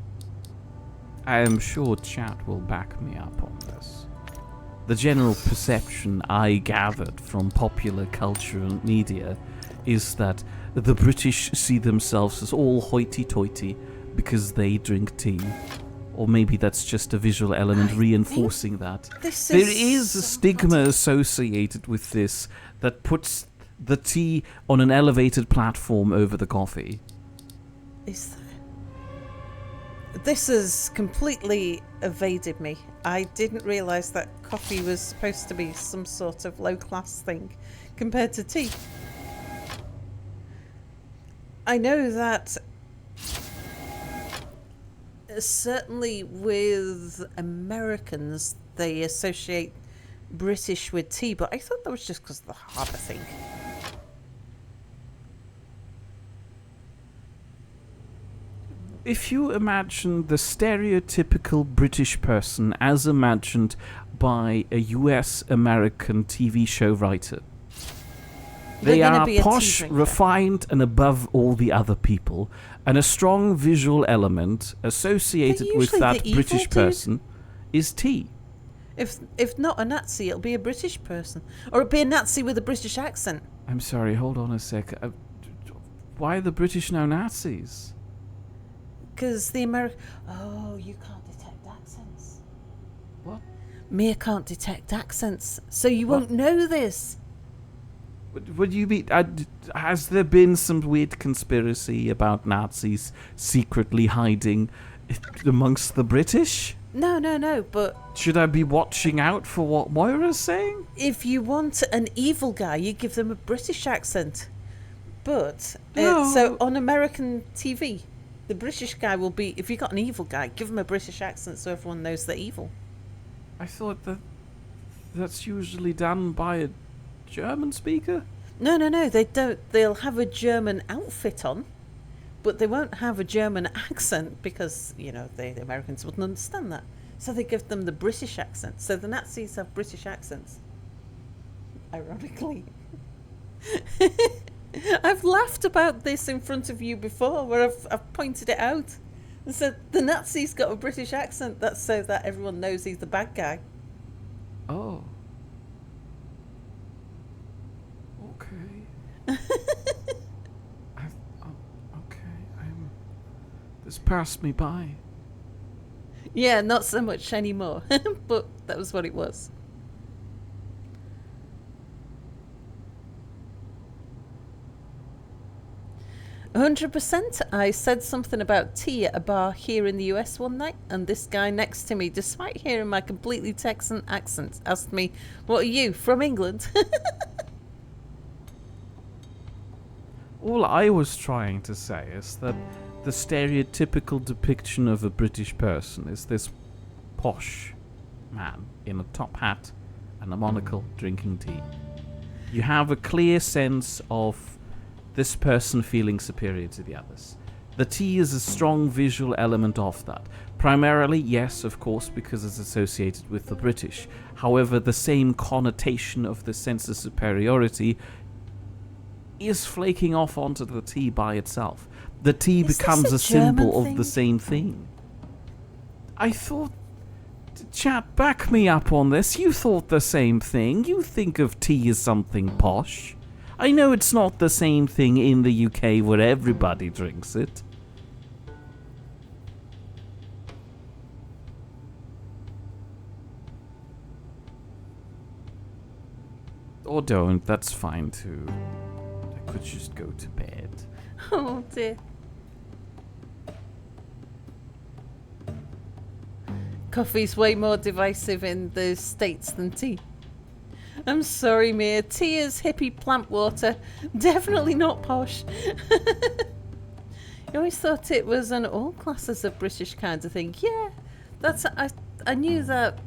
I am sure chat will back me up on this. The general perception I gathered from popular culture and media is that the British see themselves as all hoity-toity because they drink tea. Or maybe that's just a visual element reinforcing that. There is a stigma associated with this that puts the tea on an elevated platform over the coffee. Is there? This has completely evaded me. I didn't realise that coffee was supposed to be some sort of low-class thing compared to tea. I know that certainly with Americans they associate British with tea, but I thought that was just because of the harbour thing. If you imagine the stereotypical British person as imagined by a US American TV show writer, they They're gonna are be a tea posh, drinker. refined, and above all the other people, and a strong visual element associated with usually that the evil British dude. person is tea. If not a Nazi, it'll be a British person. Or it'll be a Nazi with a British accent. I'm sorry, hold on a sec. Why are the British now Nazis? Because the American... Oh, you can't detect accents. What? Mia can't detect accents, so you What? won't know this. What do you mean? Has there been some weird conspiracy about Nazis secretly hiding amongst the British? No, but Should I be watching out for what Moira's saying? if you want an evil guy, you give them a British accent. But, No. so on American TV, the British guy will be... If you got an evil guy, give him a British accent so everyone knows they're evil. I thought that's usually done by a German speaker. No, they don't. They'll have a German outfit on, but they won't have a German accent because, you know, the Americans wouldn't understand that. So they give them the British accent. So the Nazis have British accents. Ironically. I've laughed about this in front of you before, where I've pointed it out. And said the Nazis got a British accent. That's so that everyone knows he's the bad guy. Oh. Okay. This passed me by. Yeah, not so much anymore. But that was what it was. "100%. I said something about tea at a bar here in the US one night, and this guy next to me, despite hearing my completely Texan accent, asked me, 'What are you, from England?'" All I was trying to say is that the stereotypical depiction of a British person is this posh man in a top hat and a monocle drinking tea. You have a clear sense of this person feeling superior to the others. The tea is a strong visual element of that. Primarily, yes, of course, because it's associated with the British. However, the same connotation of the sense of superiority is flaking off onto the tea by itself. The tea becomes a symbol of the same thing. I thought... Chat, back me up on this. You thought the same thing. You think of tea as something posh. I know it's not the same thing in the UK where everybody drinks it. Or don't, that's fine too. I could just go to bed. Oh dear. Coffee's way more divisive in the States than tea. I'm sorry, Mia. Tea is hippie plant water. Definitely not posh. You always thought it was an all classes of British kind of thing. Yeah, I knew that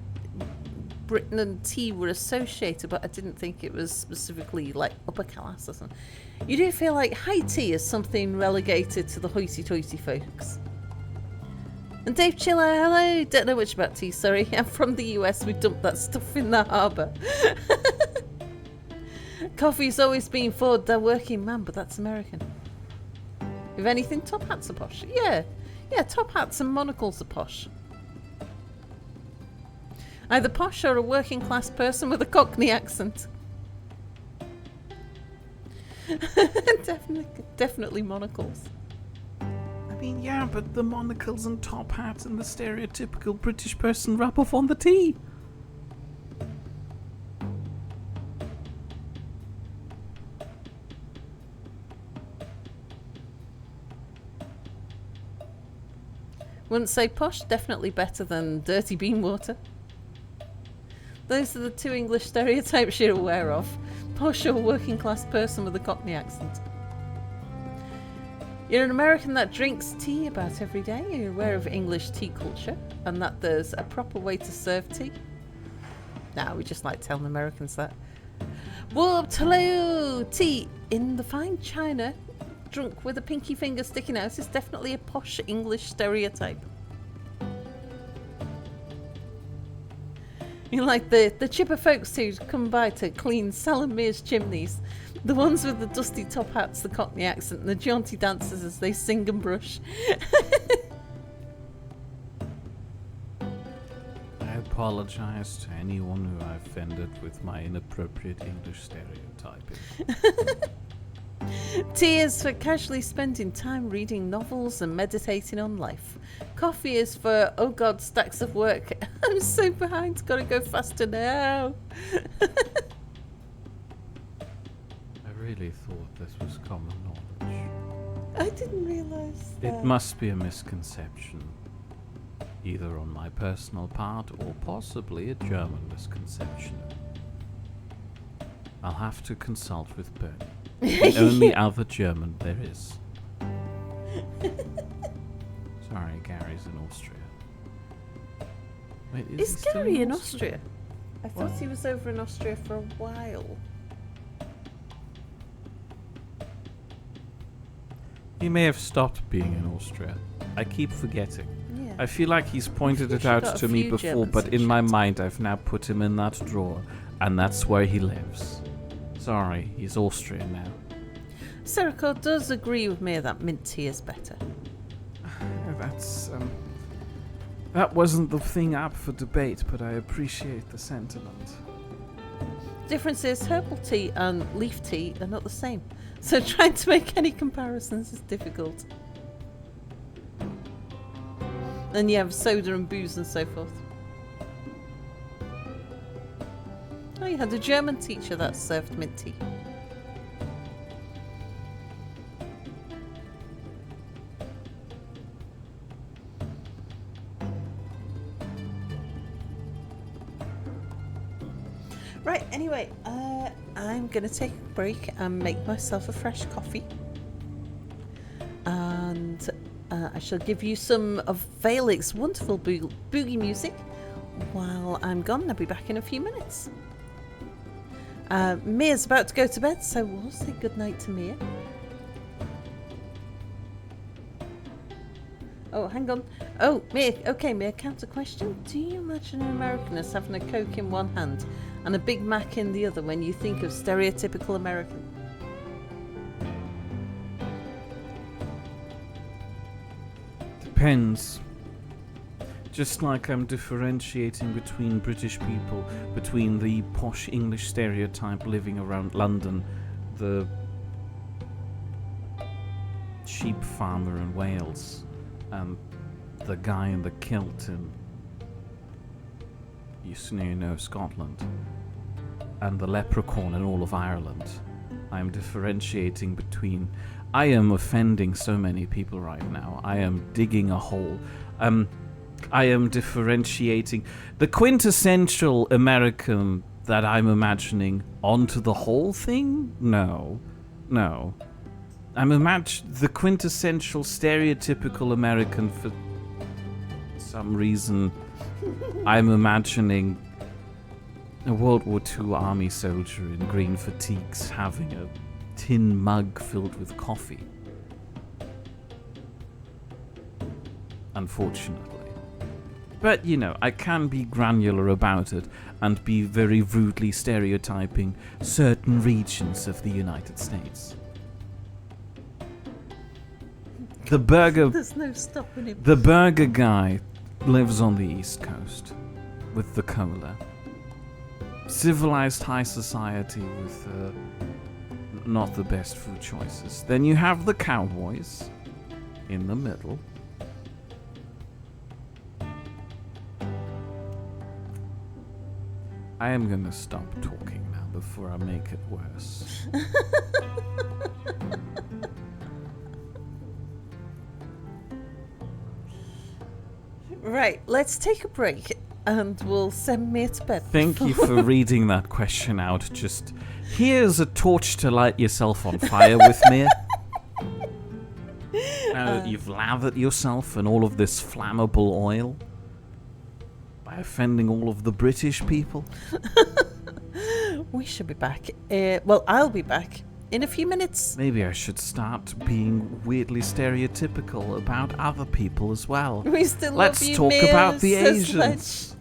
Britain and tea were associated, but I didn't think it was specifically like upper class or something. You do feel like high tea is something relegated to the hoity-toity folks. And Dave Chiller, hello. Don't know much about tea, sorry. I'm from the US. We dump that stuff in the harbour. Coffee's always been for the working man, but that's American. If anything, top hats are posh. Yeah, top hats and monocles are posh. Either posh or a working class person with a Cockney accent. Definitely monocles. I mean, yeah, but the monocles and top hats and the stereotypical British person rub off on the tea. Wouldn't say posh, definitely better than dirty bean water. Those are the two English stereotypes you're aware of. Posh or working class person with a Cockney accent. You're an American that drinks tea about every day. You're aware of English tea culture and that there's a proper way to serve tea. Nah, we just like telling Americans that. Warped, hello! Tea in the fine china, drunk with a pinky finger sticking out, is definitely a posh English stereotype. You like the chipper folks who come by to clean Sal and Mia's chimneys. The ones with the dusty top hats, the Cockney accent, and the jaunty dancers as they sing and brush. I apologize to anyone who I offended with my inappropriate English stereotyping. Tea is for casually spending time reading novels and meditating on life. Coffee is for, oh god, stacks of work. I'm so behind, gotta go faster now. I really thought this was common knowledge. I didn't realise that. It must be a misconception, either on my personal part or possibly a German misconception. I'll have to consult with Bernie. The only other German there is. Sorry, Gary's in Austria. Wait, Is he still Gary in Austria? I thought What? he was over in Austria for a while. He may have stopped being in Austria. I keep forgetting. Yeah. I feel like he's pointed it Usually out got a to me few before, Germans but in in my chat. mind I've now put him in that drawer, and that's where he lives. Sorry, he's Austrian now. Seriko does agree with me that mint tea is better. That wasn't the thing up for debate, but I appreciate the sentiment. Difference is herbal tea and leaf tea are not the same. So trying to make any comparisons is difficult. Then you have soda and booze and so forth. Oh, you had a German teacher that served mint tea. Right, anyway, I'm going to take a break and make myself a fresh coffee. And I shall give you some of Valek's wonderful boogie music while I'm gone. I'll be back in a few minutes. Mia's about to go to bed, so we'll say goodnight to Mia. Oh, hang on. Oh, Mia, okay, Mia, counter question. Do you imagine an American as having a Coke in one hand and a Big Mac in the other when you think of stereotypical American? Depends. Just like I'm differentiating between British people, between the posh English stereotype living around London, the sheep farmer in Wales, and the guy in the kilt in Scotland, and the leprechaun in all of Ireland. I'm differentiating between... I am offending so many people right now. I am digging a hole. I am differentiating the quintessential American that I'm imagining onto the whole thing? No. I'm imagining the quintessential stereotypical American for some reason. I'm imagining a World War II army soldier in green fatigues having a tin mug filled with coffee. Unfortunately. But, I can be granular about it and be very rudely stereotyping certain regions of the United States. There's no stopping him. The burger guy lives on the East Coast with the cola. Civilized high society with not the best food choices. Then you have the cowboys in the middle. I am going to stop talking now before I make it worse. Right, let's take a break and we'll send Mia to bed. Thank you for reading that question out. Just here's a torch to light yourself on fire with, Mia. Now that you've lathered yourself in all of this flammable oil by offending all of the British people. We should be back. Well, I'll be back in a few minutes. Maybe I should start being weirdly stereotypical about other people as well. We still Let's love you, talk Mia, about the so Asians.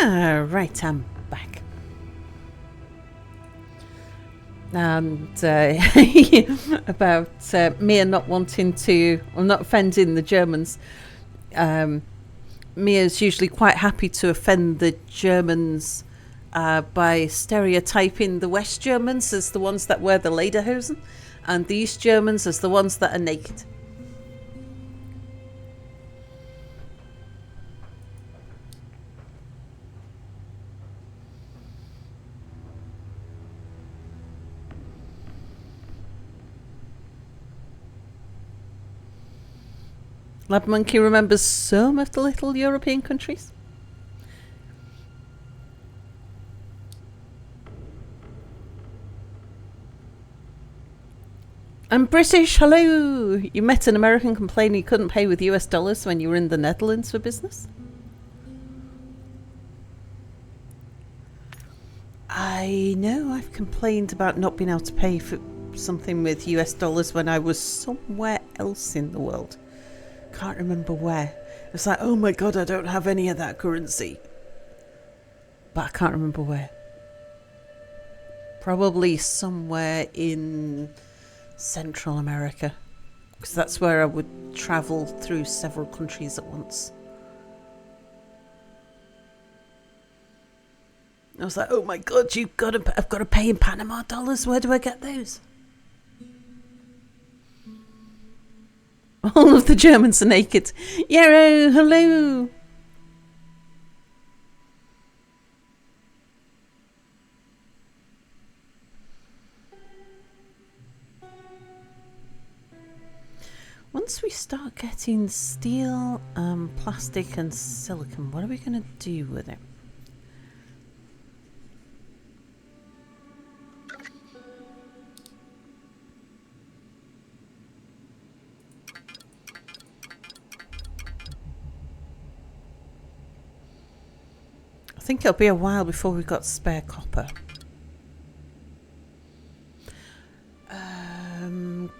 Right, I'm back. And about Mia not wanting to, or not offending the Germans. Mia's usually quite happy to offend the Germans by stereotyping the West Germans as the ones that wear the lederhosen, and the East Germans as the ones that are naked. Lab Monkey remembers some of the little European countries. I'm British, hello! You met an American complaining you couldn't pay with US dollars when you were in the Netherlands for business? I know I've complained about not being able to pay for something with US dollars when I was somewhere else in the world. Can't remember where. It's like, oh my god, I don't have any of that currency. But I can't remember where. Probably somewhere in Central America. Because that's where I would travel through several countries at once. I was like, oh my god, I've got to pay in Panama dollars. Where do I get those? All of the Germans are naked. Yarrow, hello. Once we start getting steel, plastic and silicon, what are we going to do with it? I think it'll be a while before we've got spare copper.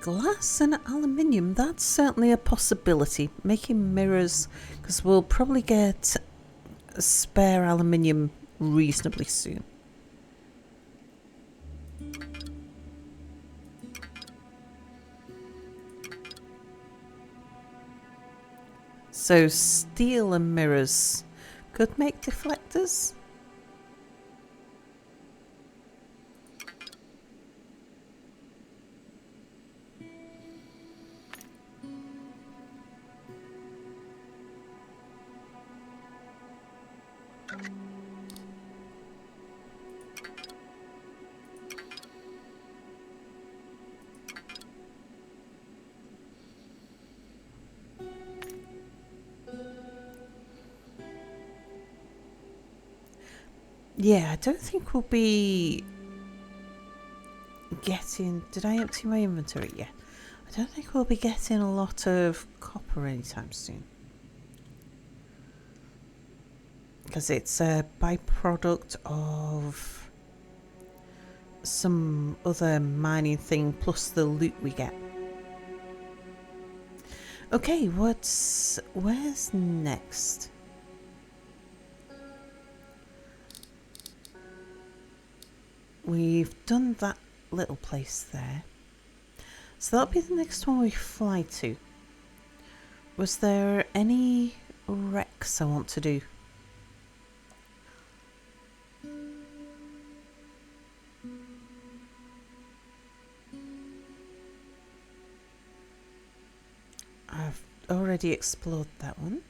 Glass and aluminium, that's certainly a possibility. Making mirrors, because we'll probably get spare aluminium reasonably soon. So steel and mirrors could make deflectors. Yeah, I don't think we'll be getting... Did I empty my inventory? Yeah. I don't think we'll be getting a lot of copper anytime soon. Because it's a byproduct of some other mining thing plus the loot we get. Okay, where's next? We've done that little place there. So that'll be the next one we fly to. Was there any wrecks I want to do? I've already explored that one.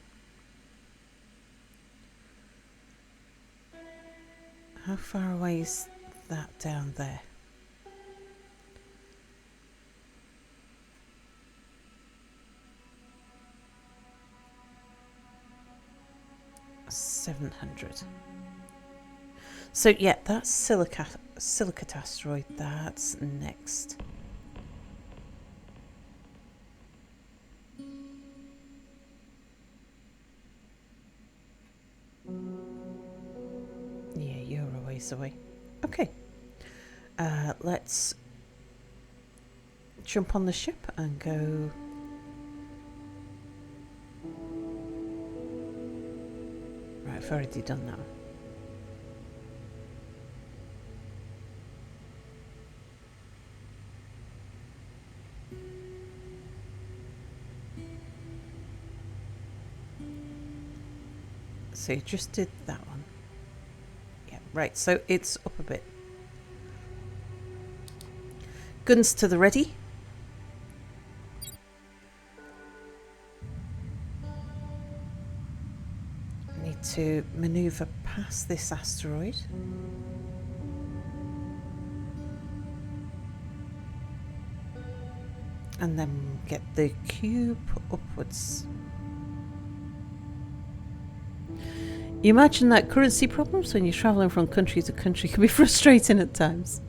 How far away is that down there? 700. So yeah, that's silicate asteroid. That's next. Yeah, you're a ways away. Okay. Let's jump on the ship and go. Right, I've already done that. So you just did that one. Yeah, right. So it's up a bit. Guns to the ready. I need to maneuver past this asteroid. And then get the cube upwards. You imagine that currency problems when you're travelling from country to country can be frustrating at times.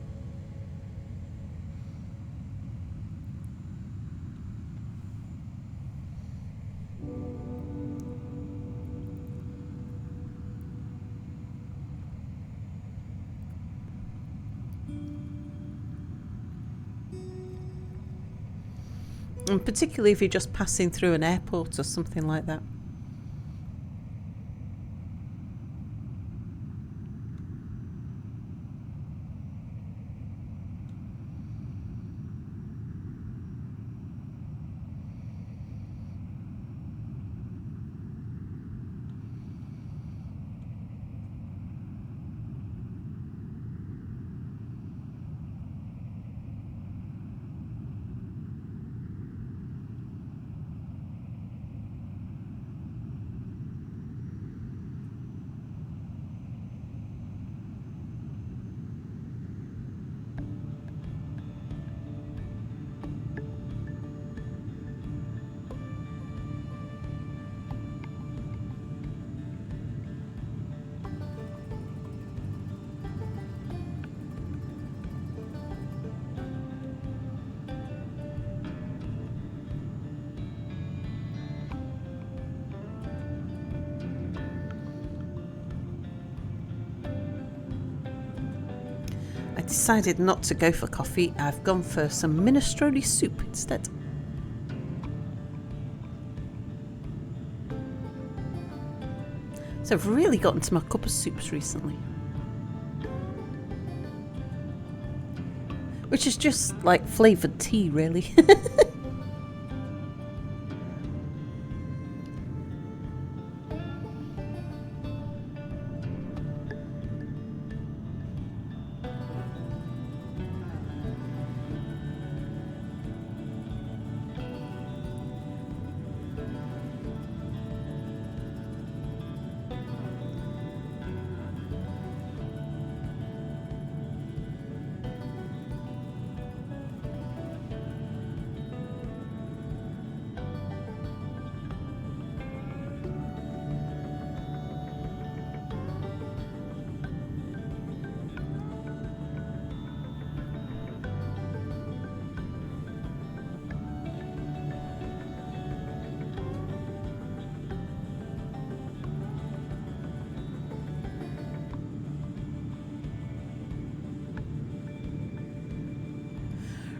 And particularly if you're just passing through an airport or something like that. I decided not to go for coffee. I've gone for some minestrone soup instead. So I've really gotten to my cup of soups recently. Which is just like flavoured tea, really.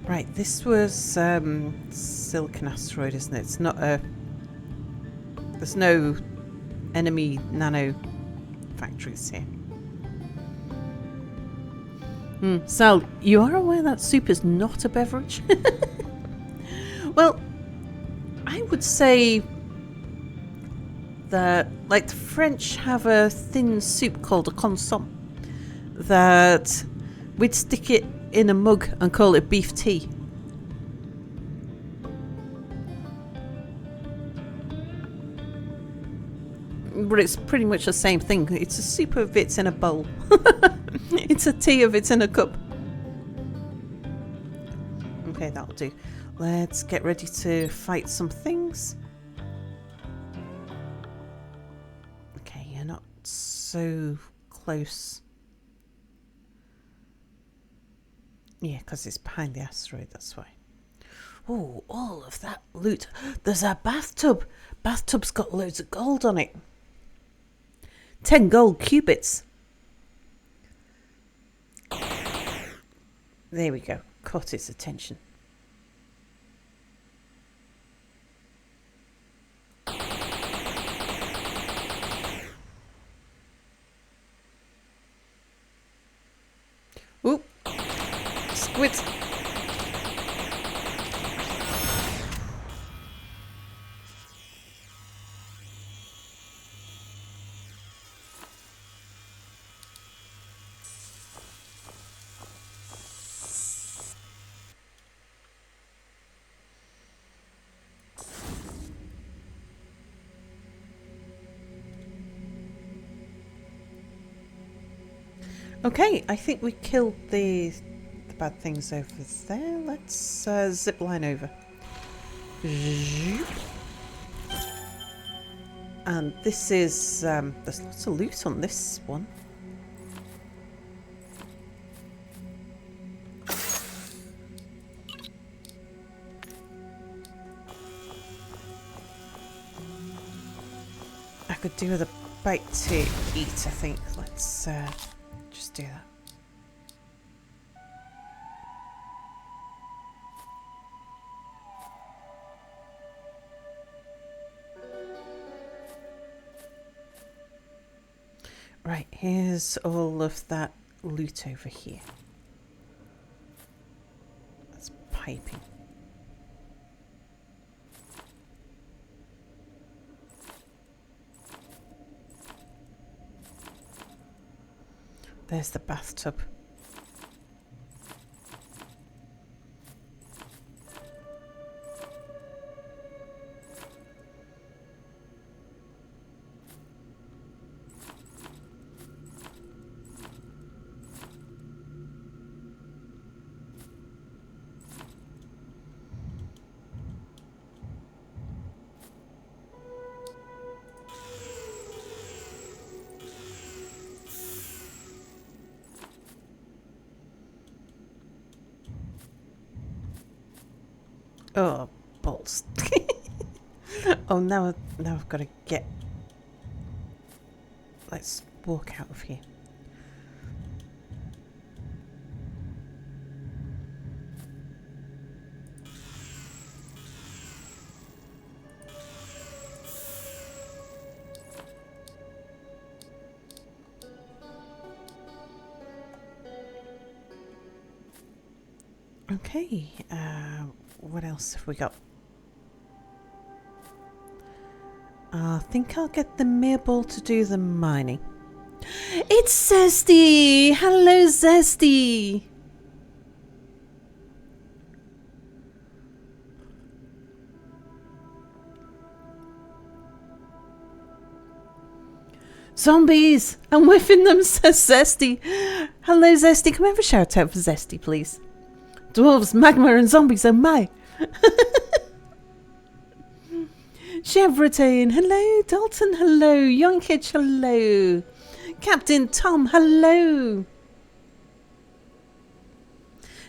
Right, this was Silicon Asteroid, isn't it? It's not a... There's no enemy nano factories here. Sal, you are aware that soup is not a beverage? Well, I would say that, like, the French have a thin soup called a consomme that we'd stick it in a mug and call it beef tea. But it's pretty much the same thing. It's a soup if it's in a bowl. It's a tea if it's in a cup. Okay, that'll do. Let's get ready to fight some things. Okay, you're not so close. Yeah, because it's behind the asteroid, that's why. Oh, all of that loot. There's a bathtub. Bathtub's got loads of gold on it. 10 gold cubits. There we go. Caught its attention. Oop. Squids. Okay, I think we killed the bad things over there. Let's zip line over. And this is, there's lots of loot on this one. I could do with a bite to eat, I think. Let's just do that. Right, here's all of that loot over here. That's piping. There's the bathtub. Oh, balls. Oh, now I've got to get... Let's walk out of here. Okay, what else have we got? I think I'll get the Meerball to do the mining. It's Zesty! Hello, Zesty! Zombies! I'm whiffing them, says Zesty. Hello, Zesty. Can we have a shout out for Zesty, please? Dwarves, magma, and zombies, oh my! Chevrotain, hello. Dalton, hello. Yonkich, hello. Captain Tom, hello.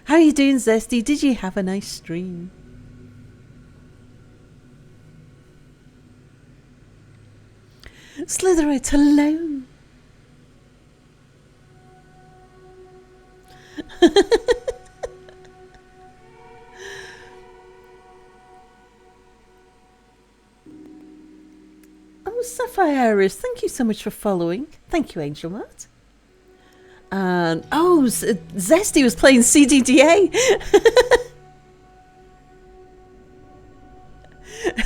How are you doing, Zesty? Did you have a nice stream? Slitherite, hello. Oh, Sapphire Iris, thank you so much for following. Thank you, Angel Mart. And oh, Zesty was playing CDDA.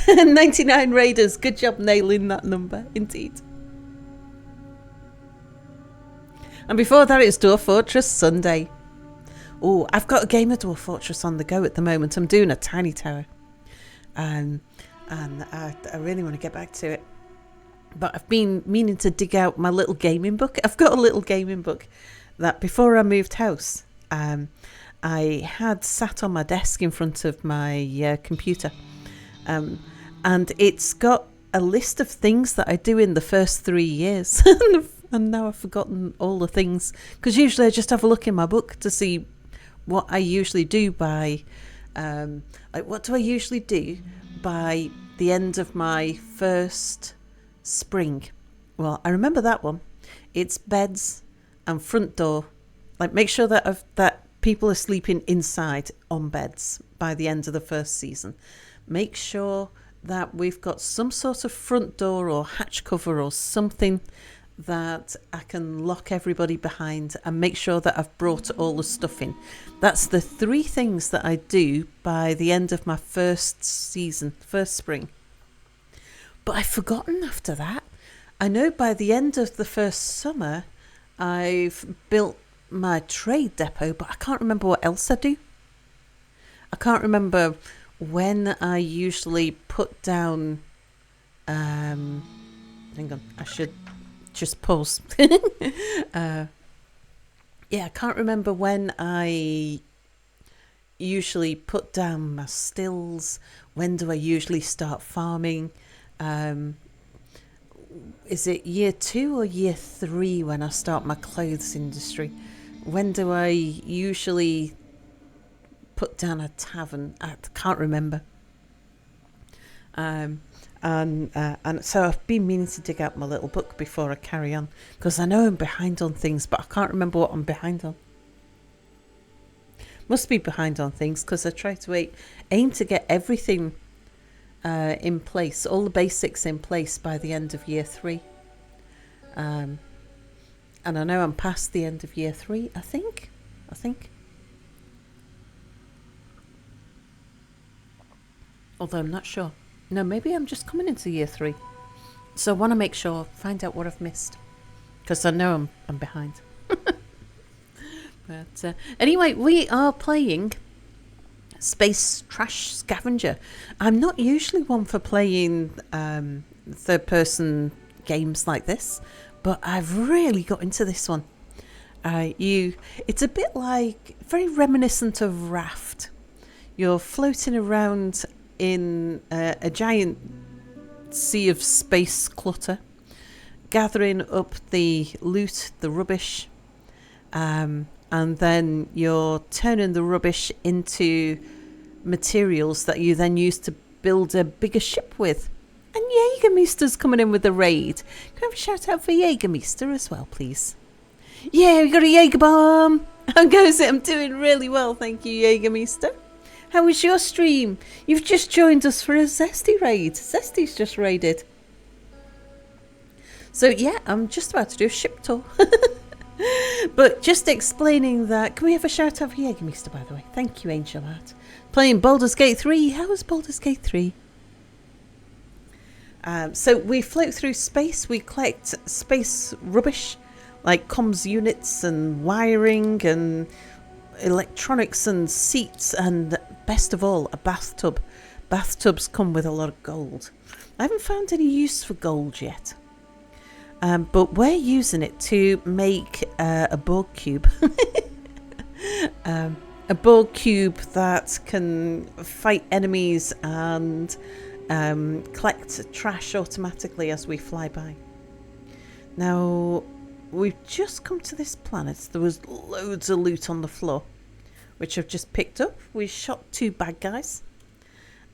99 Raiders. Good job nailing that number, indeed. And before that, it's Dwarf Fortress Sunday. Oh, I've got a game of Dwarf Fortress on the go at the moment. I'm doing a tiny tower. And I really want to get back to it. But I've been meaning to dig out my little gaming book. I've got a little gaming book that before I moved house, I had sat on my desk in front of my computer. And it's got a list of things that I do in the first 3 years. And now I've forgotten all the things. Because usually I just have a look in my book to see what I usually do by... what do I usually do by the end of my first spring? Well, I remember that one. It's beds and front door. Like, make sure that people are sleeping inside on beds by the end of the first season. Make sure that we've got some sort of front door or hatch cover or something that I can lock everybody behind, and make sure that I've brought all the stuff in. That's the 3 things that I do by the end of my first season, first spring. But I've forgotten after that. I know by the end of the first summer, I've built my trade depot, but I can't remember what else I do. I can't remember when I usually put down... hang on, I should just pause. Yeah, I can't remember when I usually put down my stills. When do I usually start farming? Um, is it year 2 or year 3 when I start my clothes industry? When do I usually put down a tavern? I can't remember. Um, and so I've been meaning to dig out my little book before I carry on, because I know I'm behind on things, but I can't remember what I'm behind on. Must be behind on things because I try to aim to get everything in place, all the basics in place by the end of year 3. And I know I'm past the end of year 3, I think. Although I'm not sure. No, maybe I'm just coming into year 3. So I want to make sure, find out what I've missed, because I know I'm behind. But anyway, we are playing Space Trash Scavenger. I'm not usually one for playing third-person games like this, but I've really got into this one. It's a bit like, very reminiscent of Raft. You're floating around in a giant sea of space clutter, gathering up the loot, the rubbish, and then you're turning the rubbish into materials that you then use to build a bigger ship with. And Jägermeister's coming in with a raid. Can I have a shout out for Jägermeister as well, please? Yeah, we got a Jaeger bomb. How goes it? I'm doing really well, thank you, Jägermeister. How was your stream? You've just joined us for a Zesty raid. Zesty's just raided. So yeah, I'm just about to do a ship tour. But just explaining that, can we have a shout out for Jägermeister, by the way? Thank you, Angel Art. Playing Baldur's Gate 3. How was Baldur's Gate 3? So we float through space. We collect space rubbish, like comms units and wiring and electronics and seats, and best of all, a bathtub. Bathtubs come with a lot of gold. I haven't found any use for gold yet. But we're using it to make a Borg cube. A Borg cube that can fight enemies and collect trash automatically as we fly by. Now, we've just come to this planet. There was loads of loot on the floor, which I've just picked up. We shot 2 bad guys.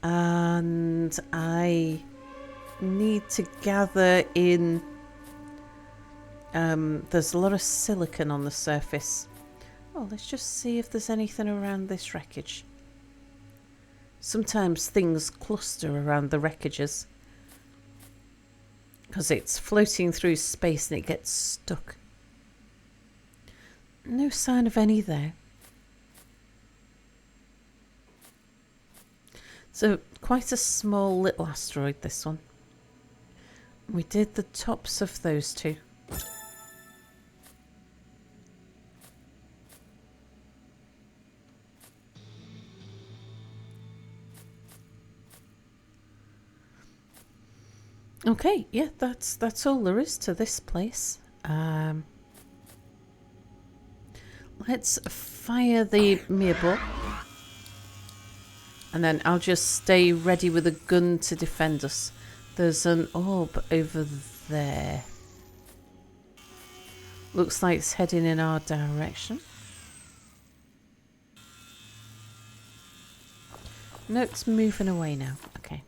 And I need to gather in... there's a lot of silicon on the surface. Oh, let's just see if there's anything around this wreckage. Sometimes things cluster around the wreckages because it's floating through space and it gets stuck. No sign of any there. So, quite a small little asteroid, this one. We did the tops of those 2. Okay, yeah, that's all there is to this place. Let's fire the Mirror, and then I'll just stay ready with a gun to defend us. There's an orb over there. Looks like it's heading in our direction. No, it's moving away now. Okay.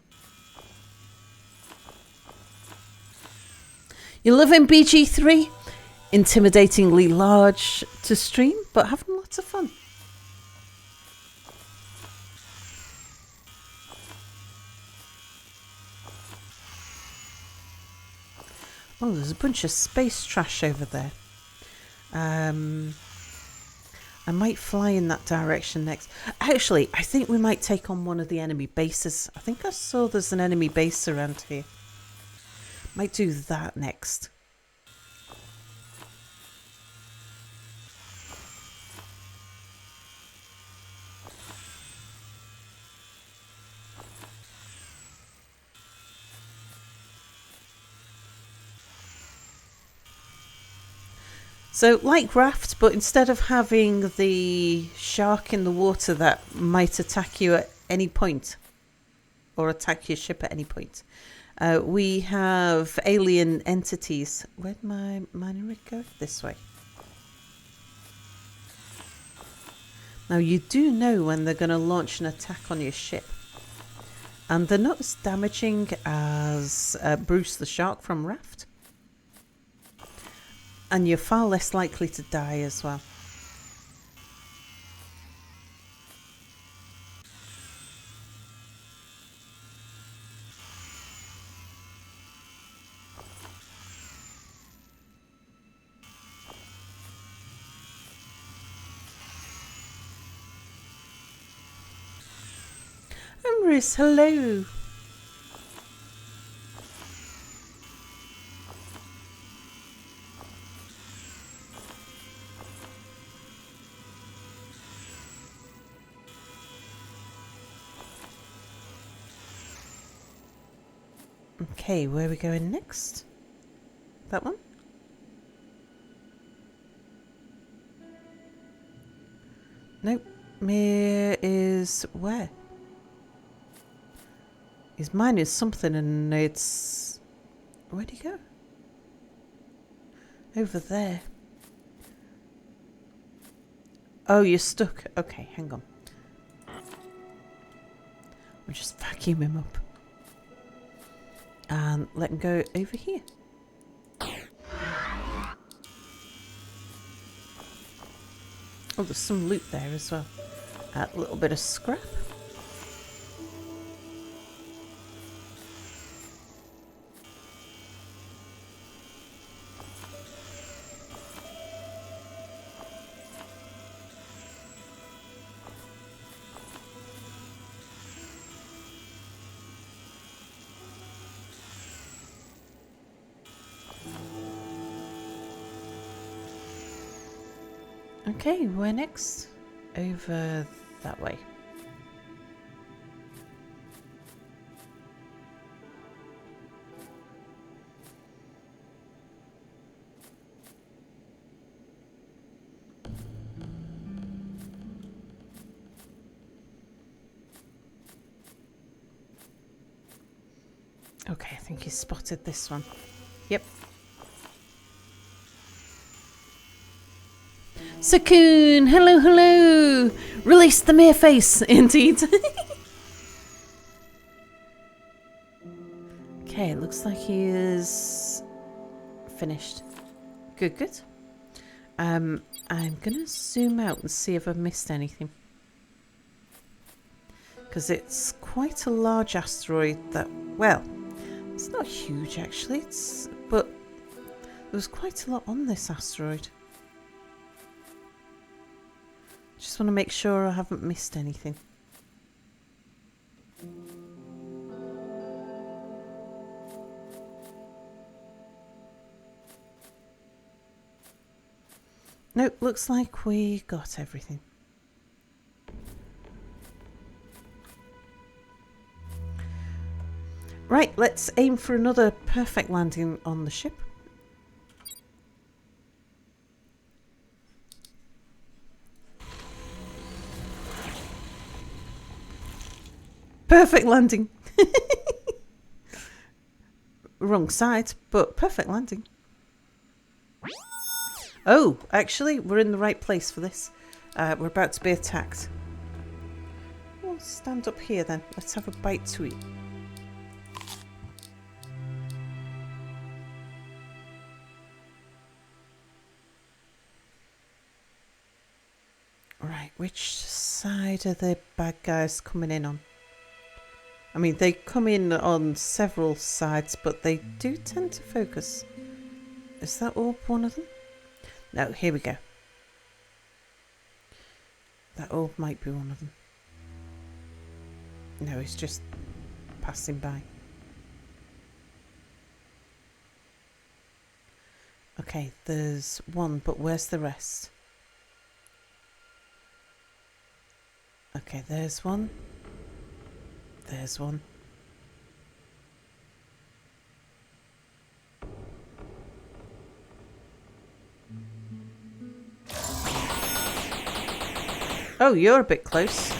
You're loving BG3? Intimidatingly large to stream, but having lots of fun. Oh, there's a bunch of space trash over there. I might fly in that direction next. Actually, I think we might take on one of the enemy bases. I think I saw there's an enemy base around here. Might do that next. So, like Raft, but instead of having the shark in the water that might attack you at any point, or attack your ship at any point, we have alien entities. Where'd my mining rig go? This way. Now, you do know when they're going to launch an attack on your ship. And they're not as damaging as Bruce the Shark from Raft. And you're far less likely to die as well. Amris, hello. Okay, where are we going next? That one? Nope. Mir is where? His mine is something and it's... Where'd he go? Over there. Oh, you're stuck. Okay, hang on. We'll just vacuum him up. And let him go over here. Oh, there's some loot there as well. A little bit of scrap. Okay, where next? Over that way. Okay, I think he spotted this one. Yep. Sakun, hello, hello. Release the mere face, indeed. Okay, it looks like he is finished. Good, good. I'm gonna zoom out and see if I've missed anything. Because it's quite a large asteroid that, well, it's not huge actually, but there's quite a lot on this asteroid. Just want to make sure I haven't missed anything. Nope, looks like we got everything. Right, let's aim for another perfect landing on the ship. Perfect landing. Wrong side, but perfect landing. Oh, actually, we're in the right place for this. We're about to be attacked. We'll stand up here then. Let's have a bite to eat. Right, which side are the bad guys coming in on? I mean, they come in on several sides, but they do tend to focus. Is that orb one of them? No, here we go. That orb might be one of them. No, it's just passing by. Okay, there's one, but where's the rest? Okay, there's one. There's one. Oh, you're a bit close.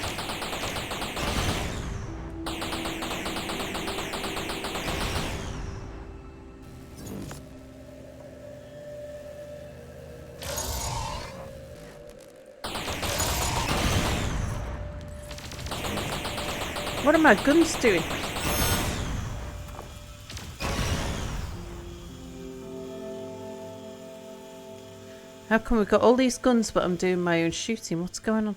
What are my guns doing? How come we've got all these guns but I'm doing my own shooting? What's going on?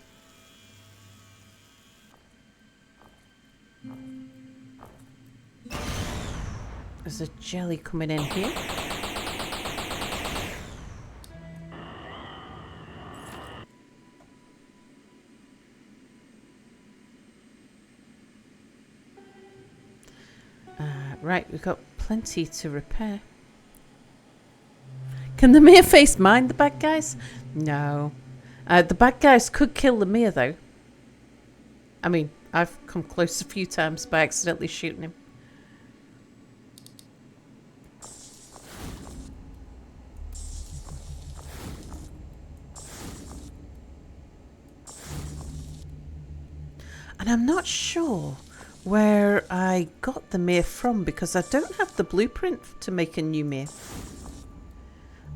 There's a jelly coming in here. Right, we've got plenty to repair. Can the Mir face mind the bad guys? No. The bad guys could kill the Mir though. I mean, I've come close a few times by accidentally shooting him. And I'm not sure where I got the Mir from because I don't have the blueprint to make a new Mir.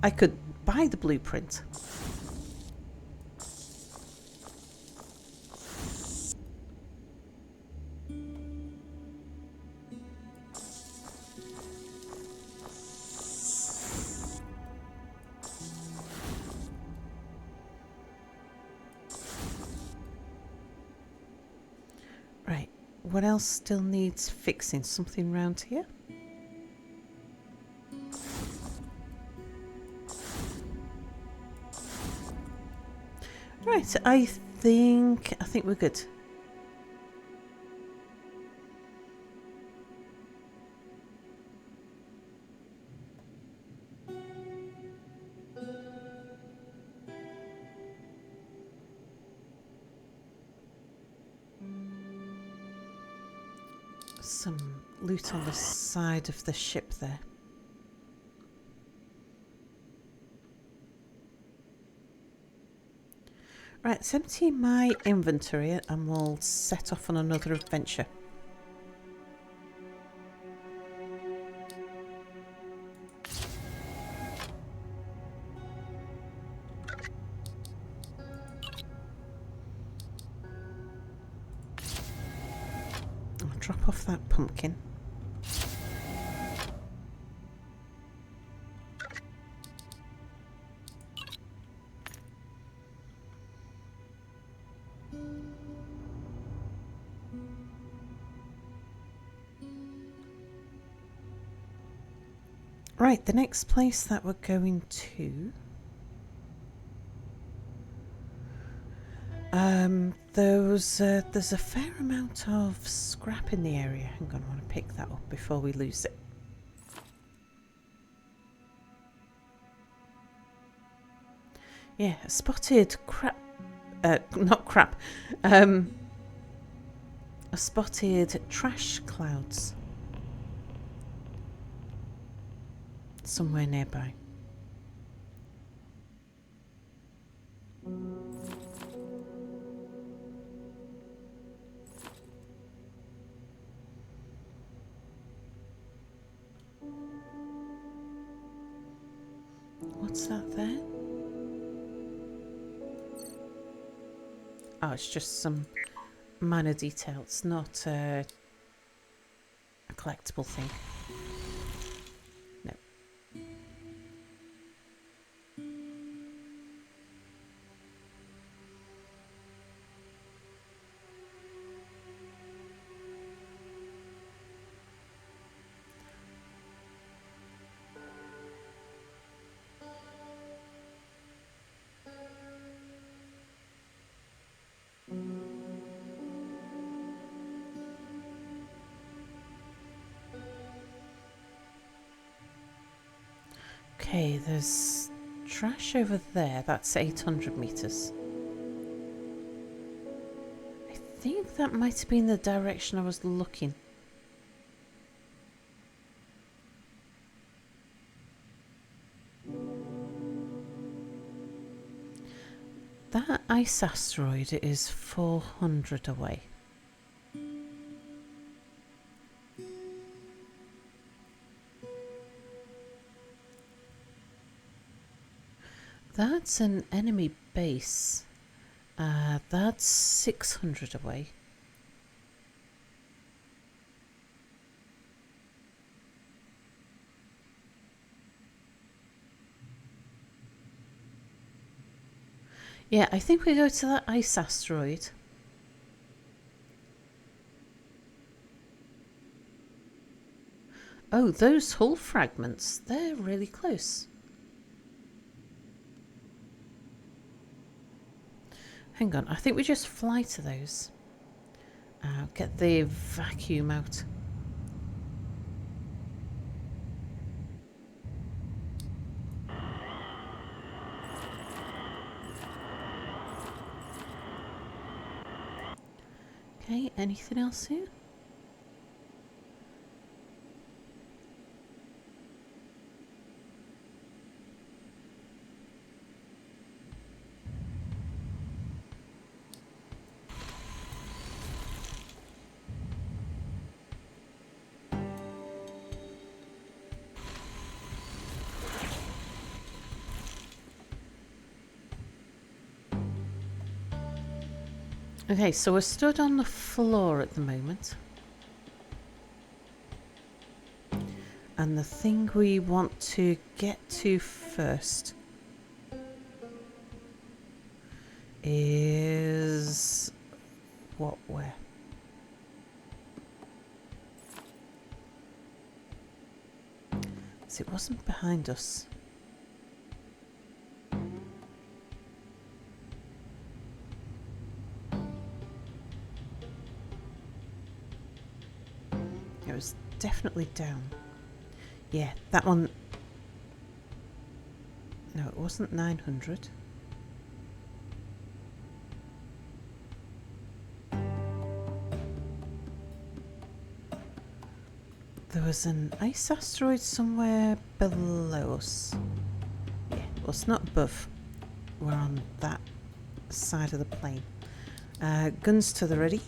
I could buy the blueprint. Right, what else still needs fixing? Something around here? Right, I think we're good. Some loot on the side of the ship there. Right, let's empty my inventory and we'll set off on another adventure. I'll drop off that pumpkin. Right, the next place that we're going to... there's a fair amount of scrap in the area. Hang on, I want to pick that up before we lose it. Yeah, I spotted crap... not crap. I spotted trash clouds. Somewhere nearby. What's that there? Oh, it's just some minor detail. It's not a collectible thing. No. Okay, there's trash over there. That's 800 meters. I think that might have been the direction I was looking. That ice asteroid is 400 away. That's an enemy base. That's 600 away. Yeah, I think we go to that ice asteroid. Oh, those hull fragments, they're really close. Hang on, I think we just fly to those. Get the vacuum out. Okay, anything else here? Okay, so we're stood on the floor at the moment. And the thing we want to get to first is what, where? So it wasn't behind us. It was definitely down. Yeah, that one. No, it wasn't 900. There was an ice asteroid somewhere below us. Yeah, well, it's not above. We're on that side of the plane. Guns to the ready.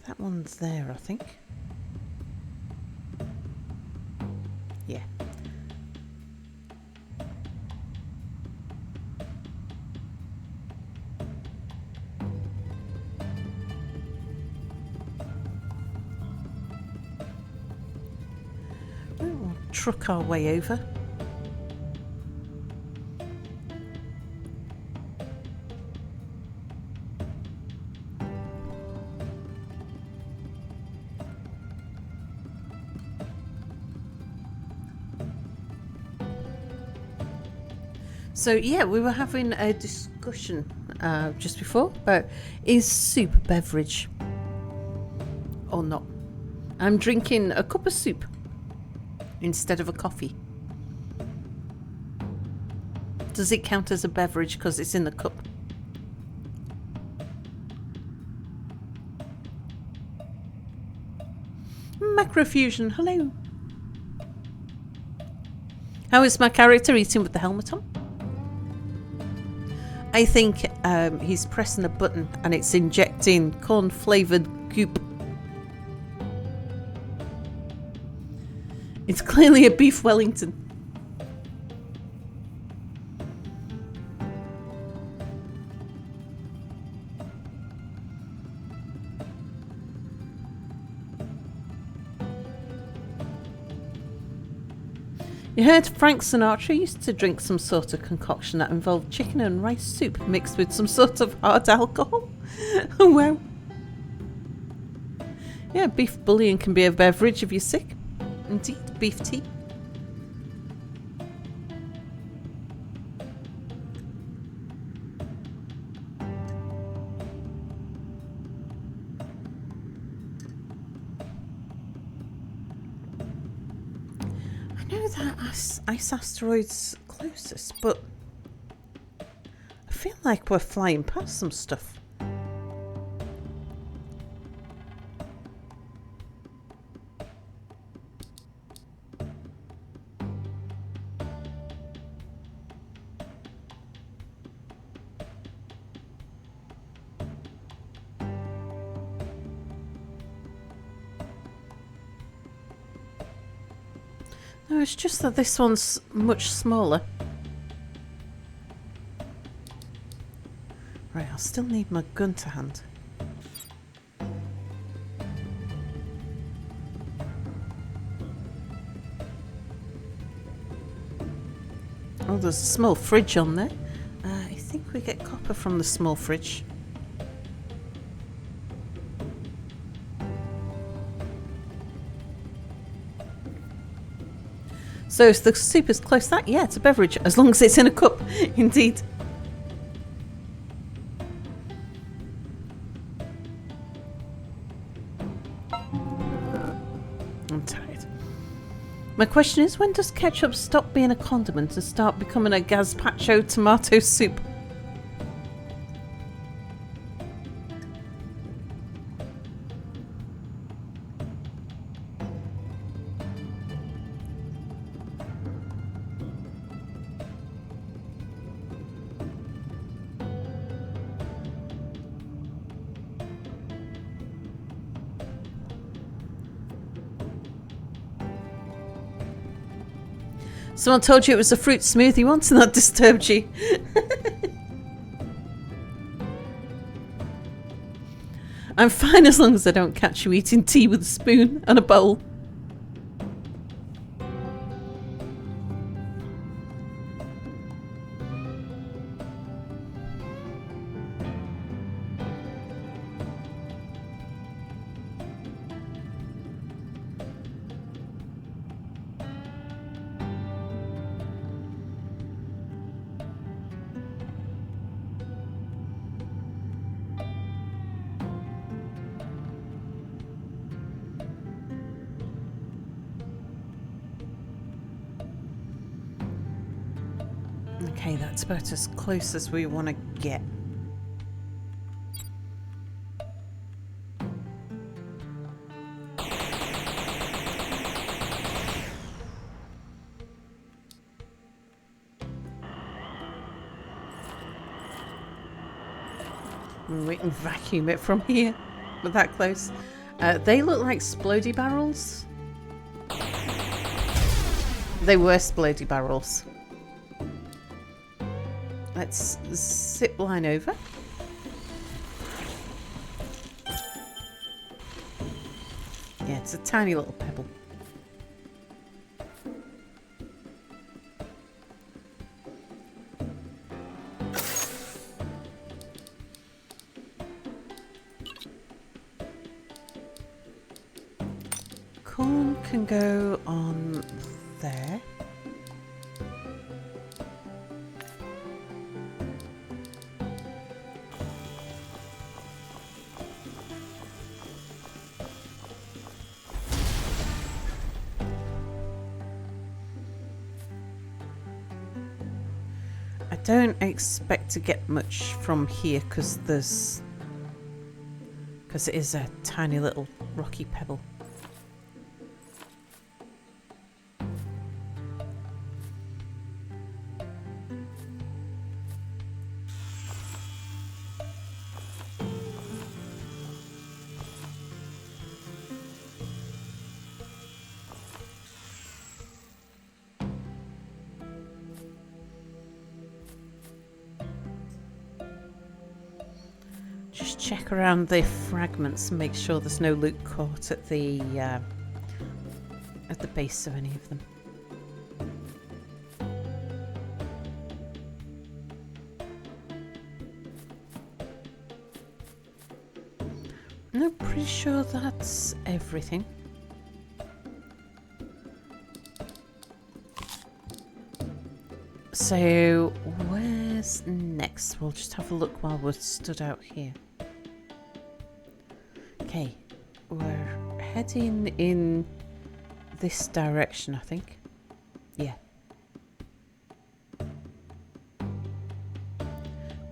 That one's there, I think. Yeah. We'll truck our way over. So yeah, we were having a discussion just before about is soup a beverage or not? I'm drinking a cup of soup instead of a coffee. Does it count as a beverage because it's in the cup? Macrofusion, hello. How is my character eating with the helmet on? I think he's pressing a button and it's injecting corn-flavoured goop. It's clearly a beef Wellington. You heard Frank Sinatra used to drink some sort of concoction that involved chicken and rice soup mixed with some sort of hard alcohol. Oh wow. Yeah, beef bouillon can be a beverage if you're sick. Indeed, beef tea. I know that ice asteroid's closest, but I feel like we're flying past some stuff. No, it's just that this one's much smaller. Right, I'll still need my gun to hand. Oh, there's a small fridge on there. I think we get copper from the small fridge. So if the soup is close to that, yeah, it's a beverage, as long as it's in a cup, indeed. I'm tired. My question is, when does ketchup stop being a condiment and start becoming a gazpacho tomato soup? Someone told you it was a fruit smoothie once and that disturbed you. I'm fine as long as I don't catch you eating tea with a spoon and a bowl. Okay, that's about as close as we want to get. We can vacuum it from here. We're that close. They look like splody barrels. They were splody barrels. Let's zip line over. Yeah, it's a tiny little pebble. Corn can go on there. I don't expect to get much from here because it is a tiny little rocky pebble. Just check around the fragments and make sure there's no loot caught at the base of any of them. No, pretty sure that's everything. So, where's next? We'll just have a look while we're stood out here. Okay, we're heading in this direction, I think. Yeah.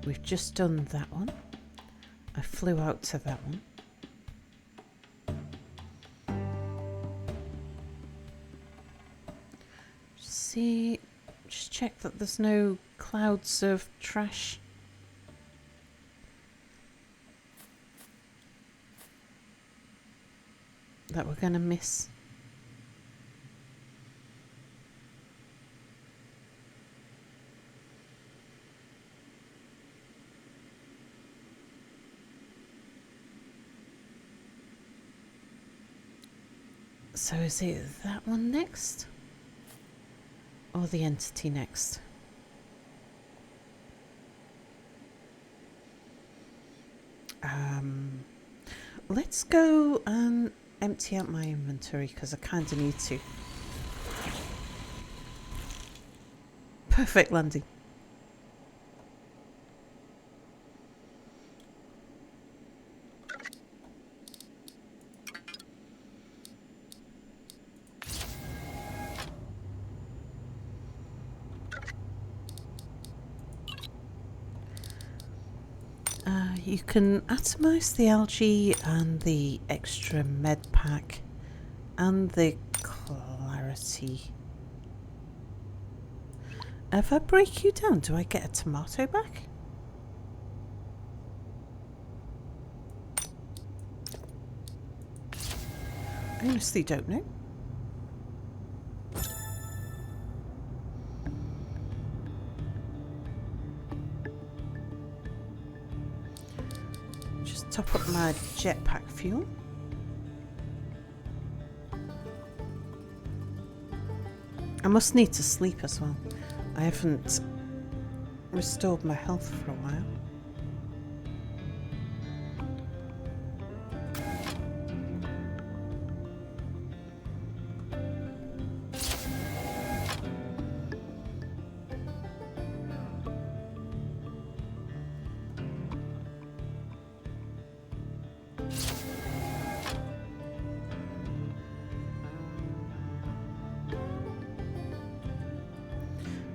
We've just done that one. I flew out to that one. See, just check that there's no clouds of trash. That we're going to miss. So is it that one next? Or the entity next? Let's go and empty out my inventory because I kind of need to. Perfect landing. You can atomize the algae and the extra med pack and the clarity. If I break you down, do I get a tomato back? I honestly don't know. Just top up my jetpack fuel. I must need to sleep as well. I haven't restored my health for a while.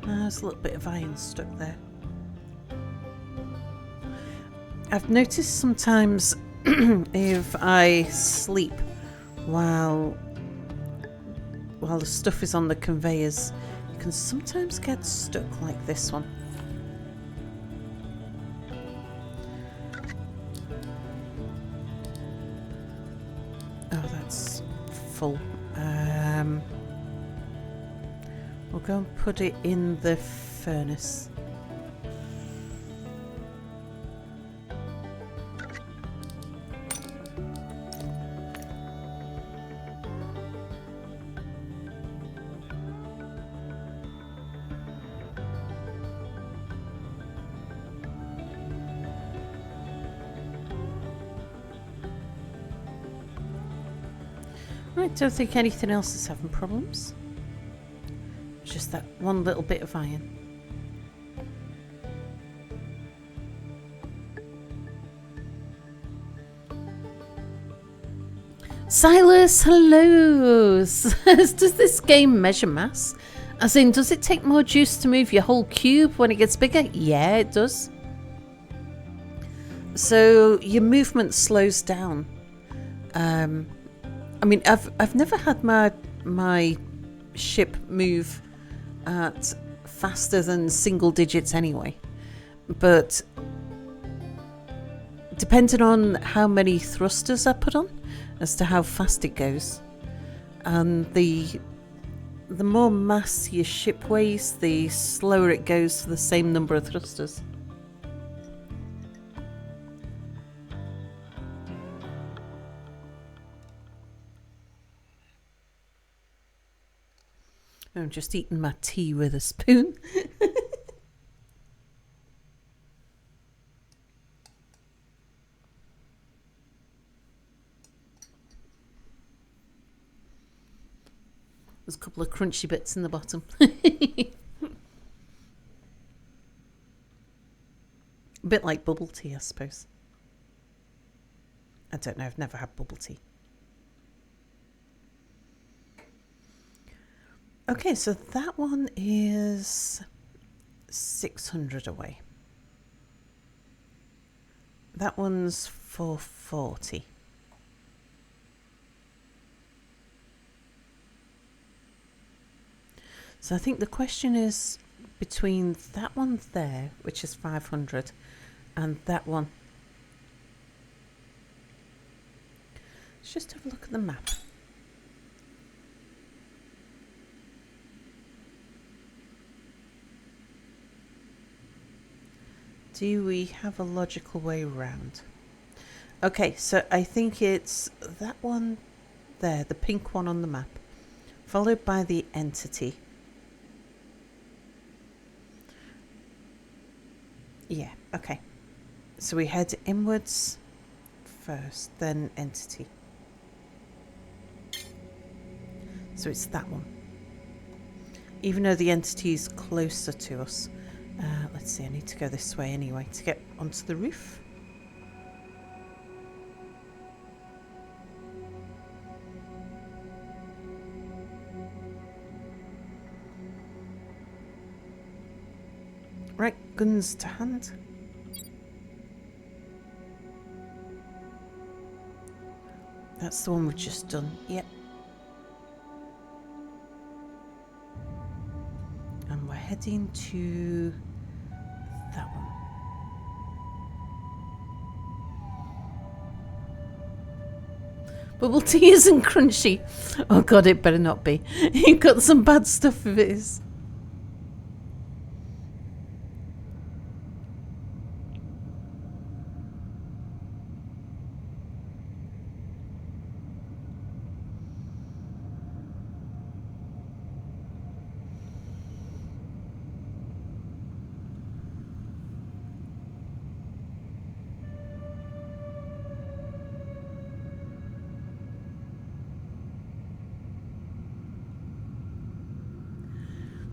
There's a little bit of iron stuck there. I've noticed sometimes if I sleep while the stuff is on the conveyors, you can sometimes get stuck like this one. Oh, that's full. We'll go and put it in the furnace. Right, don't think anything else is having problems. Just that one little bit of iron. Silas, hello! Does this game measure mass? As in, does it take more juice to move your whole cube when it gets bigger? Yeah, it does. So your movement slows down. I mean, I've never had my ship move at faster than single digits anyway, but depending on how many thrusters I put on as to how fast it goes, and the more mass your ship weighs, the slower it goes for the same number of thrusters. I'm just eating my tea with a spoon. There's a couple of crunchy bits in the bottom. A bit like bubble tea, I suppose. I don't know, I've never had bubble tea. Okay, so that one is 600 away. That one's 440. So I think the question is between that one there, which is 500, and that one. Let's just have a look at the map. Do we have a logical way around? Okay, so I think it's that one there, the pink one on the map, followed by the entity. Yeah, okay. So we head inwards first, then entity. So it's that one. Even though the entity is closer to us. Let's see, I need to go this way anyway to get onto the roof. Right, guns to hand. That's the one we've just done. Yep. And we're heading to that one. Bubble tea isn't crunchy. Oh god, it better not be. You've got some bad stuff if it is.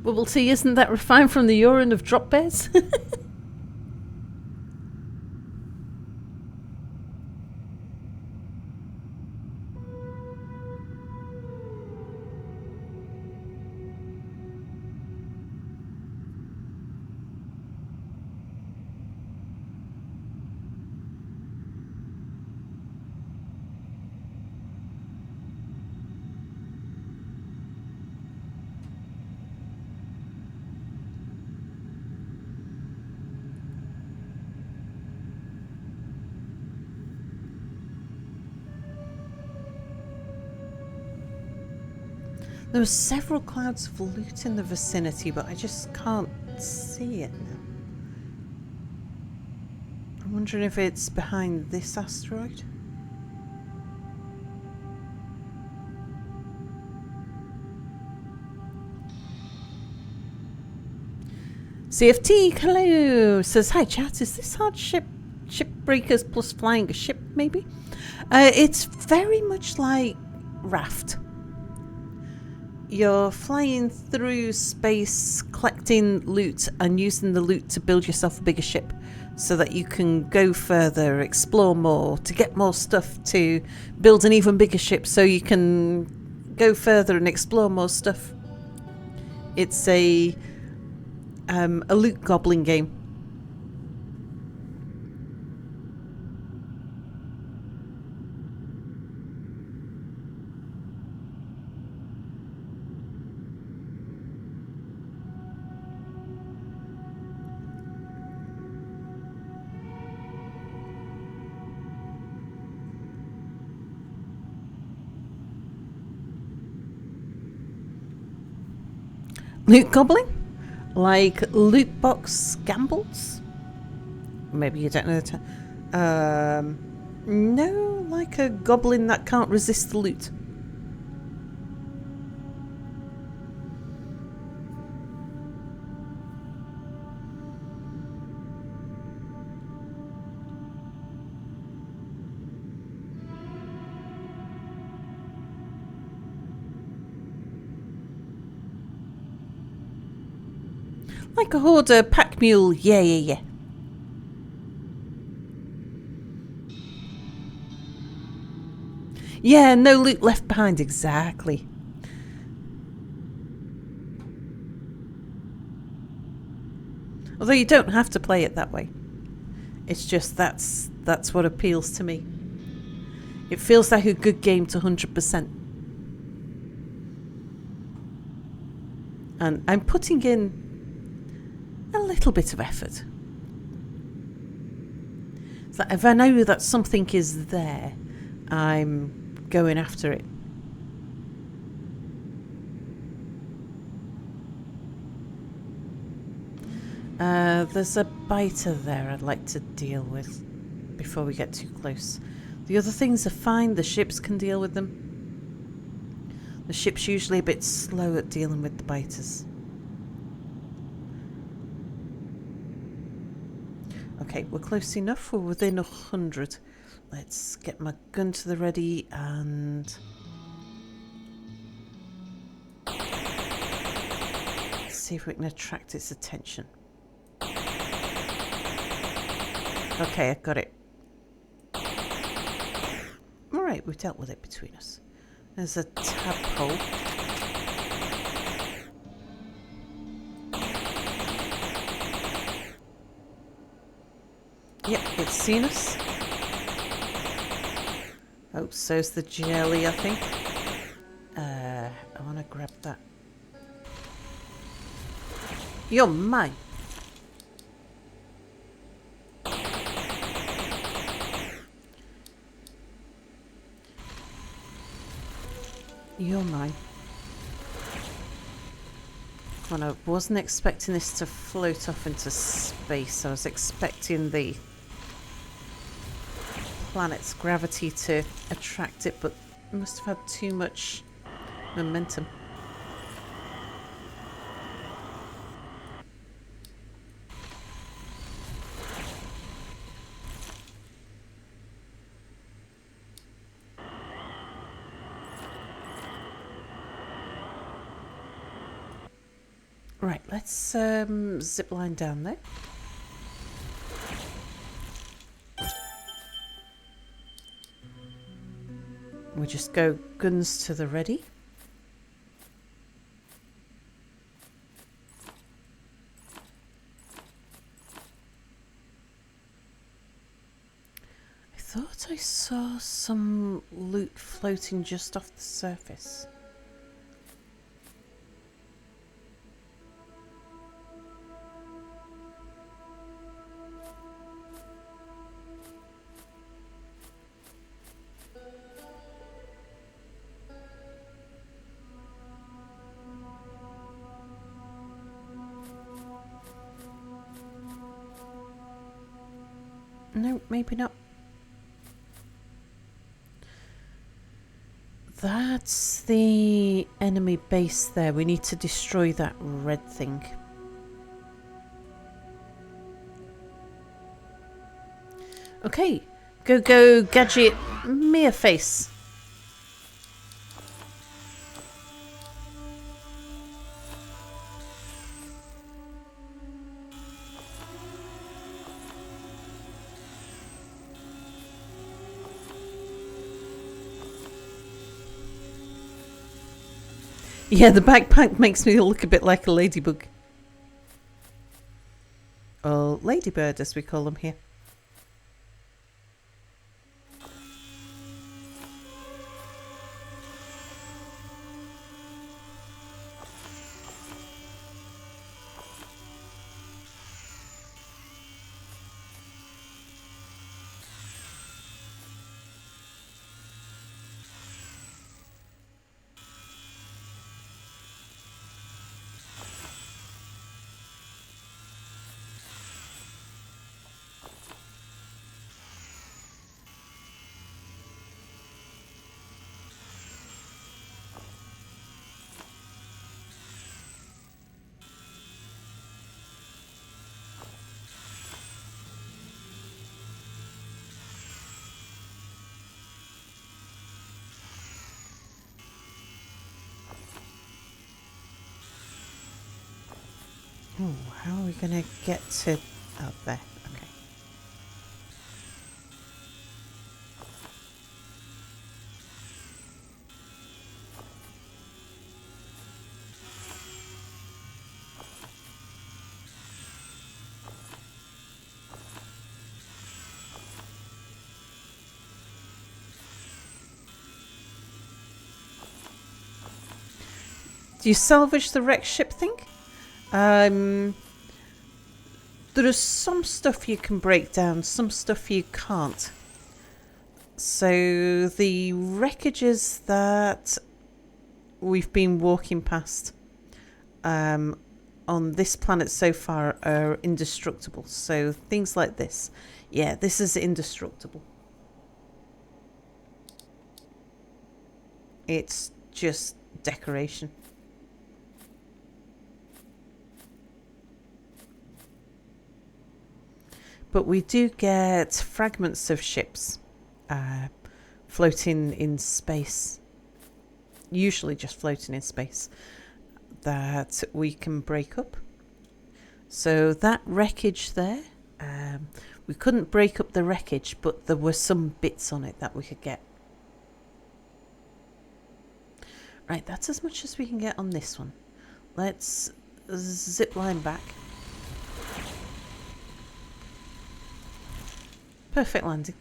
Bubble tea isn't that refined from the urine of drop bears? There were several clouds of loot in the vicinity, but I just can't see it now. I'm wondering if it's behind this asteroid. CFT, hello, says, hi chat, is this hard shipbreakers plus flying a ship maybe? It's very much like Raft. You're flying through space, collecting loot and using the loot to build yourself a bigger ship so that you can go further, explore more, to get more stuff, to build an even bigger ship so you can go further and explore more stuff. It's a loot gobbling game. Loot gobbling? Like loot box gambles? Maybe you don't know the term. No, like a goblin that can't resist the loot. Like a hoarder, pack mule, yeah. Yeah, no loot left behind, exactly. Although you don't have to play it that way. It's just that's what appeals to me. It feels like a good game to 100%. And I'm putting in a little bit of effort. So if I know that something is there, I'm going after it. There's a biter there I'd like to deal with before we get too close. The other things are fine, the ships can deal with them. The ship's usually a bit slow at dealing with the biters. Okay, we're close enough. We're within 100. Let's get my gun to the ready and... see if we can attract its attention. Okay, I got it. Alright, we've dealt with it between us. There's a tadpole. Yep, it's seen us. Oh, so's the jelly, I think. I want to grab that. You're mine. You're mine. Well, I wasn't expecting this to float off into space. I was expecting the planet's gravity to attract it, but it must have had too much momentum. Right, let's zip line down there. We just go guns to the ready. I thought I saw some loot floating just off the surface. No, maybe not. That's the enemy base there. We need to destroy that red thing. Okay, go, gadget, mere face. Yeah, the backpack makes me look a bit like a ladybug. Or ladybird, as we call them here. Oh, how are we going to get to out there? Okay. Do you salvage the wrecked ship thing? There is some stuff you can break down, some stuff you can't. So the wreckages that we've been walking past on this planet so far are indestructible. So things like this. Yeah, this is indestructible. It's just decoration. But we do get fragments of ships floating in space, usually just floating in space, that we can break up. So that wreckage there, we couldn't break up the wreckage, but there were some bits on it that we could get. Right, that's as much as we can get on this one. Let's zip line back. Perfect landing.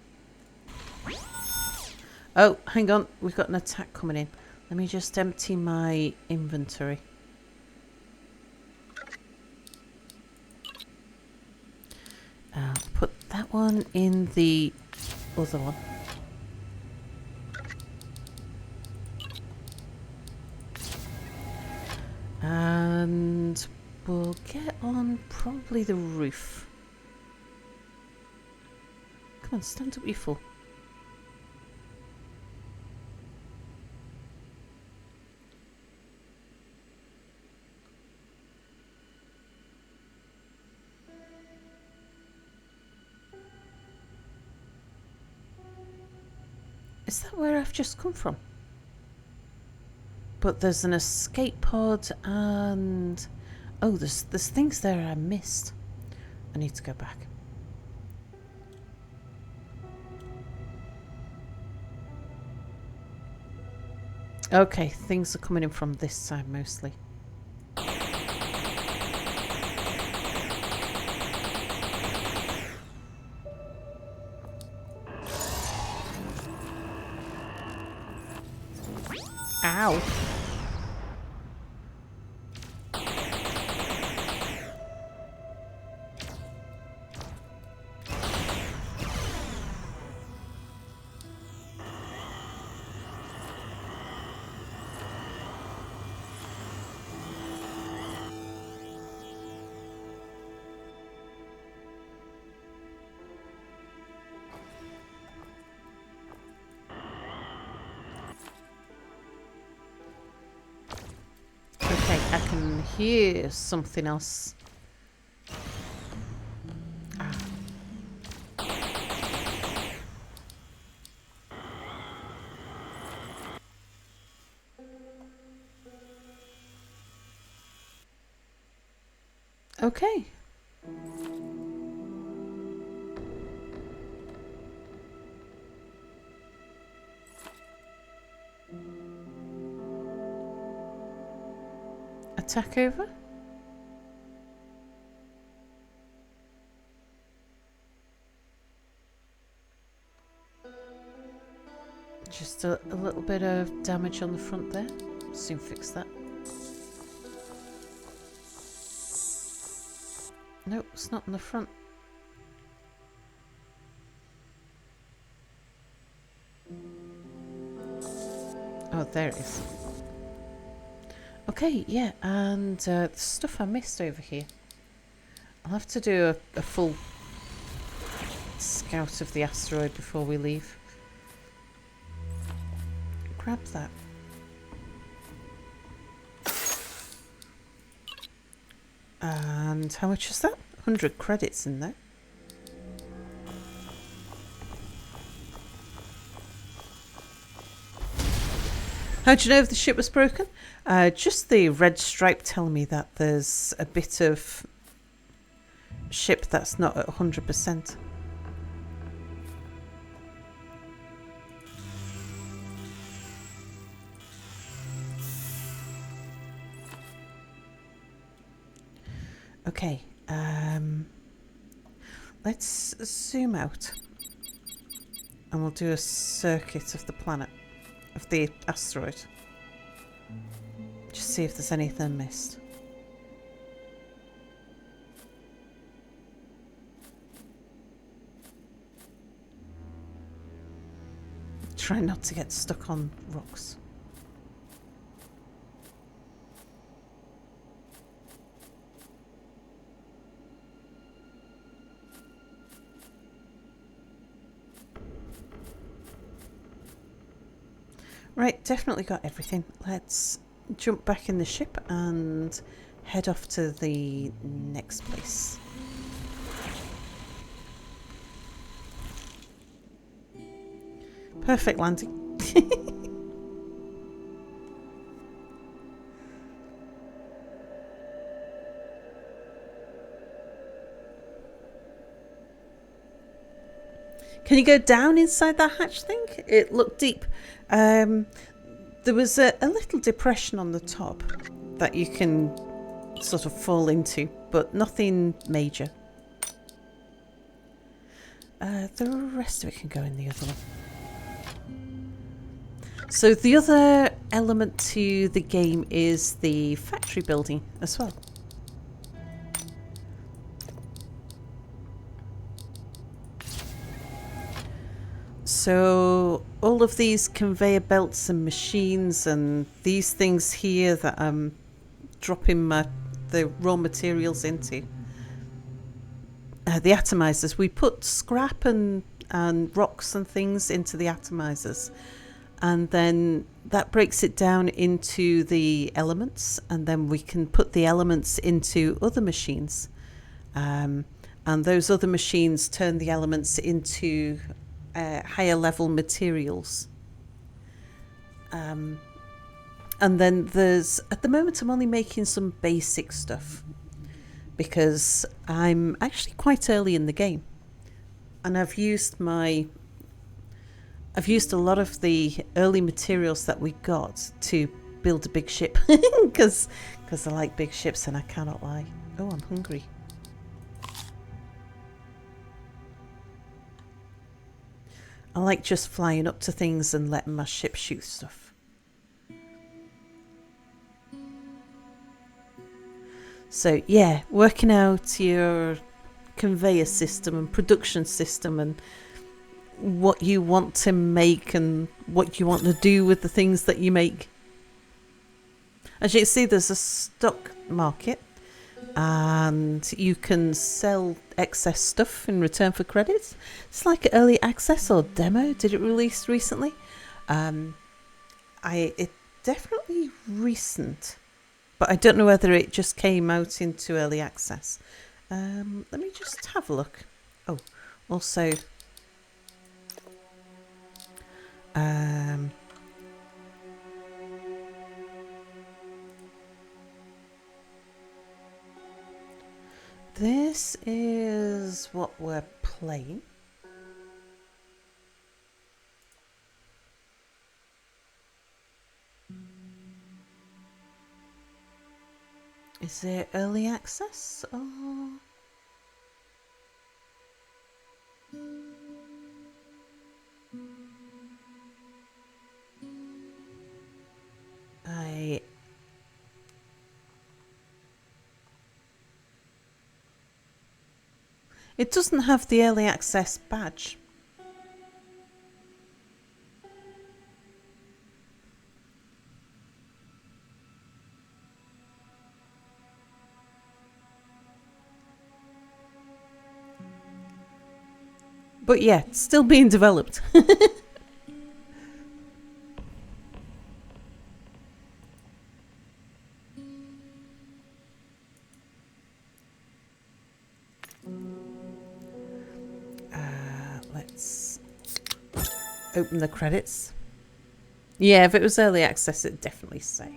Oh, hang on. We've got an attack coming in. Let me just empty my inventory. I'll put that one in the other one. And we'll get on probably the roof. Come on, stand up, you fool. Is that where I've just come from? But there's an escape pod and... oh, there's things there I missed. I need to go back. Okay, things are coming in from this side mostly. Ow. Okay, I can hear something else. Ah. Okay. Attack over? Just a little bit of damage on the front there. Soon fix that. Nope, it's not on the front. Oh, there it is. Okay, yeah, and the stuff I missed over here. I'll have to do a full scout of the asteroid before we leave. Grab that. And how much is that? 100 credits in there. How do you know if the ship was broken? Just the red stripe telling me that there's a bit of ship that's not at 100%. Okay, let's zoom out and we'll do a circuit of the planet, of the asteroid. Just see if there's anything missed. Try not to get stuck on rocks. Right, definitely got everything. Let's jump back in the ship and head off to the next place. Perfect landing. Can you go down inside that hatch thing? It looked deep. There was a little depression on the top that you can sort of fall into, but nothing major. The rest of it can go in the other one. So the other element to the game is the factory building as well. So all of these conveyor belts and machines and these things here that I'm dropping the raw materials into. The atomizers, we put scrap and rocks and things into the atomizers, and then that breaks it down into the elements, and then we can put the elements into other machines, and those other machines turn the elements into higher level materials. And then at the moment I'm only making some basic stuff because I'm actually quite early in the game, and I've used a lot of the early materials that we got to build a big ship because I like big ships and I cannot lie. Oh, I'm hungry. I like just flying up to things and letting my ship shoot stuff. So yeah, working out your conveyor system and production system and what you want to make and what you want to do with the things that you make. As you can see, there's a stock market and you can sell excess stuff in return for credits. It's like early access or demo. Did it release recently? It definitely recent, but I don't know whether it just came out into early access. Let me just have a look. Oh, also, this is what we're playing. Is it early access or? It doesn't have the early access badge. But yeah, it's still being developed. Let's open the credits. Yeah, if it was early access, it'd definitely say.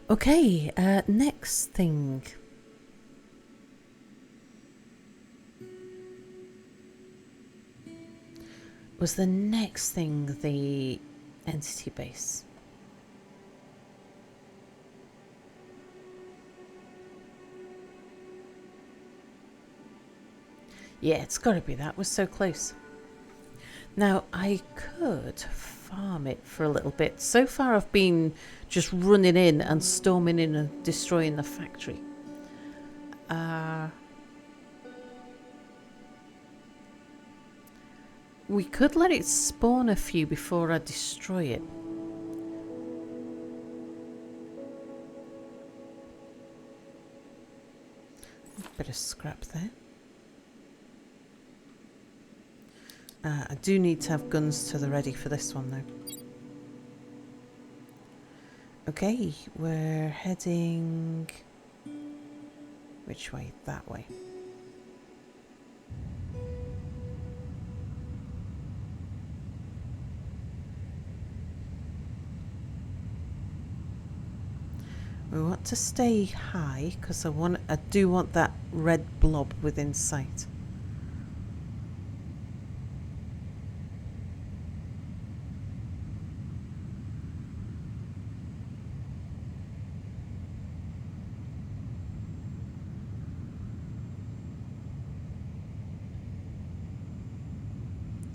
Okay, next thing. Was the next thing the entity base? Yeah, it's got to be that. We're so close. Now, I could farm it for a little bit. So far, I've been just running in and storming in and destroying the factory. We could let it spawn a few before I destroy it. Bit of scrap there. I do need to have guns to the ready for this one though. Okay, we're heading... Which way? That way. We want to stay high because I do want that red blob within sight.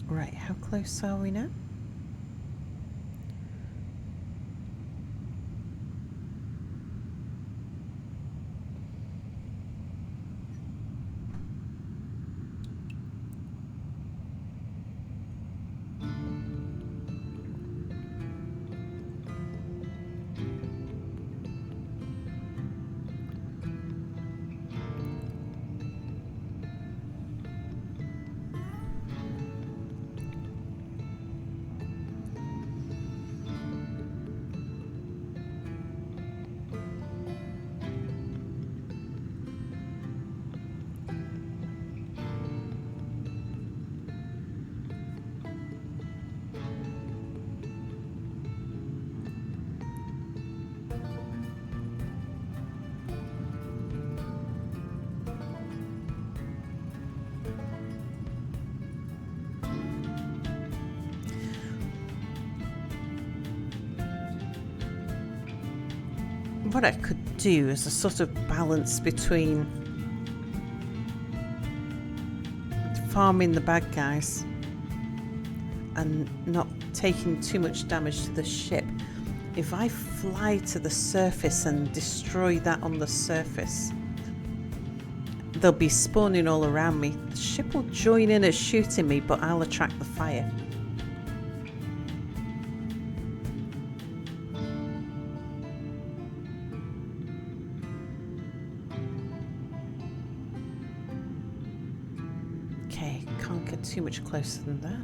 Right, how close are we now? What I could do is a sort of balance between farming the bad guys and not taking too much damage to the ship. If I fly to the surface and destroy that on the surface, they'll be spawning all around me. The ship will join in as shooting me, but I'll attract the fire. Okay, can't get too much closer than that.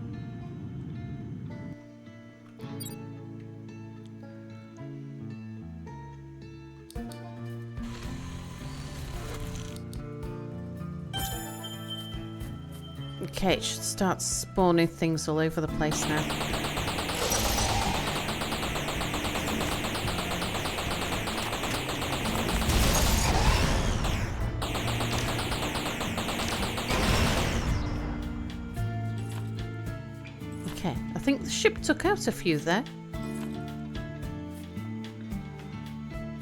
Okay, it should start spawning things all over the place now. Okay, I think the ship took out a few there.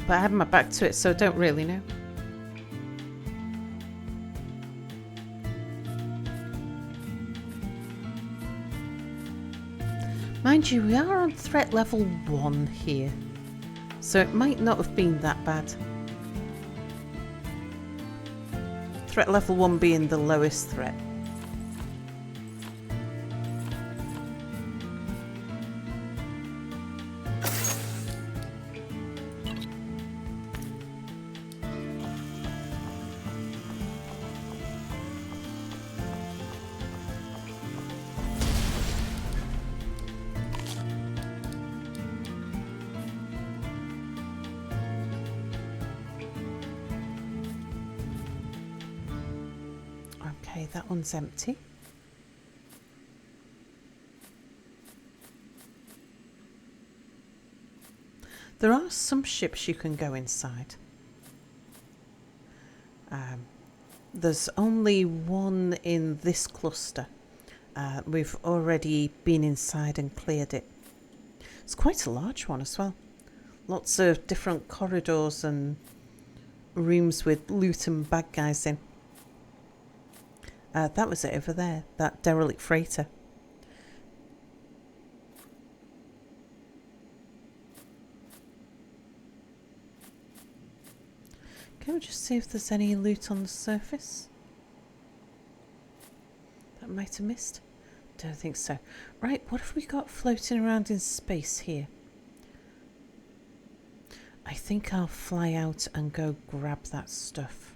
But I had my back to it, so I don't really know. Mind you, we are on threat level 1 here, so it might not have been that bad. Threat level 1 being the lowest threat. Okay, that one's empty. There are some ships you can go inside. There's only one in this cluster. We've already been inside and cleared it. It's quite a large one as well. Lots of different corridors and rooms with loot and bad guys in. That was it over there, that derelict freighter. Can we just see if there's any loot on the surface? That might have missed. Don't think so. Right, what have we got floating around in space here? I think I'll fly out and go grab that stuff.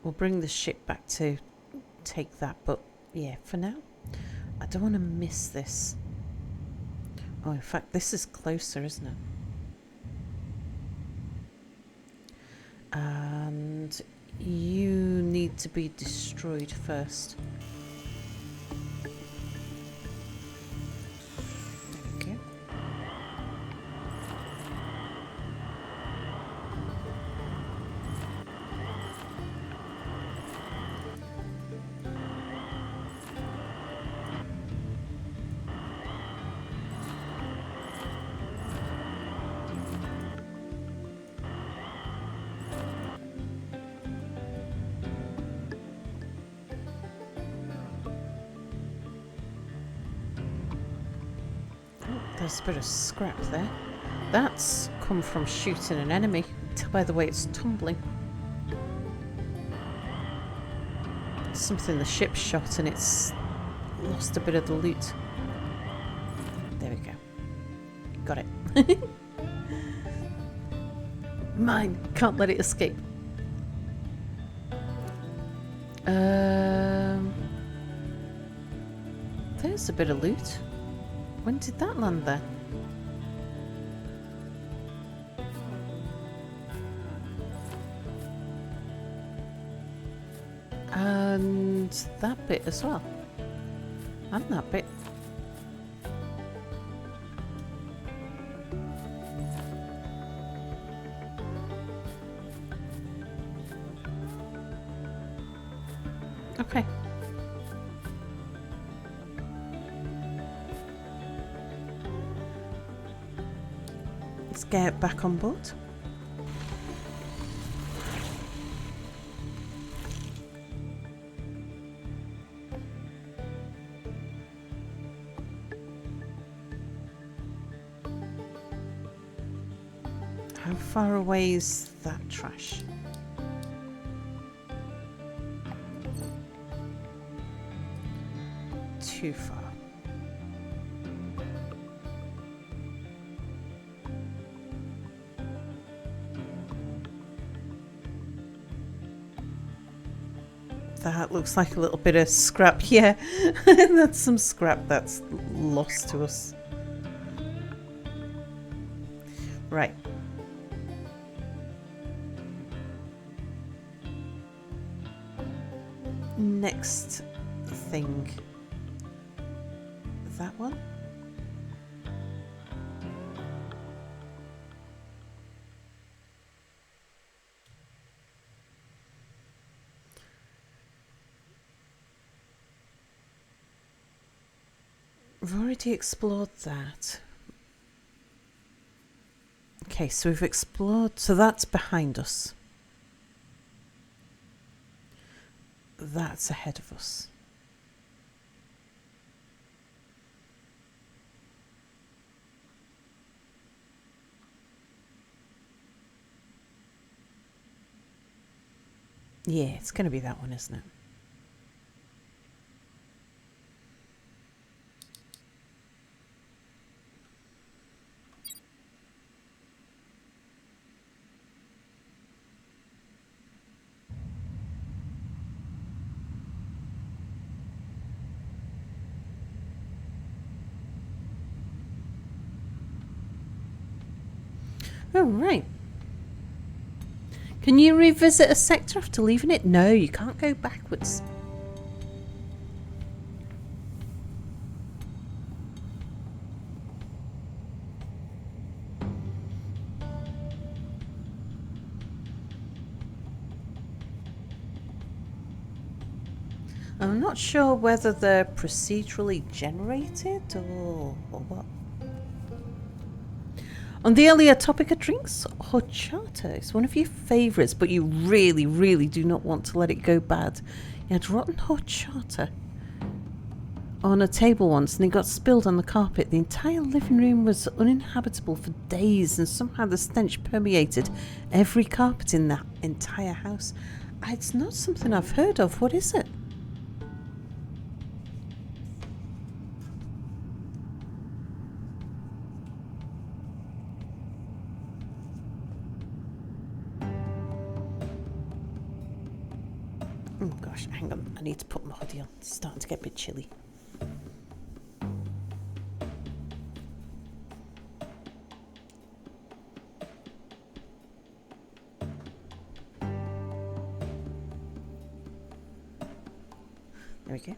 We'll bring the ship back to take that, but Yeah, for now. I don't want to miss this. Oh, in fact, this is closer, isn't it? And you need to be destroyed first. There we go. There's a bit of scrap there. That's come from shooting an enemy. Tell by the way it's tumbling. Something the ship shot and it's lost a bit of the loot. There we go. Got it. Mine. Can't let it escape. There's a bit of loot. When did that land there? And that bit as well. And that bit. Okay. Let's get back on board. How far away is that trash? Too far. That looks like a little bit of scrap. Yeah, that's some scrap that's lost to us. Right. Next thing. That one? We've already explored that. Okay, so we've explored, so that's behind us. That's ahead of us. Yeah, it's going to be that one, isn't it? Oh, right. Can you revisit a sector after leaving it? No, you can't go backwards. I'm not sure whether they're procedurally generated or what. On the earlier topic of drinks, horchata is one of your favourites, but you really, really do not want to let it go bad. You had rotten horchata on a table once and it got spilled on the carpet. The entire living room was uninhabitable for days and somehow the stench permeated every carpet in that entire house. It's not something I've heard of. What is it? Oh gosh, hang on. I need to put my hoodie on. It's starting to get a bit chilly. There we go.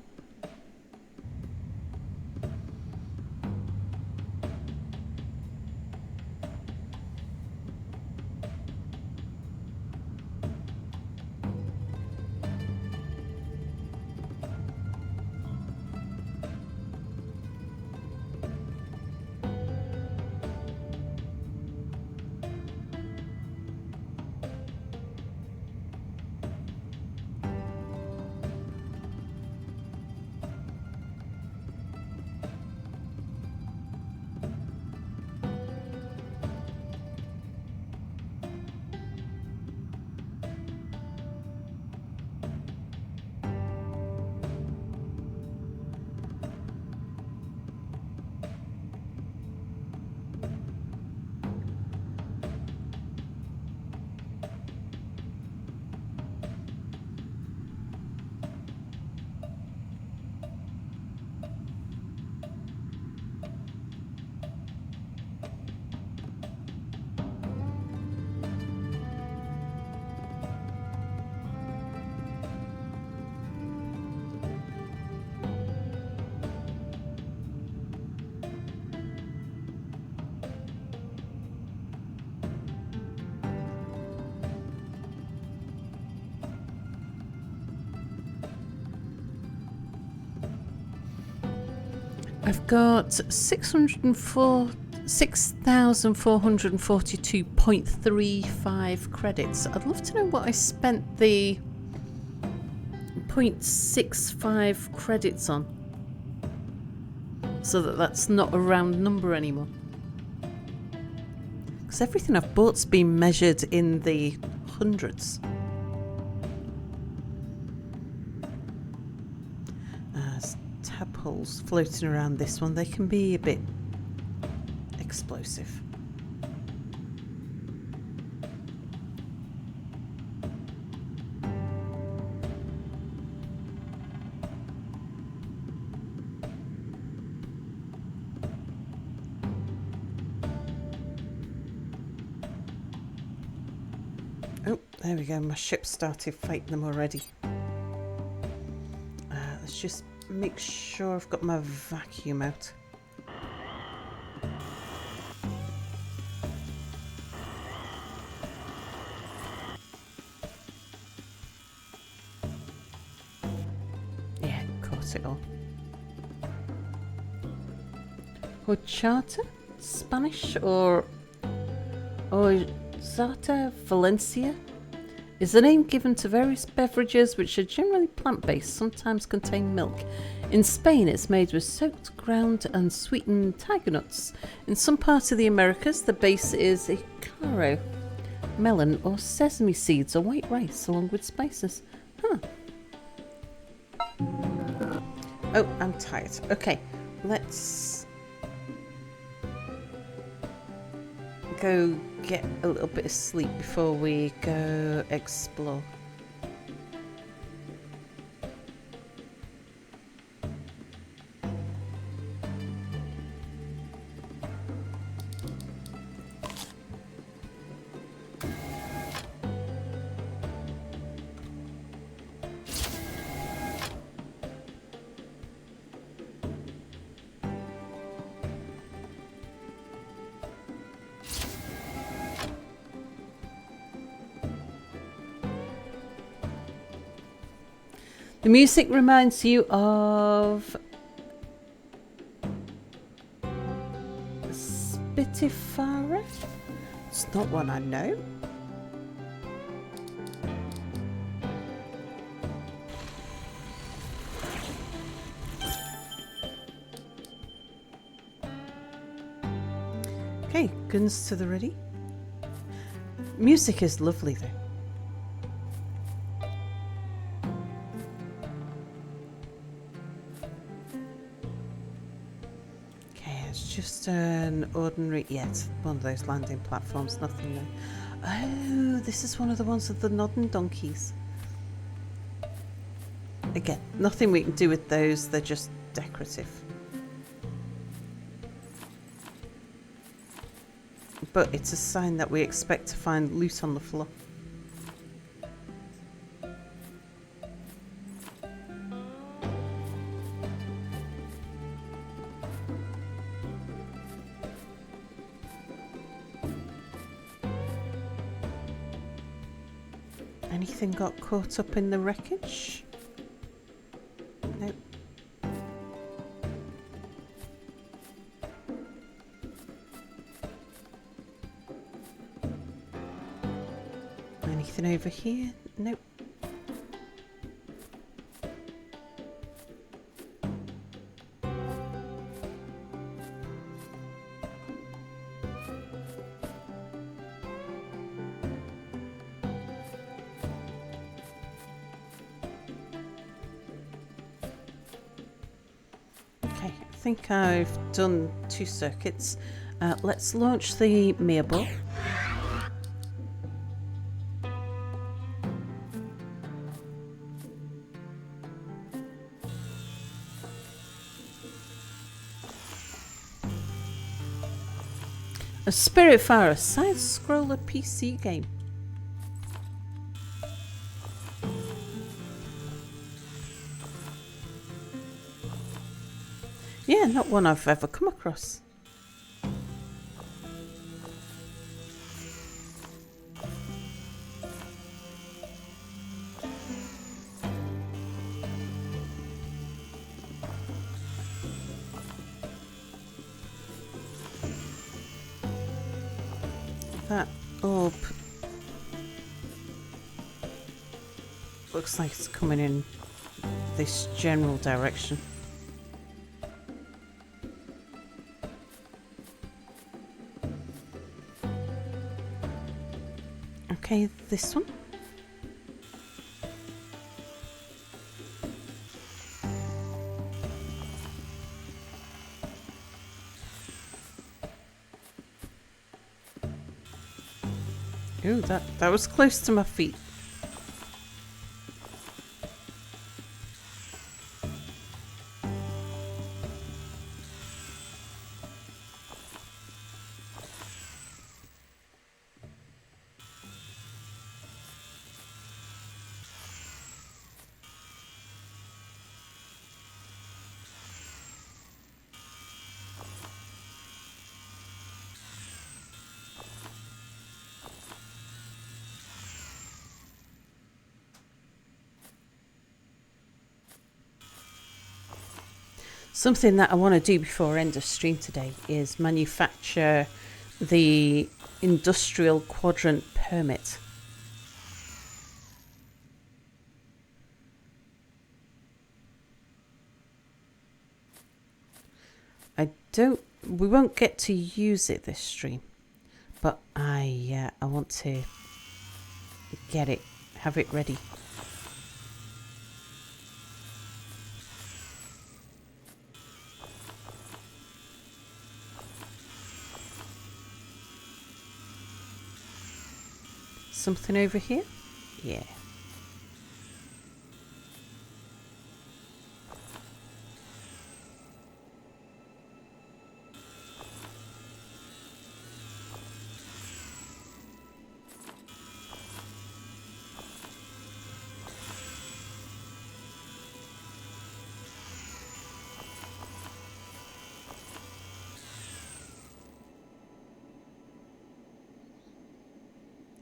I've got 6,442.35 credits. I'd love to know what I spent the 0.65 credits on, so that that's not a round number anymore. Because everything I've bought's been measured in the hundreds. Tadpoles floating around this one, they can be a bit explosive. Oh, there we go, my ship started fighting them already. Let's just make sure I've got my vacuum out. Yeah, caught it all. Horchata? Spanish or Zata Valencia is the name given to various beverages which are generally plant-based, sometimes contain milk. In Spain, it's made with soaked, ground and sweetened tiger nuts. In some parts of the Americas, the base is icaro, melon or sesame seeds or white rice along with spices. Huh. Oh, I'm tired. Okay, let's go get a little bit of sleep before we go explore. The music reminds you of Spitifara? It's not one I know. Okay, guns to the ready. Music is lovely though. Just an ordinary, it's one of those landing platforms, nothing there. Oh, this is one of the ones with the nodding donkeys. Again, nothing we can do with those, they're just decorative. But it's a sign that we expect to find loot on the floor. Anything got caught up in the wreckage? Nope. Anything over here? Nope. Okay, I think I've done 2 circuits. Let's launch the mirror. A Spiritfarer side-scroller PC game. Yeah, not one I've ever come across. That orb looks like it's coming in this general direction. Okay, this one. Ooh, that was close to my feet. Something that I want to do before end of stream today is manufacture the industrial quadrant permit. We won't get to use it this stream, but I want to have it ready. Something over here? Yeah.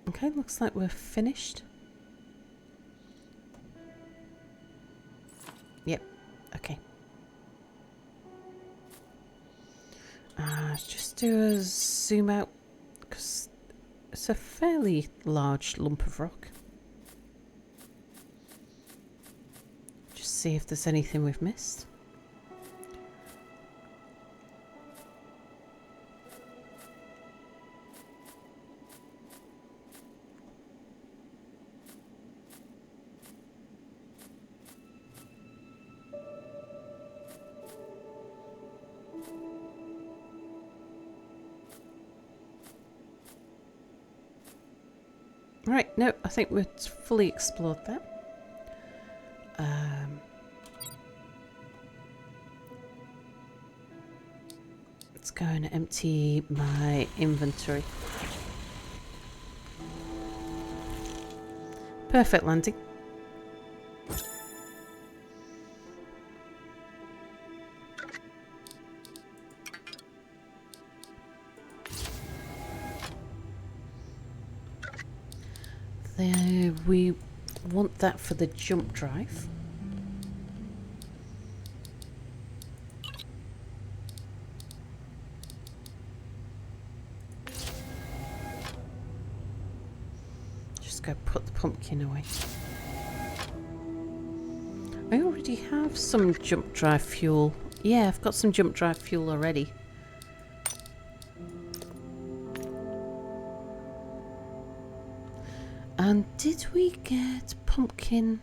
Okay, looks like we're finished. Yep, okay. Just do a zoom out, because it's a fairly large lump of rock. Just see if there's anything we've missed. Right, no, I think we've fully explored that. go and empty my inventory. Perfect landing. There, we want that for the jump drive. Just go put the pumpkin away. I already have some jump drive fuel. Yeah, I've got some jump drive fuel already. And did we get pumpkin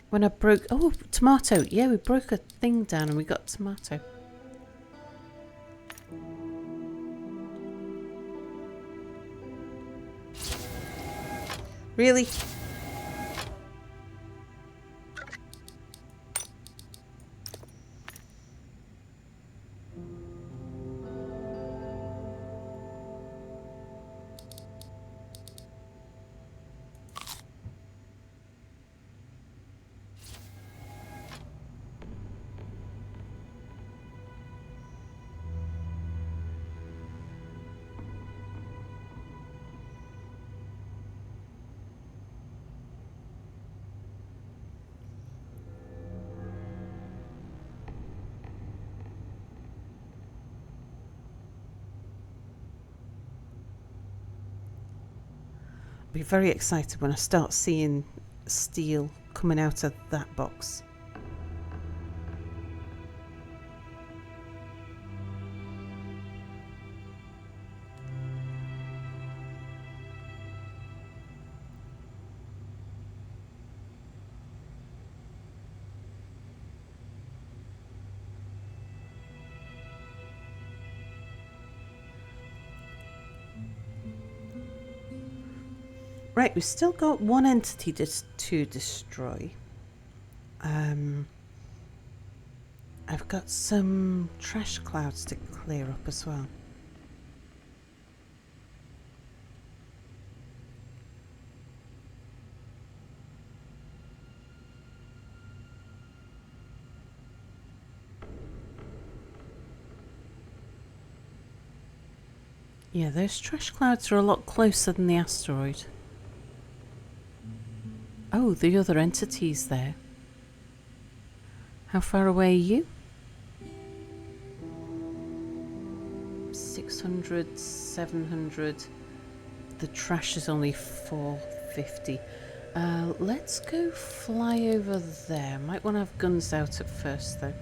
when I broke... Oh, tomato. Yeah, we broke a thing down and we got tomato. Really? Be very excited when I start seeing steel coming out of that box. Right, we've still got one entity to destroy. I've got some trash clouds to clear up as well. Yeah, those trash clouds are a lot closer than the asteroid. Oh, the other entity's there. How far away are you? 600, 700. The trash is only 450. Let's go fly over there. Might want to have guns out at first, though.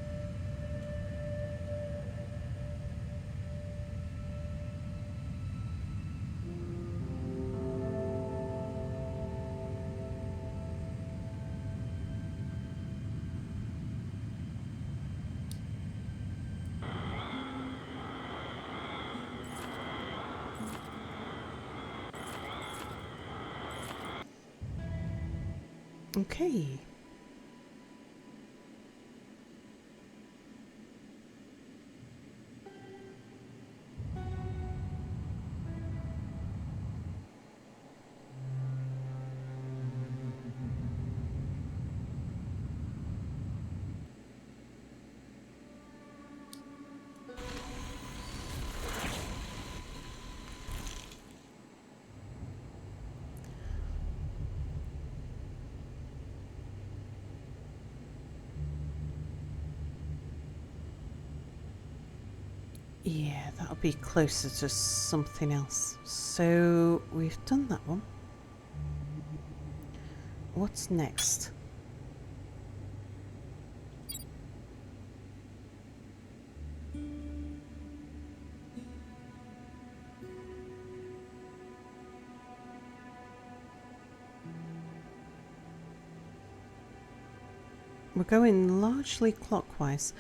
Okay. Yeah, that'll be closer to something else. So we've done that one. What's next? We're going largely clockwise.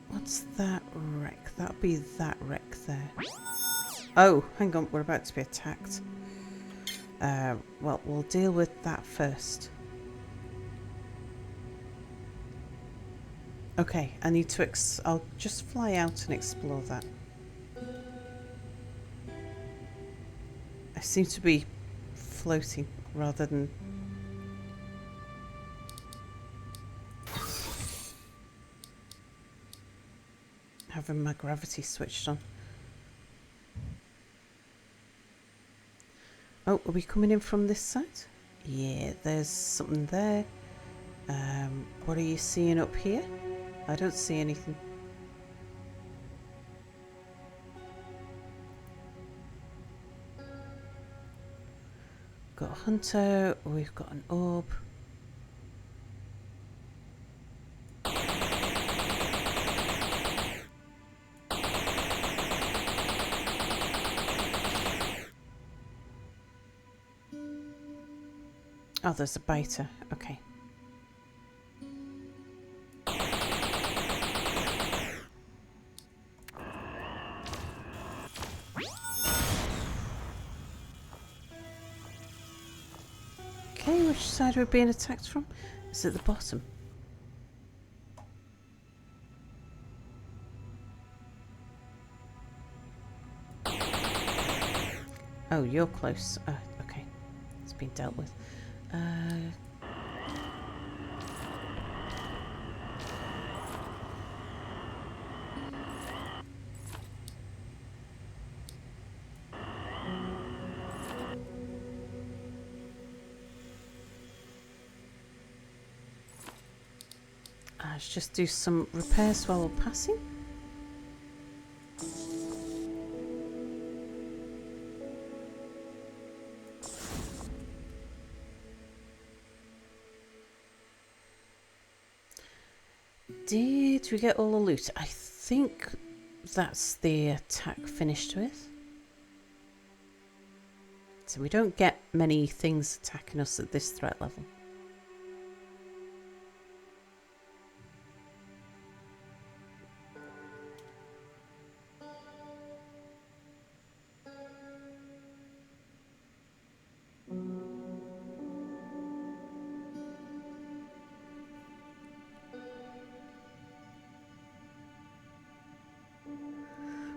What's that wreck? That'll be that wreck there. Oh, hang on, we're about to be attacked. Well, we'll deal with that first. Okay, I need to I'll just fly out and explore that. I seem to be floating rather than... having my gravity switched on. Oh, are we coming in from this side? Yeah, there's something there. What are you seeing up here? I don't see anything. Got a hunter, we've got an orb. Oh, there's a biter. Okay. Okay, which side are we being attacked from? It's at the bottom. Oh, you're close. Okay. It's been dealt with. Let's just do some repairs while we're passing. Did we get all the loot? I think that's the attack finished with. So we don't get many things attacking us at this threat level.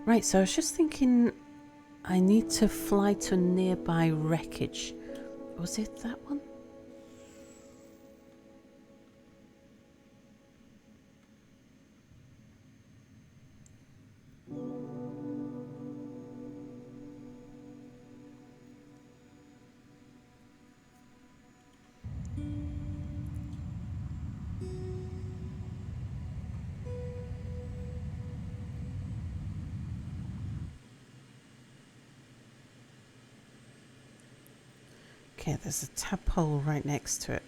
Right, so I was just thinking I need to fly to nearby wreckage. Was it that one? Okay, there's a tadpole right next to it.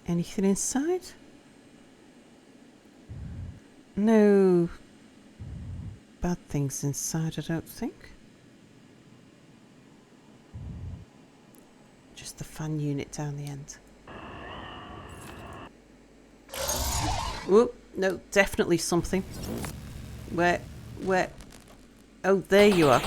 Anything inside? No bad things inside, I don't think. Just the fan unit down the end. Whoop, no, definitely something. Where? Oh, there you are.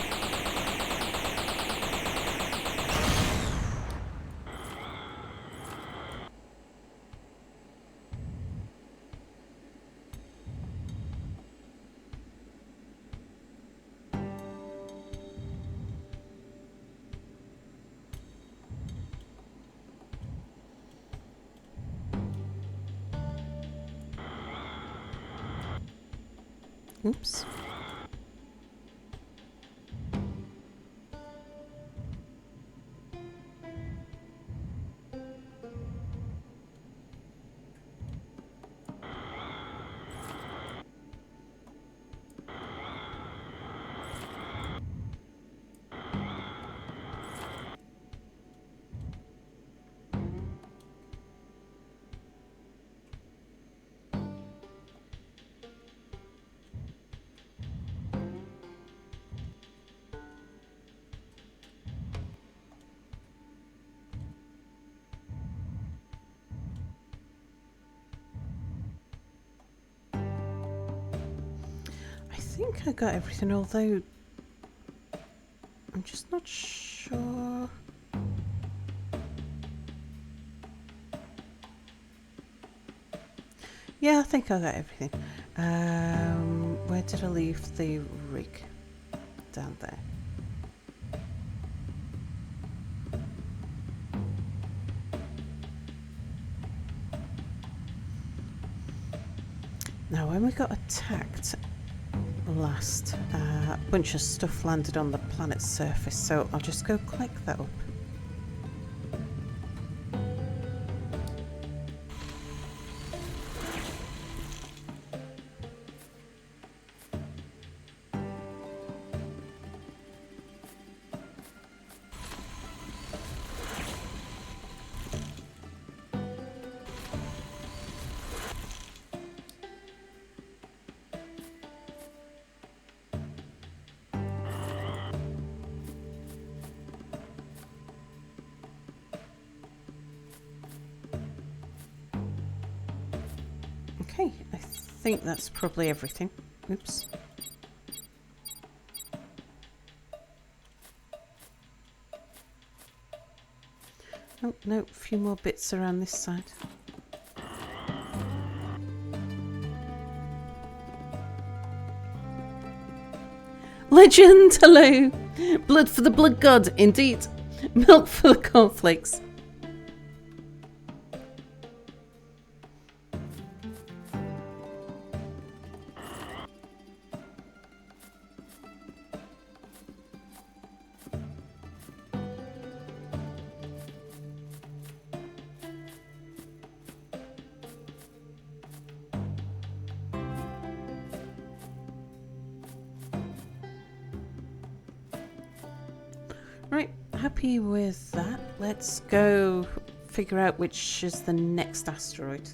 Oops. think I got everything, although I'm just not sure. Yeah, I think I got everything. Where did I leave the rig? Down there. Now, when we got attacked last, a bunch of stuff landed on the planet's surface, so I'll just go collect that up. Okay, I think that's probably everything. Oops. Oh, no, a few more bits around this side. Legend, hello! Blood for the blood god, indeed. Milk for the cornflakes. Right, happy with that. Let's go figure out which is the next asteroid.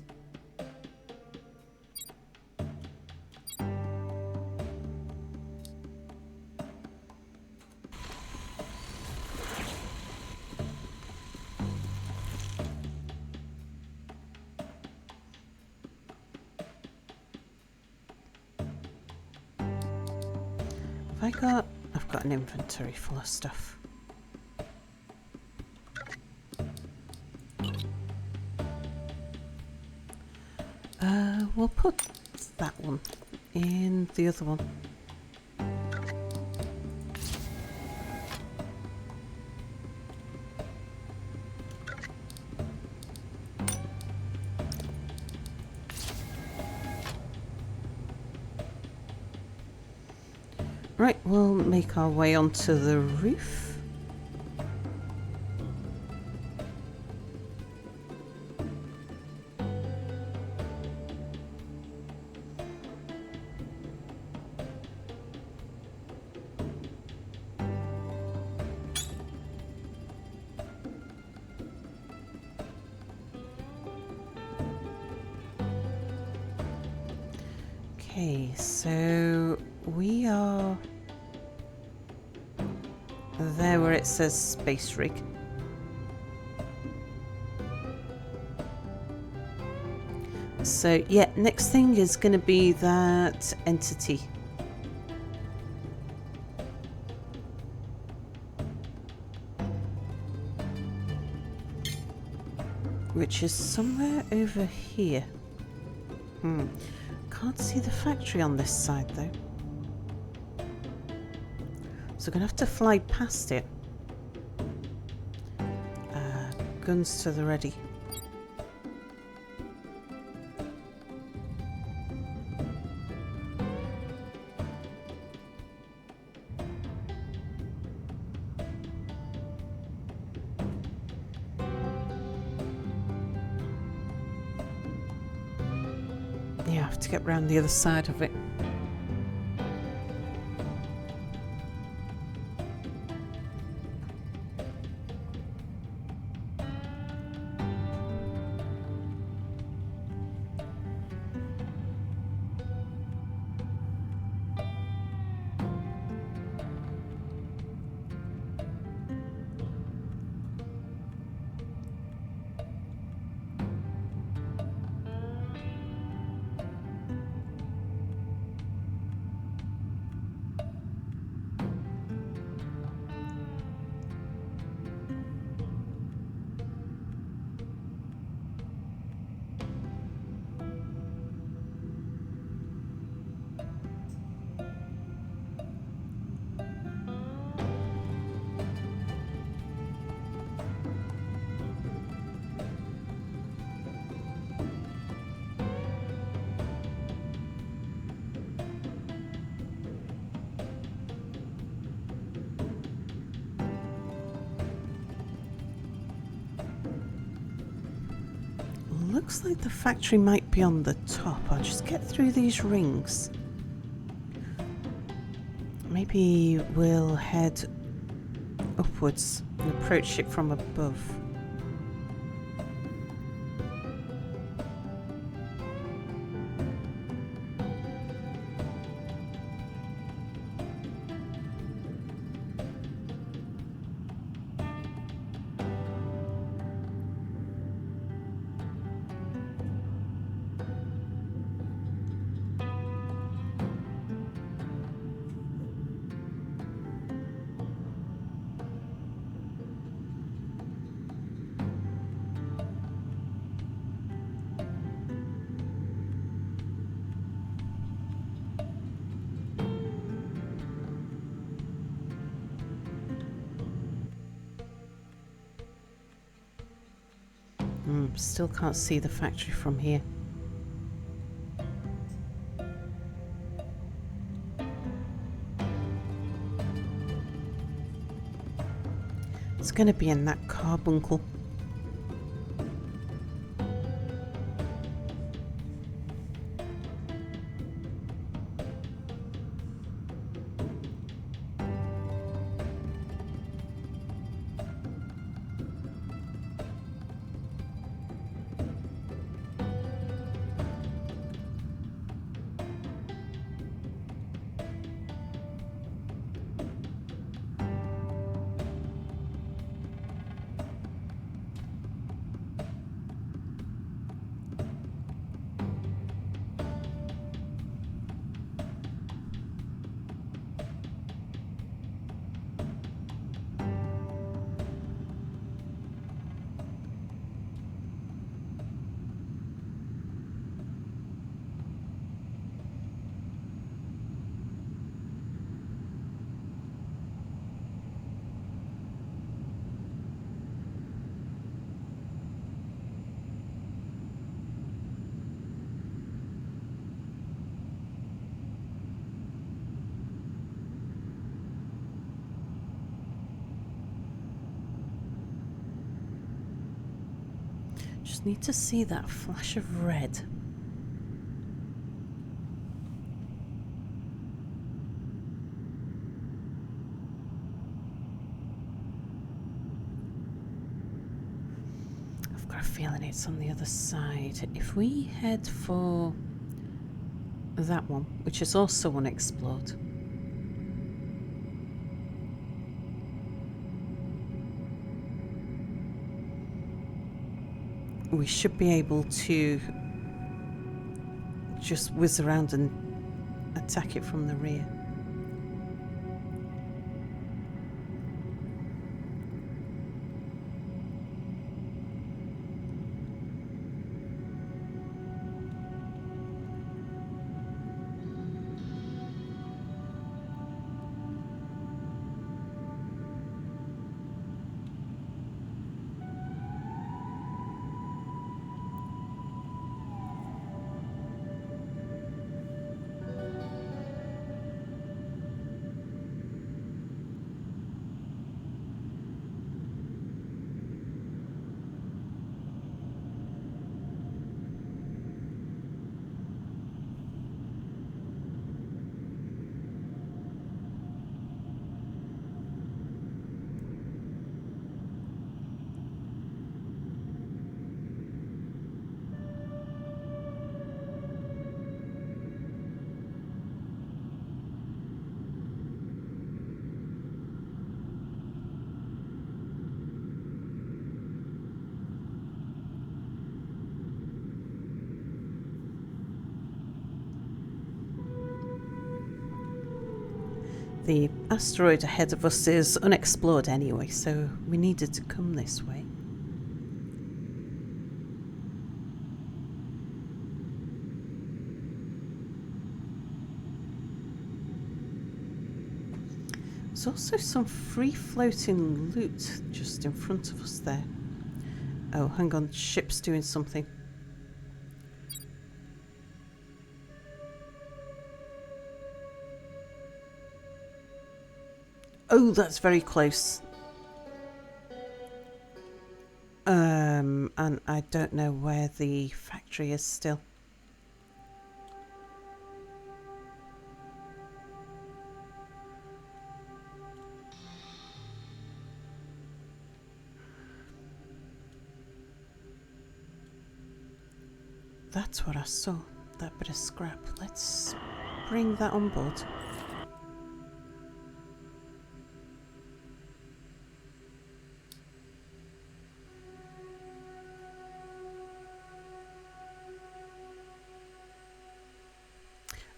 I've got an inventory full of stuff. We'll put that one in the other one. Right, we'll make our way onto the roof. Okay, so we are there where it says space rig. So yeah, next thing is going to be that entity. Which is somewhere over here. Can't see the factory on this side though. So we're going to have to fly past it. Guns to the ready. Yeah, I have to get round the other side of it. Looks like the factory might be on the top. I'll just get through these rings. Maybe we'll head upwards and approach it from above. Still can't see the factory from here. It's going to be in that carbuncle. Just need to see that flash of red. I've got a feeling it's on the other side. If we head for that one, which is also unexplored. We should be able to just whiz around and attack it from the rear. The asteroid ahead of us is unexplored anyway, so we needed to come this way. There's also some free-floating loot just in front of us there. Oh, hang on, ship's doing something. Oh, that's very close. And I don't know where the factory is still. That's what I saw, that bit of scrap. Let's bring that on board.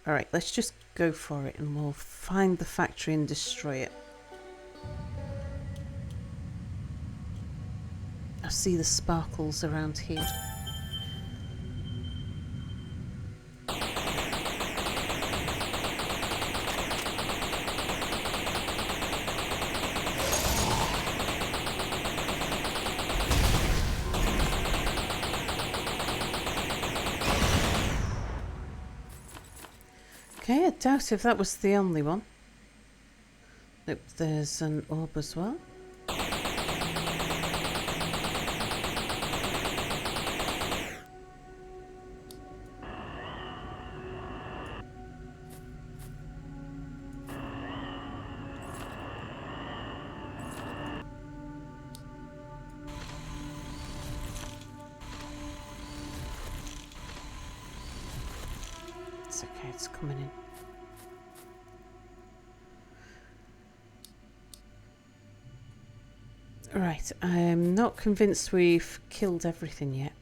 Alright, let's just go for it and we'll find the factory and destroy it. I see the sparkles around here. Okay, I doubt if that was the only one. Look, there's an orb as well. It's okay, it's coming in. Right, I'm not convinced we've killed everything yet.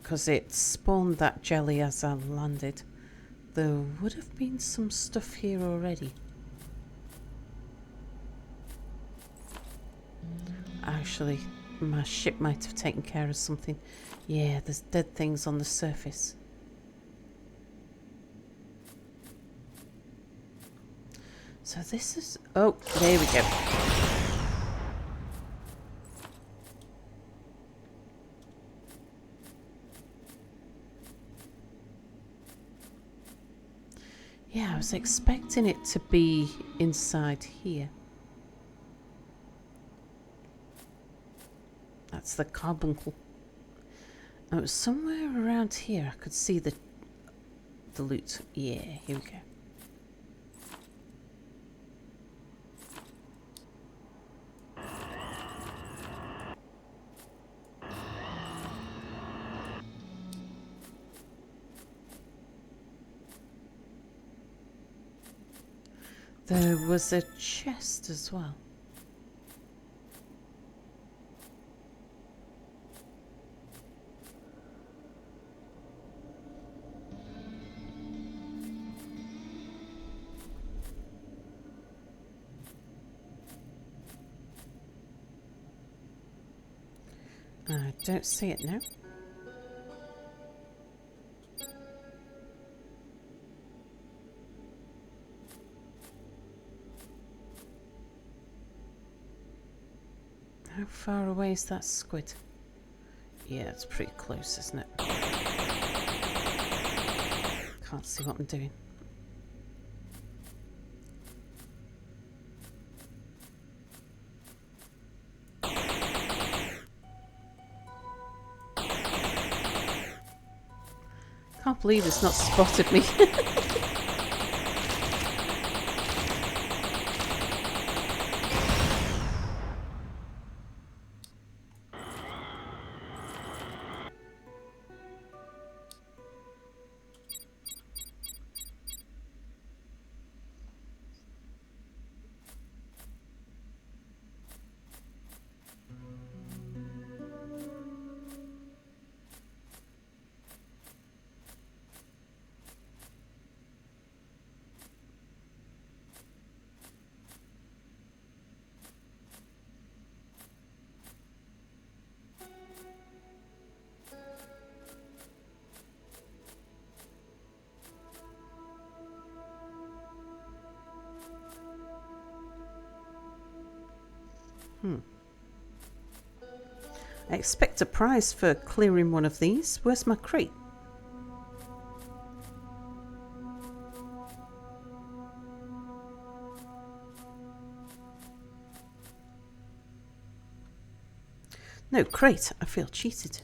Because it spawned that jelly as I landed. There would have been some stuff here already. Actually, my ship might have taken care of something. Yeah, there's dead things on the surface. So this is... Oh, there we go. Yeah, I was expecting it to be inside here. That's the carbuncle. Oh, it was somewhere around here. I could see the loot. Yeah, here we go. There was a chest as well. I don't see it now. How far away is that squid? Yeah, it's pretty close, isn't it? Can't see what I'm doing. Can't believe it's not spotted me. I expect a prize for clearing one of these. Where's my crate? No, crate. I feel cheated.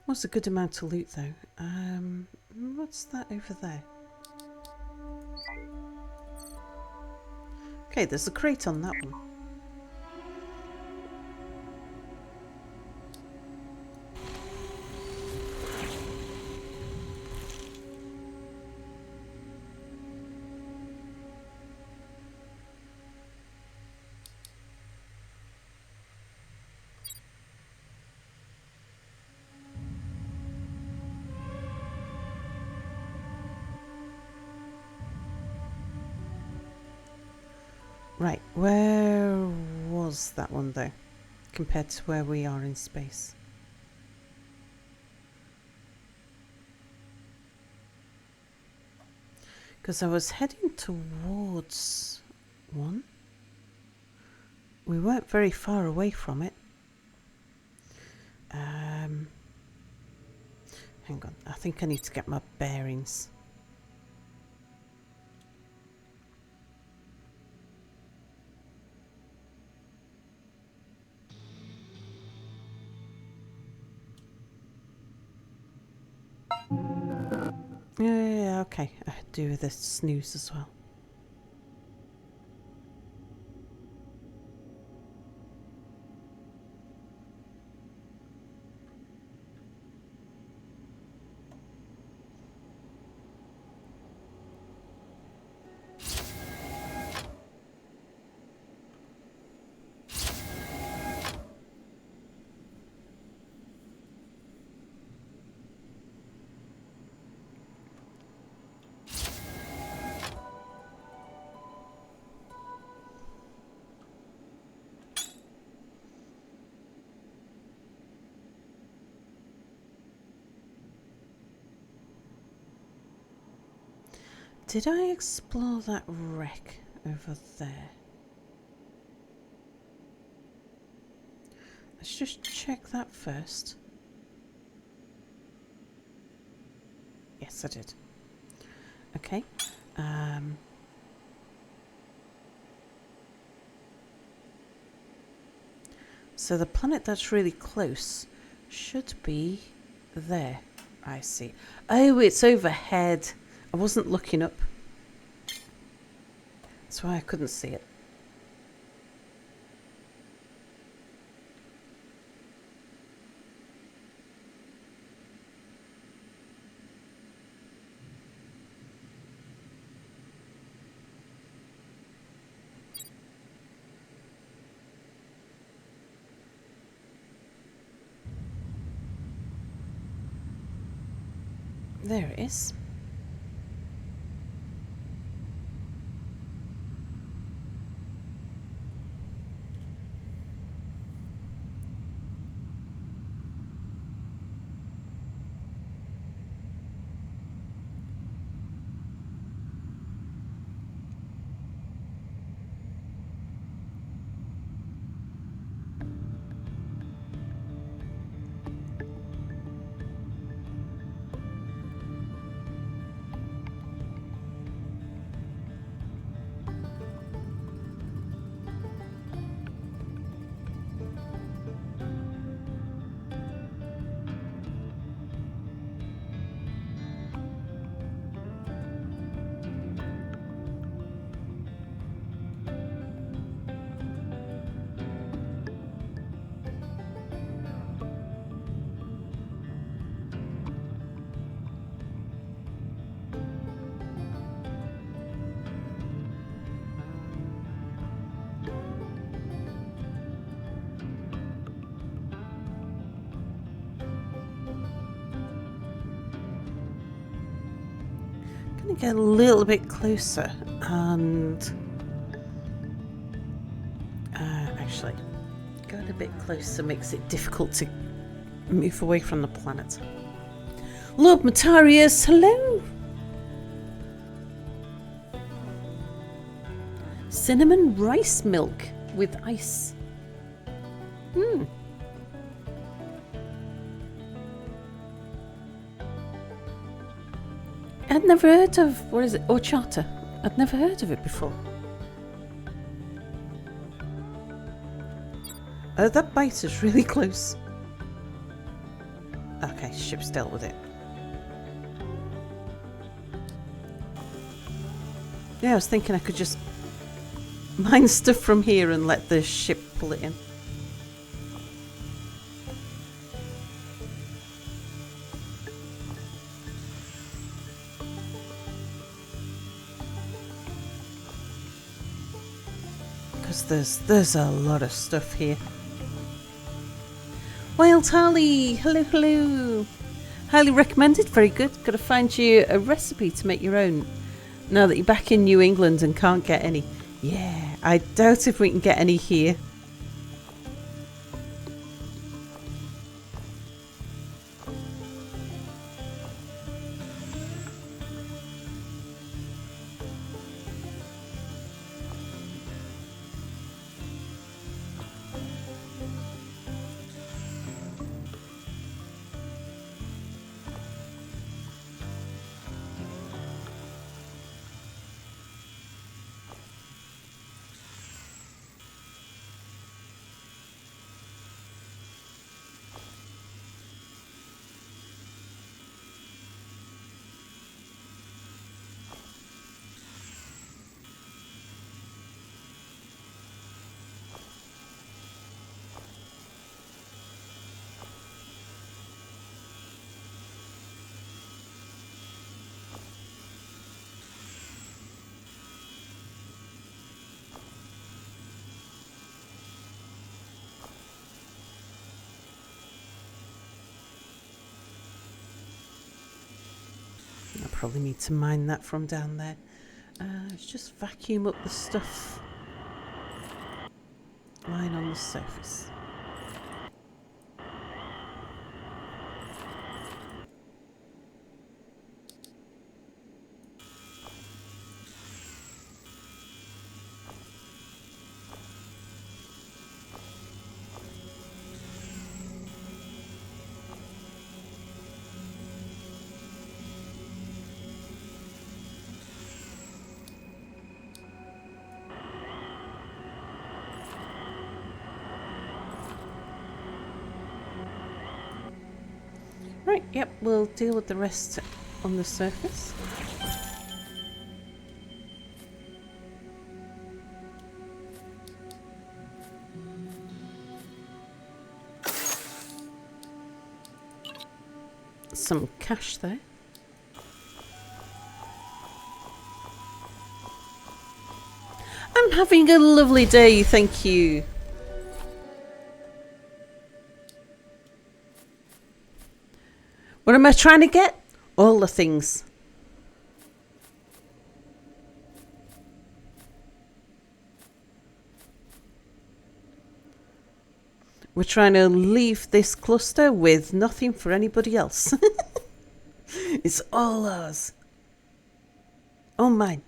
What's a good amount to loot though? What's that over there? Okay, there's a crate on that one. Right, where was that one though, compared to where we are in space? Because I was heading towards one. We weren't very far away from it. Hang on, I think I need to get my bearings. Yeah, okay. I do the snooze as well. Did I explore that wreck over there? Let's just check that first. Yes, I did. Okay. So the planet that's really close should be there. I see. Oh, it's overhead. I wasn't looking up. That's why I couldn't see it. There it is. Get a little bit closer and actually going a bit closer makes it difficult to move away from the planet. Lord Matarius, hello. Cinnamon rice milk with ice. I'd never heard of, what is it, horchata. I'd never heard of it before. That bite is really close. Okay, ship's dealt with it. Yeah, I was thinking I could just mine stuff from here and let the ship pull it in. Because there's a lot of stuff here. Wild Harley, hello, hello. Highly recommended, very good. Gotta find you a recipe to make your own. Now that you're back in New England and can't get any. Yeah, I doubt if we can get any here. I probably need to mine that from down there. Let's just vacuum up the stuff lying on the surface. Right, yep, we'll deal with the rest on the surface. Some cash there. I'm having a lovely day, thank you. What am I trying to get? All the things. We're trying to leave this cluster with nothing for anybody else. It's all ours. All mine.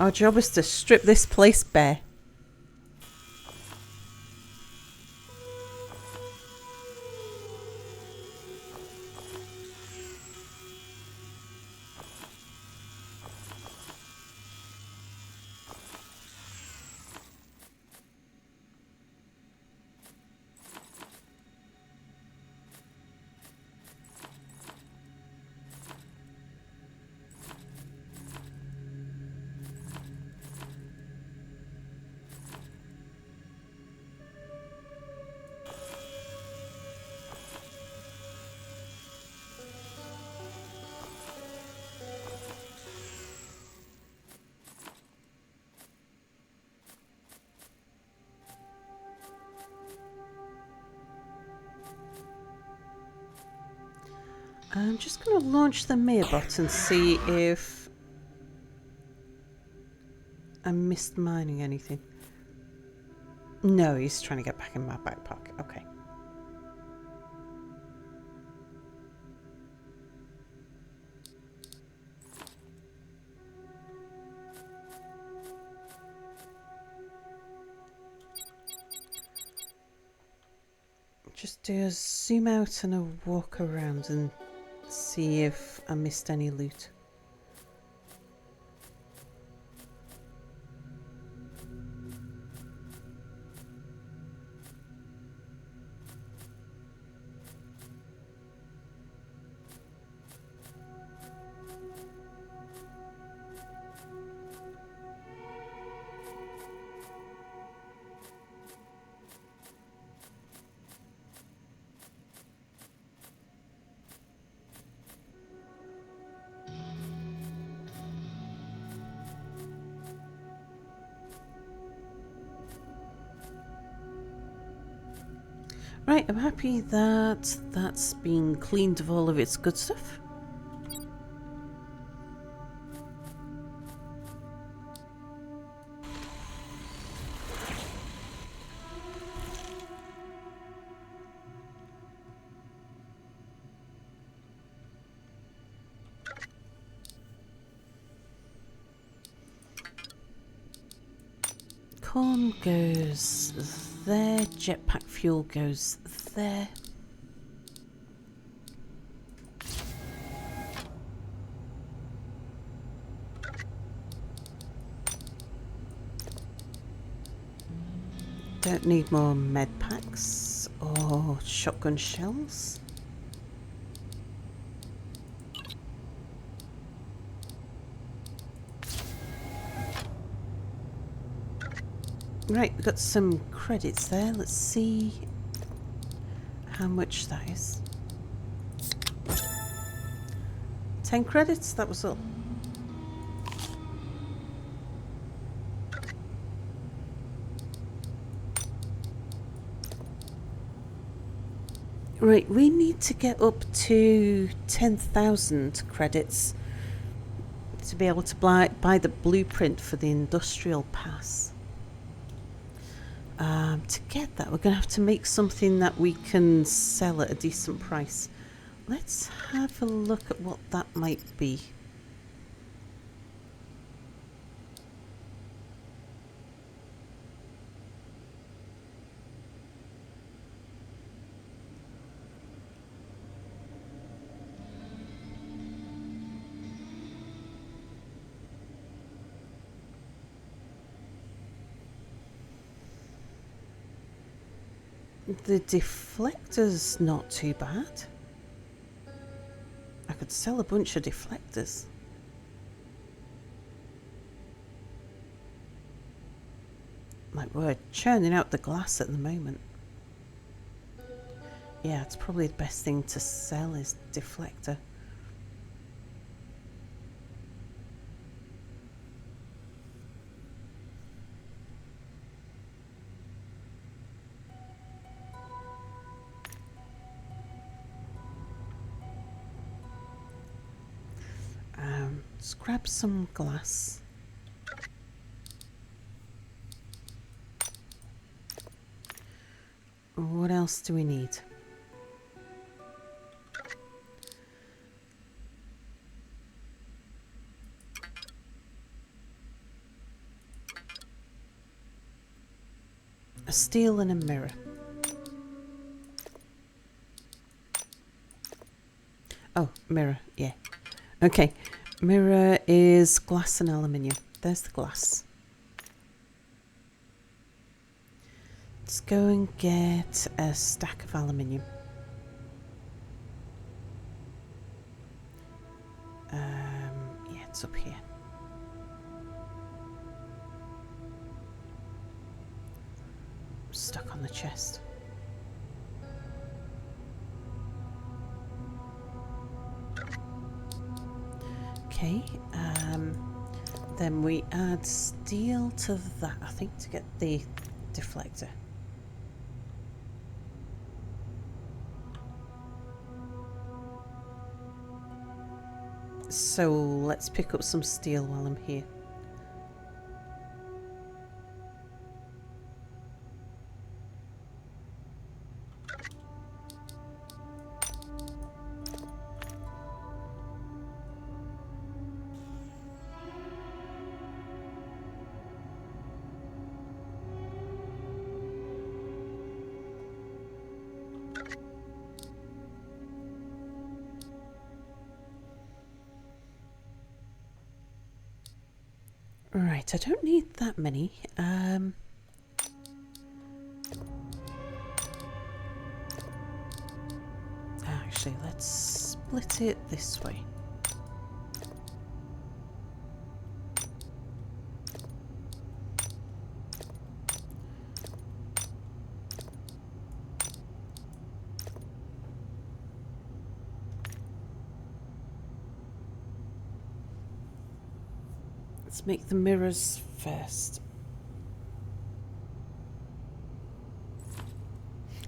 Our job is to strip this place bare. I'm just going to launch the Meerbot and see if I missed mining anything. No, he's trying to get back in my backpack. Okay. just do a zoom out and a walk around and see if I missed any loot. Right, I'm happy that that's been cleaned of all of its good stuff. Corn goes there, jetpack fuel goes there. Don't need more med packs or shotgun shells. Right, we've got some credits there. Let's see how much that is. 10 credits, that was all. Right, we need to get up to 10,000 credits to be able to buy the blueprint for the industrial pass. To get that, we're going to have to make something that we can sell at a decent price. Let's have a look at what that might be. The deflector's not too bad. I could sell a bunch of deflectors. Like, we're churning out the glass at the moment. Yeah, it's probably the best thing to sell is deflector. Let's grab some glass. What else do we need? A steel and a mirror. Oh, mirror, yeah. Okay, mirror is glass and aluminium. There's the glass. Let's go and get a stack of aluminium. Yeah, it's up here. Stuck on the chest. Okay, then we add steel to that, I think, to get the deflector. So let's pick up some steel while I'm here. Right, I don't need that many. Actually, let's split it this way. Let's make the mirrors first.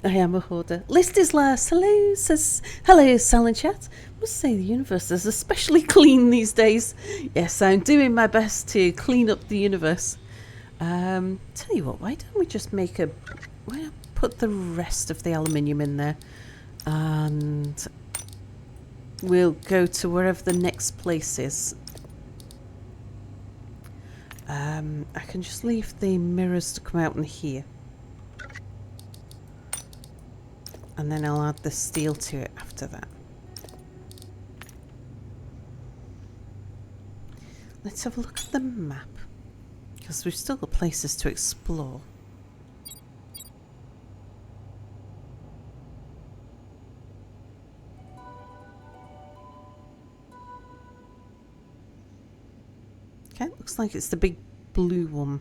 I am a hoarder. List is last. Hello, says hello, Silent Chat. Must say the universe is especially clean these days. Yes, I'm doing my best to clean up the universe. Tell you what, why don't we just make a... Why not put the rest of the aluminium in there? And we'll go to wherever the next place is. I can just leave the mirrors to come out in here. And then I'll add the steel to it after that. Let's have a look at the map, because we've still got places to explore. Okay, looks like it's the big blue one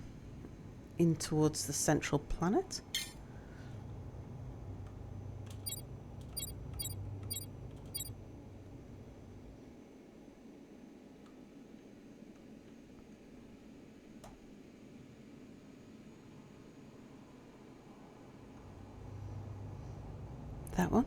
in towards the central planet. That one.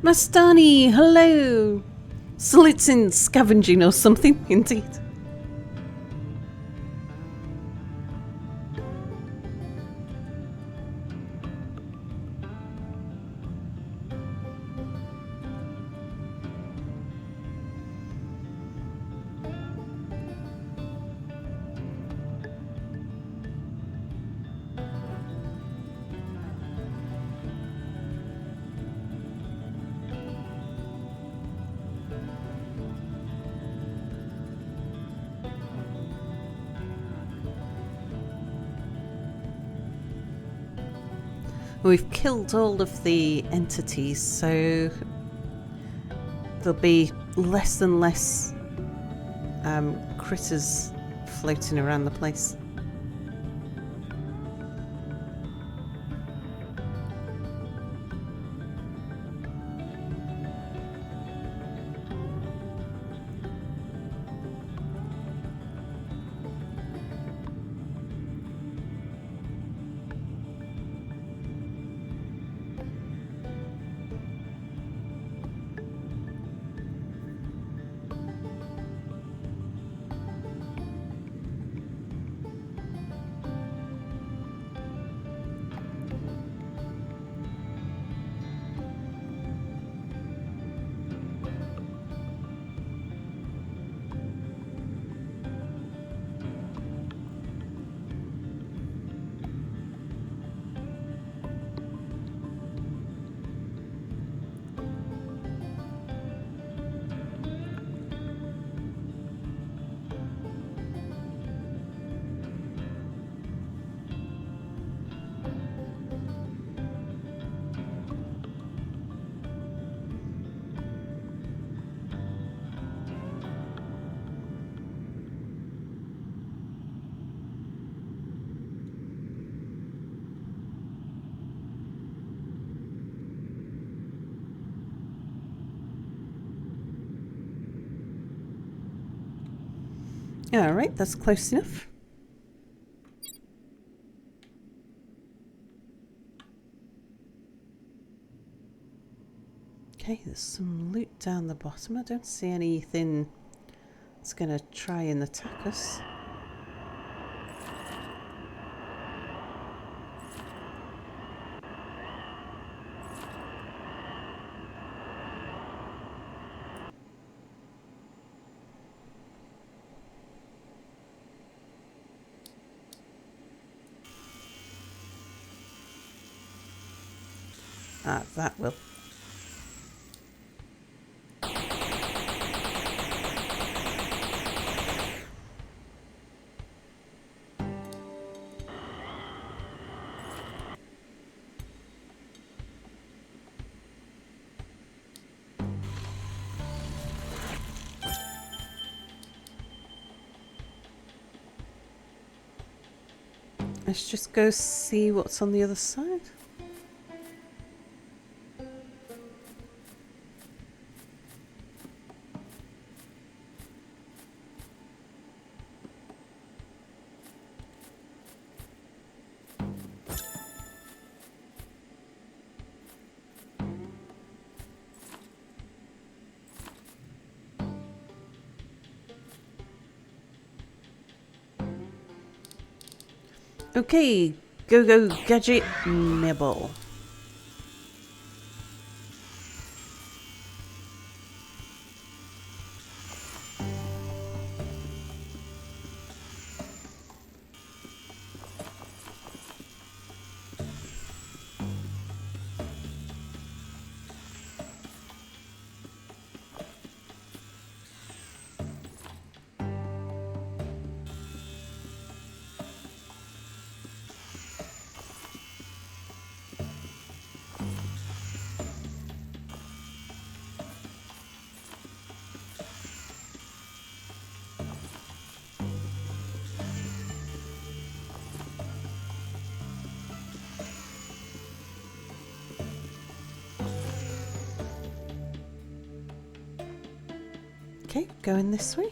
Mastani, hello! So it's in scavenging or something, indeed. We've killed all of the entities, so there'll be less and less critters floating around the place. Alright, that's close enough. Okay, there's some loot down the bottom. I don't see anything that's going to try and attack us. Ah, that will. Let's just go see what's on the other side. Okay, go gadget nibble. Okay, going this way.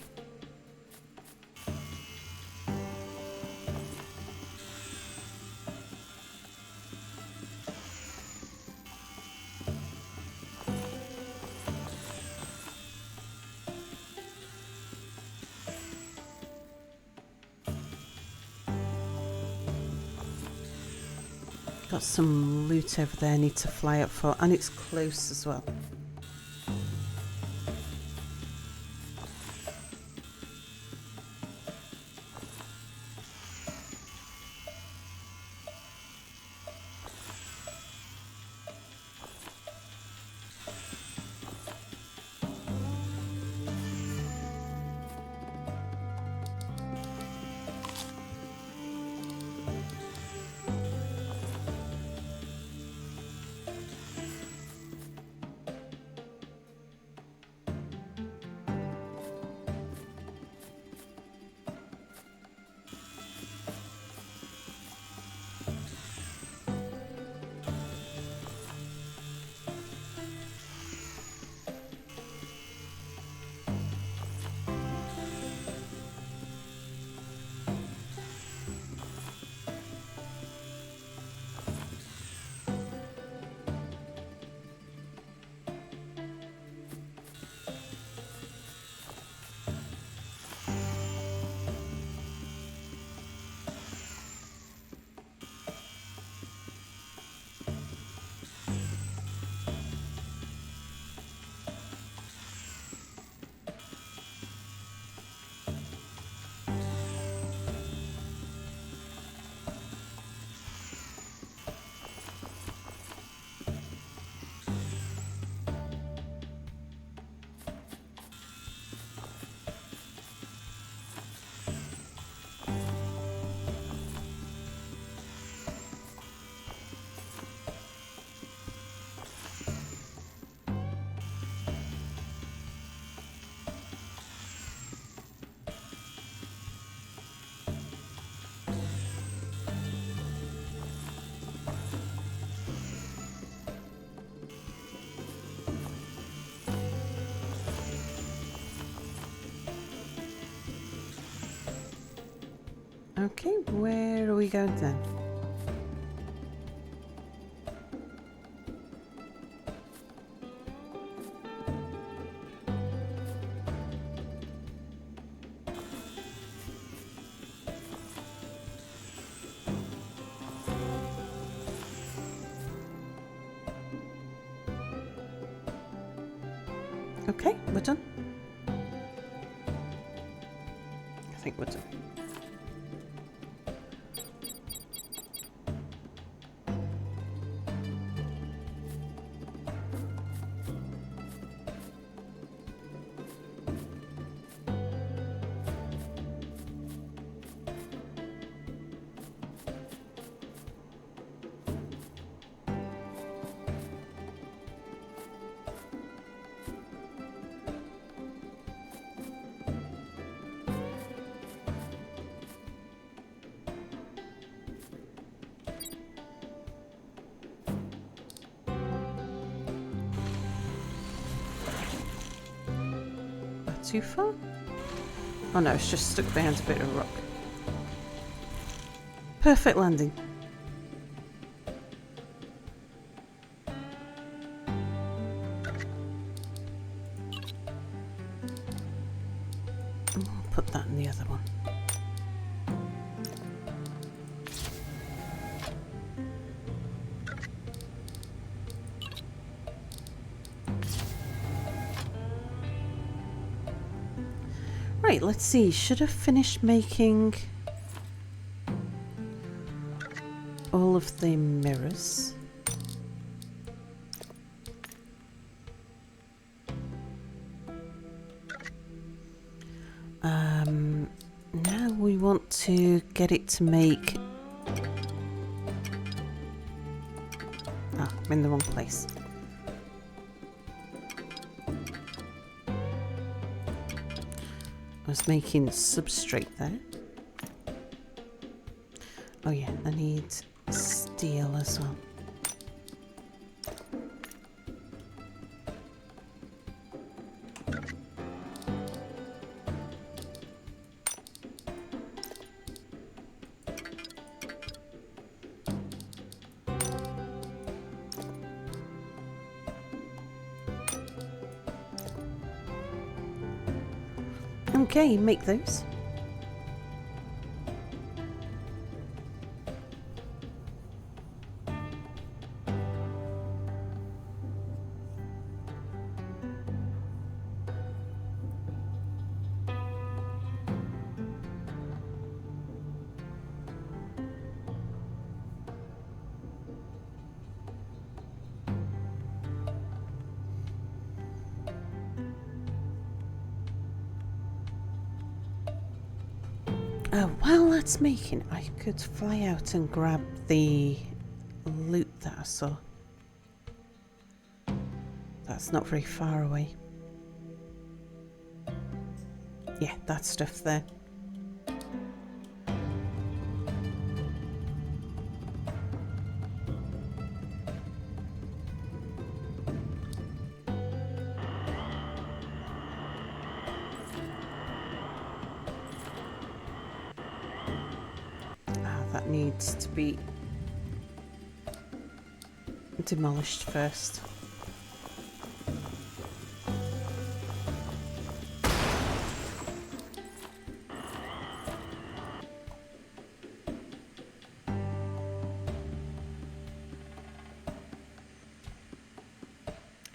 Got some loot over there I need to fly up for, and it's close as well. Okay, where are we going then? Okay, we're done. I think we're done. Too far? Oh no, it's just stuck behind a bit of rock. Perfect landing. I'll put that in the other one. Right, let's see. Should have finished making all of the mirrors. Now we want to get it to make... Ah, I'm in the wrong place. I was making substrate there. Oh yeah, I need steel as well. Okay, make those. While that's making, I could fly out and grab the loot that I saw. That's not very far away. Yeah, that stuff there. That needs to be demolished first.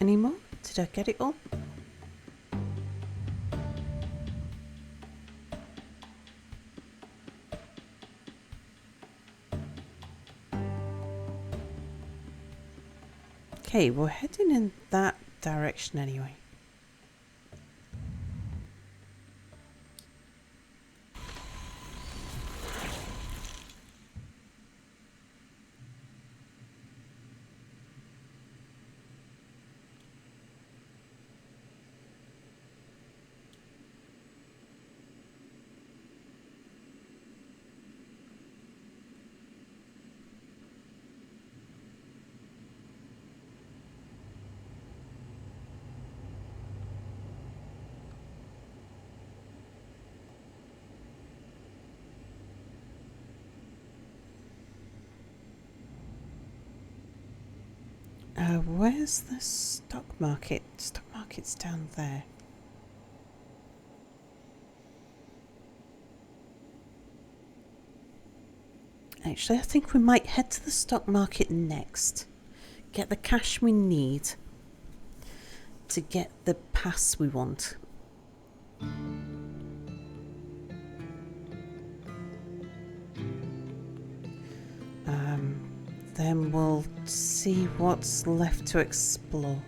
Any more? Did I get it all? Okay, we're heading in that direction anyway. Where's the stock market? Stock market's down there. Actually, I think we might head to the stock market next. Get the cash we need to get the pass we want. Then we'll see what's left to explore.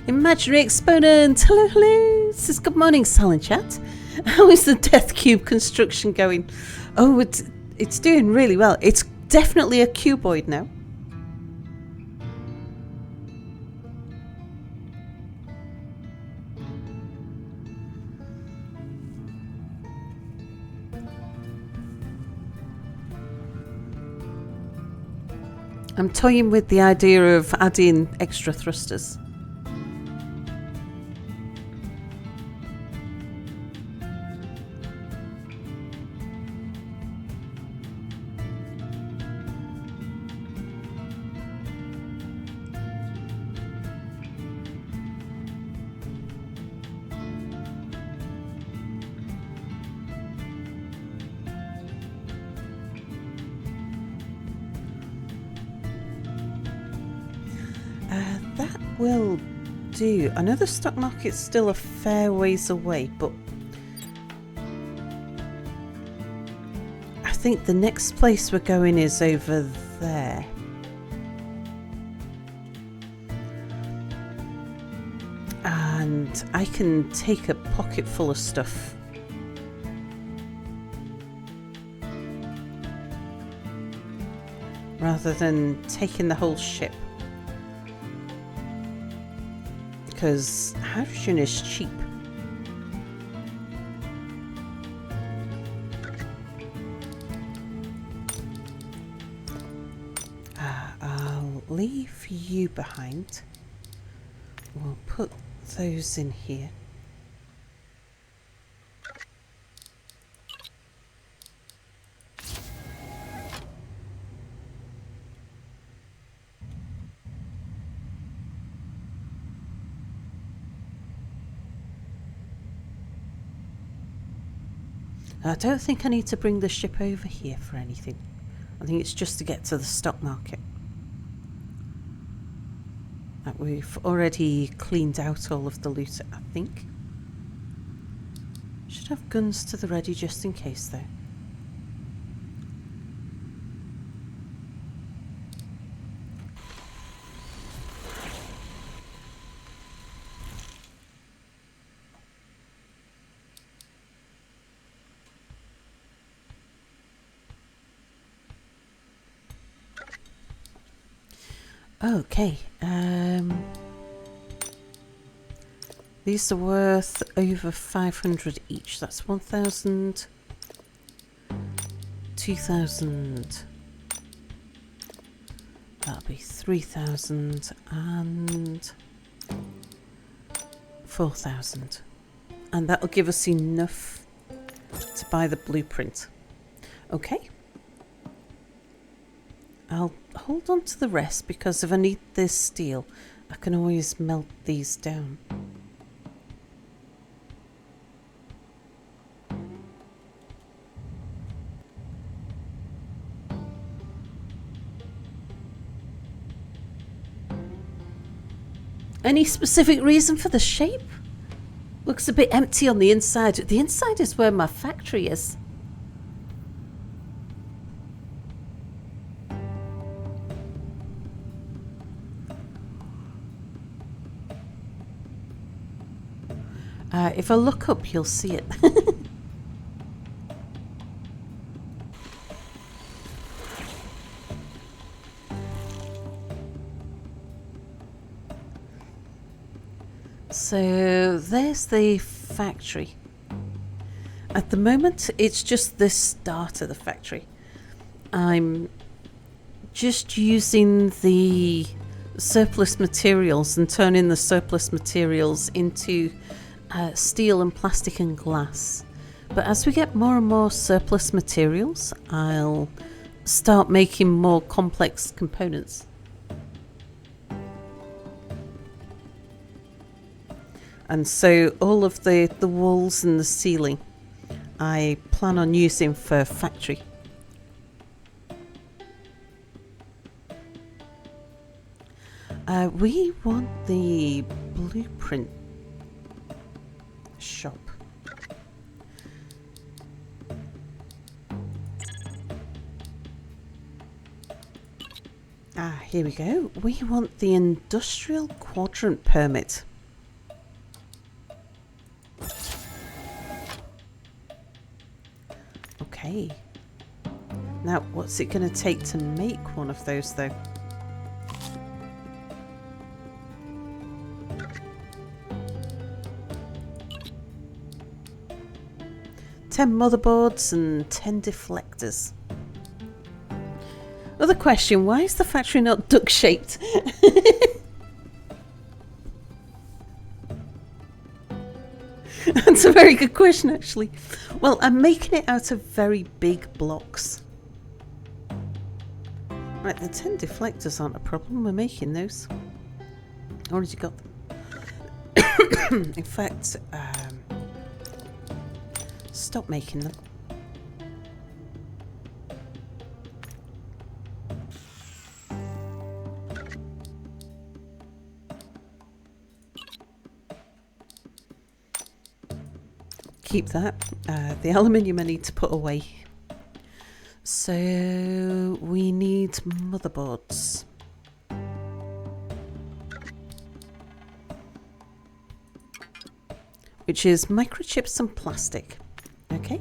Imaginary exponent. Hello, hello. This is good morning, Silent Chat. How is the Death Cube construction going? Oh, it's doing really well. It's definitely a cuboid now. I'm toying with the idea of adding extra thrusters. That will do. I know the stock market's still a fair ways away, but I think the next place we're going is over there. And I can take a pocket full of stuff. Rather than taking the whole ship. Because hydrogen is cheap. I'll leave you behind. We'll put those in here. I don't think I need to bring the ship over here for anything. I think it's just to get to the stock market. We've already cleaned out all of the loot, I think. Should have guns to the ready just in case though. Okay, these are worth over 500 each. That's 1,000, 2,000. That'll be 3,000 and 4,000. And that'll give us enough to buy the blueprint. Okay. I'll hold on to the rest because if I need this steel, I can always melt these down. Any specific reason for the shape? Looks a bit empty on the inside. The inside is where my factory is. If I look up, you'll see it. So there's the factory. At the moment, it's just the start of the factory. I'm just using the surplus materials and turning the surplus materials into steel and plastic and glass. But as we get more and more surplus materials, I'll start making more complex components. And so all of the walls and the ceiling I plan on using for factory. We want the blueprint shop. Here we go. We want the industrial quadrant permit. Okay. Now, what's it going to take to make one of those, though? Ten motherboards and 10 deflectors. Other question, why is the factory not duck-shaped? That's a very good question, actually. Well, I'm making it out of very big blocks. Right, the 10 deflectors aren't a problem. We're making those. Already got them. In fact, stop making them. Keep that. The aluminium I need to put away. So we need motherboards. Which is microchips and plastic. Okay.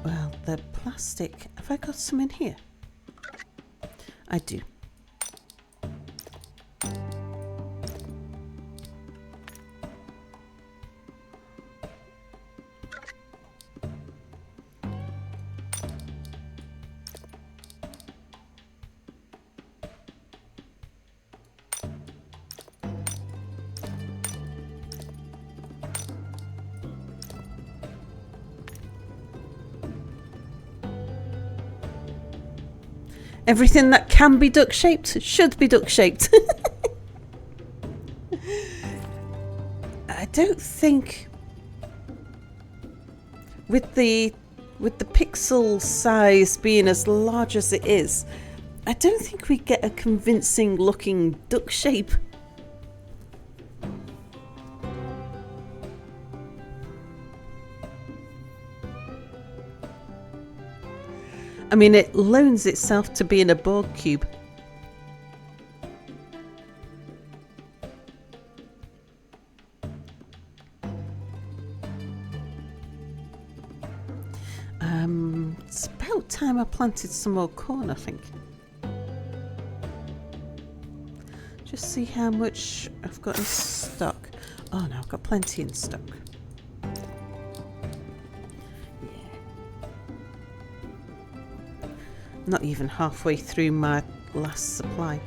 Well, the plastic... Have I got some in here? I do. Everything that can be duck-shaped should be duck-shaped. I don't think... With the pixel size being as large as it is, I don't think we get a convincing looking duck shape. I mean, it loans itself to being a Borg cube. It's about time I planted some more corn, I think. Just see how much I've got in stock. Oh no, I've got plenty in stock. Not even halfway through my last supply.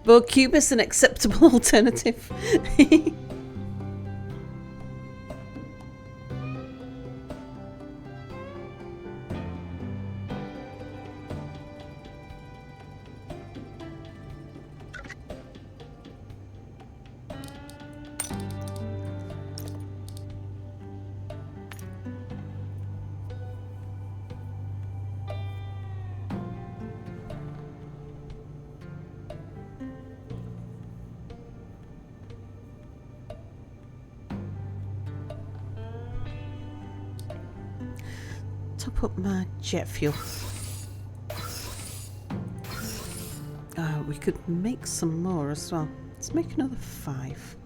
Borg cube is an acceptable alternative. top up my jet fuel. We could make some more as well. Let's make another 5.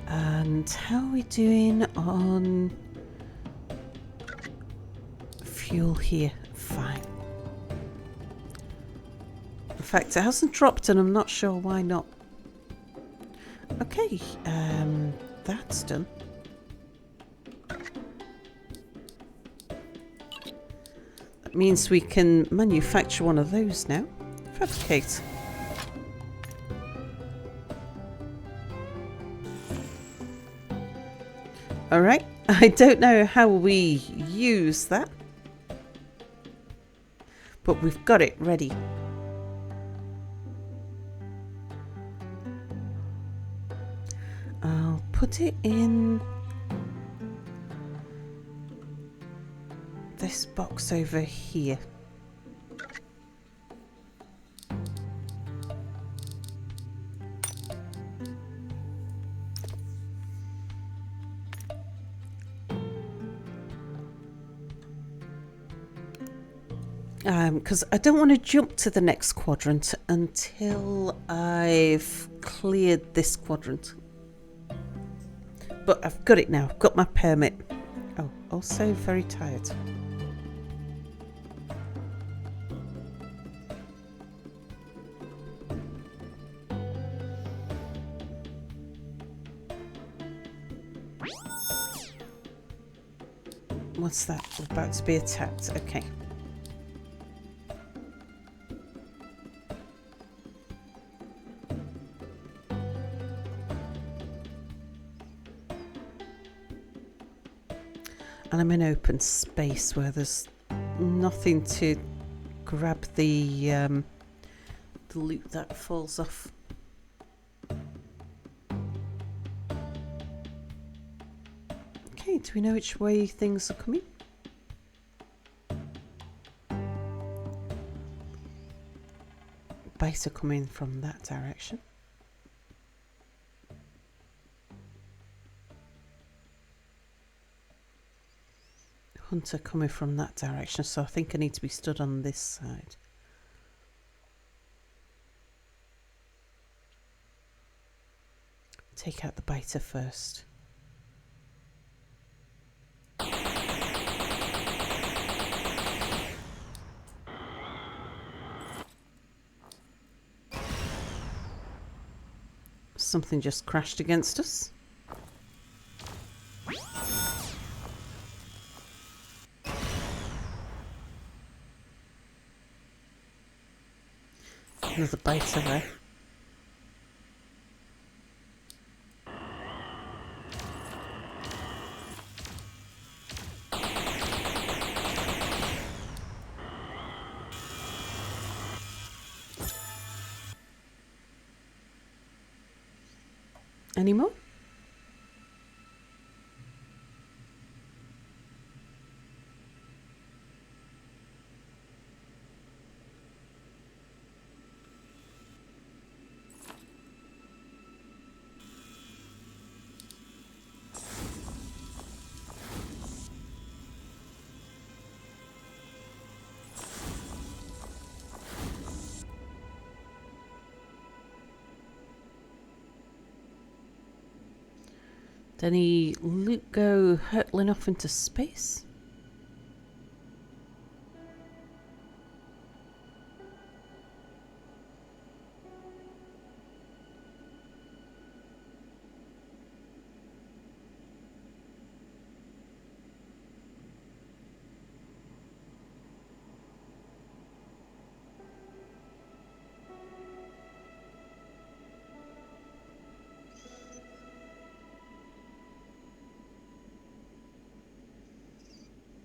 And how are we doing on fuel here? Fine. In fact, it hasn't dropped and I'm not sure why not. Okay, that's done. That means we can manufacture one of those now. Fabricate. Alright, I don't know how we use that, but we've got it ready. I'll put it in this box over here. Because I don't want to jump to the next quadrant until I've cleared this quadrant. But I've got it now. I've got my permit. Oh, also very tired. What's that? We're about to be attacked. Okay. And I'm in open space where there's nothing to grab the loot that falls off. Okay, do we know which way things are coming? Bite are coming from that direction. Hunter coming from that direction, so I think I need to be stood on this side. Take out the biter first. Something just crashed against us. Another biter there. Any more? Did any loot go hurtling off into space?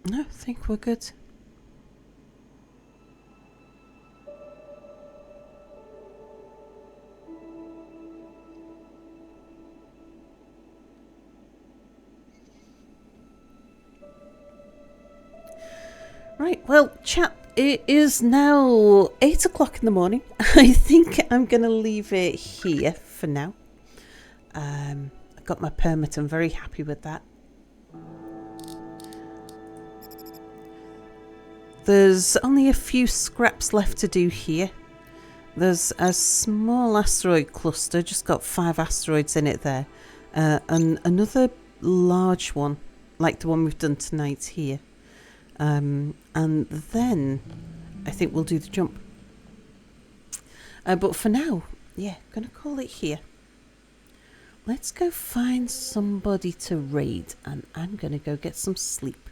No, I think we're good. Right, well, chat, it is now 8 o'clock in the morning. I think I'm going to leave it here for now. I got my permit. I'm very happy with that. There's only a few scraps left to do here. There's a small asteroid cluster, just got 5 asteroids in it there. And another large one, like the one we've done tonight here. And then I think we'll do the jump. But for now, yeah, gonna call it here. Let's go find somebody to raid, and I'm gonna go get some sleep.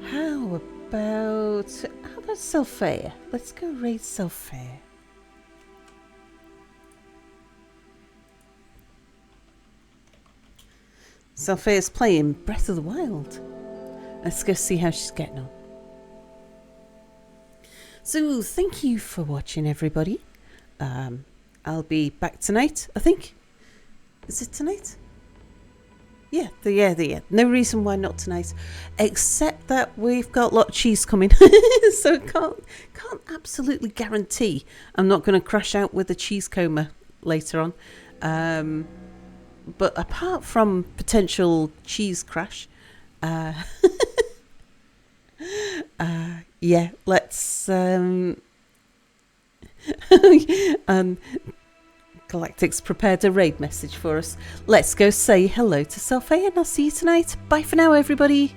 How about Selfair? Let's go raid Selfair. Selfair's playing Breath of the Wild. Let's go see how she's getting on. So thank you for watching, everybody. I'll be back tonight, I think. Is it tonight? Yeah. No reason why not tonight, except that we've got a lot of cheese coming, so can't absolutely guarantee I'm not going to crash out with a cheese coma later on. But apart from potential cheese crash, yeah, let's Galactic's prepared a raid message for us. Let's go say hello to Selfair, and I'll see you tonight. Bye for now, everybody.